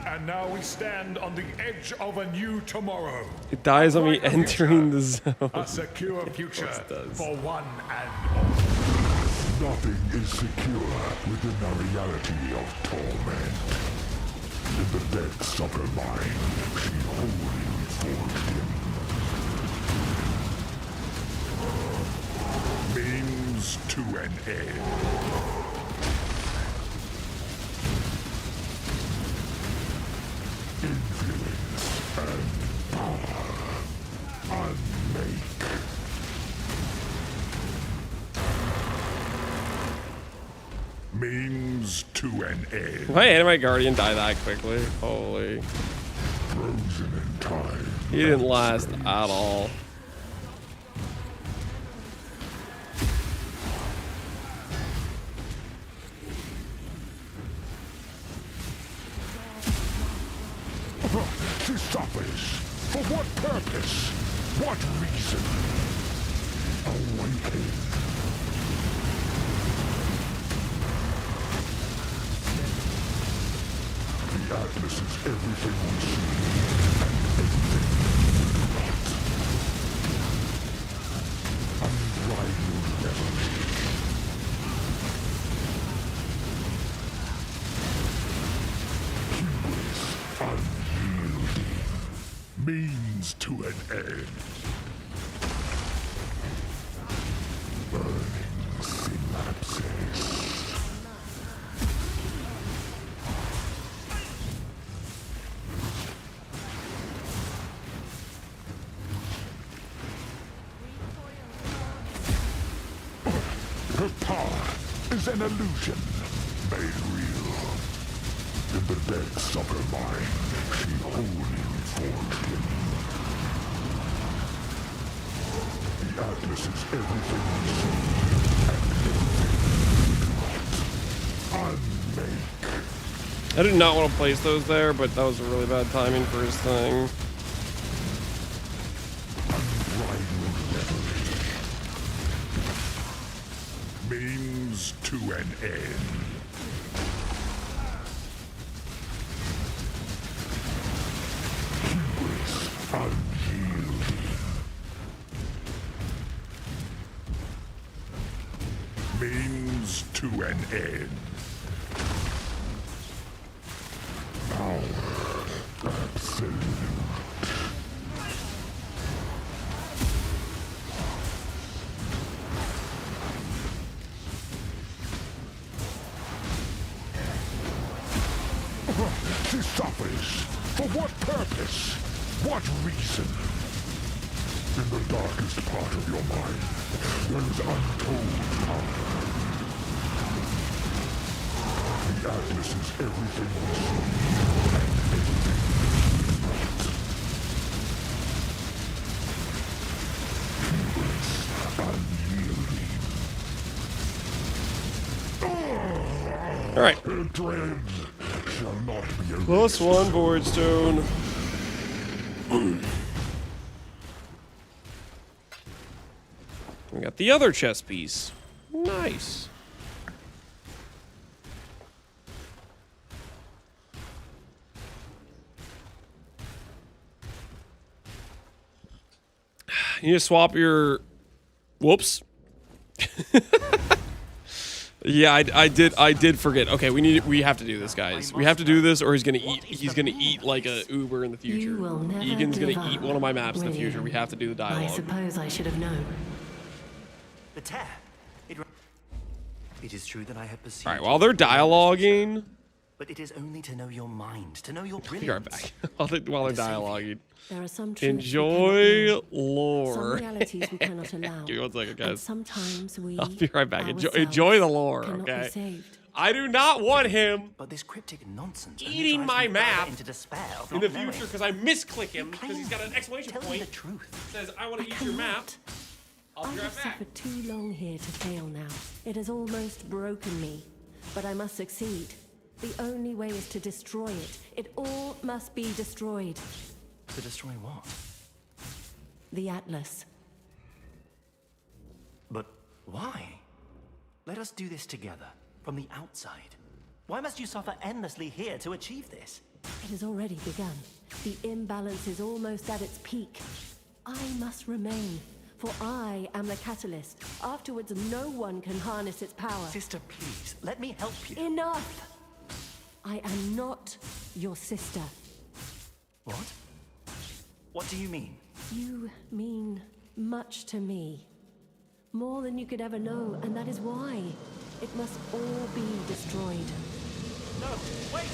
E: And now we stand on the edge of a new tomorrow.
A: It dies on me entering the zone.
E: A secure future for one and
R: all. Nothing is secure within the reality of torment. In the depths of her mind, she wholly forged him.
E: Means to an end.
R: Influence and power. Unmake.
E: Means to an end.
A: Why did my Guardian die that quickly? Holy.
R: Frozen in time.
A: He didn't last at all.
R: She suffers. For what purpose? What reason? Awaken. The Atlas is everything we see and everything we not. Unrivaled revelation.
E: Means to an end.
R: Burning synapses.
E: Her power is an illusion made real.
R: In the depths of her mind, she wholly forged him. The Atlas is everything we see and everything we not. Unmake.
A: I did not want to place those there, but that was really bad timing for his thing.
R: Unrivaled revelation.
E: Means to an end.
R: Unyielding.
E: Means to an end.
R: Power absolute.
E: She suffers. For what purpose? What reason?
R: In the darkest part of your mind, there is untold power. The Atlas is everything we see and
A: All right. Plus one void stone. We got the other chess piece. Nice. You need to swap your. Whoops. Yeah, I did forget. Okay, we have to do this, guys. We have to do this, or he's gonna eat like a Uber in the future. Egan's gonna eat one of my maps in the future. We have to do the dialogue.
L: I suppose I should have known.
M: The tear. It is true that I have perceived.
A: All right, while they're dialoguing.
M: But it is only to know your mind, to know your
A: Be
M: brilliance.
A: right back. while they're dialoguing.
L: There are some
A: Enjoy lore.
L: Some realities we cannot allow.
A: Give me 1 second, guys.
L: Sometimes we.
A: I'll be right back. Enjoy the lore, okay? I do not want him
M: but this cryptic nonsense
A: eating my map
M: into despair
A: in the future because I misclick him because he's got an exclamation point.
M: The truth.
A: Says I want to eat your map. I'll be
L: I
A: right
L: have
A: back.
L: suffered too long here to fail now. It has almost broken me, but I must succeed. The only way is to destroy it. It all must be destroyed.
M: To destroy what?
L: The Atlas.
M: But why? Let us do this together, from the outside. Why must you suffer endlessly here to achieve this?
L: It has already begun. The imbalance is almost at its peak. I must remain, for I am the catalyst. Afterwards, no one can harness its power.
M: Sister, please, let me help you.
L: Enough! I am not your sister.
M: What? What do you mean?
L: You mean much to me. More than you could ever know, and that is why it must all be destroyed.
M: No, wait!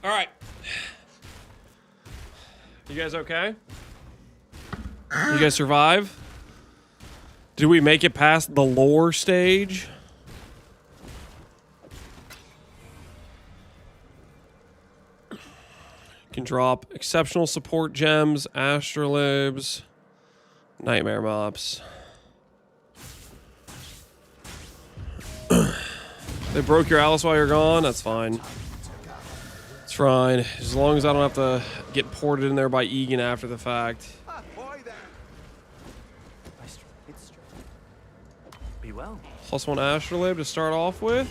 A: All right. You guys okay? You guys survive? Did we make it past the lore stage? Can drop exceptional support gems, astrolabes, nightmare mops. They broke your Alice while you're gone? That's fine. It's fine. As long as I don't have to get ported in there by Egan after the fact.
M: Be well.
A: +1 astrolabe to start off with?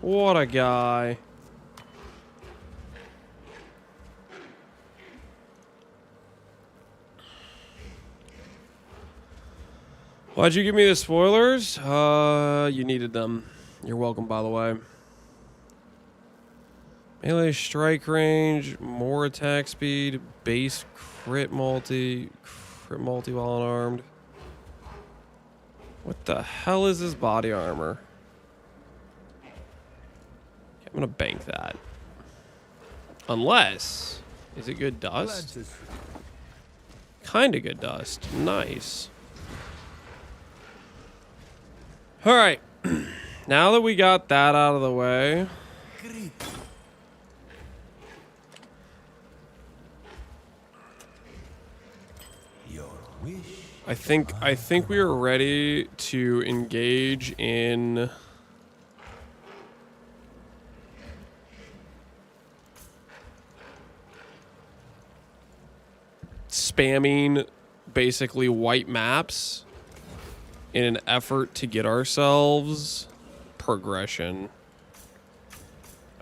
A: What a guy. Why'd you give me the spoilers? You needed them. You're welcome, by the way. Melee strike range, more attack speed, base crit multi while unarmed. What the hell is this body armor? Okay, I'm gonna bank that. Unless, is it good dust? Kinda good dust. Nice. All right, now that we got that out of the way, I think we are ready to engage in spamming basically white maps in an effort to get ourselves progression.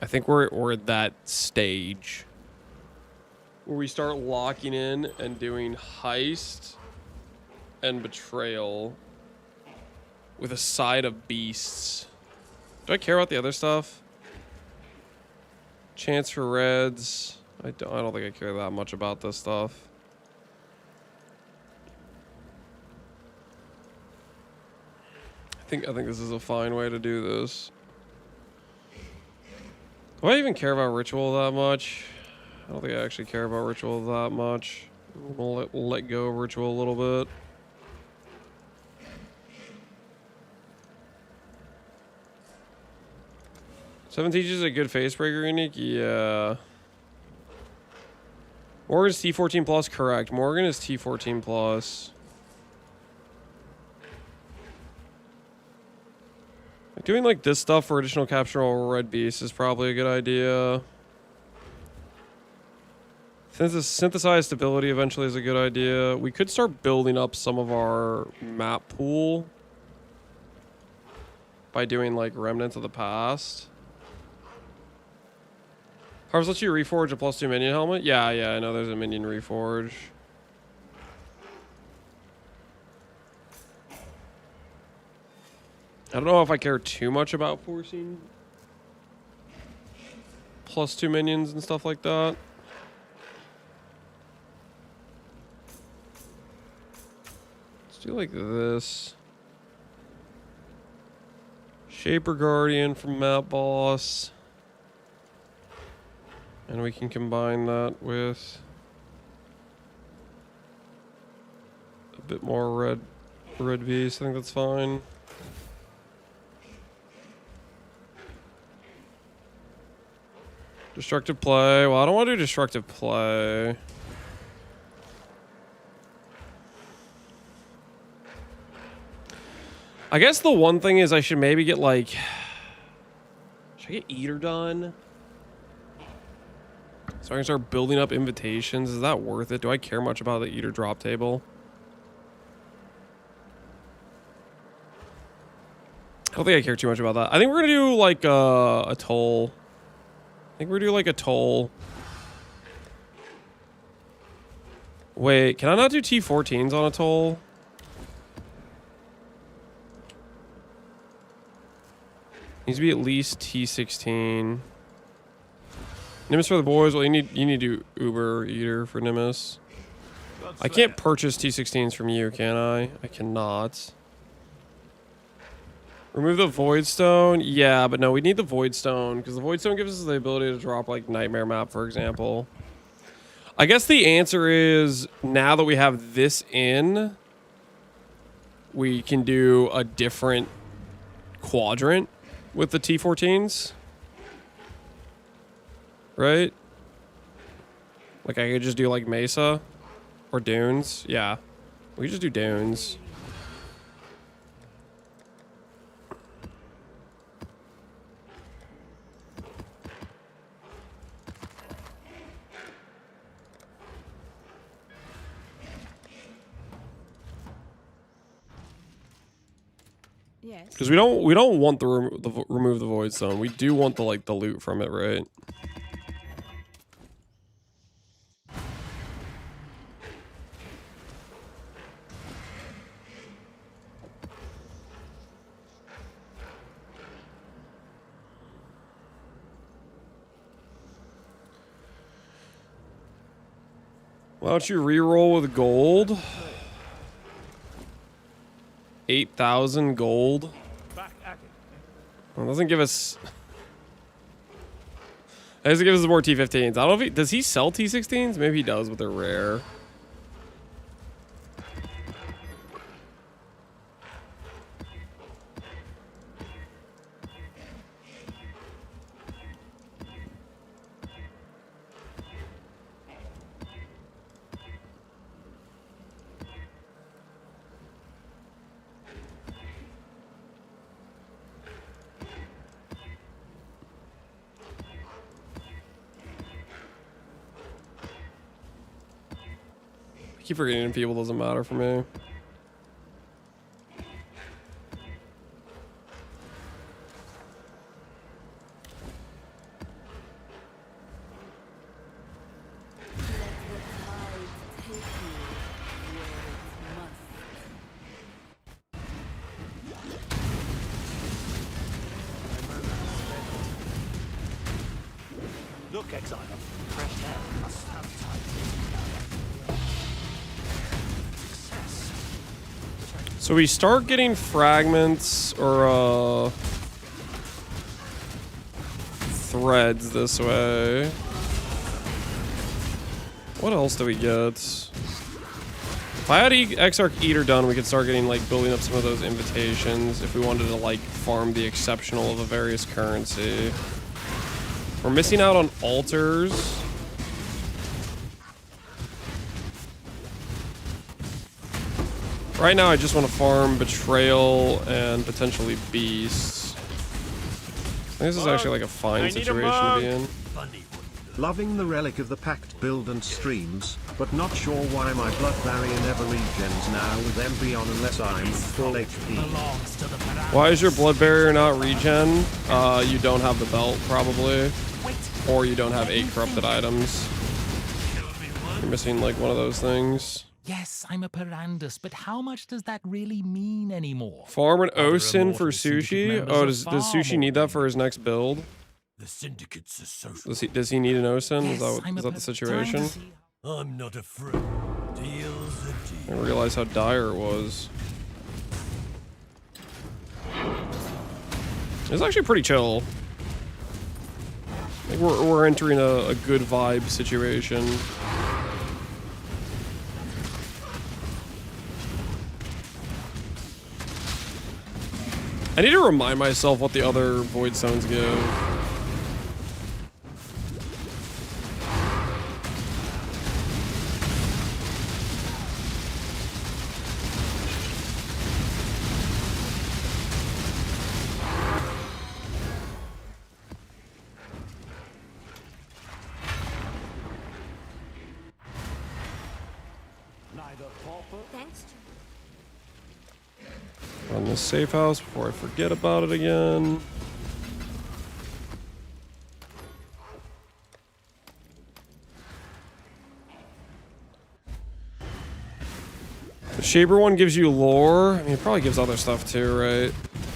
A: I think we're at that stage where we start locking in and doing heist and betrayal with a side of beasts. Do I care about the other stuff? Chance for reds. I don't think I care that much about this stuff. I think this is a fine way to do this. Do I even care about ritual that much? I don't think I actually care about ritual that much. I'm gonna let go of ritual a little bit. Seven teaches a good face breaker unique? Yeah. Morgan's T14 plus, correct. Morgan is T14 plus. Doing like this stuff for additional capture or red beast is probably a good idea. Synthesized stability eventually is a good idea. We could start building up some of our map pool by doing like remnants of the past. Harvest lets you reforge a +2 minion helmet? Yeah, I know there's a minion reforge. I don't know if I care too much about forcing +2 minions and stuff like that. Let's do like this. Shaper Guardian from Map Boss. And we can combine that with a bit more red beast. I think that's fine. Destructive play. Well, I don't want to do destructive play. I guess the one thing is I should maybe get like... Should I get Eater done? So I can start building up invitations. Is that worth it? Do I care much about the Eater drop table? I don't think I care too much about that. I think we're going to do like a toll. I think we're gonna do like a toll. Wait, can I not do T14s on a toll? Needs to be at least T16. Nimbus for the boys. Well, you need to do Uber Eater for Nimbus. I can't purchase T16s from you, can I? I cannot. Remove the Void Stone. Yeah, but no, we need the Void Stone because the Void Stone gives us the ability to drop like Nightmare Map, for example. I guess the answer is now that we have this in, we can do a different quadrant with the T14s. Right? Like I could just do like Mesa or Dunes. Yeah. We could just do Dunes.
C: Yes.
A: Because we don't want the remove the Void Stone. We do want the like the loot from it, right? Why don't you reroll with gold? 8,000 gold. Well, it doesn't give us. It doesn't give us more T15s. I don't know if he does. He sell T16s? Maybe he does, but they're rare. I keep forgetting people doesn't matter for me.
D: Look, Exile. Fresh air must have time.
A: So we start getting fragments or threads this way. What else do we get? If I had Exarch Eater done, we could start getting like building up some of those invitations if we wanted to like farm the exceptional of a various currency. We're missing out on altars. Right now, I just want to farm Betrayal and potentially Beasts. I think this is actually like a fine situation to be in.
F: Loving the Relic of the Pact build and streams, but not sure why my blood barrier never regens now with MB on unless I'm full HP.
A: Why is your blood barrier not regen? You don't have the belt, probably. Or you don't have 8 corrupted items. You're missing like one of those things.
D: Yes, I'm a Perandus, but how much does that really mean anymore?
A: Farm an Osin for Sushi? Oh, does Sushi need that for his next build?
K: The Syndicate's a social.
A: Does he need an Osin? Is that the situation?
K: I'm not afraid. Deal's a deal.
A: I didn't realize how dire it was. It's actually pretty chill. I think we're entering a good vibe situation. I need to remind myself what the other Void Stones give.
O: Thanks.
A: Run this safe house before I forget about it again. The Shaper one gives you lore. I mean, it probably gives other stuff too, right?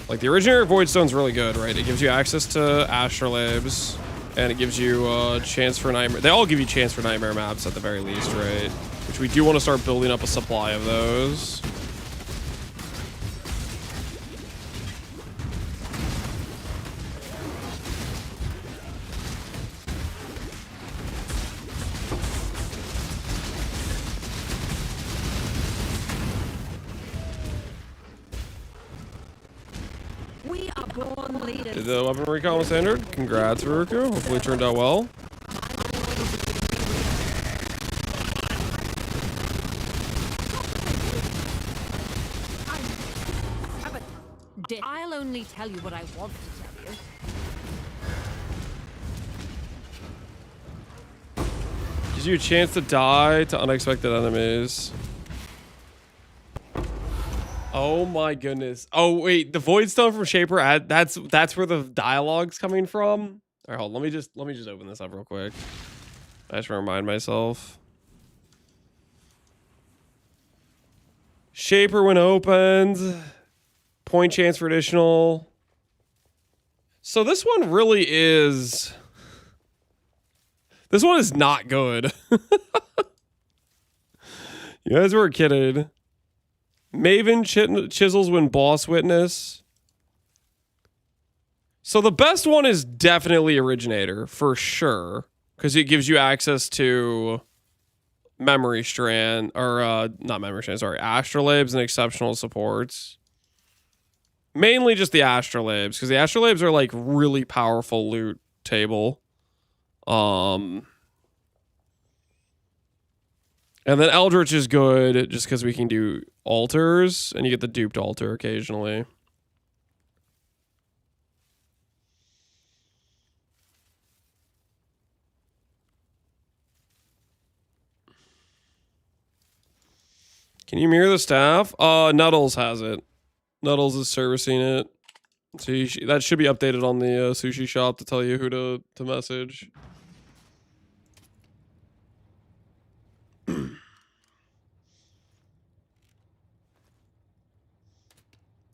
A: Like the original Void Stone's really good, right? It gives you access to Astrolabes, and it gives you a chance for Nightmare. They all give you chance for Nightmare maps at the very least, right? Which we do want to start building up a supply of those.
C: We are born leaders.
A: Did the weapon recon was standard? Congrats, Ruku. Hopefully it turned out well.
I: I'll only tell you what I want to tell you.
A: Gives you a chance to die to unexpected enemies. Oh my goodness. Oh wait, the Void Stone from Shaper, that's where the dialogue's coming from. All right, hold on. Let me just open this up real quick. I just want to remind myself. Shaper when opened. Point chance for additional. So this one really is. This one is not good. You guys were kidding. Maven chisels when boss witness. So the best one is definitely Originator for sure, because it gives you access to memory strand or not memory strand, sorry, astrolabes and exceptional supports. Mainly just the astrolabes, because the astrolabes are like really powerful loot table. And then Eldritch is good just because we can do altars and you get the duped altar occasionally. Can you mirror the staff? Nuddles has it. Nuddles is servicing it. So that should be updated on the sushi shop to tell you who to message.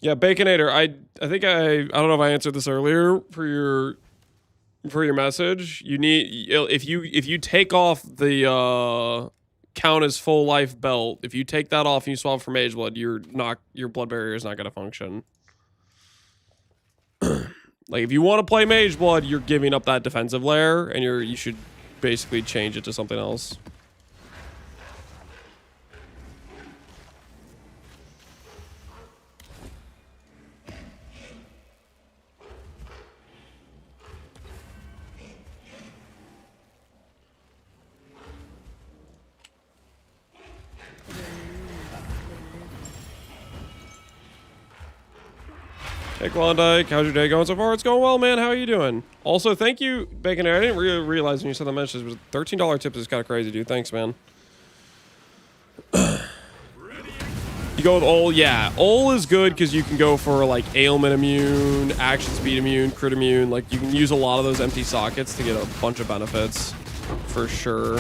A: Yeah, Baconator, I think I don't know if I answered this earlier for your message. You need if you take off the count as full life belt, if you take that off and you swap for Mage Blood, your blood barrier is not going to function. Like if you want to play Mage Blood, you're giving up that defensive layer and you should basically change it to something else. Hey Klondike, how's your day going so far? It's going well, man. How are you doing? Also, thank you, Bacon Air. I didn't realize when you sent the message, but $13 tip is kind of crazy, dude. Thanks, man. You go with Ol, yeah. Ol is good because you can go for like ailment immune, action speed immune, crit immune. Like you can use a lot of those empty sockets to get a bunch of benefits, for sure.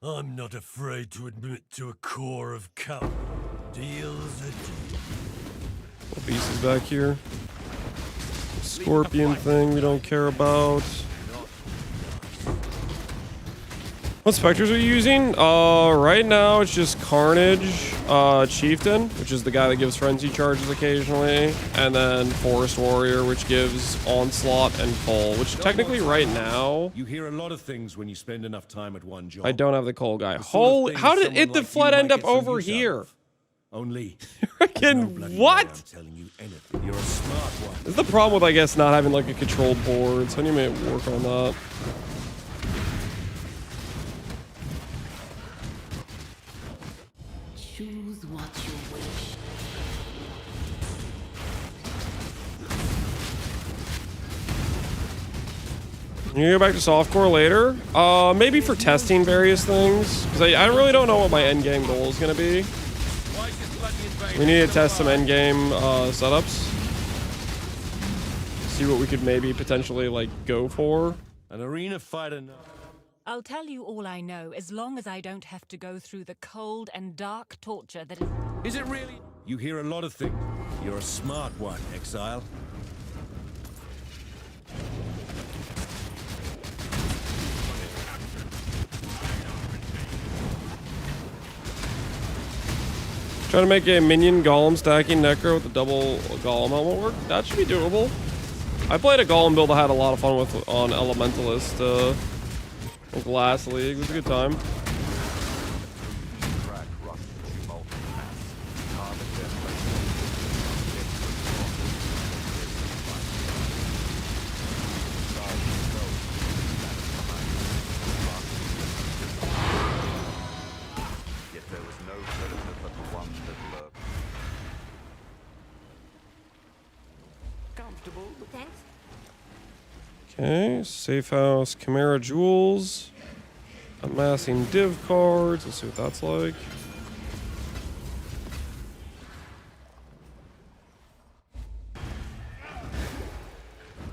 K: I'm not afraid to admit to a core of cow. Deals a deal.
A: What beast is back here? Scorpion thing we don't care about. What specters are you using? Right now it's just Carnage, Chieftain, which is the guy that gives frenzy charges occasionally, and then Forest Warrior, which gives Onslaught and Pull, which technically right now
K: You hear a lot of things when you spend enough time at one job.
A: I don't have the Cole guy. Holy, how did it the flood end up over here?
K: Only.
A: Freaking what?
K: I'm telling you anything. You're a smart one.
A: This is the problem with, I guess, not having like a controlled board, so I need to work on that.
Q: Choose what you wish.
A: You can go back to softcore later. Maybe for testing various things, because I really don't know what my endgame goal is going to be. We need to test some endgame setups. See what we could maybe potentially like go for.
K: An arena fighter.
J: I'll tell you all I know, as long as I don't have to go through the cold and dark torture that
K: Is it really? You hear a lot of things.
G: You're a smart one, Exile.
A: Trying to make a minion golem stacking necro with a double golem helmet work. That should be doable. I played a golem build I had a lot of fun with on Elementalist in last league. It was a good time. Okay, safe house, Chimera jewels, amassing div cards. Let's see what that's like.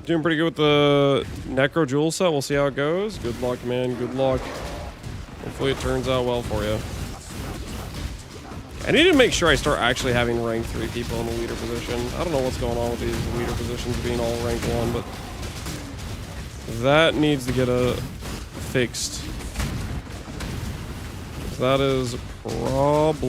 A: Doing pretty good with the Necro jewel set. We'll see how it goes. Good luck, man. Good luck. Hopefully it turns out well for you. I need to make sure I start actually having rank 3 people in the leader position. I don't know what's going on with these leader positions being all rank 1, but that needs to get fixed. That is problematic.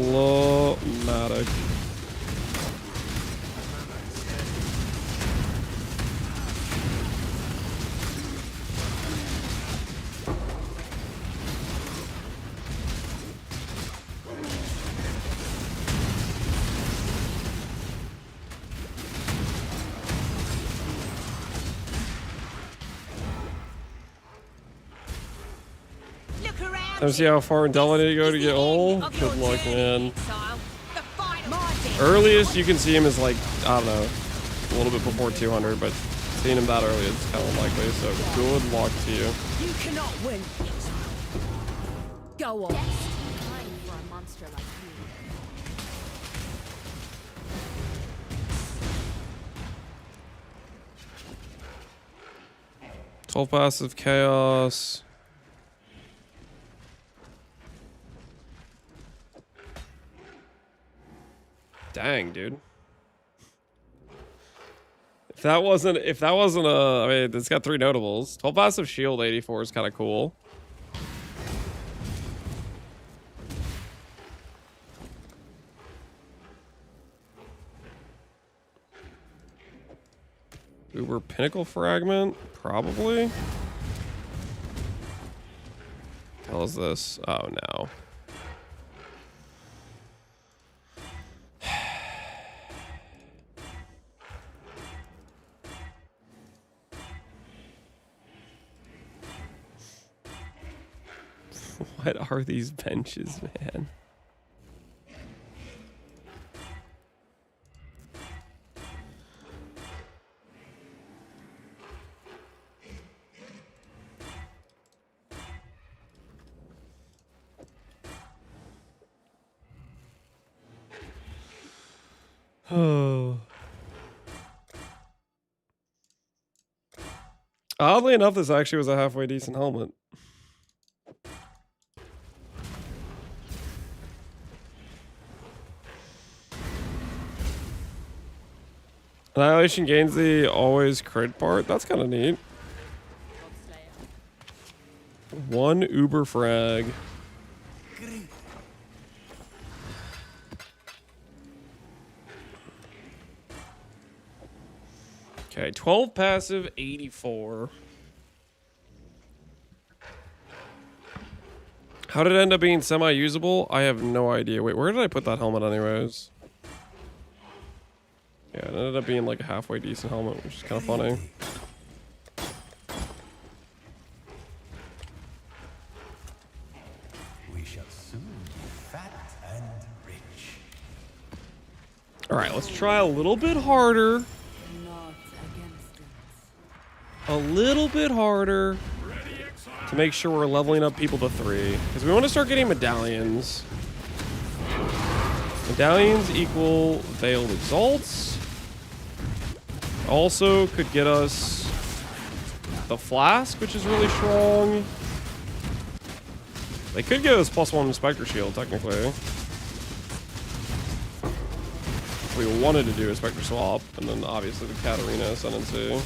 A: Let's see how far Intel I need to go to get all. Good luck, man. Earliest you can see him is like, I don't know, a little bit before 200, but seeing him that early is kind of unlikely, so good luck to you.
C: You cannot win. Go on.
P: For a monster like you.
A: 12 passive chaos. Dang, dude. If that wasn't a, I mean, it's got 3 notables. 12 passive shield 84 is kind of cool. Uber Pinnacle Fragment, probably. What the hell is this? Oh no. What are these benches, man? Oh. Oddly enough, this actually was a halfway decent helmet. Annihilation gains the always crit part. That's kind of neat. 1 Uber frag. Okay, 12 passive, 84. How did it end up being semi-usable? I have no idea. Wait, where did I put that helmet anyways? Yeah, it ended up being like a halfway decent helmet, which is kind of funny.
S: We shall soon be fat and rich.
A: All right, let's try a little bit harder. A little bit harder to make sure we're leveling up people to 3, because we want to start getting medallions. Medallions equal Veiled Exalts. Also could get us the Flask, which is really strong. They could give us +1 Spectre Shield, technically. if we wanted to do a Spectre swap, and then obviously the Katarina Ascendancy.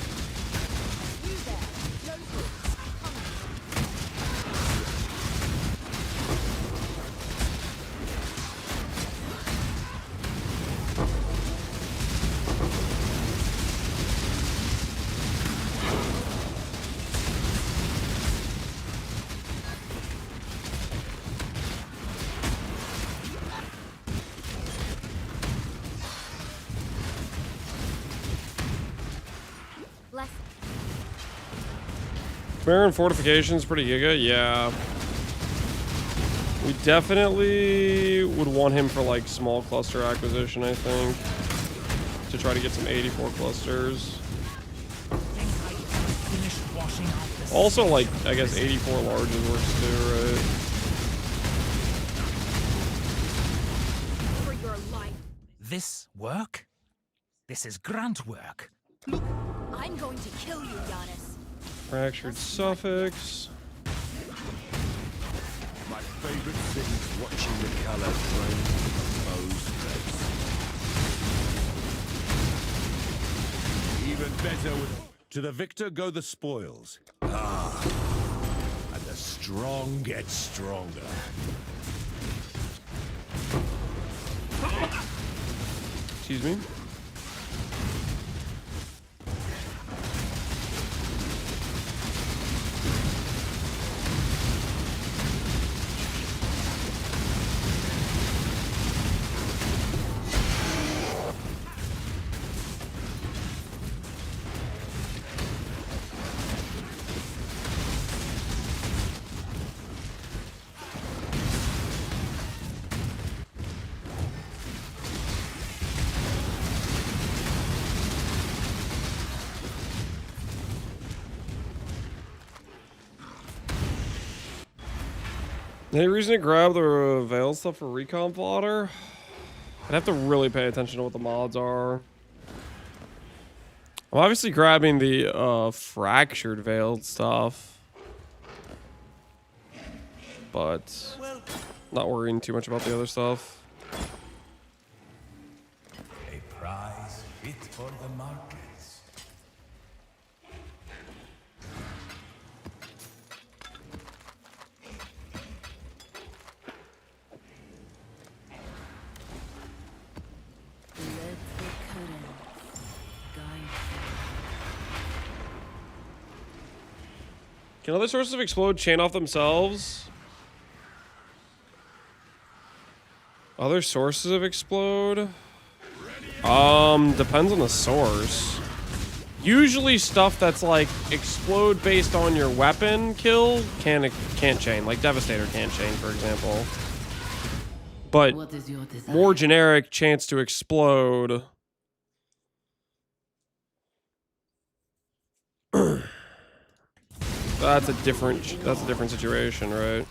A: Baron Fortification's pretty giga, yeah. We definitely would want him for like small cluster acquisition, I think. To try to get some 84 clusters. Also, like, I guess 84 larges works too, right?
D: For your life. This work? This is grunt work.
P: Look, I'm going to kill you, Giannis.
A: Fractured suffix.
G: My favorite thing is watching the color drain from Mo's face.
K: Even better with... To the victor go the spoils. Ah, and the strong get stronger.
A: Excuse me. Any reason to grab the Veil stuff for recon fodder? I'd have to really pay attention to what the mods are. I'm obviously grabbing the fractured veiled stuff, but not worrying too much about the other stuff.
S: A prize fit for the markets.
A: Can other sources of explode chain off themselves? Other sources of explode? Depends on the source. Usually stuff that's like explode based on your weapon kill can't chain. Like Devastator can't chain, for example. But more generic chance to explode. That's a different situation, right?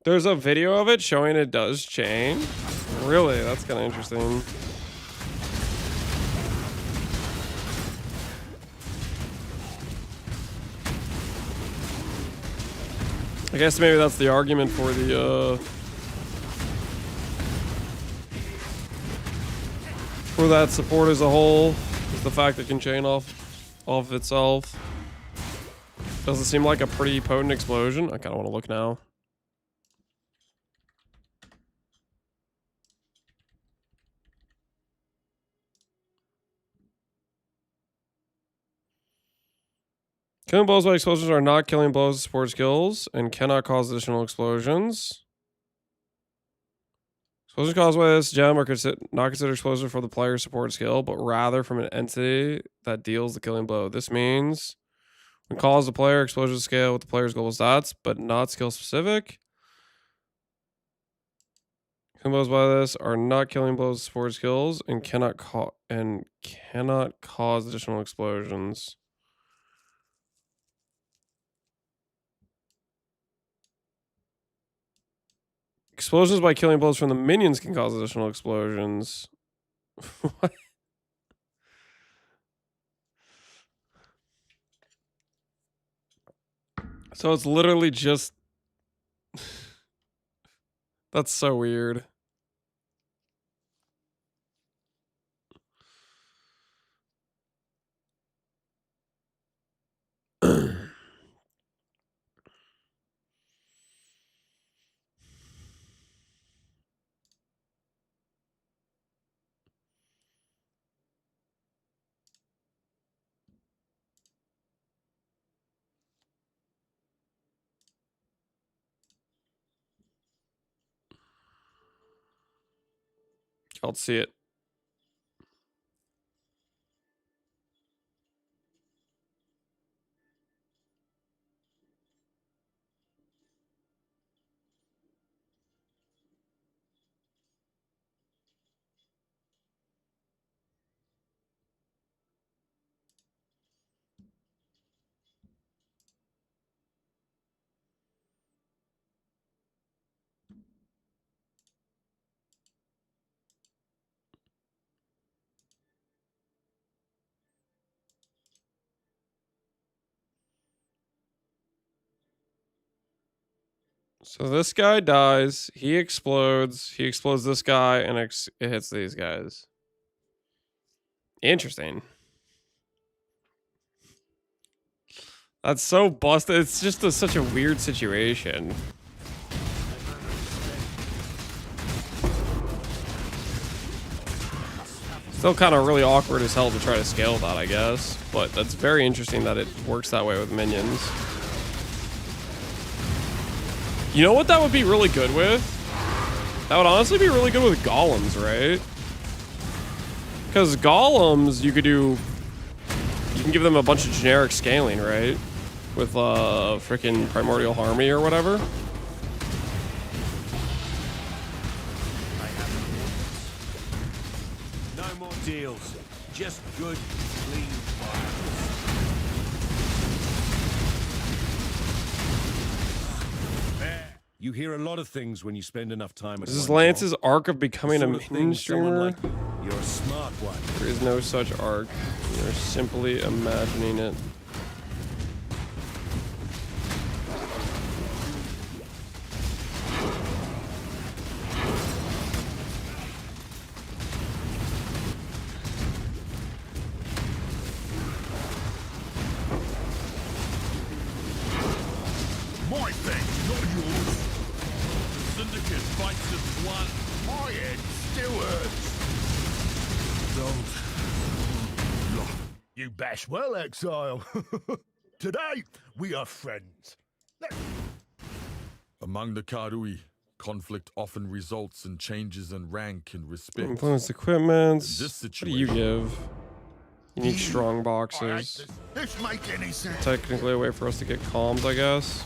A: There's a video of it showing it does chain. Really? That's kind of interesting. I guess maybe that's the argument for the for that support as a whole, is the fact that it can chain off itself. Doesn't seem like a pretty potent explosion. I kind of want to look now. Killing blows by explosions are not killing blows with support skills and cannot cause additional explosions. Explosions caused by this gem are not considered explosive for the player's support skill, but rather from an entity that deals the killing blow. This means when cause the player, explosions scale with the player's global stats, but not skill specific. Killing blows by this are not killing blows with support skills and cannot cause additional explosions. Explosions by killing blows from the minions can cause additional explosions. What? So it's literally just... That's so weird. I'll see it. So this guy dies. He explodes. He explodes this guy, and it hits these guys. Interesting. That's so busted. It's just such a weird situation. Still kind of really awkward as hell to try to scale that, I guess. But that's very interesting that it works that way with minions. You know what that would be really good with? That would honestly be really good with golems, right? Because golems, you can give them a bunch of generic scaling, right? With freaking Primordial Harmony or whatever.
G: No more deals. Just good, clean fire.
K: You hear a lot of things when you spend enough time at
A: This is
K: one
A: Lance's
K: job.
A: arc of becoming a
K: The sort of
A: minion
K: thing someone
A: streamer.
K: like you're a smart one.
A: There is no such arc. You're simply imagining it.
E: My thing, not yours. The Syndicate fights as one. My head still hurts. Don't. You bash well, Exile. Today, we are friends.
T: Among the Karui, conflict often results in changes in rank and respect.
A: Influence equipment.
T: In this
A: What do you give? Unique strong boxes.
E: This make any sense?
A: Technically a way for us to get calms, I guess.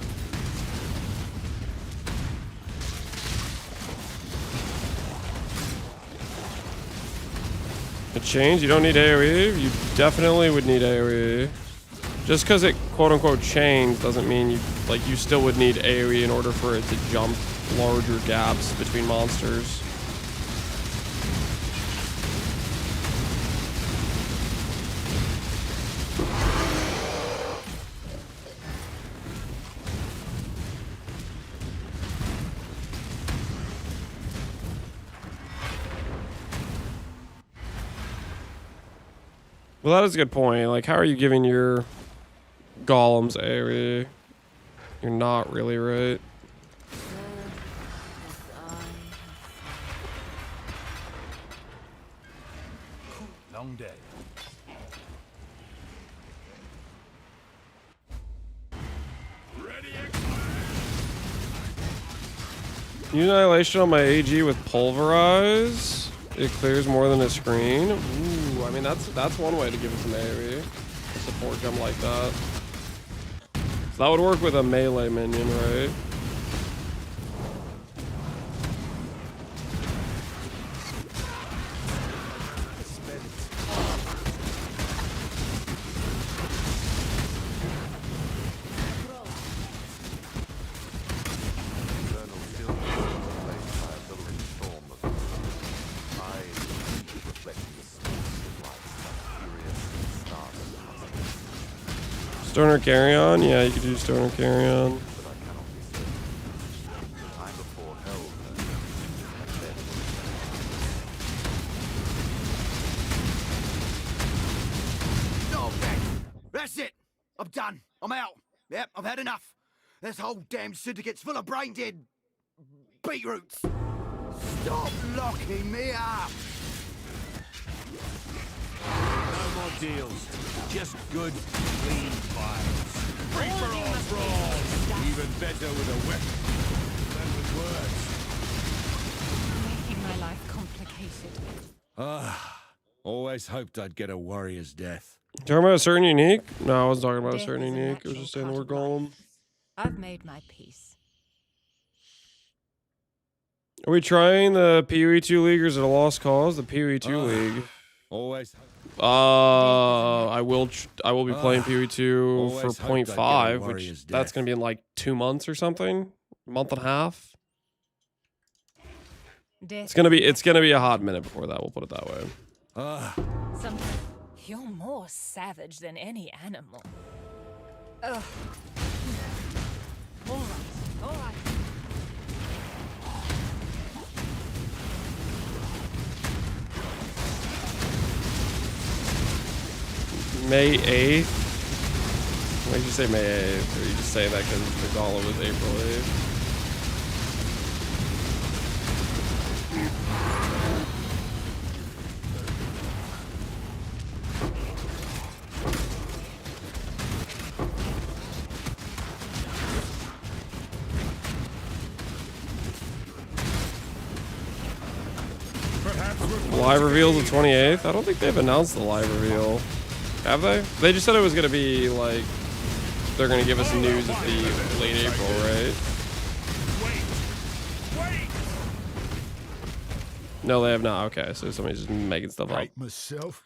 A: A change? You don't need AoE? You definitely would need AoE. Just because it quote-unquote changed doesn't mean you still would need AoE in order for it to jump larger gaps between monsters. Well, that is a good point. Like, how are you giving your golems AoE? You're not really, right?
M: Long day.
A: Annihilation on my AG with Pulverize. It clears more than a screen. Ooh, I mean that's one way to give it some AoE. A support jump like that. So that would work with a melee minion, right? Stoner Carry On? Yeah, you could do Stoner Carry On.
N: No, Ben. That's it. I'm done. I'm out. Yep, I've had enough. This whole damn syndicate's full of brain-dead beetroots. Stop locking me up.
G: No more deals. Just good, clean fights. Free for all brawls. Even better with a weapon than with words.
J: Making my life complicated.
K: Always hoped I'd get a warrior's death.
A: Talking about a certain unique? No, I wasn't talking about a certain unique. I was just saying the word golem.
J: I've made my peace.
A: Are we trying the PoE 2 League or is it a lost cause? The PoE 2 League.
K: Always.
A: I will be playing PoE 2 for
K: Always hoped I'd get a
A: 0.5,
K: warrior's
A: which that's
K: death.
A: gonna be in like 2 months or something, month and a half. It's gonna be a hot minute before that. We'll put it that way.
J: Sometimes you're more savage than any animal. Ugh. All right, all right.
A: May 8th? Why did you say May 8th? Or are you just saying that because the Gauntlet was April 8th? Live reveal the 28th? I don't think they've announced the live reveal. Have they? They just said it was going to be like, they're going to give us news at the late April, right? No, they have not. Okay, so somebody's just making stuff up.
K: Myself.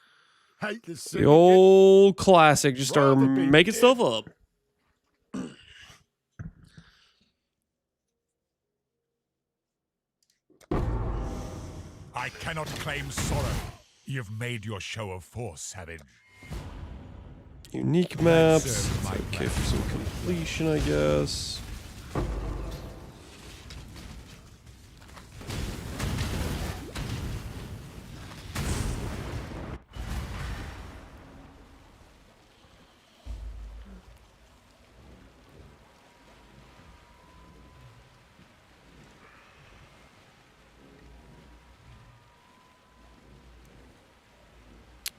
K: Hate the
A: The old classic, just start making stuff up.
E: I cannot claim sorrow. You've made your show of force, Savage.
A: Unique maps. It's okay for some completion, I guess.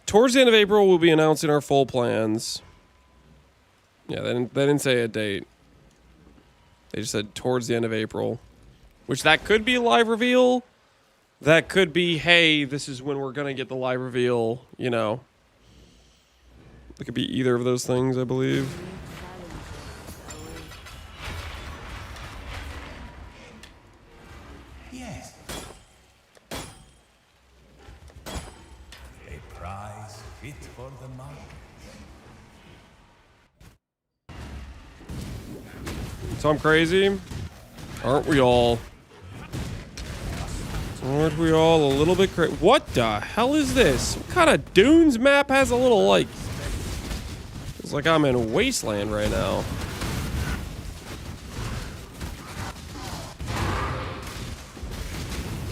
A: Towards the end of April, we'll be announcing our full plans. Yeah, they didn't say a date. They just said towards the end of April. Which that could be a live reveal. That could be, hey, this is when we're going to get the live reveal, you know. It could be either of those things, I believe.
S: Yes. A prize fit for the market.
A: So I'm crazy. Aren't we all? Aren't we all a little bit crazy? What the hell is this? What kind of Dunes map has a little, like... It's like I'm in Wasteland right now.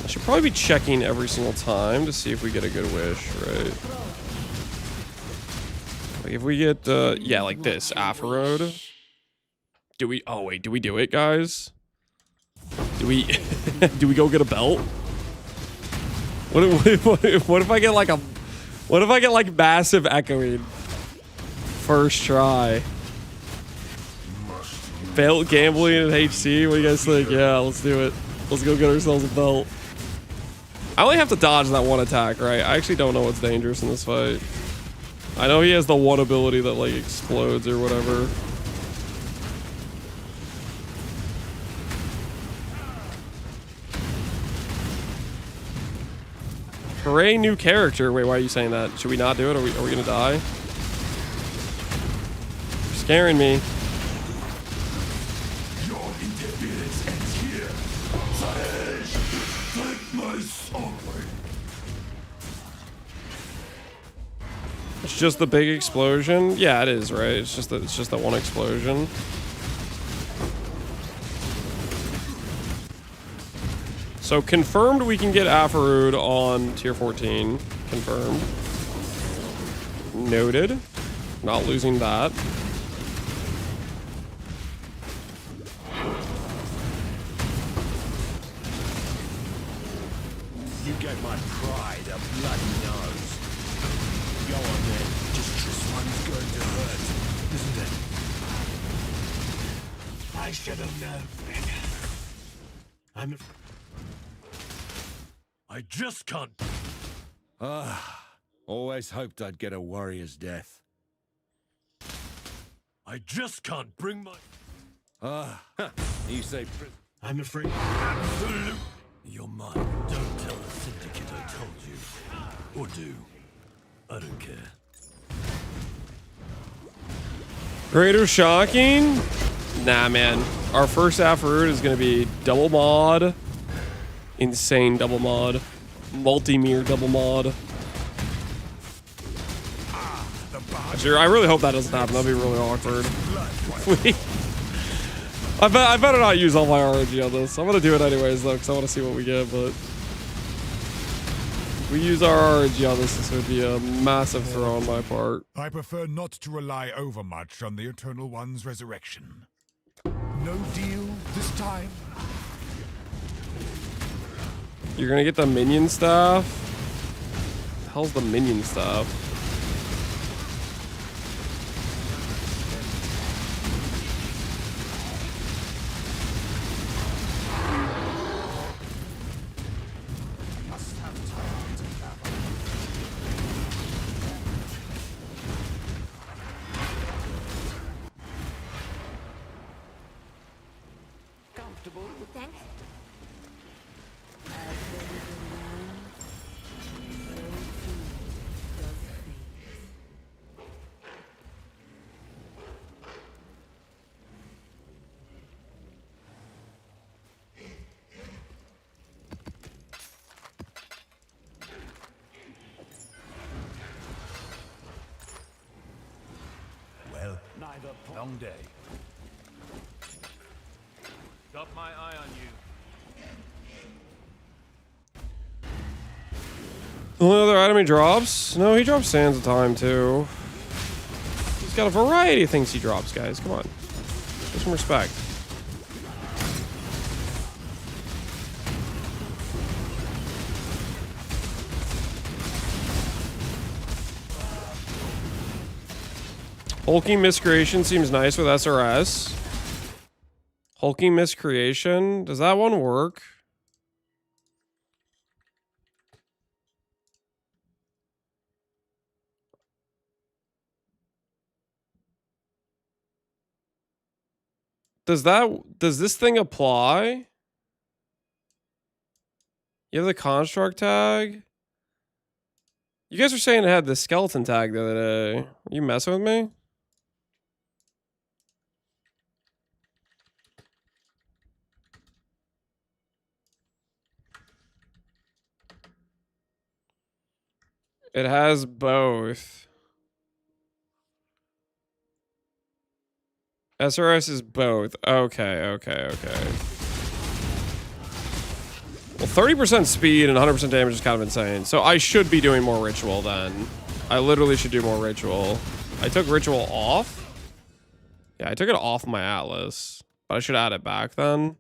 A: I should probably be checking every single time to see if we get a good wish, right? Like if we get, yeah, like this, Afro-Road. Do we, oh wait, do we do it, guys? Do we, do we go get a belt? What if I get like a, what if I get like massive echoing? First try. Belt gambling in HC, what do you guys think? Yeah, let's do it. Let's go get ourselves a belt. I only have to dodge that one attack, right? I actually don't know what's dangerous in this fight. I know he has the one ability that like explodes or whatever. Hooray, new character. Wait, why are you saying that? Should we not do it? Are we gonna die? You're scaring me.
R: Your interference ends here. Savage, take my sword.
A: It's just the big explosion. Yeah, it is, right? It's just that one explosion. So confirmed we can get Afarud on tier 14. Confirmed. Noted. Not losing that.
K: You gave my pride a bloody nose. Go on then. Just this one's going to hurt, isn't it? I should have known. I just can't. Always hoped I'd get a warrior's death. I just can't bring my. You say I'm afraid. Absolutely. You're mine. Don't tell the Syndicate I told you. Or do. I don't care.
A: Greater shocking? Nah, man. Our first Afarud is going to be double mod. Insane double mod. Multi-mirror double mod. Actually, I really hope that doesn't happen. That'd be really awkward. I better not use all my RNG on this. I'm going to do it anyways, though, because I want to see what we get, but... If we use our RNG on this would be a massive throw on my part.
E: I prefer not to rely overmuch on the Eternal One's resurrection. No deal this time?
A: You're going to get the Minion stuff? What the hell's the Minion stuff?
P: Thanks.
S: Well, neither long day. Got my eye on you.
A: The only other item he drops? No, he drops sands a time too. He's got a variety of things he drops, guys. Come on. Show some respect. Hulking Miscreation seems nice with SRS. Hulking Miscreation. Does that one work? Does this thing apply? You have the construct tag? You guys were saying it had the skeleton tag the other day. Are you messing with me? It has both. SRS is both. Okay. Well, 30% speed and 100% damage is kind of insane. So I should be doing more ritual then. I literally should do more ritual. I took ritual off. Yeah, I took it off my Atlas. But I should add it back then.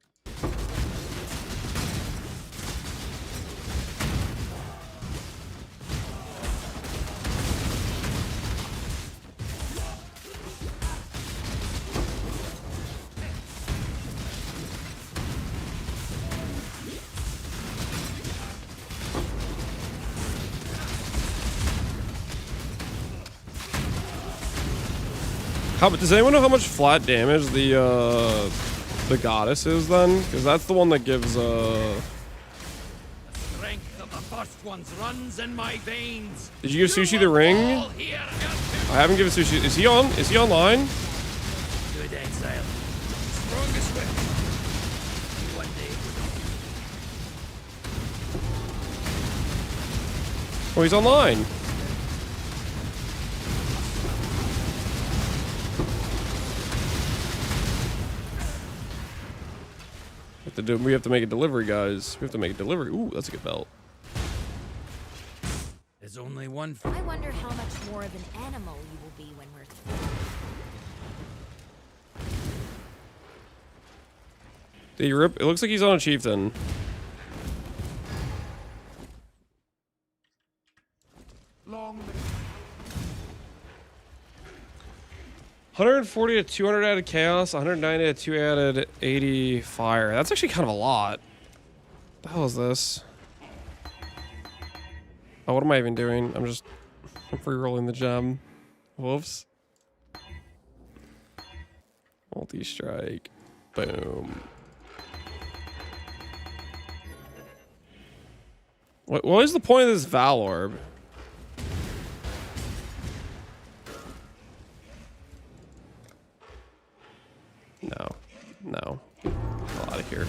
A: Does anyone know how much flat damage the goddess is then? Because that's the one that gives
G: The strength of the first ones runs in my veins.
A: Did you give Sushi the ring? I haven't given Sushi. Is he on? Is he online?
G: Good Exile. Strongest weapon. One day.
A: Oh, he's online. We have to make a delivery, guys. We have to make a delivery. Ooh, that's a good belt.
M: There's only one.
P: I wonder how much more of an animal you will be when we're through.
A: Did he rip? It looks like he's on a chieftain.
E: Long
A: 140 to 200 added chaos, 190 to 2 added 80 fire. That's actually kind of a lot. What the hell is this? Oh, what am I even doing? I'm free rolling the gem. Whoops. Multi-strike. Boom. What is the point of this Val Orb? No. Get out of here.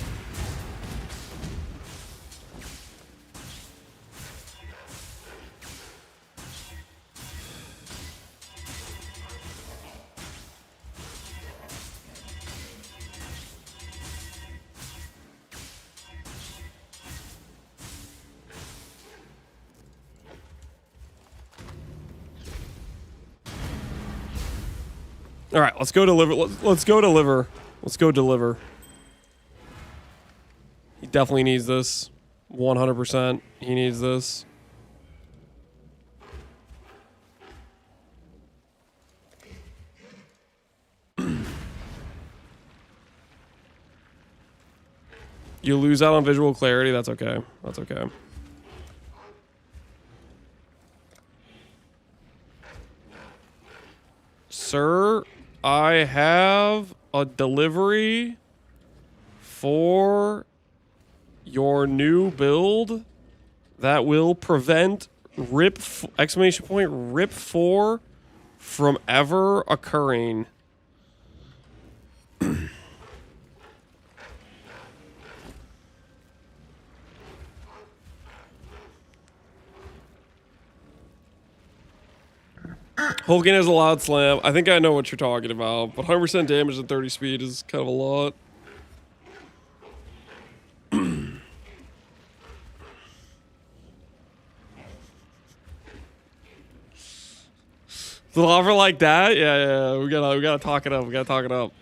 A: All right, let's go deliver. Let's go deliver. Let's go deliver. He definitely needs this. 100%. He needs this. You lose out on visual clarity. That's okay. That's okay. Sir, I have a delivery for your new build that will prevent RIP 4 from ever occurring. Hulking has a loud slam. I think I know what you're talking about, but 100% damage and 30 speed is kind of a lot. The offer like that? Yeah. We gotta talk it up. We gotta talk it up.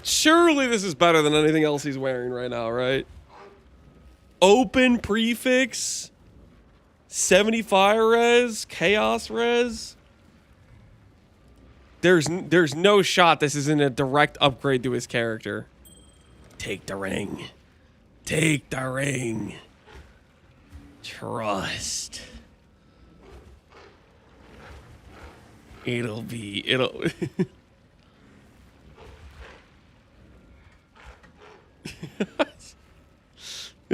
A: Surely this is better than anything else he's wearing right now, right? Open prefix, 70 fire res, chaos res. There's no shot this isn't a direct upgrade to his character. Take the ring. Take the ring. Trust. It'll He's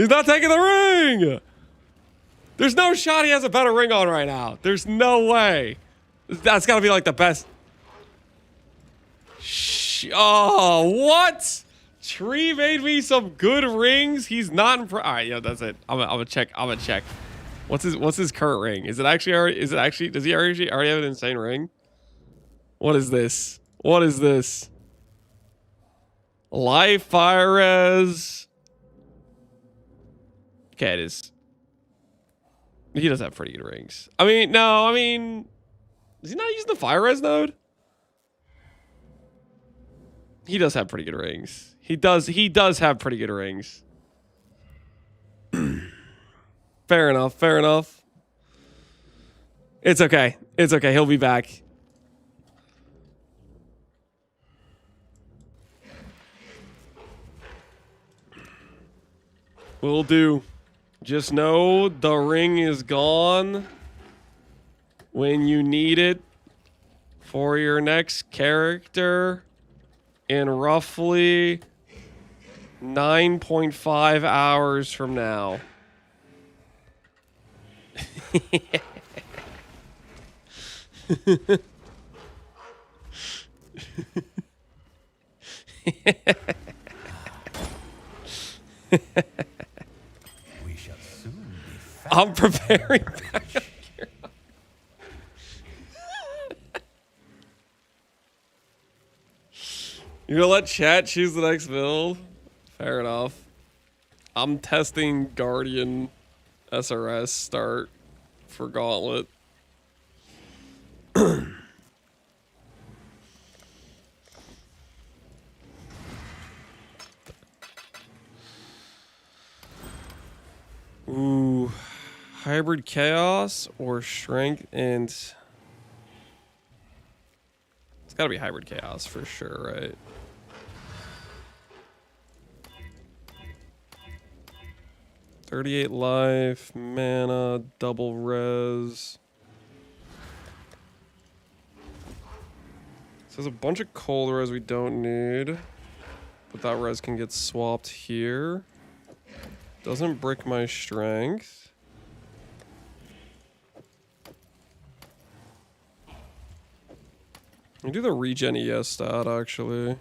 A: not taking the ring! There's no shot he has a better ring on right now. There's no way. That's gotta be like the best. Oh, what? Tree made me some good rings. He's not in. All right, yeah, that's it. I'm gonna check. What's his current ring? Is it actually? Does he already have an insane ring? What is this? What is this? Life fire res. Okay, it is. He does have pretty good rings. I mean, no, I mean, is he not using the fire res node? He does have pretty good rings. He does have pretty good rings. Fair enough. Fair enough. It's okay. It's okay. He'll be back. Will do. Just know the ring is gone when you need it for your next character in roughly 9.5 hours from now.
S: We shall soon be
A: I'm preparing back up here. You're gonna let chat choose the next build? Fair enough. I'm testing Guardian SRS start for Gauntlet. Ooh, hybrid chaos or strength and it's gotta be hybrid chaos for sure, right? $38 life, mana, double res. So there's a bunch of cold res we don't need, but that res can get swapped here. Doesn't brick my strength. I do the regen ES stat actually.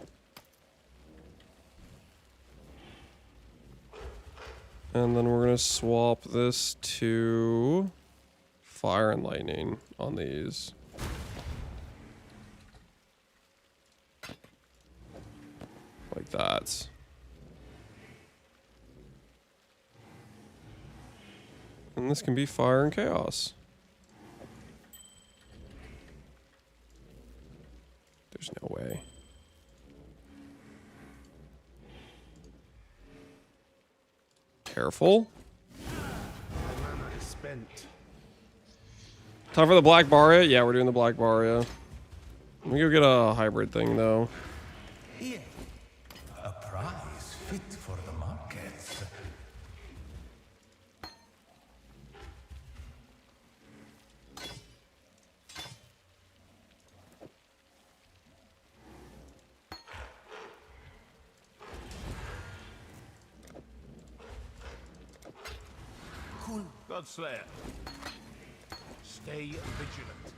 A: And then we're gonna swap this to fire and lightning on these. Like that. And this can be fire and chaos. There's no way. Careful. Time for the Black Baria? Yeah, we're doing the Black Baria. Let me go get a hybrid thing though.
S: Here, a prize fit for the markets.
E: Cool. Godslayer. Stay vigilant.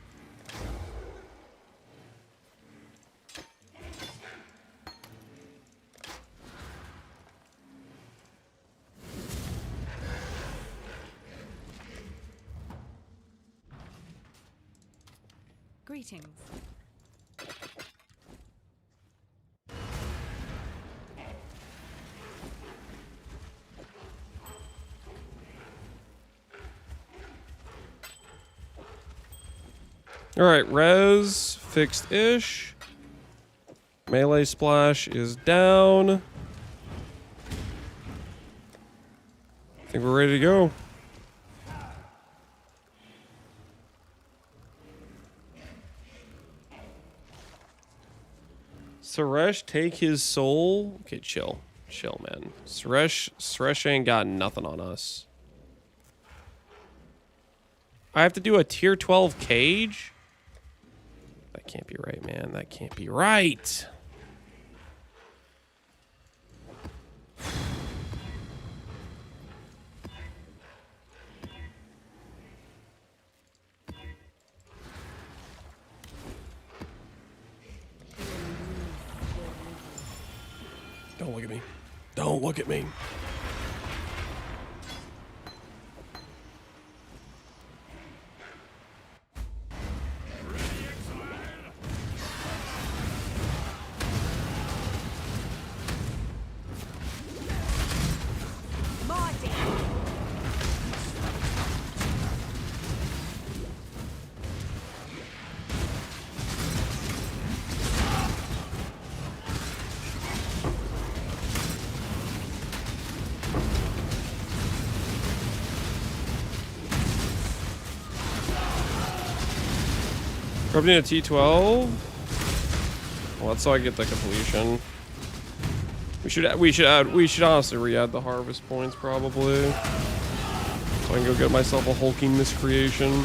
J: Greetings.
A: All right, res fixed-ish. Melee splash is down. I think we're ready to go. Suresh, take his soul. Okay, chill. Chill, man. Suresh ain't got nothing on us. I have to do a tier 12 cage? That can't be right, man. That can't be right. Don't look at me. Don't look at me. Rubbed in a T12. Well, that's so I get the completion. We should honestly re-add the harvest points probably. So I can go get myself a hulking miscreation.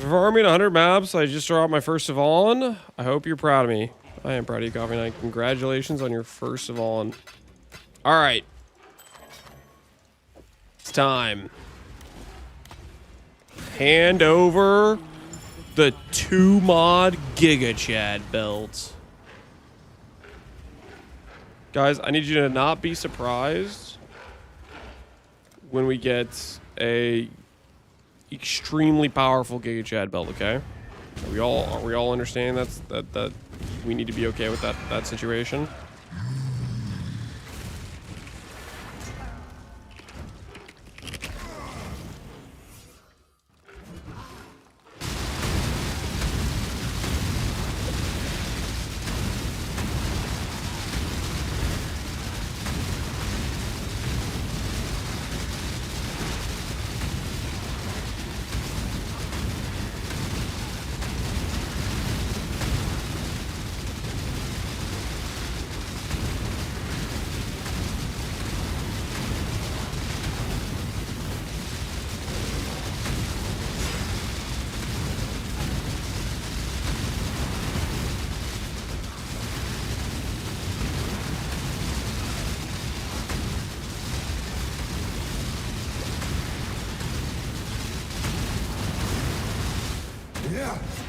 A: After farming 100 maps, I just dropped my first Savon. I hope you're proud of me. I am proud of you, Coffee Knight. Congratulations on your first Savon. All right. It's time. Hand over the 2-mod Giga Chad belt. Guys, I need you to not be surprised when we get a extremely powerful Giga Chad belt, okay? Are we all understanding that we need to be okay with that situation?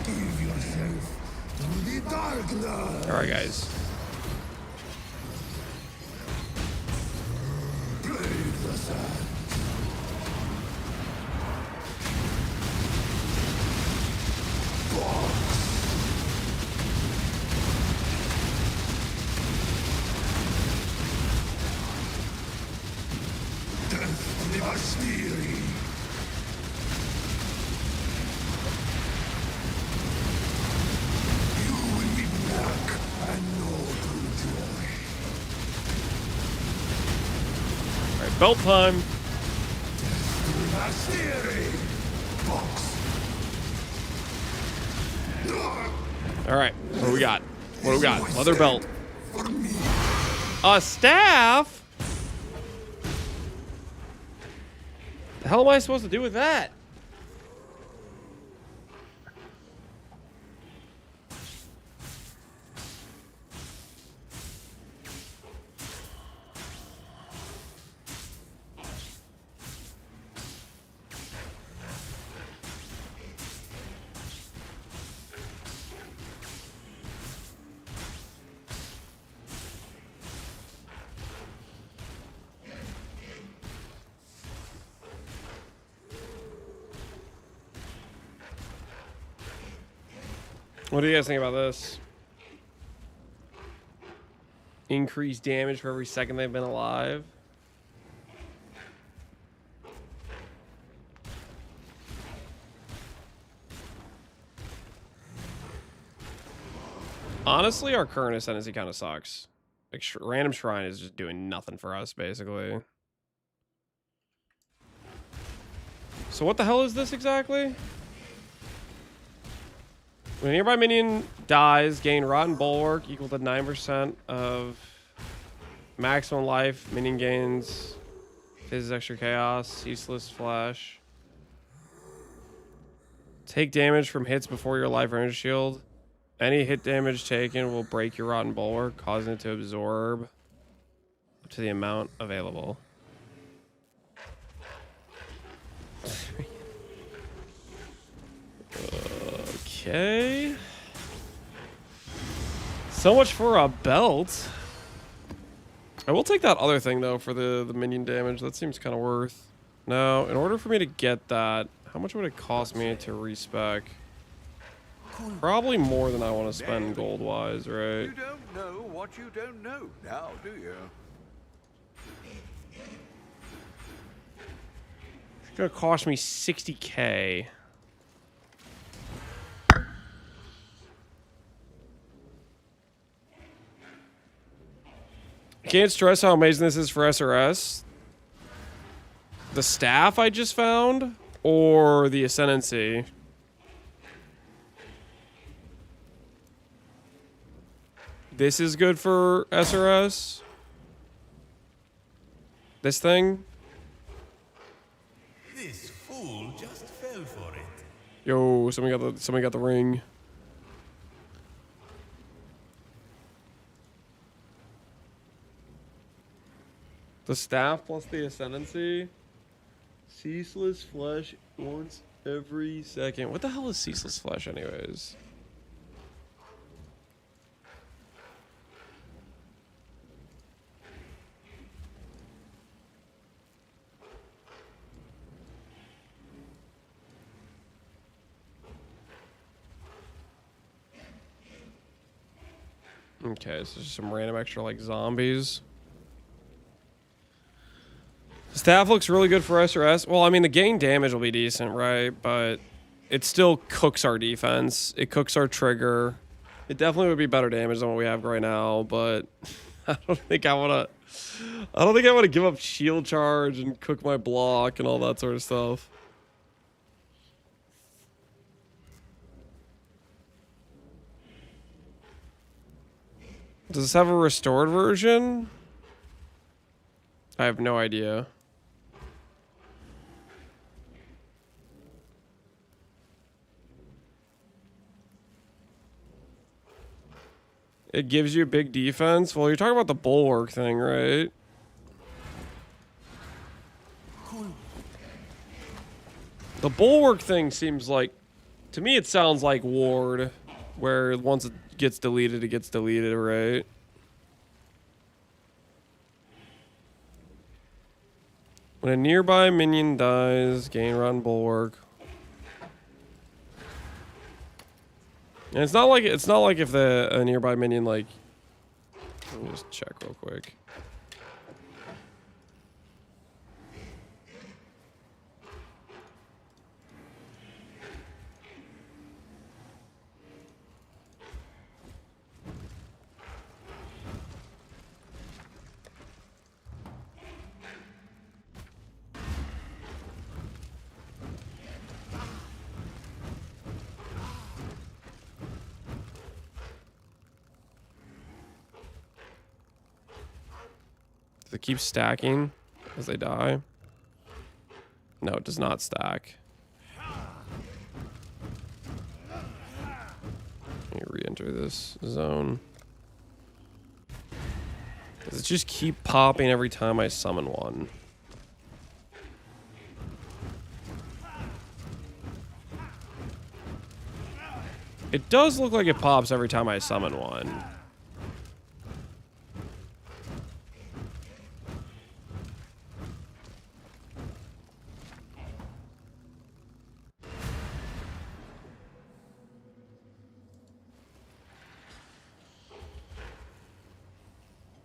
R: Give yourself to the darkness.
A: All right, guys.
R: Brave the sun. Death Devastiri.
A: Belt time. All right, what do we got? What do we got? Leather belt. A staff? The hell am I supposed to do with that? What do you guys think about this? Increased damage for every second they've been alive. Honestly, our current Ascendancy kind of sucks. Like, random shrine is just doing nothing for us, basically. So what the hell is this exactly? When a nearby minion dies, gain Rotten Bulwark equal to 9% of maximum life. Minion gains Fizz extra chaos, useless flash. Take damage from hits before your life range shield. Any hit damage taken will break your Rotten Bulwark, causing it to absorb up to the amount available. Okay. So much for a belt. I will take that other thing, though, for the minion damage. That seems kind of worth. Now, in order for me to get that, how much would it cost me to respec? Probably more than I want to spend gold-wise, right?
E: You don't know what you don't know now, do you?
A: It's going to cost me 60k. I can't stress how amazing this is for SRS. The staff I just found, or the Ascendancy. This is good for SRS. This thing.
S: This fool just fell for it.
A: Yo, somebody got the ring. The staff plus the ascendancy. Ceaseless flesh once every second. What the hell is ceaseless flesh anyways? Okay, so just some random extra like zombies. Staff looks really good for SRS. Well, I mean, the gain damage will be decent, right? But it still cooks our defense. It cooks our trigger. It definitely would be better damage than what we have right now, but I don't think I want to give up shield charge and cook my block and all that sort of stuff. Does this have a restored version? I have no idea. It gives you big defense. Well, you're talking about the bulwark thing, right? The bulwark thing seems like, to me, it sounds like ward, where once it gets deleted, it gets deleted, right? When a nearby minion dies, gain run bulwark. And it's not like if a nearby minion like. Let me just check real quick. Does it keep stacking as they die? No, it does not stack. Let me re-enter this zone. Does it just keep popping every time I summon one? It does look like it pops every time I summon one.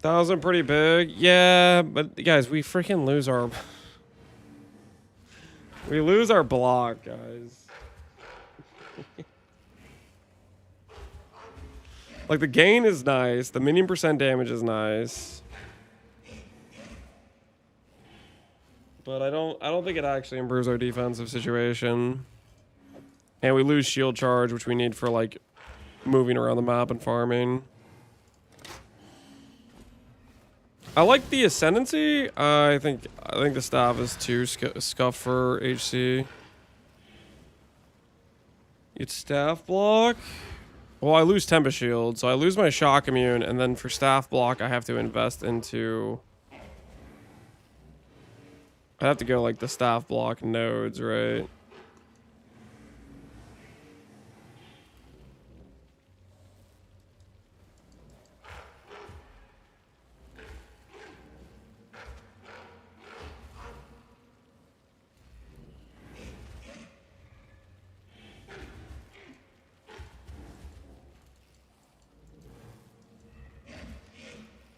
A: 1,000 pretty big. Yeah, but guys, we freaking lose our... we lose our block, guys. Like, the gain is nice. The minion % damage is nice. But I don't think it actually improves our defensive situation. And we lose shield charge, which we need for, like, moving around the map and farming. I like the Ascendancy. I think the staff is too scuffed for HC. It's staff block. Well, I lose Tempest Shield, so I lose my shock immune, and then for staff block, I have to invest into... I have to go like the staff block nodes, right?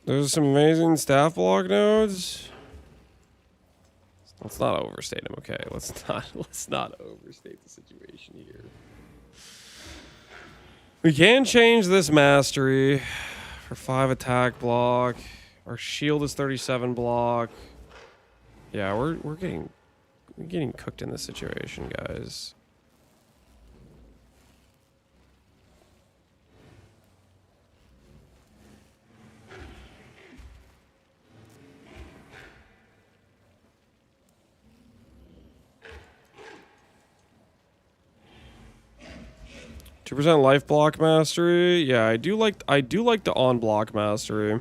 A: There's some amazing staff block nodes. Let's not overstate them, okay? Let's not overstate the situation here. We can change this mastery for 5 attack block. Our shield is 37 block. Yeah, we're getting cooked in this situation, guys. 2% life block mastery. Yeah, I do like the on block mastery.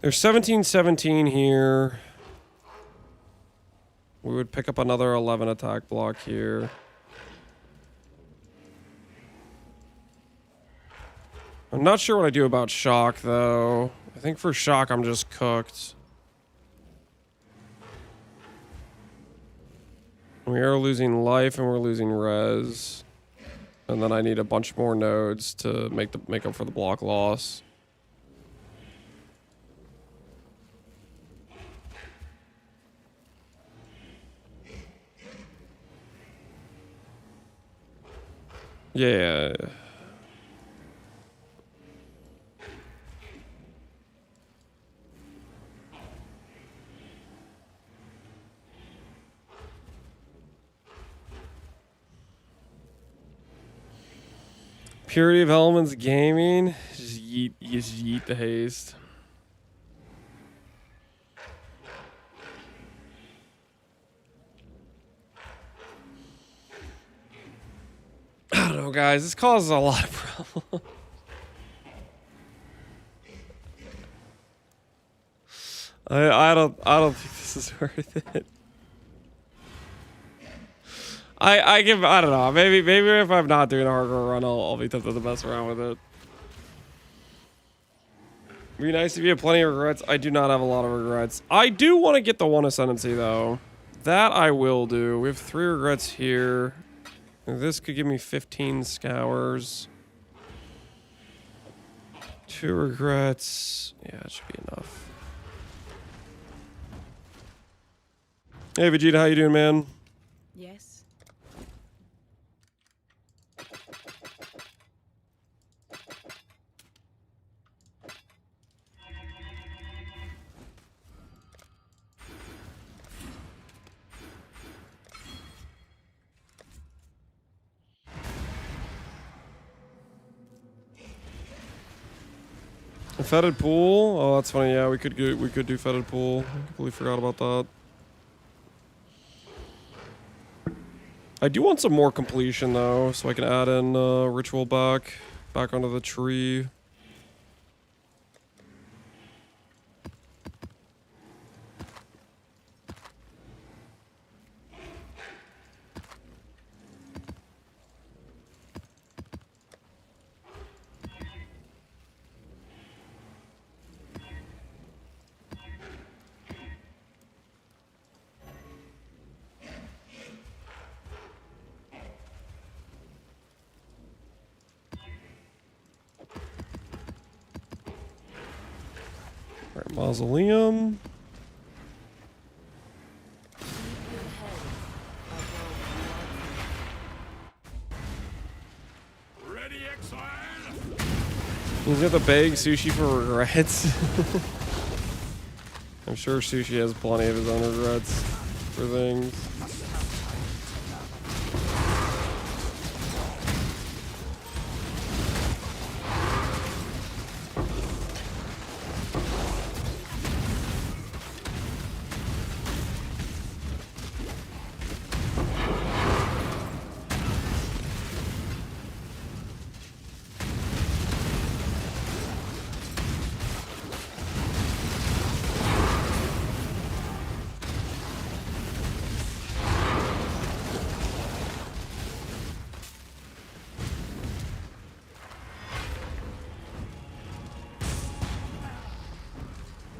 A: There's 17 here. We would pick up another 11 attack block here. I'm not sure what I do about shock though. I think for shock I'm just cooked. We are losing life and we're losing res. And then I need a bunch more nodes to make up for the block loss. Yeah. Purity of Elements Gaming. Just yeet the haste. I don't know, guys. This causes a lot of problems. I don't think this is worth it. I don't know. Maybe if I'm not doing a hardcore run, I'll be tempted to mess around with it. It'd be nice if you have plenty of regrets. I do not have a lot of regrets. I do want to get the 1 Ascendancy though. That I will do. We have 3 regrets here. This could give me 15 scours. 2 regrets. Yeah, it should be enough. Hey Vegeta, how you doing, man?
C: Yes.
A: A fetid pool? Oh, that's funny. Yeah, we could do fetid pool. I completely forgot about that. I do want some more completion though, so I can add in ritual back onto the tree. Alright, mausoleum.
E: Ready, Exile?
A: You get the bag Sushi for regrets. I'm sure Sushi has plenty of his own regrets for things.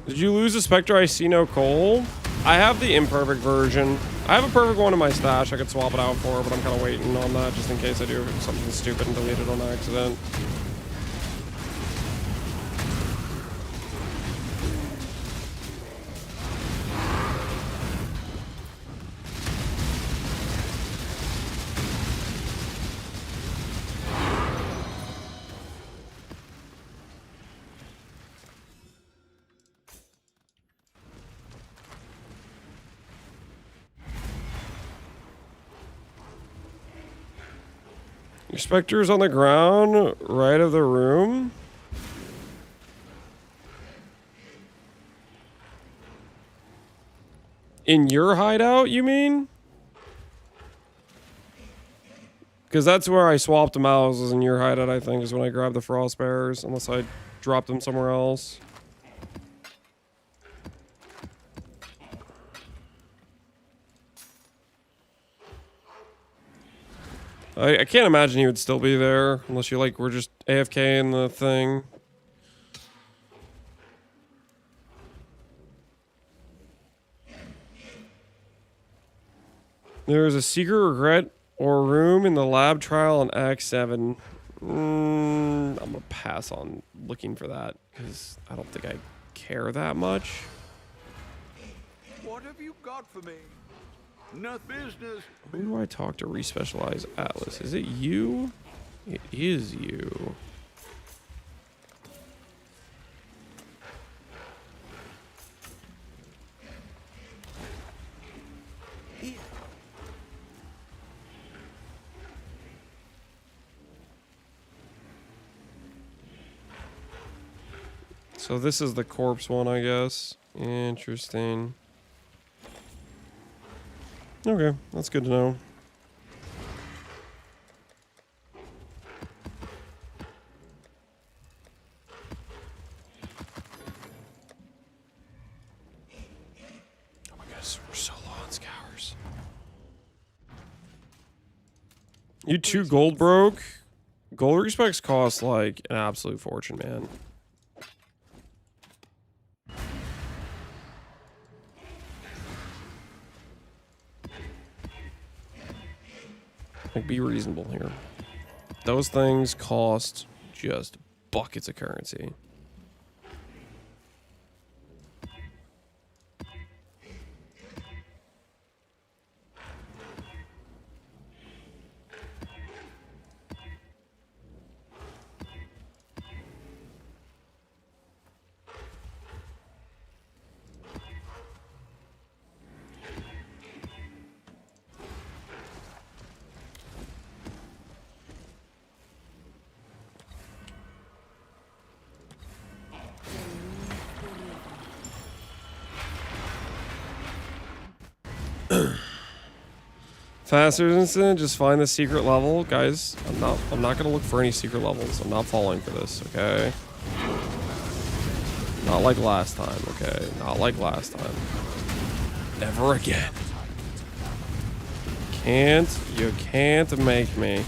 A: Did you lose a Spectre? I see no coal. I have the imperfect version. I have a perfect one in my stash I could swap it out for, but I'm kind of waiting on that just in case I do something stupid and delete it on accident. Your Spectre's on the ground, right of the room. In your hideout, you mean? Because that's where I swapped them out, was in your hideout, I think, is when I grabbed the frost bearers, unless I dropped them somewhere else. I can't imagine he would still be there, unless you like were just AFK in the thing. There's a secret regret or room in the lab trial in Act 7. I'm gonna pass on looking for that, because I don't think I care that much.
G: What have you got for me? No business.
A: Who do I talk to respecialize Atlas? Is it you? It is you. So this is the corpse one, I guess. Interesting. Okay, that's good to know. Oh my gosh, we're so low on scours. You 2 gold broke? Gold respects cost like an absolute fortune, man. Like, be reasonable here. Those things cost just buckets of currency. Faster instant, just find the secret level. Guys, I'm not gonna look for any secret levels. I'm not falling for this, okay? Not like last time, okay? Not like last time. Never again. You can't make me.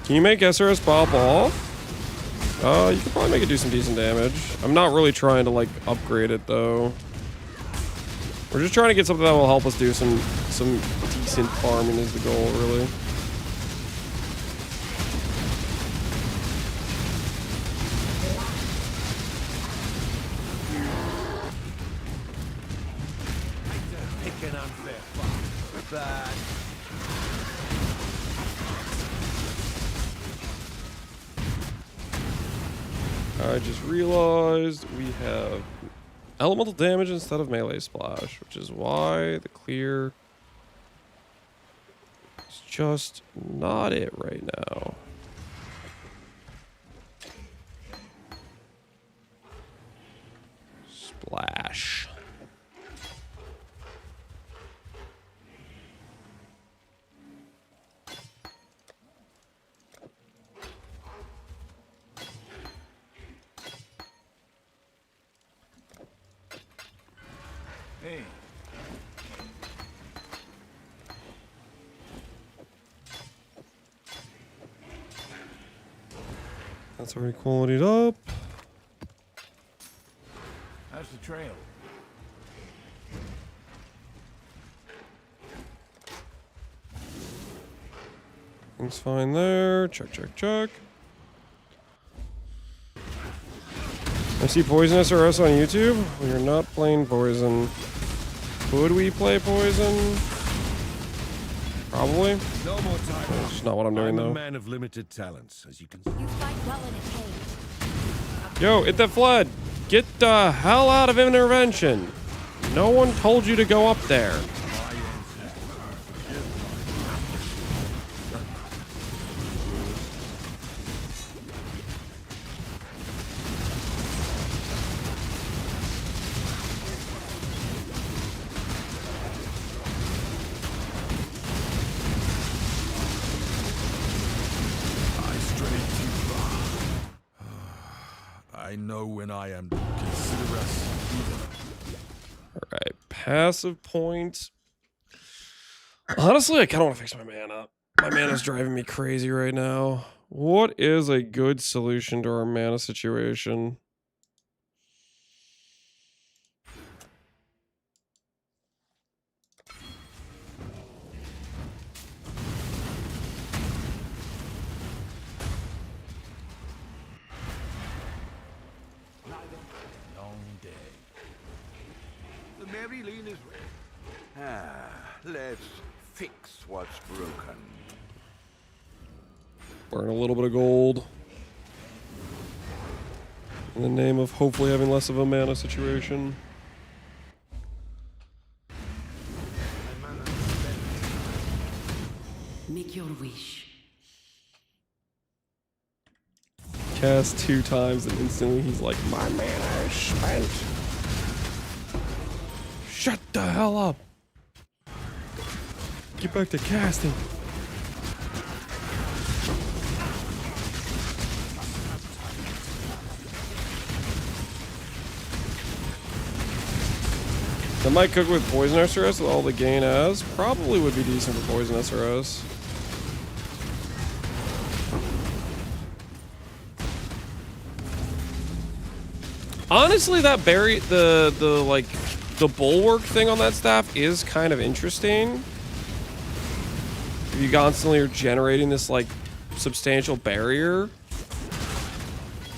A: Can you make SRS pop off? You could probably make it do some decent damage. I'm not really trying to, like, upgrade it, though. We're just trying to get something that will help us do some decent farming is the goal, really.
G: Pick an unfair fight. Bad.
A: I just realized we have elemental damage instead of melee splash, which is why the clear is just not it right now. Splash.
G: Hey.
A: That's already qualityed up.
G: How's the trail?
A: Things fine there. Check, check, check. I see Poison SRS on YouTube. We are not playing Poison. Could we play Poison? Probably.
G: No more time.
A: That's not what I'm doing,
G: I'm
A: though.
G: a man of limited talents, as you can see.
P: You fight well in a cage.
A: Yo, hit the flood. Get the hell out of intervention. No one told you to go up there.
T: I know when I am. Consider us even.
A: Alright, passive point. Honestly, I kind of want to fix my mana. My mana's driving me crazy right now. What is a good solution to our mana situation?
S: Long day.
N: The Mary Lean is ready. Let's fix what's broken.
A: Burn a little bit of gold. In the name of hopefully having less of a mana situation.
Q: Make your wish.
A: Cast 2 times and instantly he's like, my mana is spent. Shut the hell up. Get back to casting. That might cook with Poison SRS with all the gain as. Probably would be decent for Poison SRS. Honestly, that berry, the bulwark thing on that staff is kind of interesting. If you constantly are generating this like substantial barrier.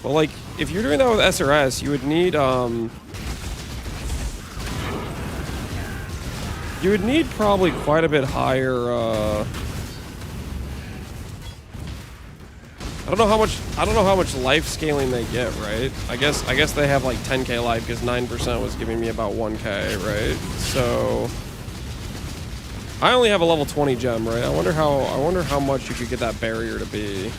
A: But like, if you're doing that with SRS, you would need probably quite a bit higher. I don't know how much life scaling they get, right? I guess they have like 10k life because 9% was giving me about 1k, right? So I only have a level 20 gem, right? I wonder how much you could get that barrier to be.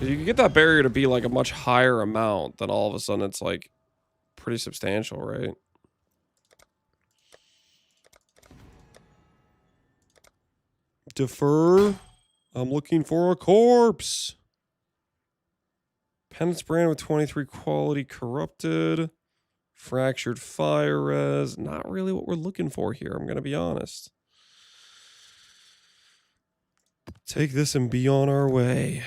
A: You can get that barrier to be like a much higher amount, then all of a sudden it's like pretty substantial, right? Defer. I'm looking for a corpse. Penance brand with 23 quality corrupted. Fractured fire res. Not really what we're looking for here, I'm going to be honest. Take this and be on our way.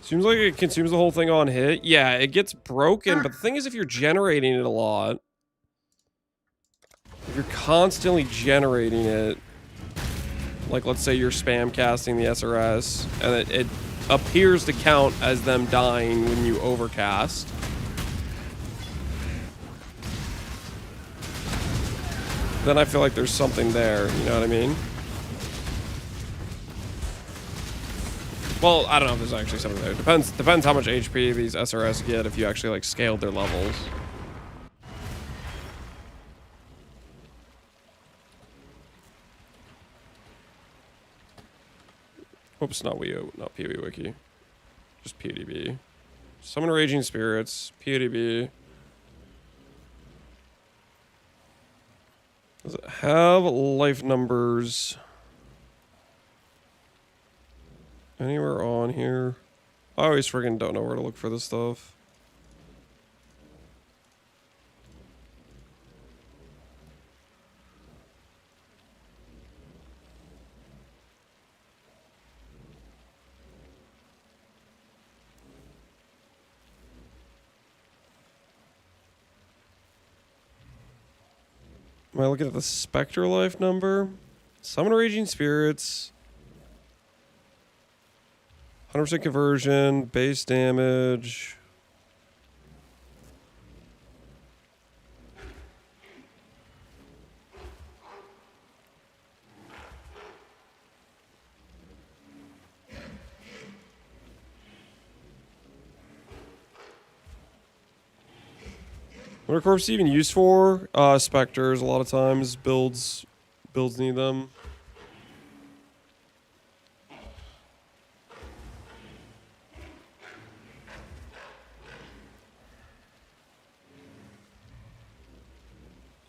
A: Seems like it consumes the whole thing on hit. Yeah, it gets broken, but the thing is if you're generating it a lot, if you're constantly generating it, like let's say you're spam casting the SRS, and it appears to count as them dying when you overcast. Then I feel like there's something there, you know what I mean? Well, I don't know if there's actually something there. Depends how much HP these SRS get if you actually like scaled their levels. Oops, not PoE Wiki. Just PODB. Summon Raging Spirits, PODB. Does it have life numbers anywhere on here? I always friggin' don't know where to look for this stuff. Am I looking at the Spectre life number? Summon Raging Spirits. 100% conversion, base damage. What are corpses even used for? Specters, a lot of times. Builds need them.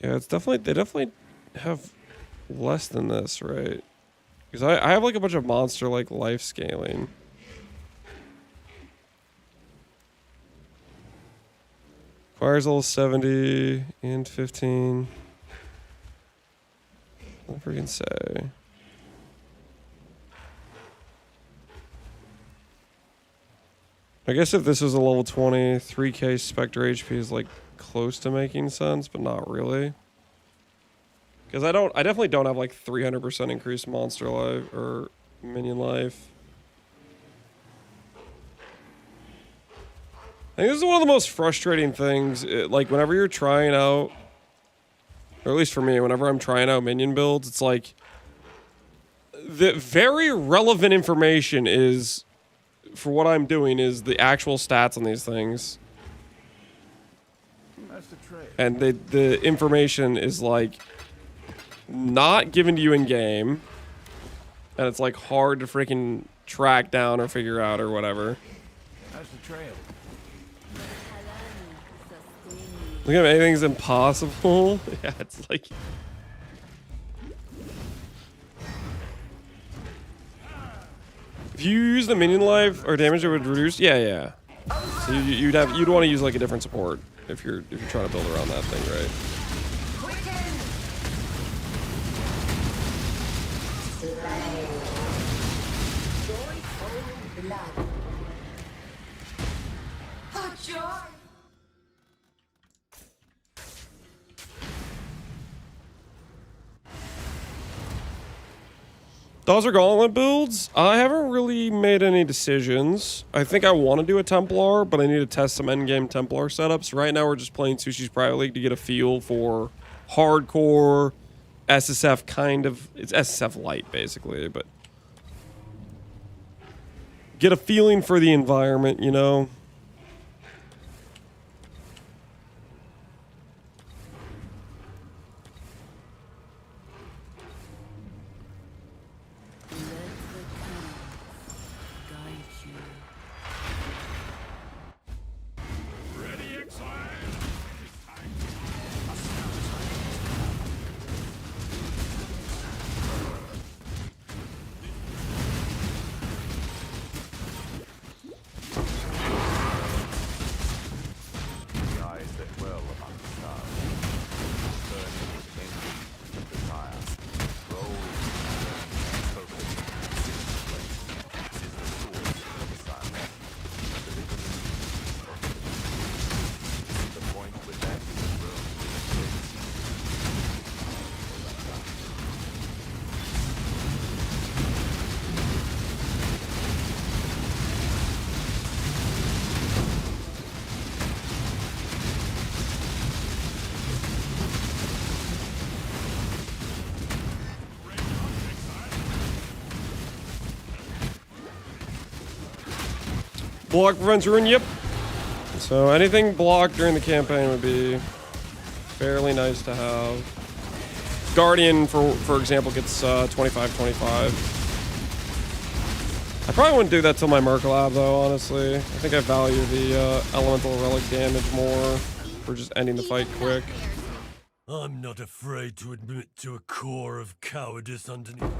A: Yeah, it's definitely, they definitely have less than this, right? Because I have like a bunch of monster like life scaling. Requires level 70 and 15. What do I freaking say? I guess if this was a level 20, 3k Spectre HP is like close to making sense, but not really. Because I definitely don't have like 300% increased monster life or minion life. I think this is one of the most frustrating things. Like whenever you're trying out, or at least for me, whenever I'm trying out minion builds, it's like the very relevant information is, for what I'm doing, is the actual stats on these things. And the information is like not given to you in game, and it's like hard to freaking track down or figure out or whatever.
G: That's the trail.
A: Look at anything's impossible. Yeah, it's like. If you use the minion life or damage, it would reduce. Yeah. So you'd want to use like a different support if you're trying to build around that thing, right? Those are Gauntlet builds. I haven't really made any decisions. I think I want to do a Templar, but I need to test some endgame Templar setups. Right now, we're just playing Sushi's Private League to get a feel for hardcore SSF kind of. It's SSF light, basically, but get a feeling for the environment, you know? Block prevents ruin, yep. So anything blocked during the campaign would be fairly nice to have. Guardian, for example, gets 25/25. I probably wouldn't do that till my Mercolab though, honestly. I think I value the elemental relic damage more for just ending the fight quick.
K: I'm not afraid to admit to a core of cowardice underneath.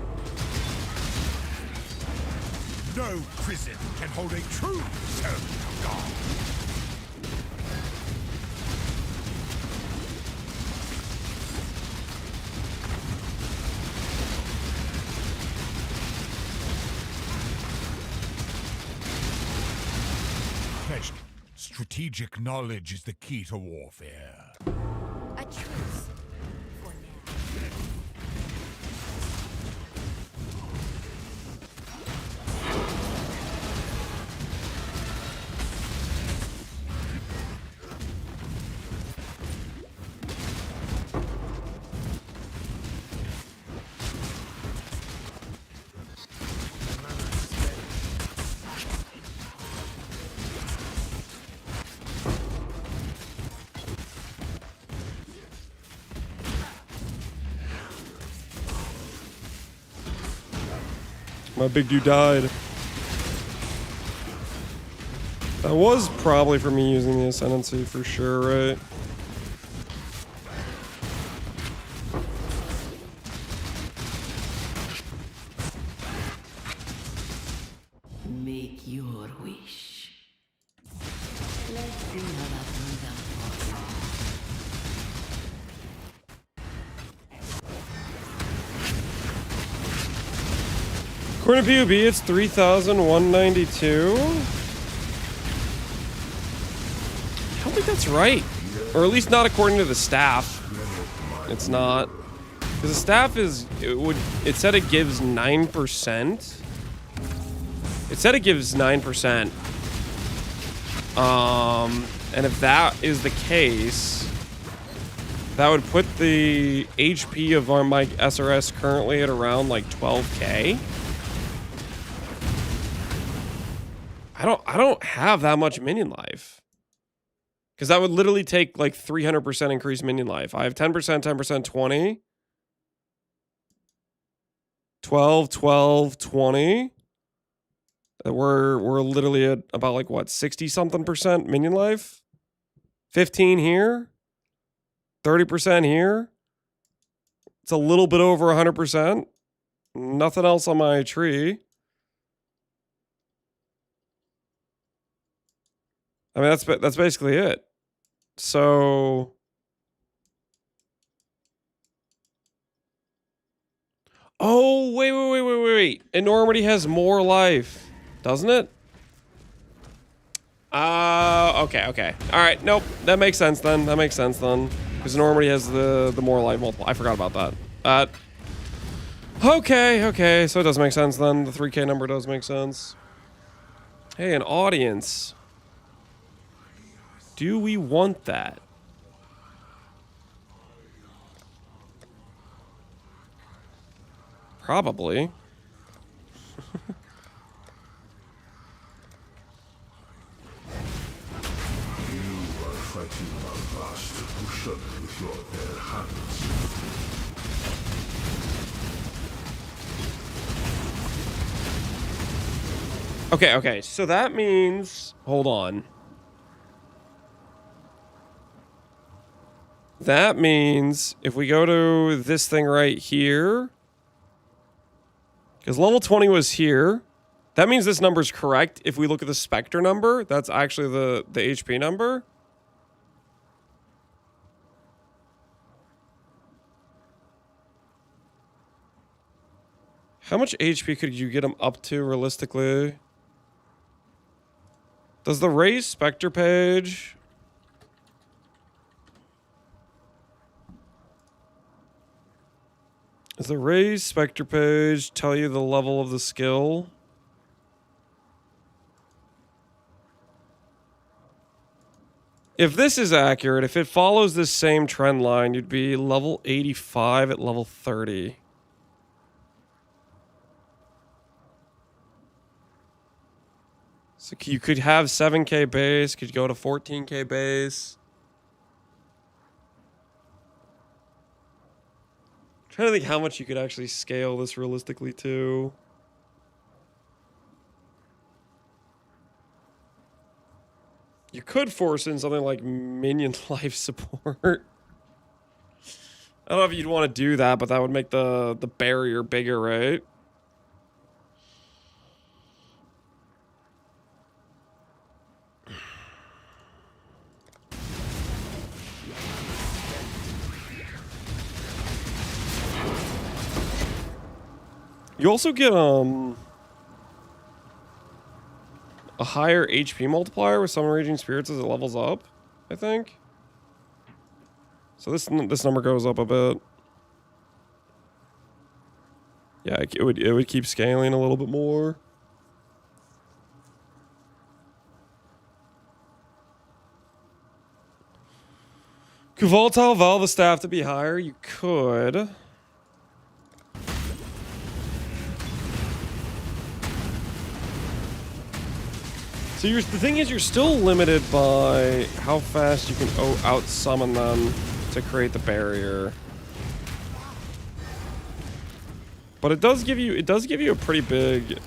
E: No prison can hold a true servant of God. Pleasure. Strategic knowledge is the key to warfare.
P: A truce.
A: My big dude died. That was probably for me using the Ascendancy for sure, right?
Q: Make your wish. Let's see how that turns out for you.
A: According to PUB, it's 3,192. I don't think that's right. Or at least not according to the staff. It's not. Because the staff is, it said it gives 9%. It said it gives 9%. And if that is the case, that would put the HP of my SRS currently at around like 12k. I don't have that much minion life. Because that would literally take like 300% increased minion life. I have 10%, 10%, 20. 12, 12, 20. We're literally at about like what, 60 something percent minion life? 15 here. 30% here. It's a little bit over 100%. Nothing else on my tree. I mean, that's basically it. So oh, wait. Enormity has more life, doesn't it? Okay. All right, nope. That makes sense then. Because Enormity has the more life multiple. I forgot about that. Okay. So it does make sense then. The 3K number does make sense. Hey, an audience. Do we want that? Probably. Okay. So that means, hold on. That means if we go to this thing right here, because level 20 was here, that means this number is correct. If we look at the Spectre number, that's actually the HP number. How much HP could you get him up to realistically? Does the raise Spectre page... Does the raise Spectre page tell you the level of the skill? If this is accurate, if it follows this same trend line, you'd be level 85 at level 30. So you could have 7k base, could go to 14k base. I'm trying to think how much you could actually scale this realistically to. You could force in something like Minion life support. I don't know if you'd want to do that, but that would make the barrier bigger, right? You also get a higher HP multiplier with Summon Raging Spirits as it levels up, I think. So this number goes up a bit. Yeah, it would keep scaling a little bit more. Could Volatile Valve the staff to be higher? You could. So the thing is, you're still limited by how fast you can out-summon them to create the barrier. But it does give you a pretty big.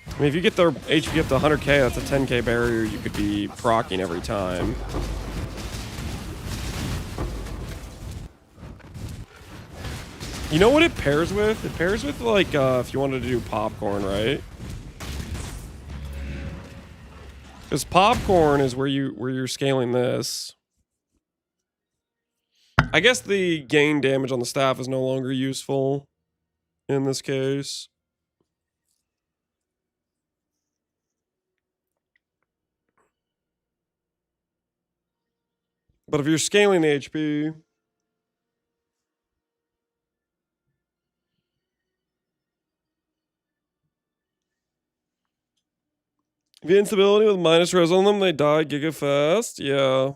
A: I mean, if you get the HP up to 100k, that's a 10k barrier you could be proccing every time. You know what it pairs with? It pairs with, like, if you wanted to do popcorn, right? Because popcorn is where you're scaling this. I guess the gain damage on the staff is no longer useful in this case. But if you're scaling the HP, if you instability with minus res on them, they die giga fast. Yeah.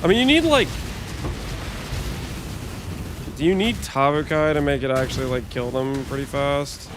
A: I mean, you need, like... Do you need Tavukai to make it actually, like, kill them pretty fast?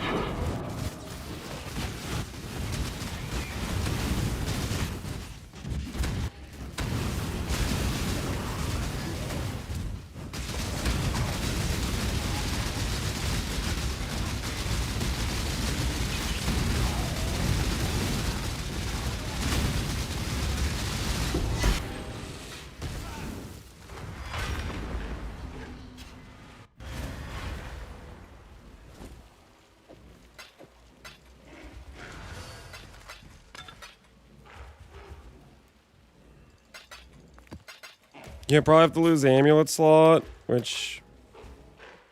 A: Yeah, probably have to lose the amulet slot, which...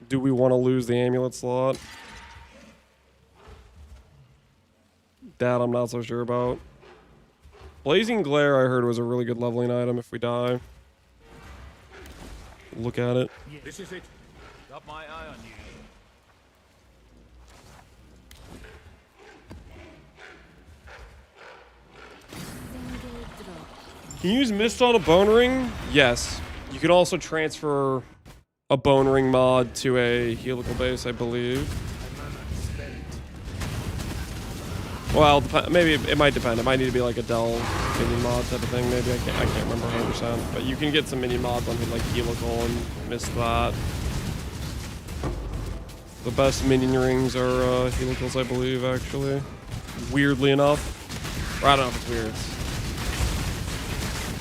A: Do we want to lose the amulet slot? That I'm not so sure about. Blazing Glare, I heard, was a really good leveling item if we die. Look at it.
G: This is it. Got my eye on you.
A: Can you use Mist on a bone ring? Yes. You can also transfer a bone ring mod to a helical base, I believe. Well, maybe it might depend. It might need to be like a Dell minion mod type of thing. Maybe I can't remember 100%. But you can get some minion mods on like helical and Mist that. The best minion rings are helicals, I believe, actually. Weirdly enough. Or I don't know if it's weird. It's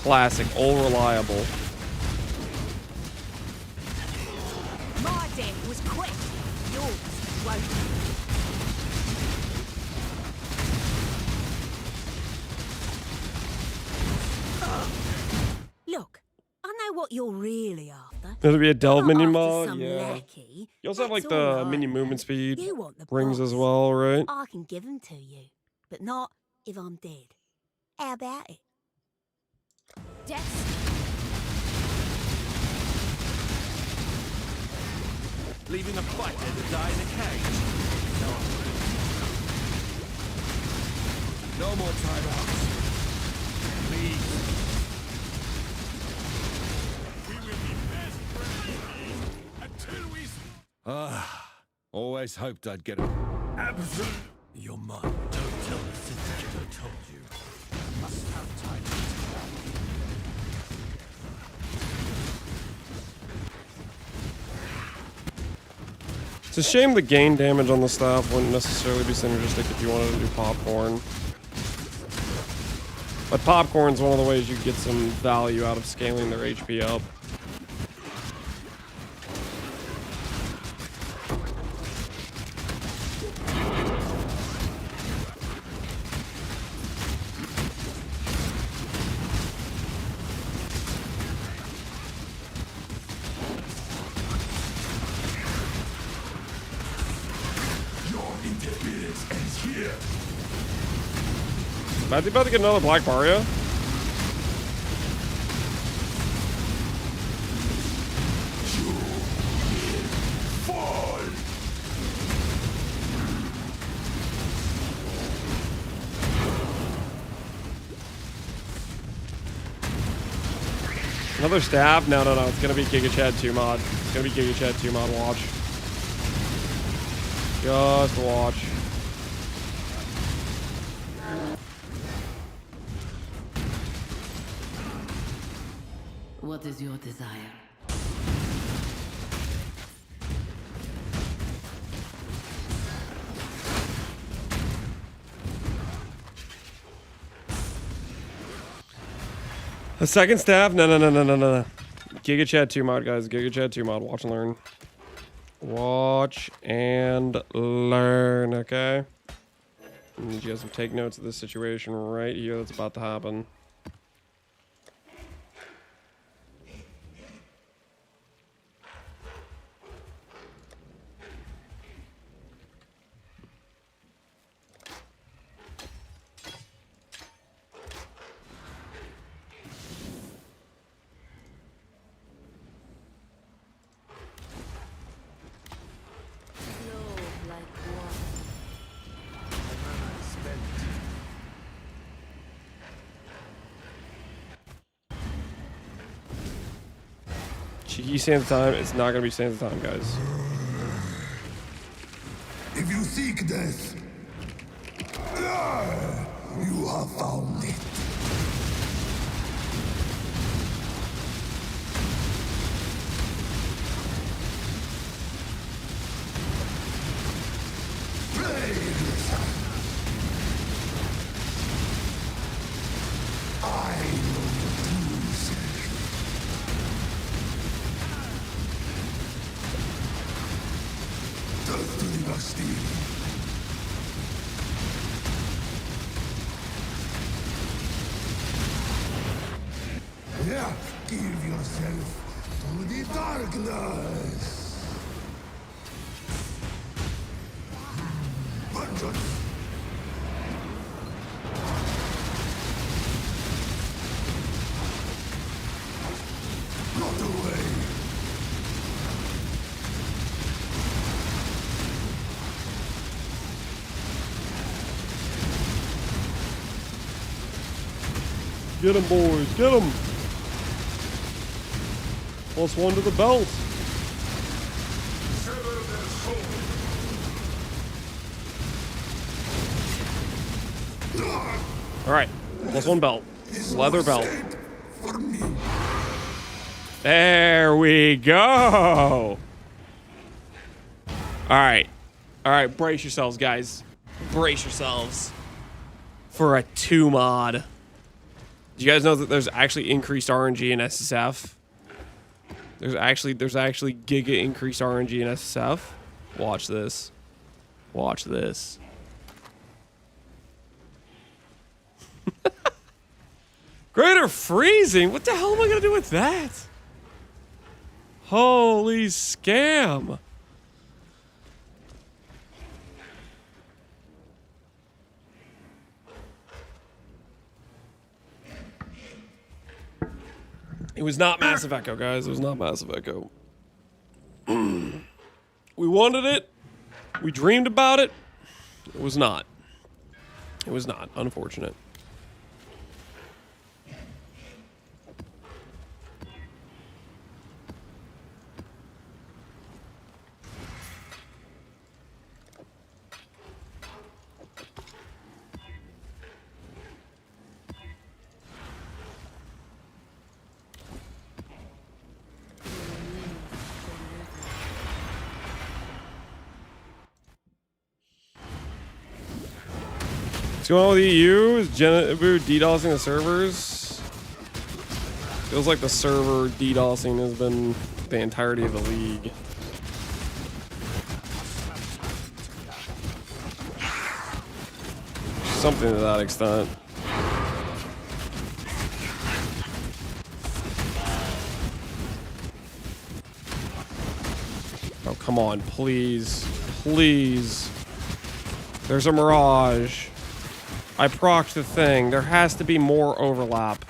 A: classic, all reliable.
C: My death was quick. Yours won't be. Look, I know what you're really after.
A: There'll be a Delve minion
C: After
A: mod,
C: some
A: yeah.
C: lackey,
A: You also have like
C: that's all
A: the
C: right.
A: minion movement speed
C: You want the
A: rings as
C: boss.
A: well, right?
C: I can give them to you, but not if I'm dead. How about it?
G: Leaving a fighter to die in a cage. No more timeouts. Please. We will be best friends until we...
K: Always hoped I'd get it.
G: Absolutely. You're mine. Don't tell the Syndicate I told you. Must have time.
A: It's a shame the gain damage on the staff wouldn't necessarily be synergistic if you wanted to do popcorn. But popcorn's one of the ways you get some value out of scaling their HP up. Might be about to get another Black Mario. Another staff? No, it's gonna be Giga Chad 2 mod. It's gonna be Giga Chad 2 mod, watch. Just watch.
Q: What is your desire?
A: A second staff? No. Giga Chat 2 mod, guys. Giga Chat 2 mod. Watch and learn. Watch and learn, okay? I need you guys to take notes of this situation right here that's about to happen. Cheeky Sands time. It's not gonna be Sands time, guys.
R: If you seek death, you have found it. Yeah, give yourself to the darkness. Vengeance. Not away.
A: Get him, boys. Get him. +1 to the belt. All right. +1 belt. Leather belt. There we go. All right. All right. Brace yourselves, guys. Brace yourselves for a 2 mod. Do you guys know that there's actually increased RNG in SSF? There's actually giga increased RNG in SSF. Watch this. Watch this. Greater freezing? What the hell am I gonna do with that? Holy scam. It was not Massive Echo, guys. It was not Massive Echo. We wanted it. We dreamed about it. It was not. It was not. Unfortunate. What's going on with EU? Is Genebu DDoSing the servers? Feels like the server DDoSing has been the entirety of the league. Something to that extent. Oh, come on, please. Please. There's a Mirage. I procced the thing. There has to be more overlap.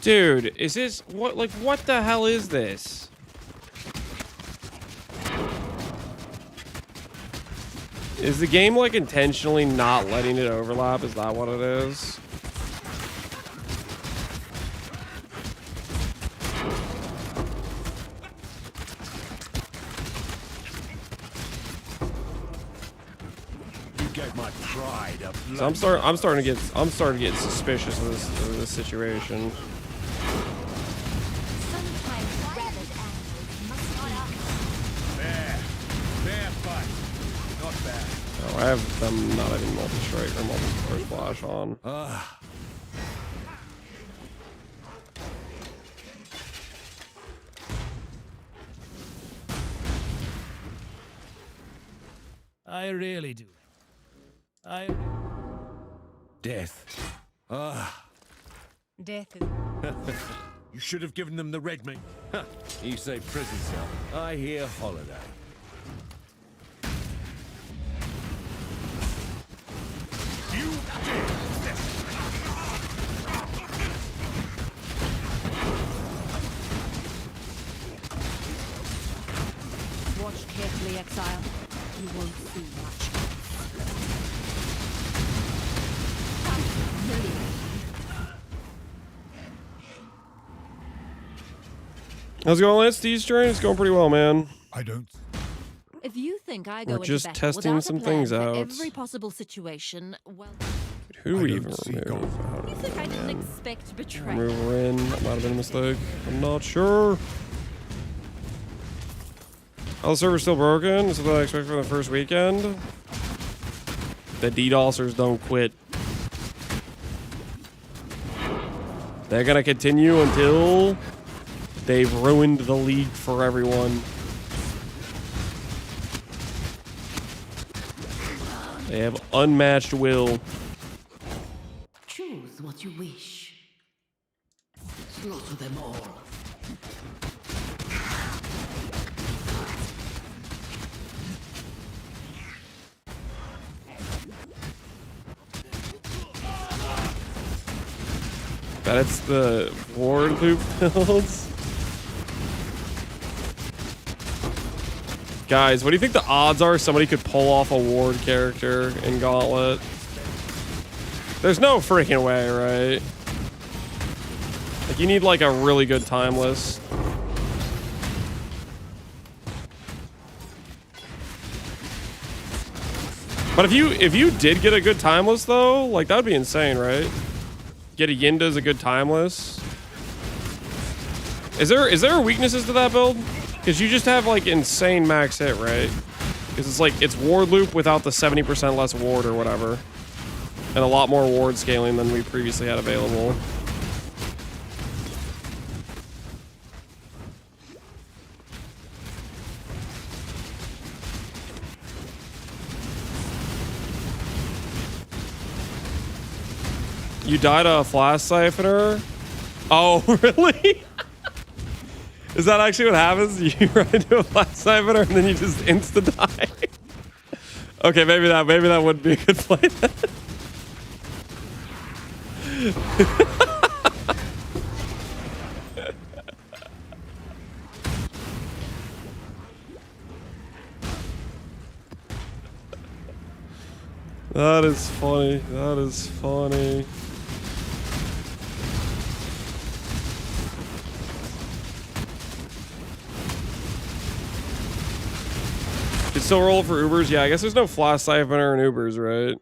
A: Dude, is this what the hell is this? Is the game like intentionally not letting it overlap? Is that what it is? So I'm starting to get suspicious of this situation. I have them not having multi-strike or multi-color splash on.
D: I really do.
G: Death.
J: Death is...
G: You should have given them the red meat. Huh. You say prison cell. I hear holiday.
I: Watch carefully, Exile. You won't see much.
A: How's it going, Lance? These journey? It's going pretty well, man.
E: I don't.
I: If you think I go
A: We're
I: into
A: just
I: battle
A: testing
I: without
A: some
I: a plan
A: things
I: for
A: out.
I: every possible situation, well,
A: Who would even remove?
I: you think I didn't expect betrayal?
A: Remove Rin. That might have been a mistake. I'm not sure. Oh, the server's still broken. This is what I expect for the first weekend. The DDoSers don't quit. They're gonna continue until they've ruined the league for everyone. They have unmatched will.
Q: Choose what you wish. Slaughter them all.
A: Bet it's the ward loop builds. Guys, what do you think the odds are somebody could pull off a ward character in Gauntlet? There's no freaking way, right? Like, you need like a really good timeless. But if you did get a good timeless though, like that would be insane, right? Get a Yinda as a good timeless. Is there weaknesses to that build? Because you just have like insane max hit, right? Because it's like it's ward loop without the 70% less ward or whatever, and a lot more ward scaling than we previously had available. You died a flash siphoner? Oh, really? Is that actually what happens? You run into a flash siphoner and then you just insta-die? Okay, maybe that would be a good play then. That is funny. That is funny. You still roll for Ubers? Yeah, I guess there's no flash siphoner in Ubers, right?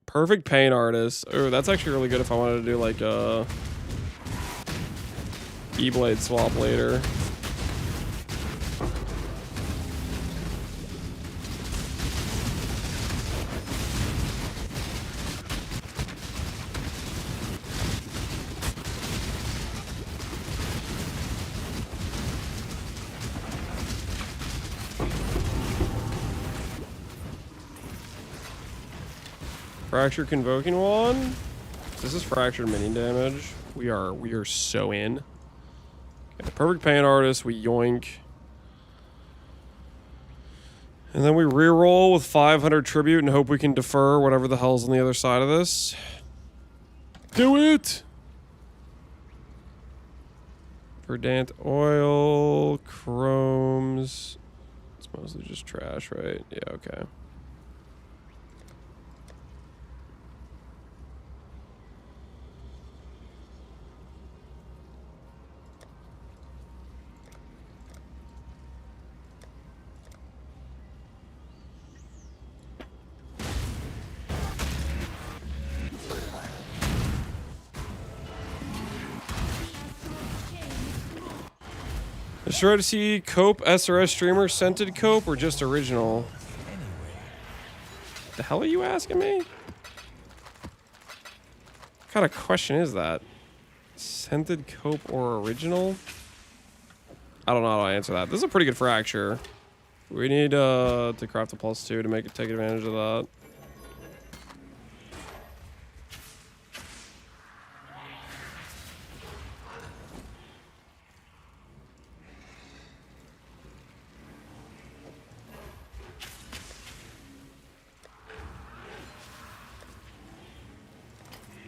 A: Perfect paint artist. Oh, that's actually really good if I wanted to do like a E-blade swap later. Fracture Convoking Wand. This is fractured minion damage. We are so in. Okay, perfect paint artist, we yoink. And then we reroll with 500 tribute and hope we can defer whatever the hell's on the other side of this. Do it! Verdant oil, chromes. It's mostly just trash, right? Yeah, okay. Is sure to see Cope SRS streamer scented Cope or just original? The hell are you asking me? What kind of question is that? Scented cope or original? I don't know how to answer that. This is a pretty good fracture. We need to craft a +2 to make it take advantage of that.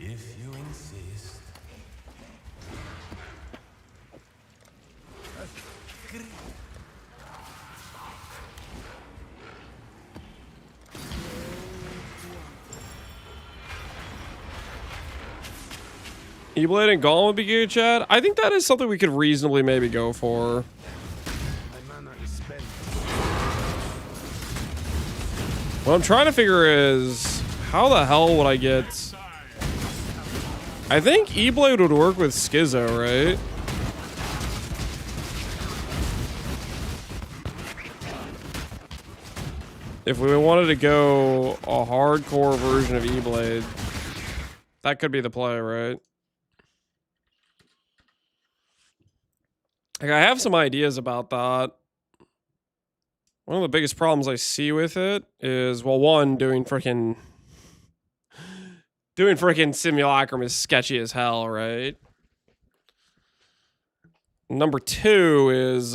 S: If you insist.
A: E-Blade and Gauntlet would be good, Chad. I think that is something we could reasonably maybe go for. What I'm trying to figure is, how the hell would I get... I think E-Blade would work with Schizo, right? If we wanted to go a hardcore version of E-Blade, that could be the play, right? Like, I have some ideas about that. One of the biggest problems I see with it is, well, one, doing freaking Simulacrum is sketchy as hell, right? Number two is,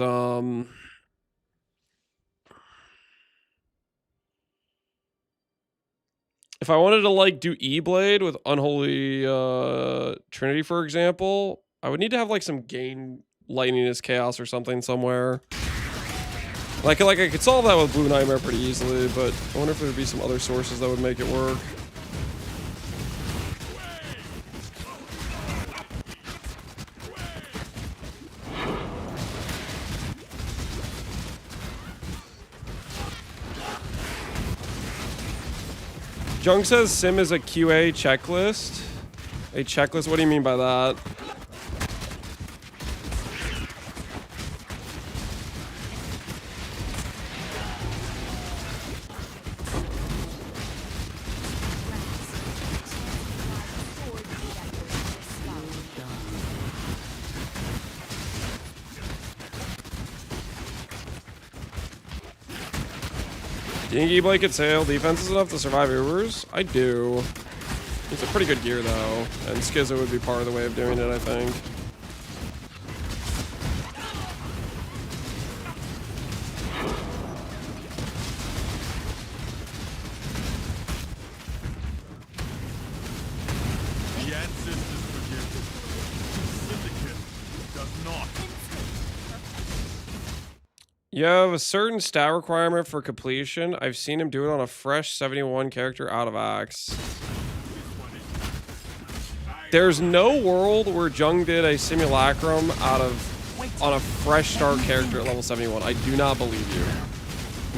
A: if I wanted to, like, do E-Blade with Unholy Trinity, for example, I would need to have, like, some gain lightniness chaos or something somewhere. Like I could solve that with Blue Nightmare pretty easily, but I wonder if there would be some other sources that would make it work. Jung says Sim is a QA checklist. A checklist? What do you mean by that? Do you think E-Blade could sail defenses enough to survive Ubers? I do. It's a pretty good gear, though. And Schizo would be part of the way of doing it, I think.
T: The ancestors forgive. Syndicate does not.
A: You have a certain stat requirement for completion. I've seen him do it on a fresh 71 character out of Axe. There's no world where Jung did a simulacrum on a fresh start character at level 71. I do not believe you.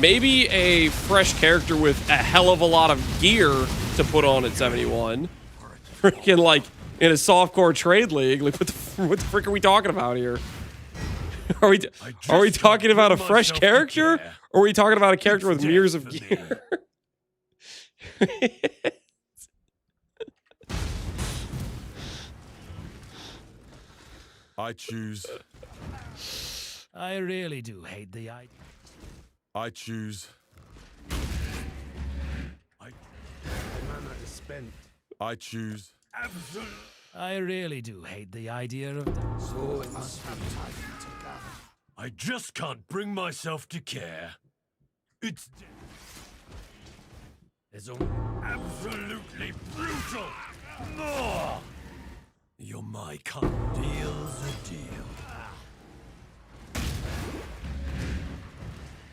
A: Maybe a fresh character with a hell of a lot of gear to put on at 71. Freaking like in a softcore trade league. Like what the frick are we talking about here? Are we talking about a fresh character? Or are we talking about a character with mirrors of gear?
T: I choose.
D: I really do hate the idea.
T: I choose. I choose.
D: I really do hate the idea of that.
K: I just can't bring myself to care. It's absolutely brutal. No! You're my kind. Deal's a deal.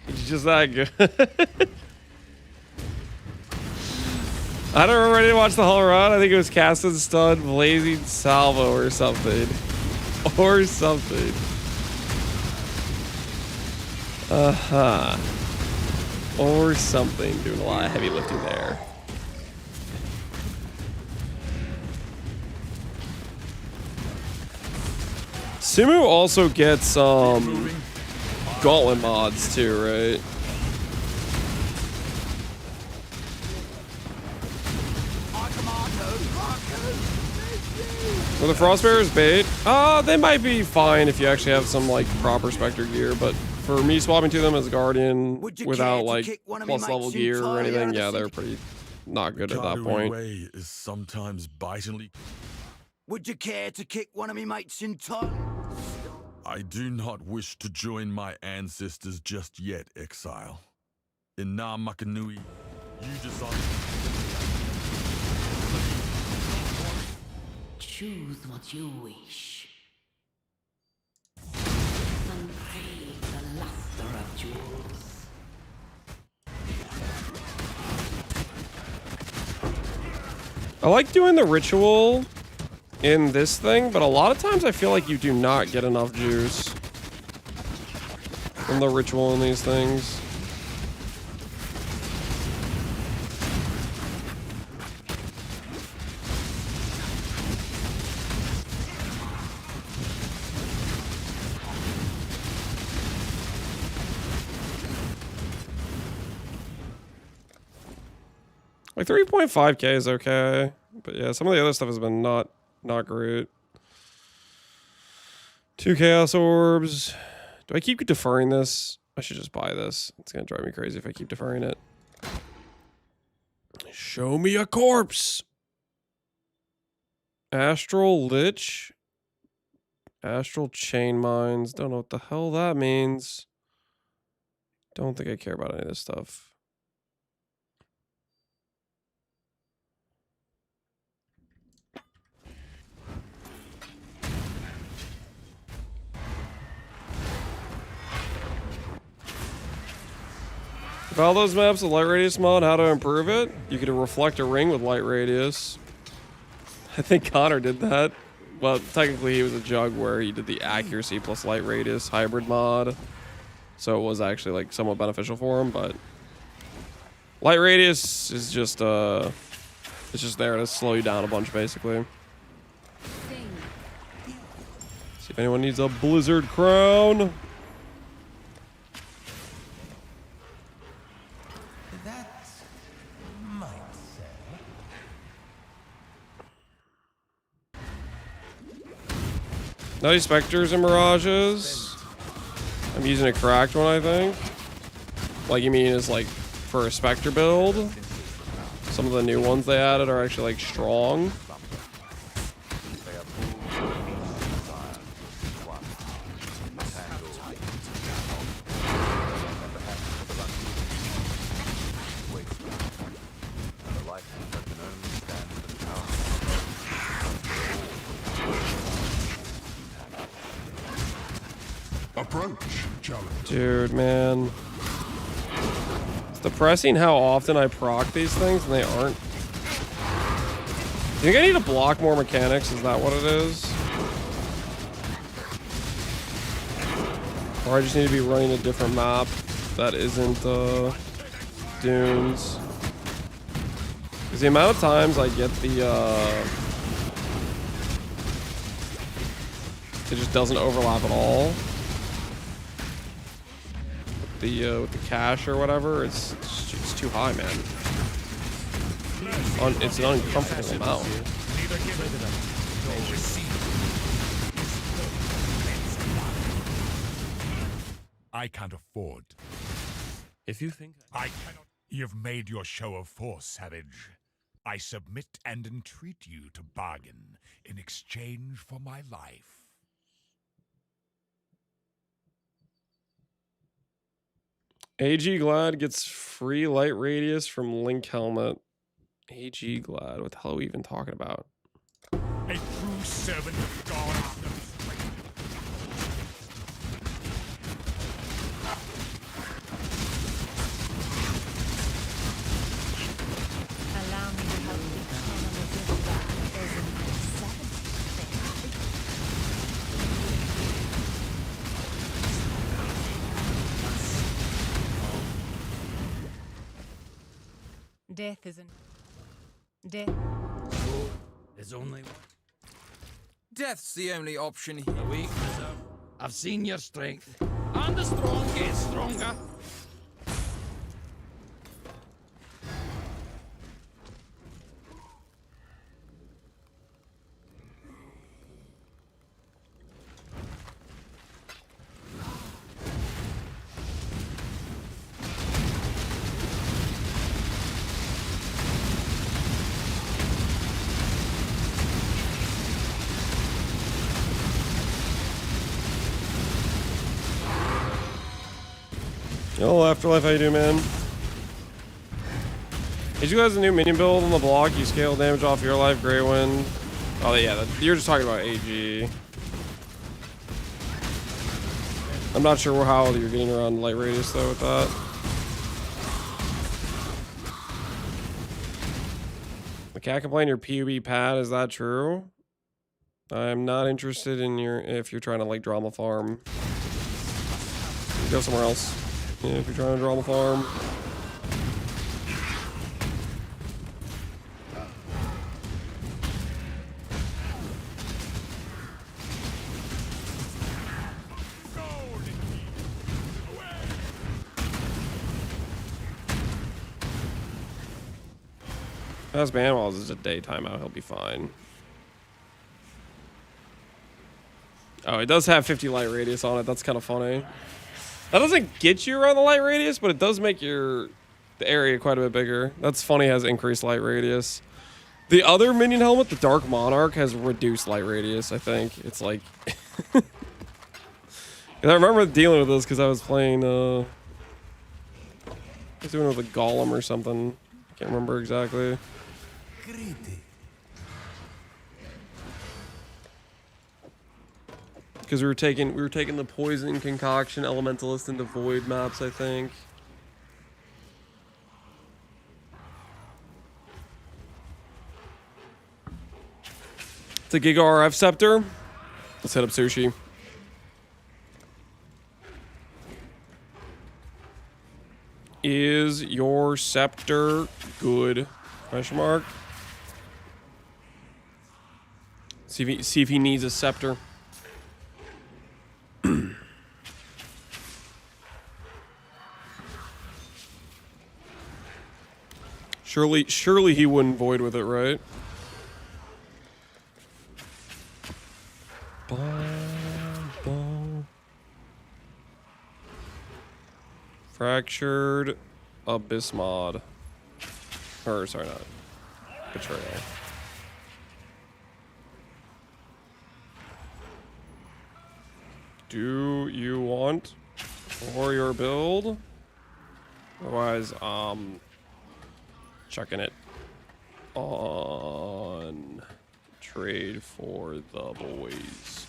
A: It's just that good. I don't remember. I didn't watch the whole run. I think it was Casted Stud, Blazing Salvo, or something. Or something. Or something. Doing a lot of heavy lifting there. Simu also gets Gauntlet mods too, right? Were the Frostbearers bait? They might be fine if you actually have some like proper Spectre gear, but for me swapping to them as Guardian without like plus level gear or anything, yeah, they're pretty not good at that point.
T: Way is sometimes bitingly.
N: Would you care to kick one of me mates entirely?
T: I do not wish to join my ancestors just yet, Exile. In Na Makanui, you decide.
Q: Choose what you wish. And crave the luster of jewels.
A: I like doing the ritual in this thing, but a lot of times I feel like you do not get enough juice from the ritual in these things. Like 3.5k is okay, but yeah, some of the other stuff has been not great. 2 Chaos Orbs. Do I keep deferring this? I should just buy this. It's gonna drive me crazy if I keep deferring it. Show me a corpse. Astral Lich. Astral Chain Mines. Don't know what the hell that means. Don't think I care about any of this stuff. If all those maps with light radius mod, how to improve it? You could reflect a ring with light radius. I think Connor did that. Well, technically he was a jug where he did the accuracy plus light radius hybrid mod. So it was actually like somewhat beneficial for him, but light radius is just it's just there to slow you down a bunch basically. See if anyone needs a blizzard crown. Nice Spectres and Mirages. I'm using a cracked one, I think. Like, you mean is like for a Spectre build? Some of the new ones they added are actually like strong. Dude, man. It's depressing how often I proc these things and they aren't. Do you think I need to block more mechanics? Is that what it is? Or I just need to be running a different map that isn't Dunes. Because the amount of times I get the it just doesn't overlap at all. With the cache or whatever, it's too high, man. It's an uncomfortable amount.
E: I can't afford.
K: If you think
E: I cannot. You've made your show of force, Savage. I submit and entreat you to bargain in exchange for my life.
A: AG Glad gets free light radius from Link Helmet. AG Glad, what the hell are we even talking about?
E: A true servant of God.
J: Allow me to help you channel a good vibe. There's a Death isn't. Death.
M: There's only one. Death's the only option here.
G: The weak reserve. I've seen your strength. And the strong get stronger.
A: Yo, Afterlife, how you doing, man? Did you guys a new minion build on the block? You scale damage off your life, Grey Wind. Oh yeah, you're just talking about AG. I'm not sure how you're getting around light radius though with that. The cat complained your PUB pad, is that true? I'm not interested in if you're trying to like drama farm. Go somewhere else. Yeah, if you're trying to drama farm. As Banwalls is a daytime out, he'll be fine. Oh, it does have 50 light radius on it. That's kind of funny. That doesn't get you around the light radius, but it does make the area quite a bit bigger. That's funny, it has increased light radius. The other minion helmet, the Dark Monarch, has reduced light radius, I think. It's like... And I remember dealing with this because I was playing... I was doing it with a Golem or something. I can't remember exactly. Because we were taking the poison concoction elementalist into void maps, I think. It's a Giga RF scepter. Let's hit up Sushi. Is your scepter good? Question mark. See if he needs a scepter. Surely he wouldn't void with it, right? Fractured Abyss mod. Or sorry, not Betrayal. Do you want for your build? Otherwise, chucking it on trade for the boys.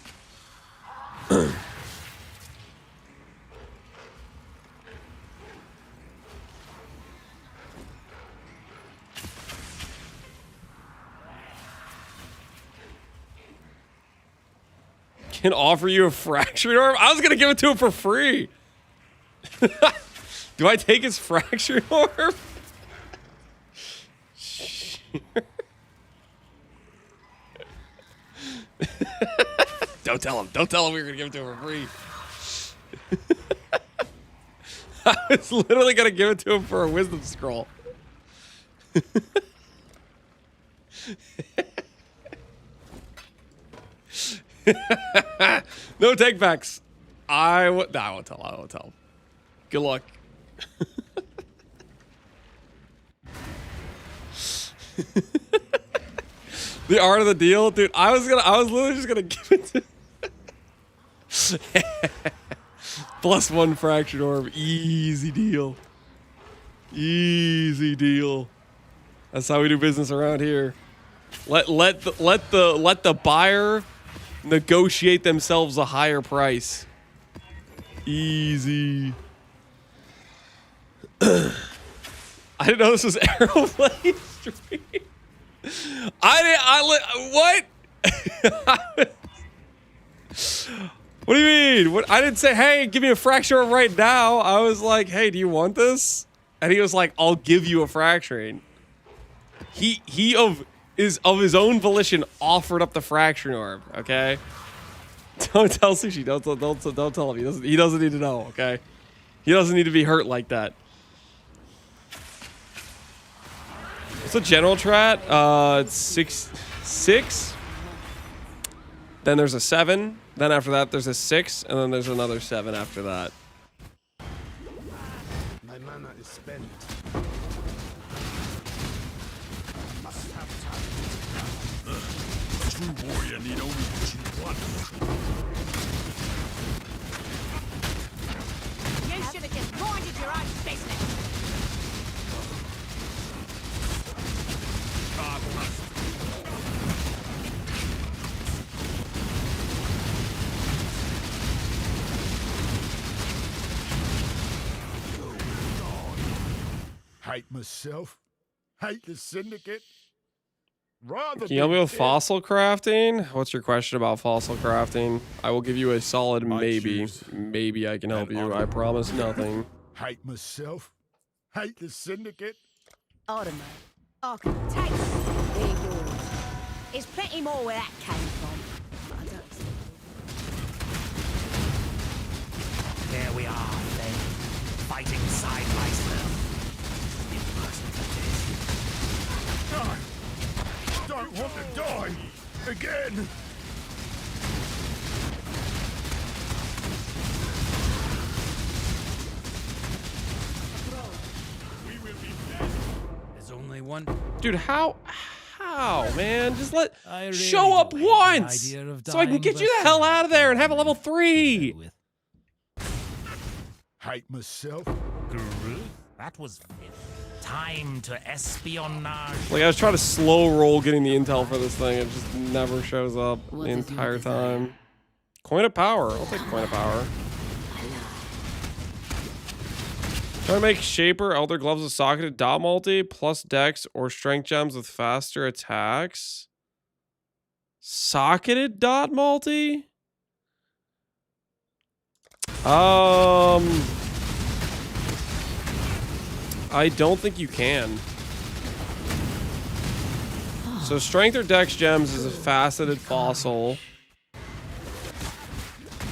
A: Can offer you a fractured orb? I was gonna give it to him for free. Do I take his fractured orb? Don't tell him. Don't tell him we were gonna give it to him for free. I was literally gonna give it to him for a wisdom scroll. No take backs. I won't tell. I won't tell. Good luck. The art of the deal, dude. I was literally just gonna give it to. +1 fractured orb, easy deal. Easy deal. That's how we do business around here. Let the buyer negotiate themselves a higher price. Easy. I didn't know this was Aeroplane Stream. What? What do you mean? What? I didn't say, hey, give me a fracture right now. I was like, hey, do you want this? And he was like, I'll give you a fracturing. He of his own volition offered up the fracturing orb, okay? Don't tell Sushi. Don't tell him. He doesn't need to know, okay? He doesn't need to be hurt like that. What's the general strat? It's 6. Then there's a 7. Then after that, there's a 6, and then there's another 7 after that.
K: My mana is spent.
T: A true warrior need only shoot once.
P: You should have just pointed your
E: Hate myself. Hate the Syndicate. Rather
A: Can you help me with
E: dead.
A: fossil crafting? What's your question about fossil crafting? I will give you a solid maybe. Maybe I can help you. I promise nothing.
E: Hate myself. Hate the Syndicate.
C: I don't know. I can take them. They're yours. There's plenty more where that came from. But I don't see.
D: There we are, then. Fighting side by side.
E: Don't want to die again.
M: There's only one.
A: Dude, how, man? Just show up once, so I can get you the hell out of there and have a level 3.
E: Hate myself.
D: That was time to espionage.
A: Like, I was trying to slow roll getting the intel for this thing. It just never shows up the entire time. Coin of power. I'll take coin of power. Try to make Shaper, Elder Gloves with socketed dot multi, plus dex or strength gems with faster attacks. Socketed dot multi? I don't think you can. So strength or dex gems is a faceted fossil.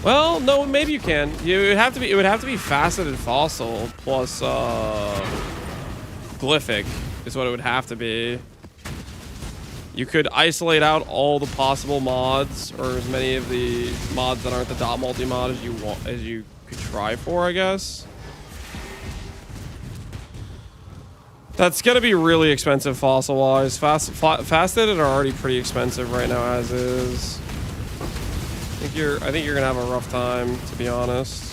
A: Well, no, maybe you can. It would have to be faceted fossil plus glyphic is what it would have to be. You could isolate out all the possible mods, or as many of the mods that aren't the dot multi mod as you could try for, I guess. That's gonna be really expensive fossil wise. Faceted are already pretty expensive right now as is. I think you're gonna have a rough time, to be honest.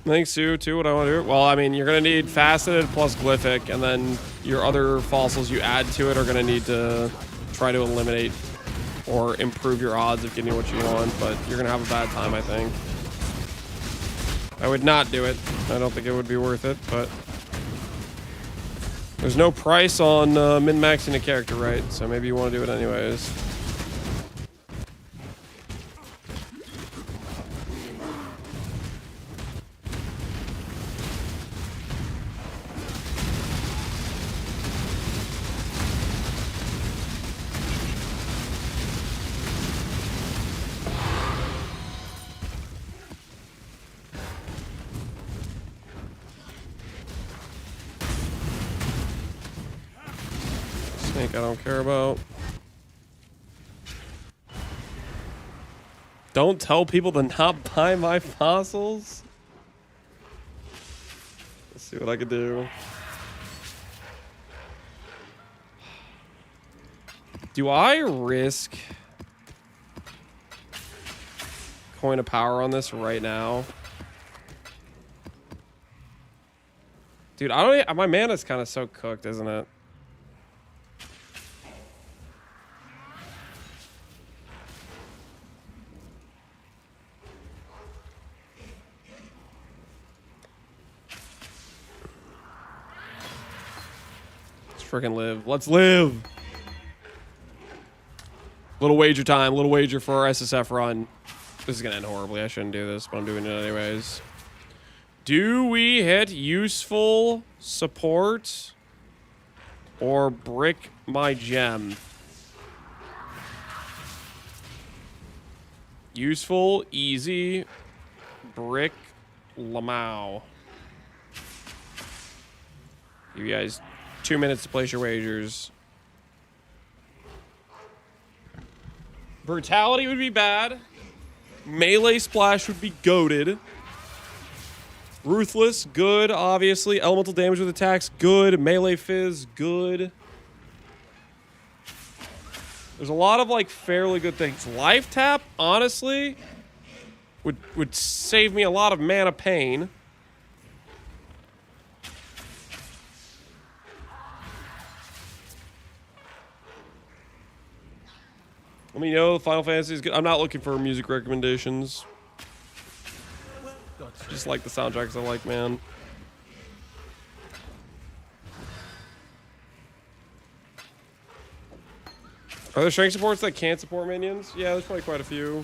A: Thanks, Sue, too. What I want to do? Well, I mean, you're going to need faceted plus glyphic, and then your other fossils you add to it are going to need to try to eliminate or improve your odds of getting what you want, but you're going to have a bad time, I think. I would not do it. I don't think it would be worth it, but there's no price on min-maxing a character, right? So maybe you want to do it anyways. Snake I don't care about. Don't tell people to not buy my fossils. Let's see what I can do. Do I risk coin of power on this right now? Dude, I don't. My mana's kind of so cooked, isn't it? Freaking live. Let's live. Little wager time. Little wager for our SSF run. This is going to end horribly. I shouldn't do this, but I'm doing it anyways. Do we hit useful support or brick my gem? Useful, easy, brick, Lamau. You guys 2 minutes to place your wagers. Brutality would be bad. Melee splash would be goated. Ruthless, good, obviously. Elemental damage with attacks, good. Melee fizz, good. There's a lot of, like, fairly good things. Life tap, honestly, would save me a lot of mana pain. I mean, you know, Final Fantasy is good. I'm not looking for music recommendations. Just like the soundtracks I like, man. Are there strength supports that can't support minions? Yeah, there's probably quite a few.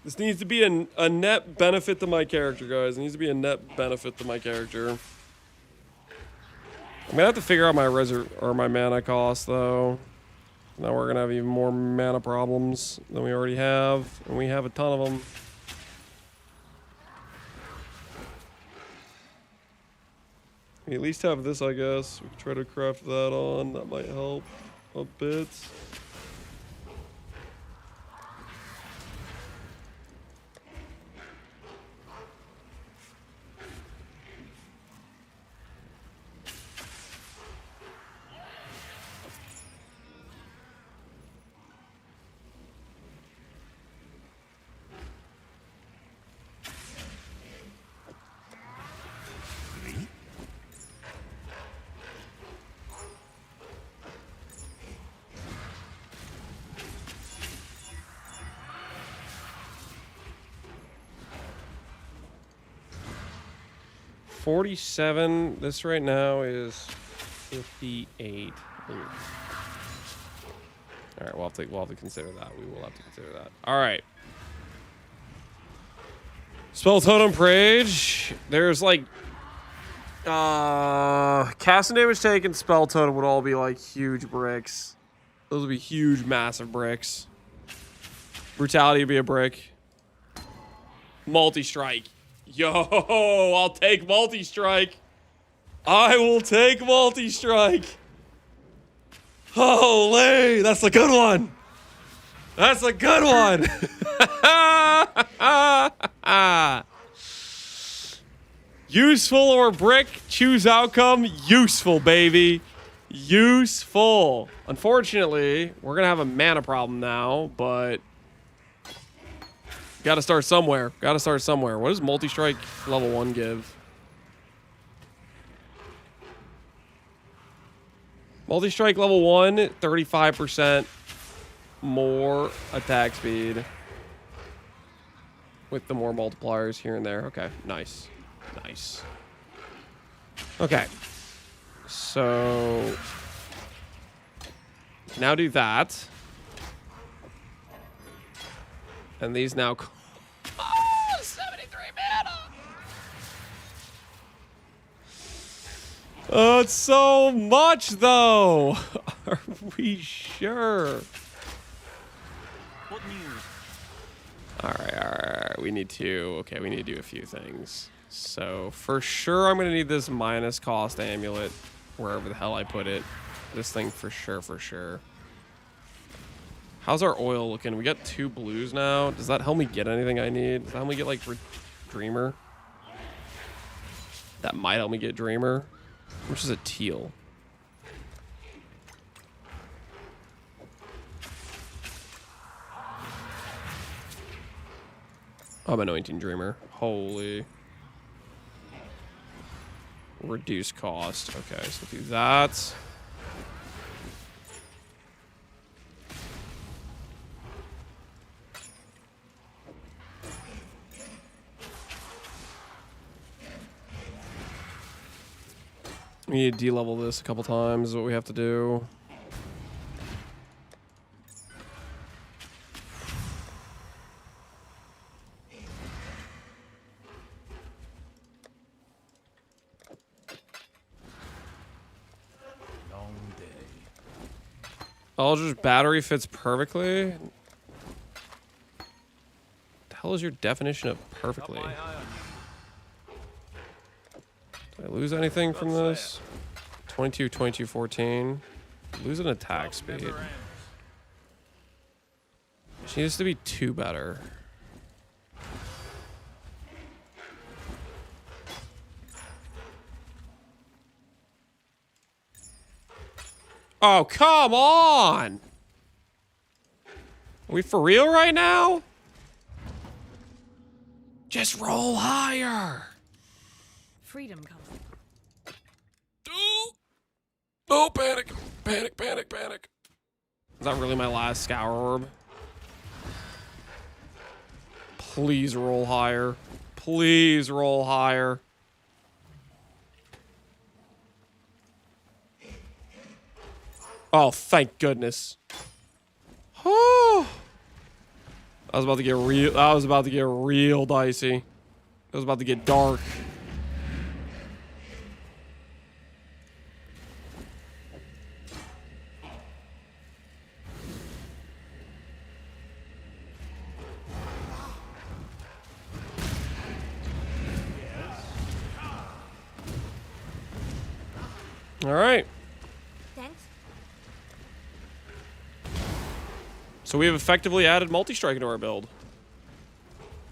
A: This needs to be a net benefit to my character, guys. It needs to be a net benefit to my character. I'm gonna have to figure out my my mana cost, though. Now we're gonna have even more mana problems than we already have, and we have a ton of them. We at least have this, I guess. We can try to craft that on. That might help a bit. $47. This right now is 58. Ooh. All right, we'll have to consider that. We will have to consider that. All right. Spell totem rage. There's like cast and damage taken, spell totem would all be like huge bricks. Those would be huge, massive bricks. Brutality would be a brick. Multi-strike. Yo, I'll take multi-strike. I will take multi-strike. Holy, that's a good one. That's a good one. Useful or brick, choose outcome. Useful, baby. Useful. Unfortunately, we're going to have a mana problem now, but gotta start somewhere. Gotta start somewhere. What does multi-strike level 1 give? Multi-strike level 1, 35% more attack speed with the more multipliers here and there. Okay, nice. Nice. Okay. So now do that. And these now... Oh, 73 mana! It's so much, though! Are we sure?
M: What news?
A: Alright. We need to... Okay, we need to do a few things. So, for sure, I'm going to need this minus cost amulet. Wherever the hell I put it. This thing for sure. How's our oil looking? We got 2 blues now. Does that help me get anything I need? Does that help me get, like, Dreamer? That might help me get Dreamer. Which is a teal. I'm anointing Dreamer. Holy. Reduce cost. Okay, so do that. We need to de-level this a couple times is what we have to do.
M: Long day.
A: Aldridge's battery fits perfectly. What the hell is your definition of perfectly? Did I lose anything from this? 22, 22, 14. Lose an attack speed. She needs to be 2 better. Oh, come on! Are we for real right now? Just roll higher.
J: Freedom comes.
A: Oh, panic. Panic, panic, panic. Is that really my last Scour Orb? Please roll higher. Please roll higher. Oh, thank goodness. Oh. I was about to get real dicey. It was about to get dark. All right.
P: Thanks.
A: So we have effectively added multi-strike into our build.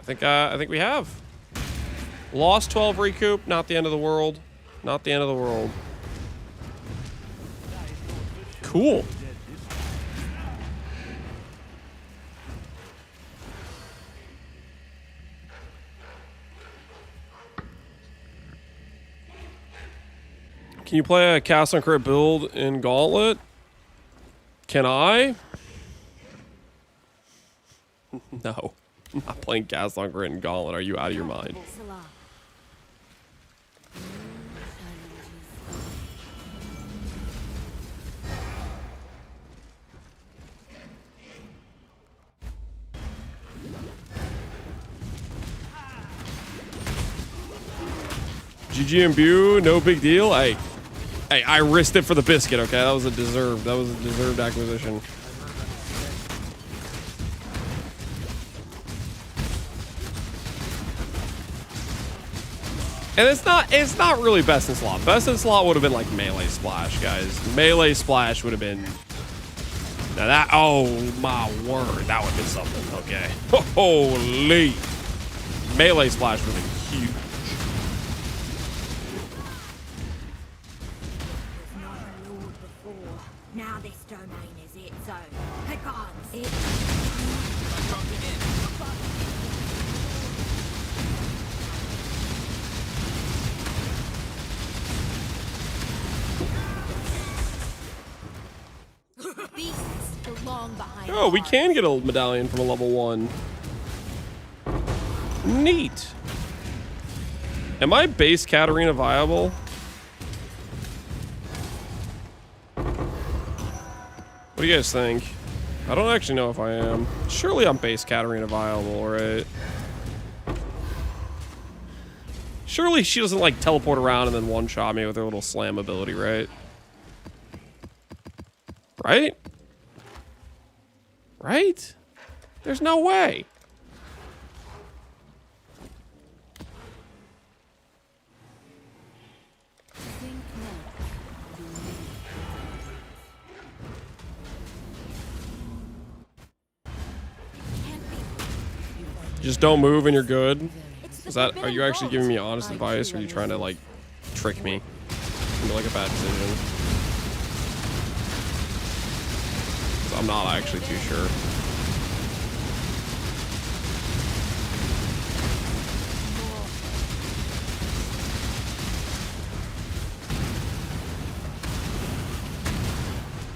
A: I think we have. Lost 12 recoup, not the end of the world. Not the end of the world. Cool. Can you play a cast on crit build in Gauntlet? Can I? No. I'm not playing cast on crit in Gauntlet. Are you out of your mind? GG Imbue, no big deal. Hey, I risked it for the biscuit, okay? That was a deserved acquisition. And it's not really best in slot. Best in slot would have been like melee splash, guys. Melee splash would have been. Now that, oh my word, that would have been something. Okay. Holy. Melee splash would have been huge.
C: Now this domain is its own. Advance it.
P: Beasts belong behind.
A: Oh, we can get a medallion from a level 1. Neat. Am I base Katarina viable? What do you guys think? I don't actually know if I am. Surely I'm base Katarina viable, right? Surely she doesn't like teleport around and then one-shot me with her little slam ability, right? Right? Right? There's no way. Just don't move and you're good. Is that, are you actually giving me honest advice, or are you trying to like trick me into like a bad decision? 'Cause I'm not actually too sure.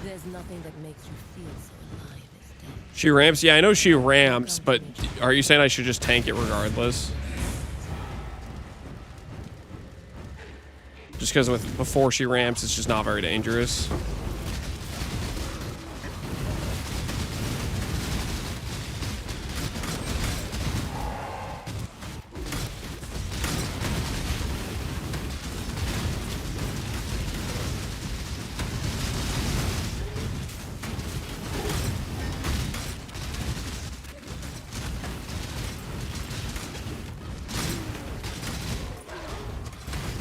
L: There's nothing that makes you feel so alive as death.
A: She ramps? Yeah, I know she ramps, but are you saying I should just tank it regardless? Just because with before she ramps, it's just not very dangerous.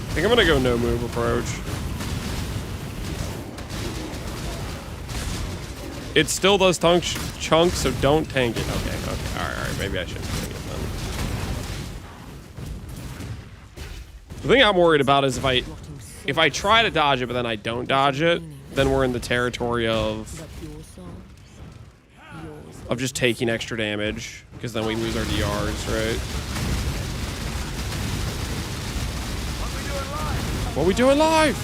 A: I think I'm gonna go no move approach. It still does chunks, so don't tank it. Okay, alright, maybe I shouldn't tank it then. The thing I'm worried about is if I try to dodge it, but then I don't dodge it, then we're in the territory of just taking extra damage, because then we lose our DRs, right? What we doing live?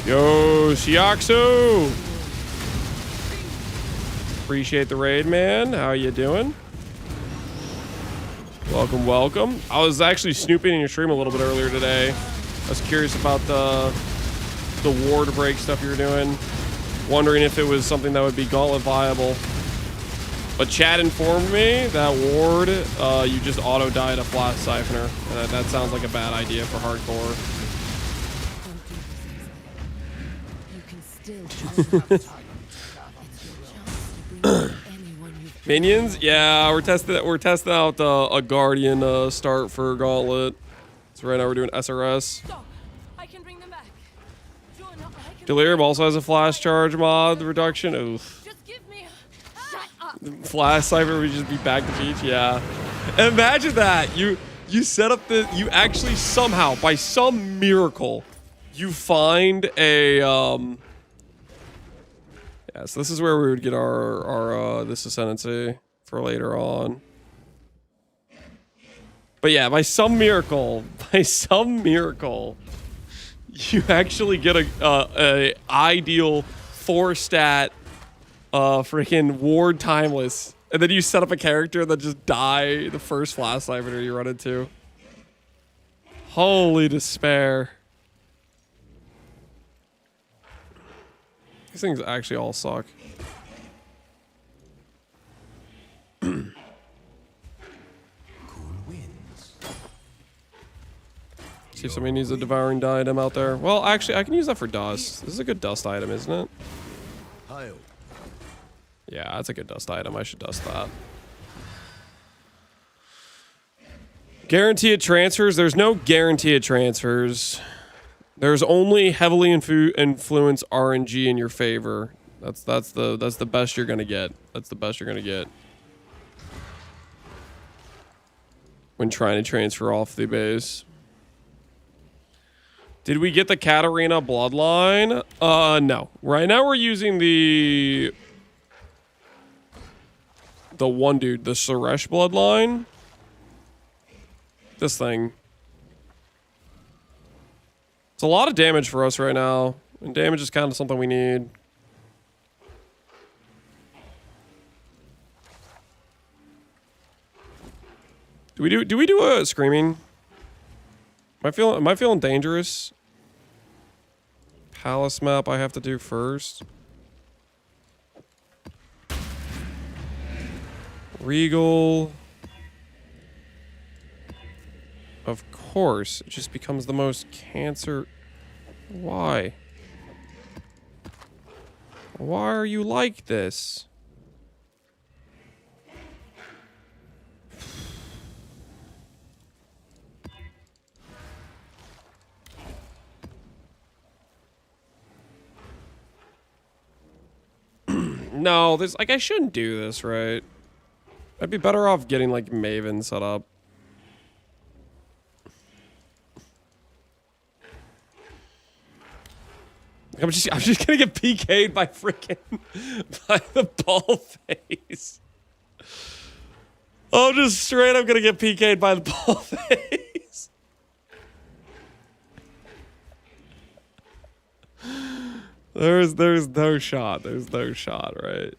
A: Yo, Shiaksu! Appreciate the raid, man. How you doing? Welcome, welcome. I was actually snooping in your stream a little bit earlier today. I was curious about the ward break stuff you were doing. Wondering if it was something that would be Gauntlet viable. But chat informed me that ward, you just auto die at a flash siphoner. And that sounds like a bad idea for hardcore. Minions? Yeah, we're testing out a Guardian start for Gauntlet. So right now we're doing SRS. Delirium also has a flash charge mod reduction. Oof. Flash Cypher would just be back to beach. Yeah. Imagine that. You set up you actually somehow, by some miracle, you find a yeah, so this is where we would get our this Ascendancy for later on. But yeah, by some miracle, you actually get a ideal 4-stat freaking ward timeless, and then you set up a character that just die the first flash siphoner you run into. Holy despair. These things actually all suck. See if somebody needs a devouring item out there. Well, actually, I can use that for dust. This is a good dust item, isn't it? Yeah, that's a good dust item. I should dust that. Guaranteed transfers. There's no guaranteed transfers. There's only heavily influenced RNG in your favor. That's the best you're gonna get. That's the best you're gonna get when trying to transfer off the base. Did we get the Katarina bloodline? No. Right now we're using the one dude, the Suresh bloodline. This thing. It's a lot of damage for us right now, and damage is kind of something we need. Do we do a screaming? Am I feeling dangerous? Palace map I have to do first. Regal. Of course, it just becomes the most cancer. Why? Why are you like this? No, there's like I shouldn't do this, right? I'd be better off getting like Maven set up. I'm just gonna get PK'd by freaking by the ball face. I'm just straight up gonna get PK'd by the ball face. There's no shot. There's no shot, right?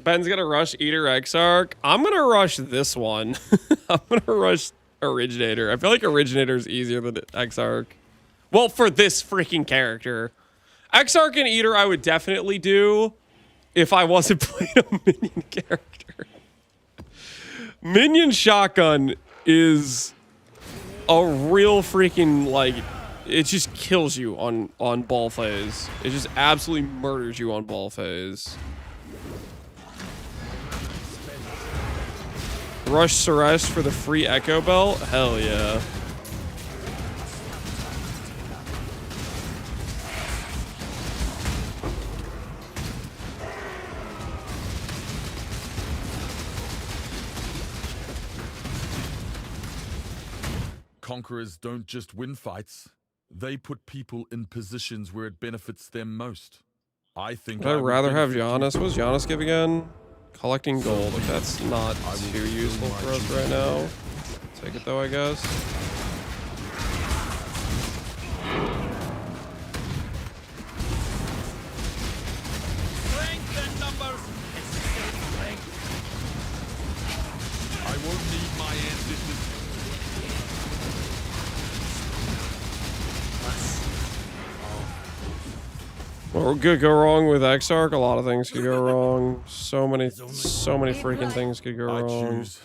A: Ben's gonna rush Eater Exarch. I'm gonna rush this one. I'm gonna rush Originator. I feel like Originator is easier than Exarch. Well, for this freaking character. Exarch and Eater I would definitely do if I wasn't playing a Minion character. Minion Shotgun is a real freaking, like, it just kills you on ball phase. It just absolutely murders you on ball phase. Rush SRS for the free Echo Belt? Hell yeah.
T: Conquerors don't just win fights, they put people in positions where it benefits them most. I think
A: I'd rather have
T: benefit
A: Giannis.
T: you.
A: What's Giannis give again? Collecting gold. Like, that's not too useful for us right now. Take it though, I guess.
T: I won't need my ancestors.
A: What could go wrong with Exarch? A lot of things could go wrong. So many freaking things could go
T: I
A: wrong.
T: choose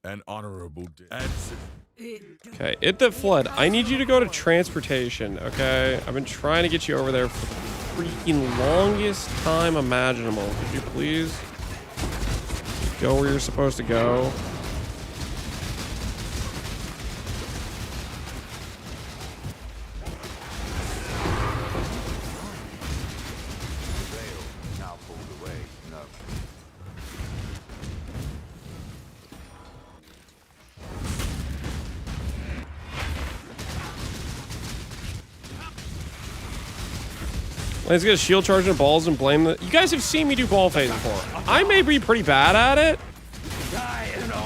T: an honorable death.
A: Okay, It That Fled. I need you to go to transportation, okay? I've been trying to get you over there for the freaking longest time imaginable. Could you please go where you're supposed to go?
N: Now pulled away. No.
A: Let's get a shield charge and balls and blame the. You guys have seen me do ball phase before. I may be pretty bad at it,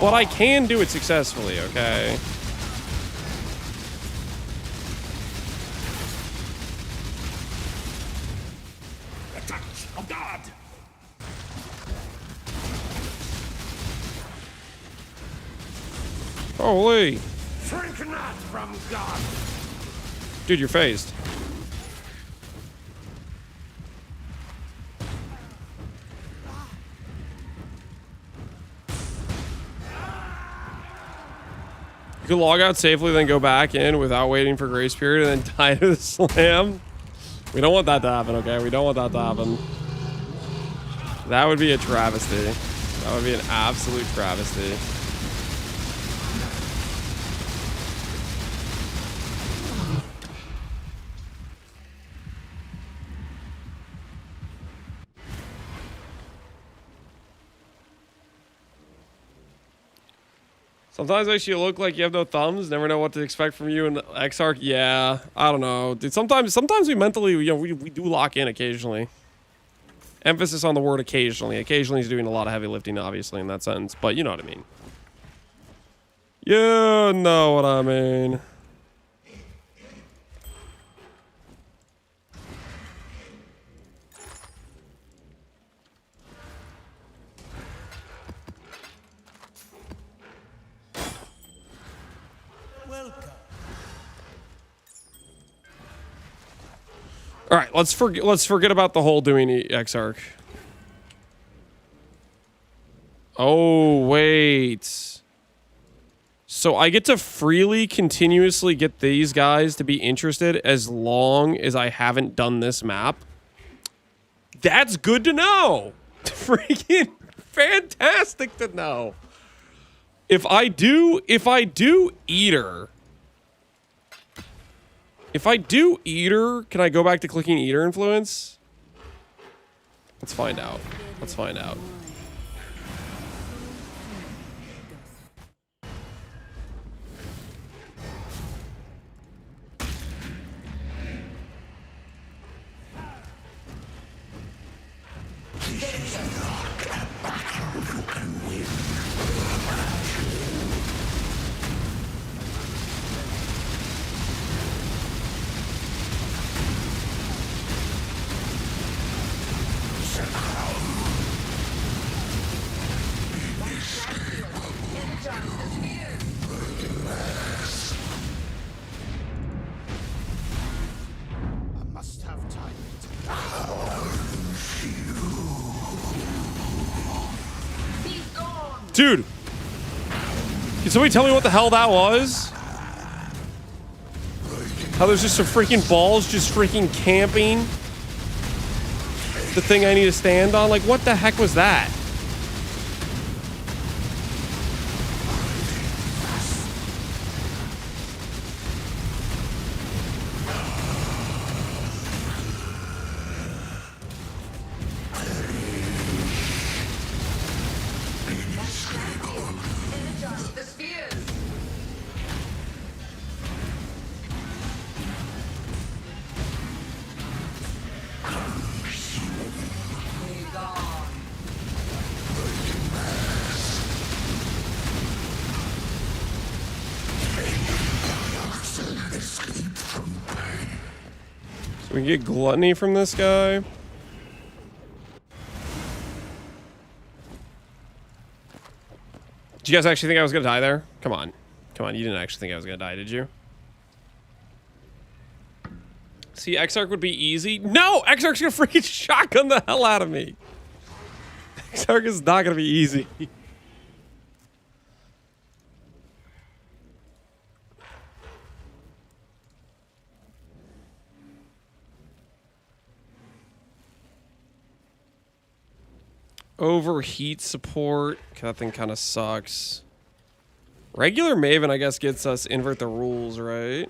A: but I can do it successfully, okay?
K: The touch of God.
A: Holy.
K: Shrink not from God.
A: Dude, you're phased. You can log out safely, then go back in without waiting for grace period and then die to the slam. We don't want that to happen, okay? We don't want that to happen. That would be a travesty. That would be an absolute travesty. Sometimes makes you look like you have no thumbs. Never know what to expect from you in Exarch. Yeah, I don't know, dude. Sometimes we mentally, you know, we do lock in occasionally. Emphasis on the word occasionally. Occasionally is doing a lot of heavy lifting, obviously, in that sense. But you know what I mean. You know what I mean. All right, let's forget about the whole doing Exarch. Oh, wait. So I get to freely, continuously get these guys to be interested as long as I haven't done this map? That's good to know. Freaking fantastic to know. If I do Eater... If I do Eater, can I go back to clicking Eater influence? Let's find out. Let's find out. Dude, can somebody tell me what the hell that was? How there's just some freaking balls just freaking camping the thing I need to stand on? Like, what the heck was that? We get gluttony from this guy. Did you guys actually think I was gonna die there? Come on. Come on, you didn't actually think I was gonna die, did you? See, Exarch would be easy. No! Exarch's gonna freaking shotgun the hell out of me. Exarch is not gonna be easy. Overheat support. That thing kind of sucks. Regular Maven, I guess, gets us invert the rules, right?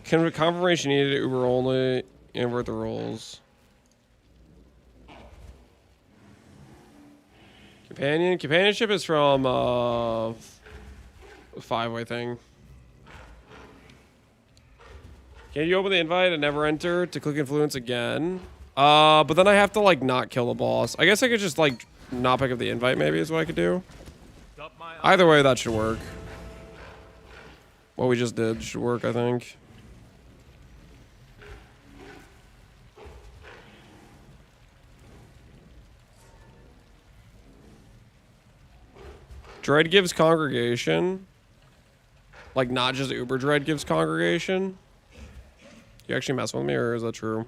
A: Can confirmation needed Uber only invert the rules? Companionship is from a 5-way thing. Can you open the invite and never enter to click influence again? But then I have to like not kill the boss. I guess I could just like not pick up the invite maybe is what I could do. Either way, that should work. What we just did should work, I think. Dread gives congregation. Like, not just Uber Dread gives congregation. You actually mess with me, or is that true?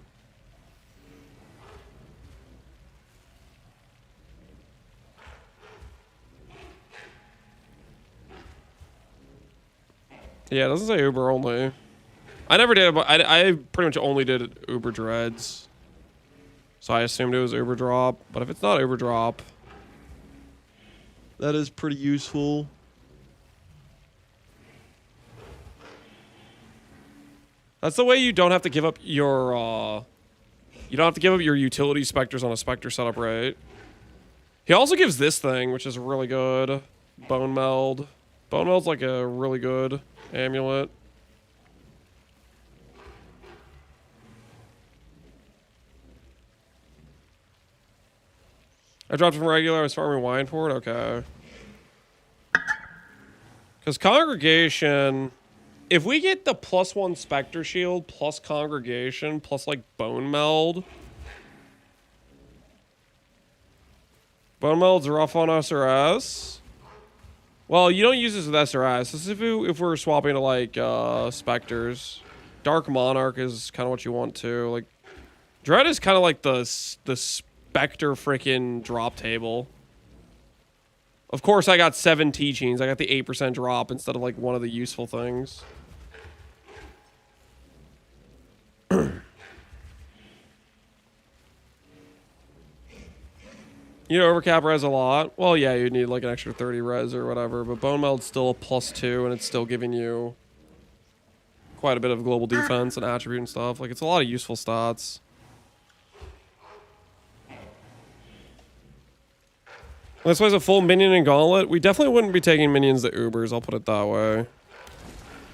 A: Yeah, it doesn't say Uber only. I never did, but I pretty much only did Uber Dreads. So I assumed it was Uber Drop. But if it's not Uber Drop, that is pretty useful. That's the way you don't have to give up your, you don't have to give up your utility specters on a specter setup, right? He also gives this thing, which is really good. Bone Meld. Bone Meld's like a really good amulet. I dropped from regular, I was farming wine for it? Okay. Because Congregation, if we get the +1 Spectre Shield, plus Congregation, plus like Bone Meld. Bone Meld's rough on SRS. Well, you don't use this with SRS. This is if we're swapping to like Spectres. Dark Monarch is kind of what you want to. Like, Dread is kind of like the Spectre freaking drop table. Of course, I got 7 teachings. I got the 8% drop instead of like one of the useful things. You know, overcap res a lot. Well, yeah, you'd need like an extra 30 res or whatever, but Bone Meld's still a +2, and it's still giving you quite a bit of global defense and attribute and stuff. Like, it's a lot of useful stats. This was a full Minion and Gauntlet. We definitely wouldn't be taking Minions to Ubers, I'll put it that way.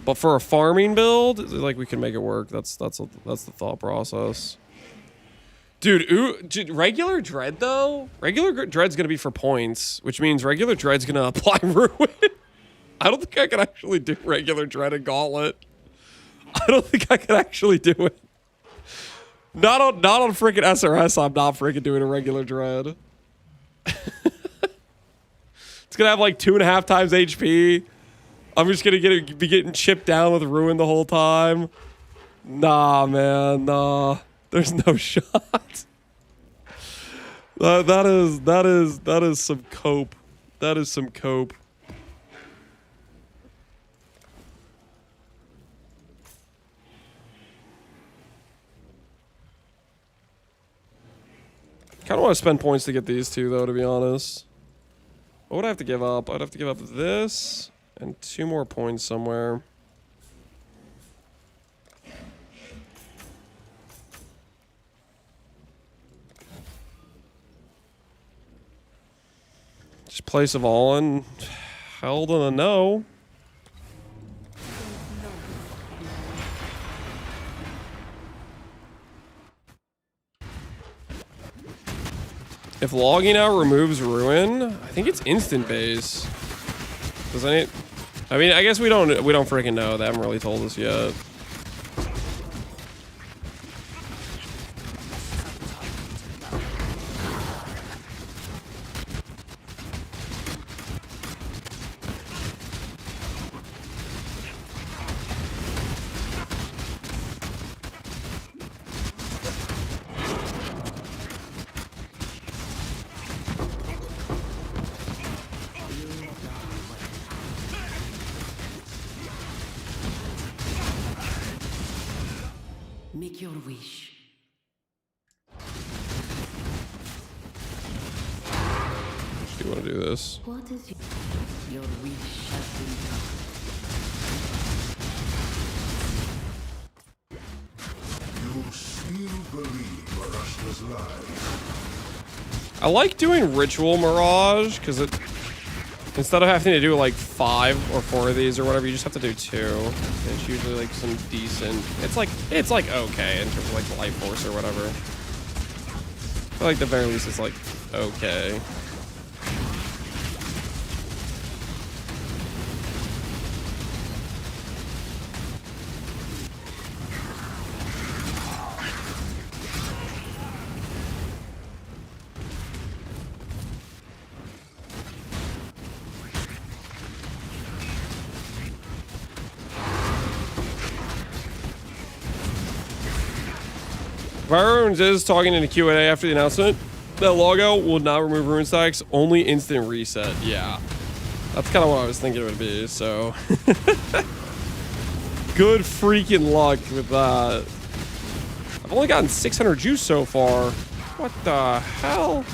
A: But for a farming build, like, we can make it work. That's the thought process. Dude, regular Dread, though? Regular Dread's gonna be for points, which means regular Dread's gonna apply Ruin. I don't think I can actually do regular Dread and Gauntlet. I don't think I can actually do it. Not on freaking SRS, I'm not freaking doing a regular Dread. It's gonna have like 2.5 times HP. I'm just gonna be getting chipped down with Ruin the whole time. Nah, man, nah. There's no shot. That is some cope. That is some cope. Kind of want to spend points to get these two, though, to be honest. What would I have to give up? I'd have to give up this and 2 more points somewhere. Just place of all and held in a no. If logging out removes ruin, I think it's instant base. Doesn't it? I mean, I guess we don't freaking know. They haven't really told us yet.
Q: Make your wish.
A: Do you want to do this?
Q: What is your wish has been done.
R: You still believe Marashta's lies?
A: I like doing Ritual Mirage because it, instead of having to do like 5 or 4 of these or whatever, you just have to do 2. And it's usually like some decent. It's like okay in terms of like life force or whatever. I feel like the very least it's like okay. Byron's is talking in the Q&A after the announcement that logout will not remove rune stacks, only instant reset. Yeah, that's kind of what I was thinking it would be. So good freaking luck with that. I've only gotten 600 juice so far. What the hell?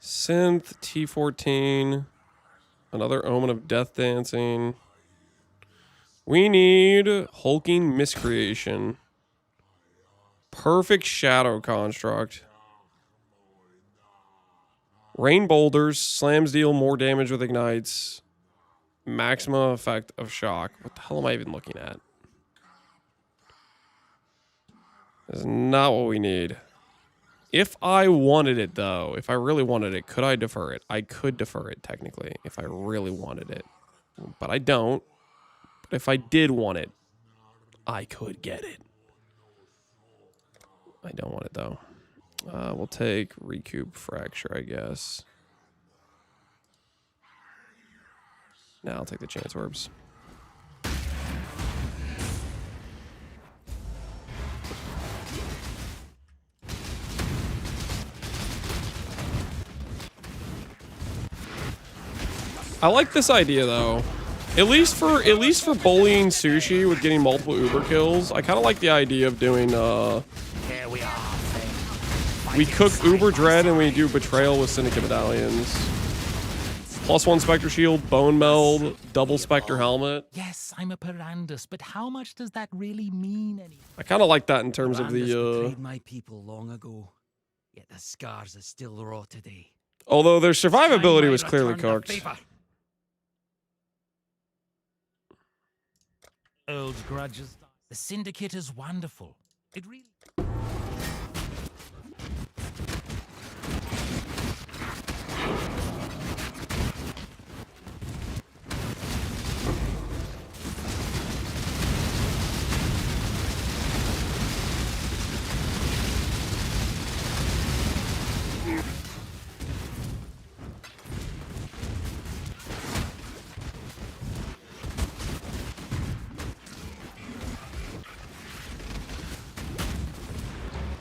A: Synth, T14, another Omen of Death Dancing. We need Hulking Miscreation. Perfect Shadow Construct. Rain Boulders, slams deal more damage with ignites. Maximum effect of shock. What the hell am I even looking at? That's not what we need. If I wanted it, though, if I really wanted it, could I defer it? I could defer it, technically, if I really wanted it. But I don't. But if I did want it, I could get it. I don't want it, though. We'll take Recoup Fracture, I guess. Now I'll take the Chance Orbs. I like this idea though. At least for bullying Sushi with getting multiple Uber kills. I kind of like the idea of doing we cook Uber Dread and we do Betrayal with Syndicate medallions. +1 Spectre Shield, Bone Meld, double Spectre Helmet.
D: Yes, I'm a Perandus, but how much does that really mean?
A: I kind of like that in terms of the
U: betrayed my people long ago, yet the scars are still raw today.
A: although their survivability was clearly cooked.
D: Old grudges. The Syndicate is wonderful. It really...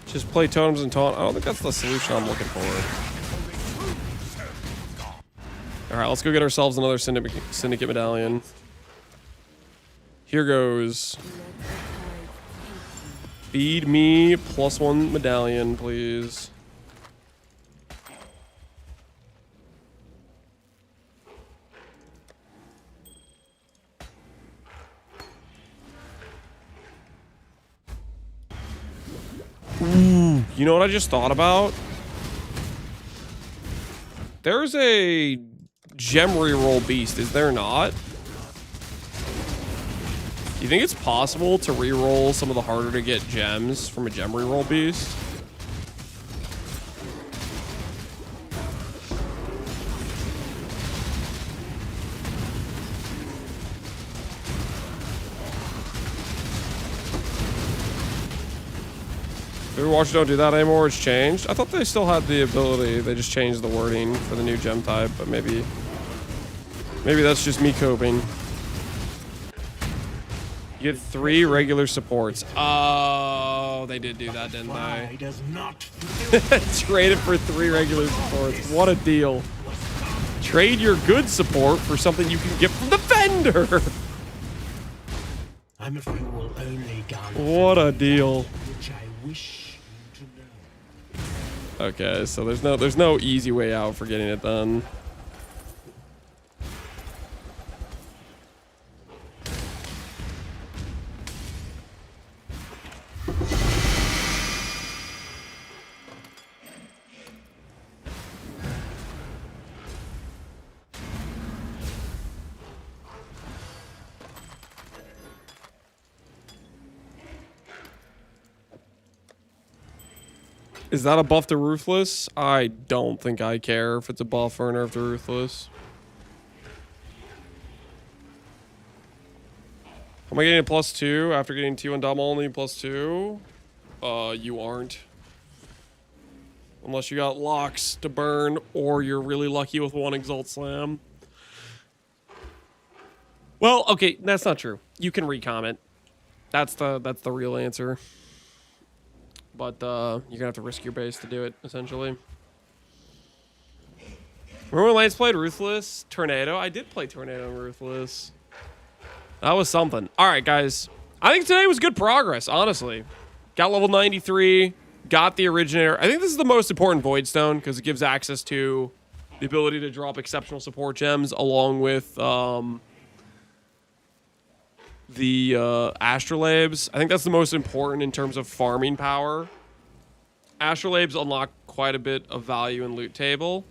A: Just play totems and taunt. I don't think that's the solution I'm looking for. Alright, let's go get ourselves another Syndicate medallion. Here goes. Feed me +1 medallion, please. Ooh, you know what I just thought about? There's a gem reroll beast, is there not? You think it's possible to reroll some of the harder to get gems from a gem reroll beast? Overwatch don't do that anymore. It's changed. I thought they still had the ability. They just changed the wording for the new gem type, but maybe that's just me coping. You get 3 regular supports. Oh, they did do that, didn't they? Traded for 3 regular supports. What a deal. Trade your good support for something you can get from the vendor.
H: I'm afraid you will only
A: what a deal.
H: which I wish.
A: Okay, so there's no easy way out for getting it done. Is that a buff to Ruthless? I don't think I care if it's a buff or a nerf to Ruthless. Am I getting a +2 after getting T1 Dom only +2? You aren't. Unless you got locks to burn or you're really lucky with 1 Exalt Slam. Well, okay, that's not true. You can recomment. That's the real answer. But you're gonna have to risk your base to do it, essentially. Remember when Lance played Ruthless? Tornado? I did play Tornado and Ruthless. That was something. Alright, guys. I think today was good progress, honestly. Got level 93. Got the Originator. I think this is the most important Void Stone, because it gives access to the ability to drop exceptional support gems, along with the Astrolabes. I think that's the most important in terms of farming power. Astrolabes unlock quite a bit of value in loot table.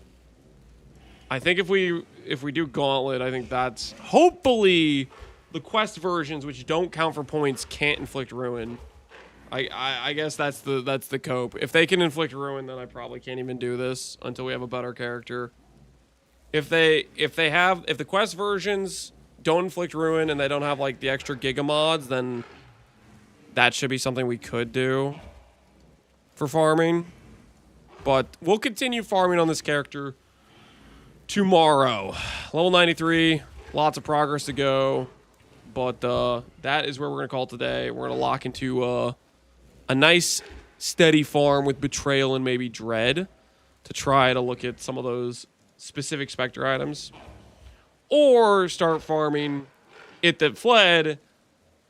A: I think if we do Gauntlet, I think that's hopefully the quest versions, which don't count for points, can't inflict ruin. I guess that's the cope. If they can inflict ruin, then I probably can't even do this until we have a better character. If the quest versions don't inflict ruin and they don't have like the extra giga mods, then that should be something we could do for farming. But we'll continue farming on this character tomorrow. Level 93, lots of progress to go. But that is where we're going to call it today. We're going to lock into a nice steady farm with Betrayal and maybe Dread to try to look at some of those specific Spectre items. Or start farming It That Fled,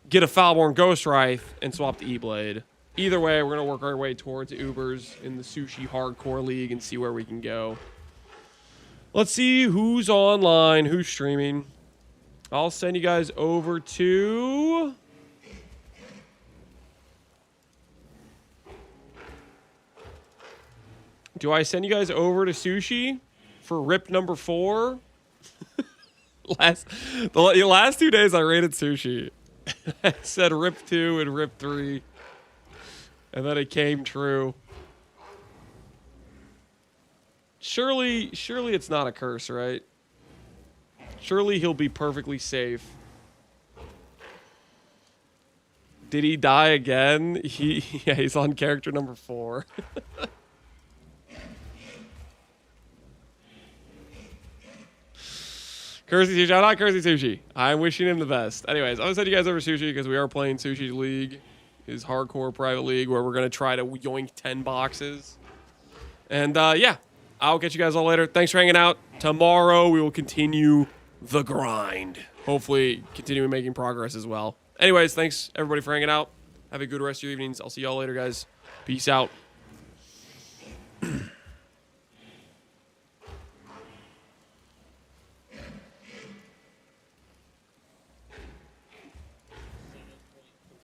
A: get a Foulborn Ghost Wraith, and swap the E-Blade. Either way, we're going to work our way towards Ubers in the Sushi Hardcore League and see where we can go. Let's see who's online, who's streaming. I'll send you guys over to... Do I send you guys over to Sushi for RIP number 4? The last 2 days I rated Sushi. I said RIP 2 and RIP 3. And then it came true. Surely it's not a curse, right? Surely he'll be perfectly safe. Did he die again? Yeah, he's on character number 4. Cursey Sushi. I'm not Cursey Sushi. I'm wishing him the best. Anyways, I'm going to send you guys over to Sushi because we are playing Sushi League. His hardcore private league where we're going to try to yoink 10 boxes. And yeah, I'll catch you guys all later. Thanks for hanging out. Tomorrow we will continue the grind. Hopefully continuing making progress as well. Anyways, thanks everybody for hanging out. Have a good rest of your evenings. I'll see y'all later, guys. Peace out.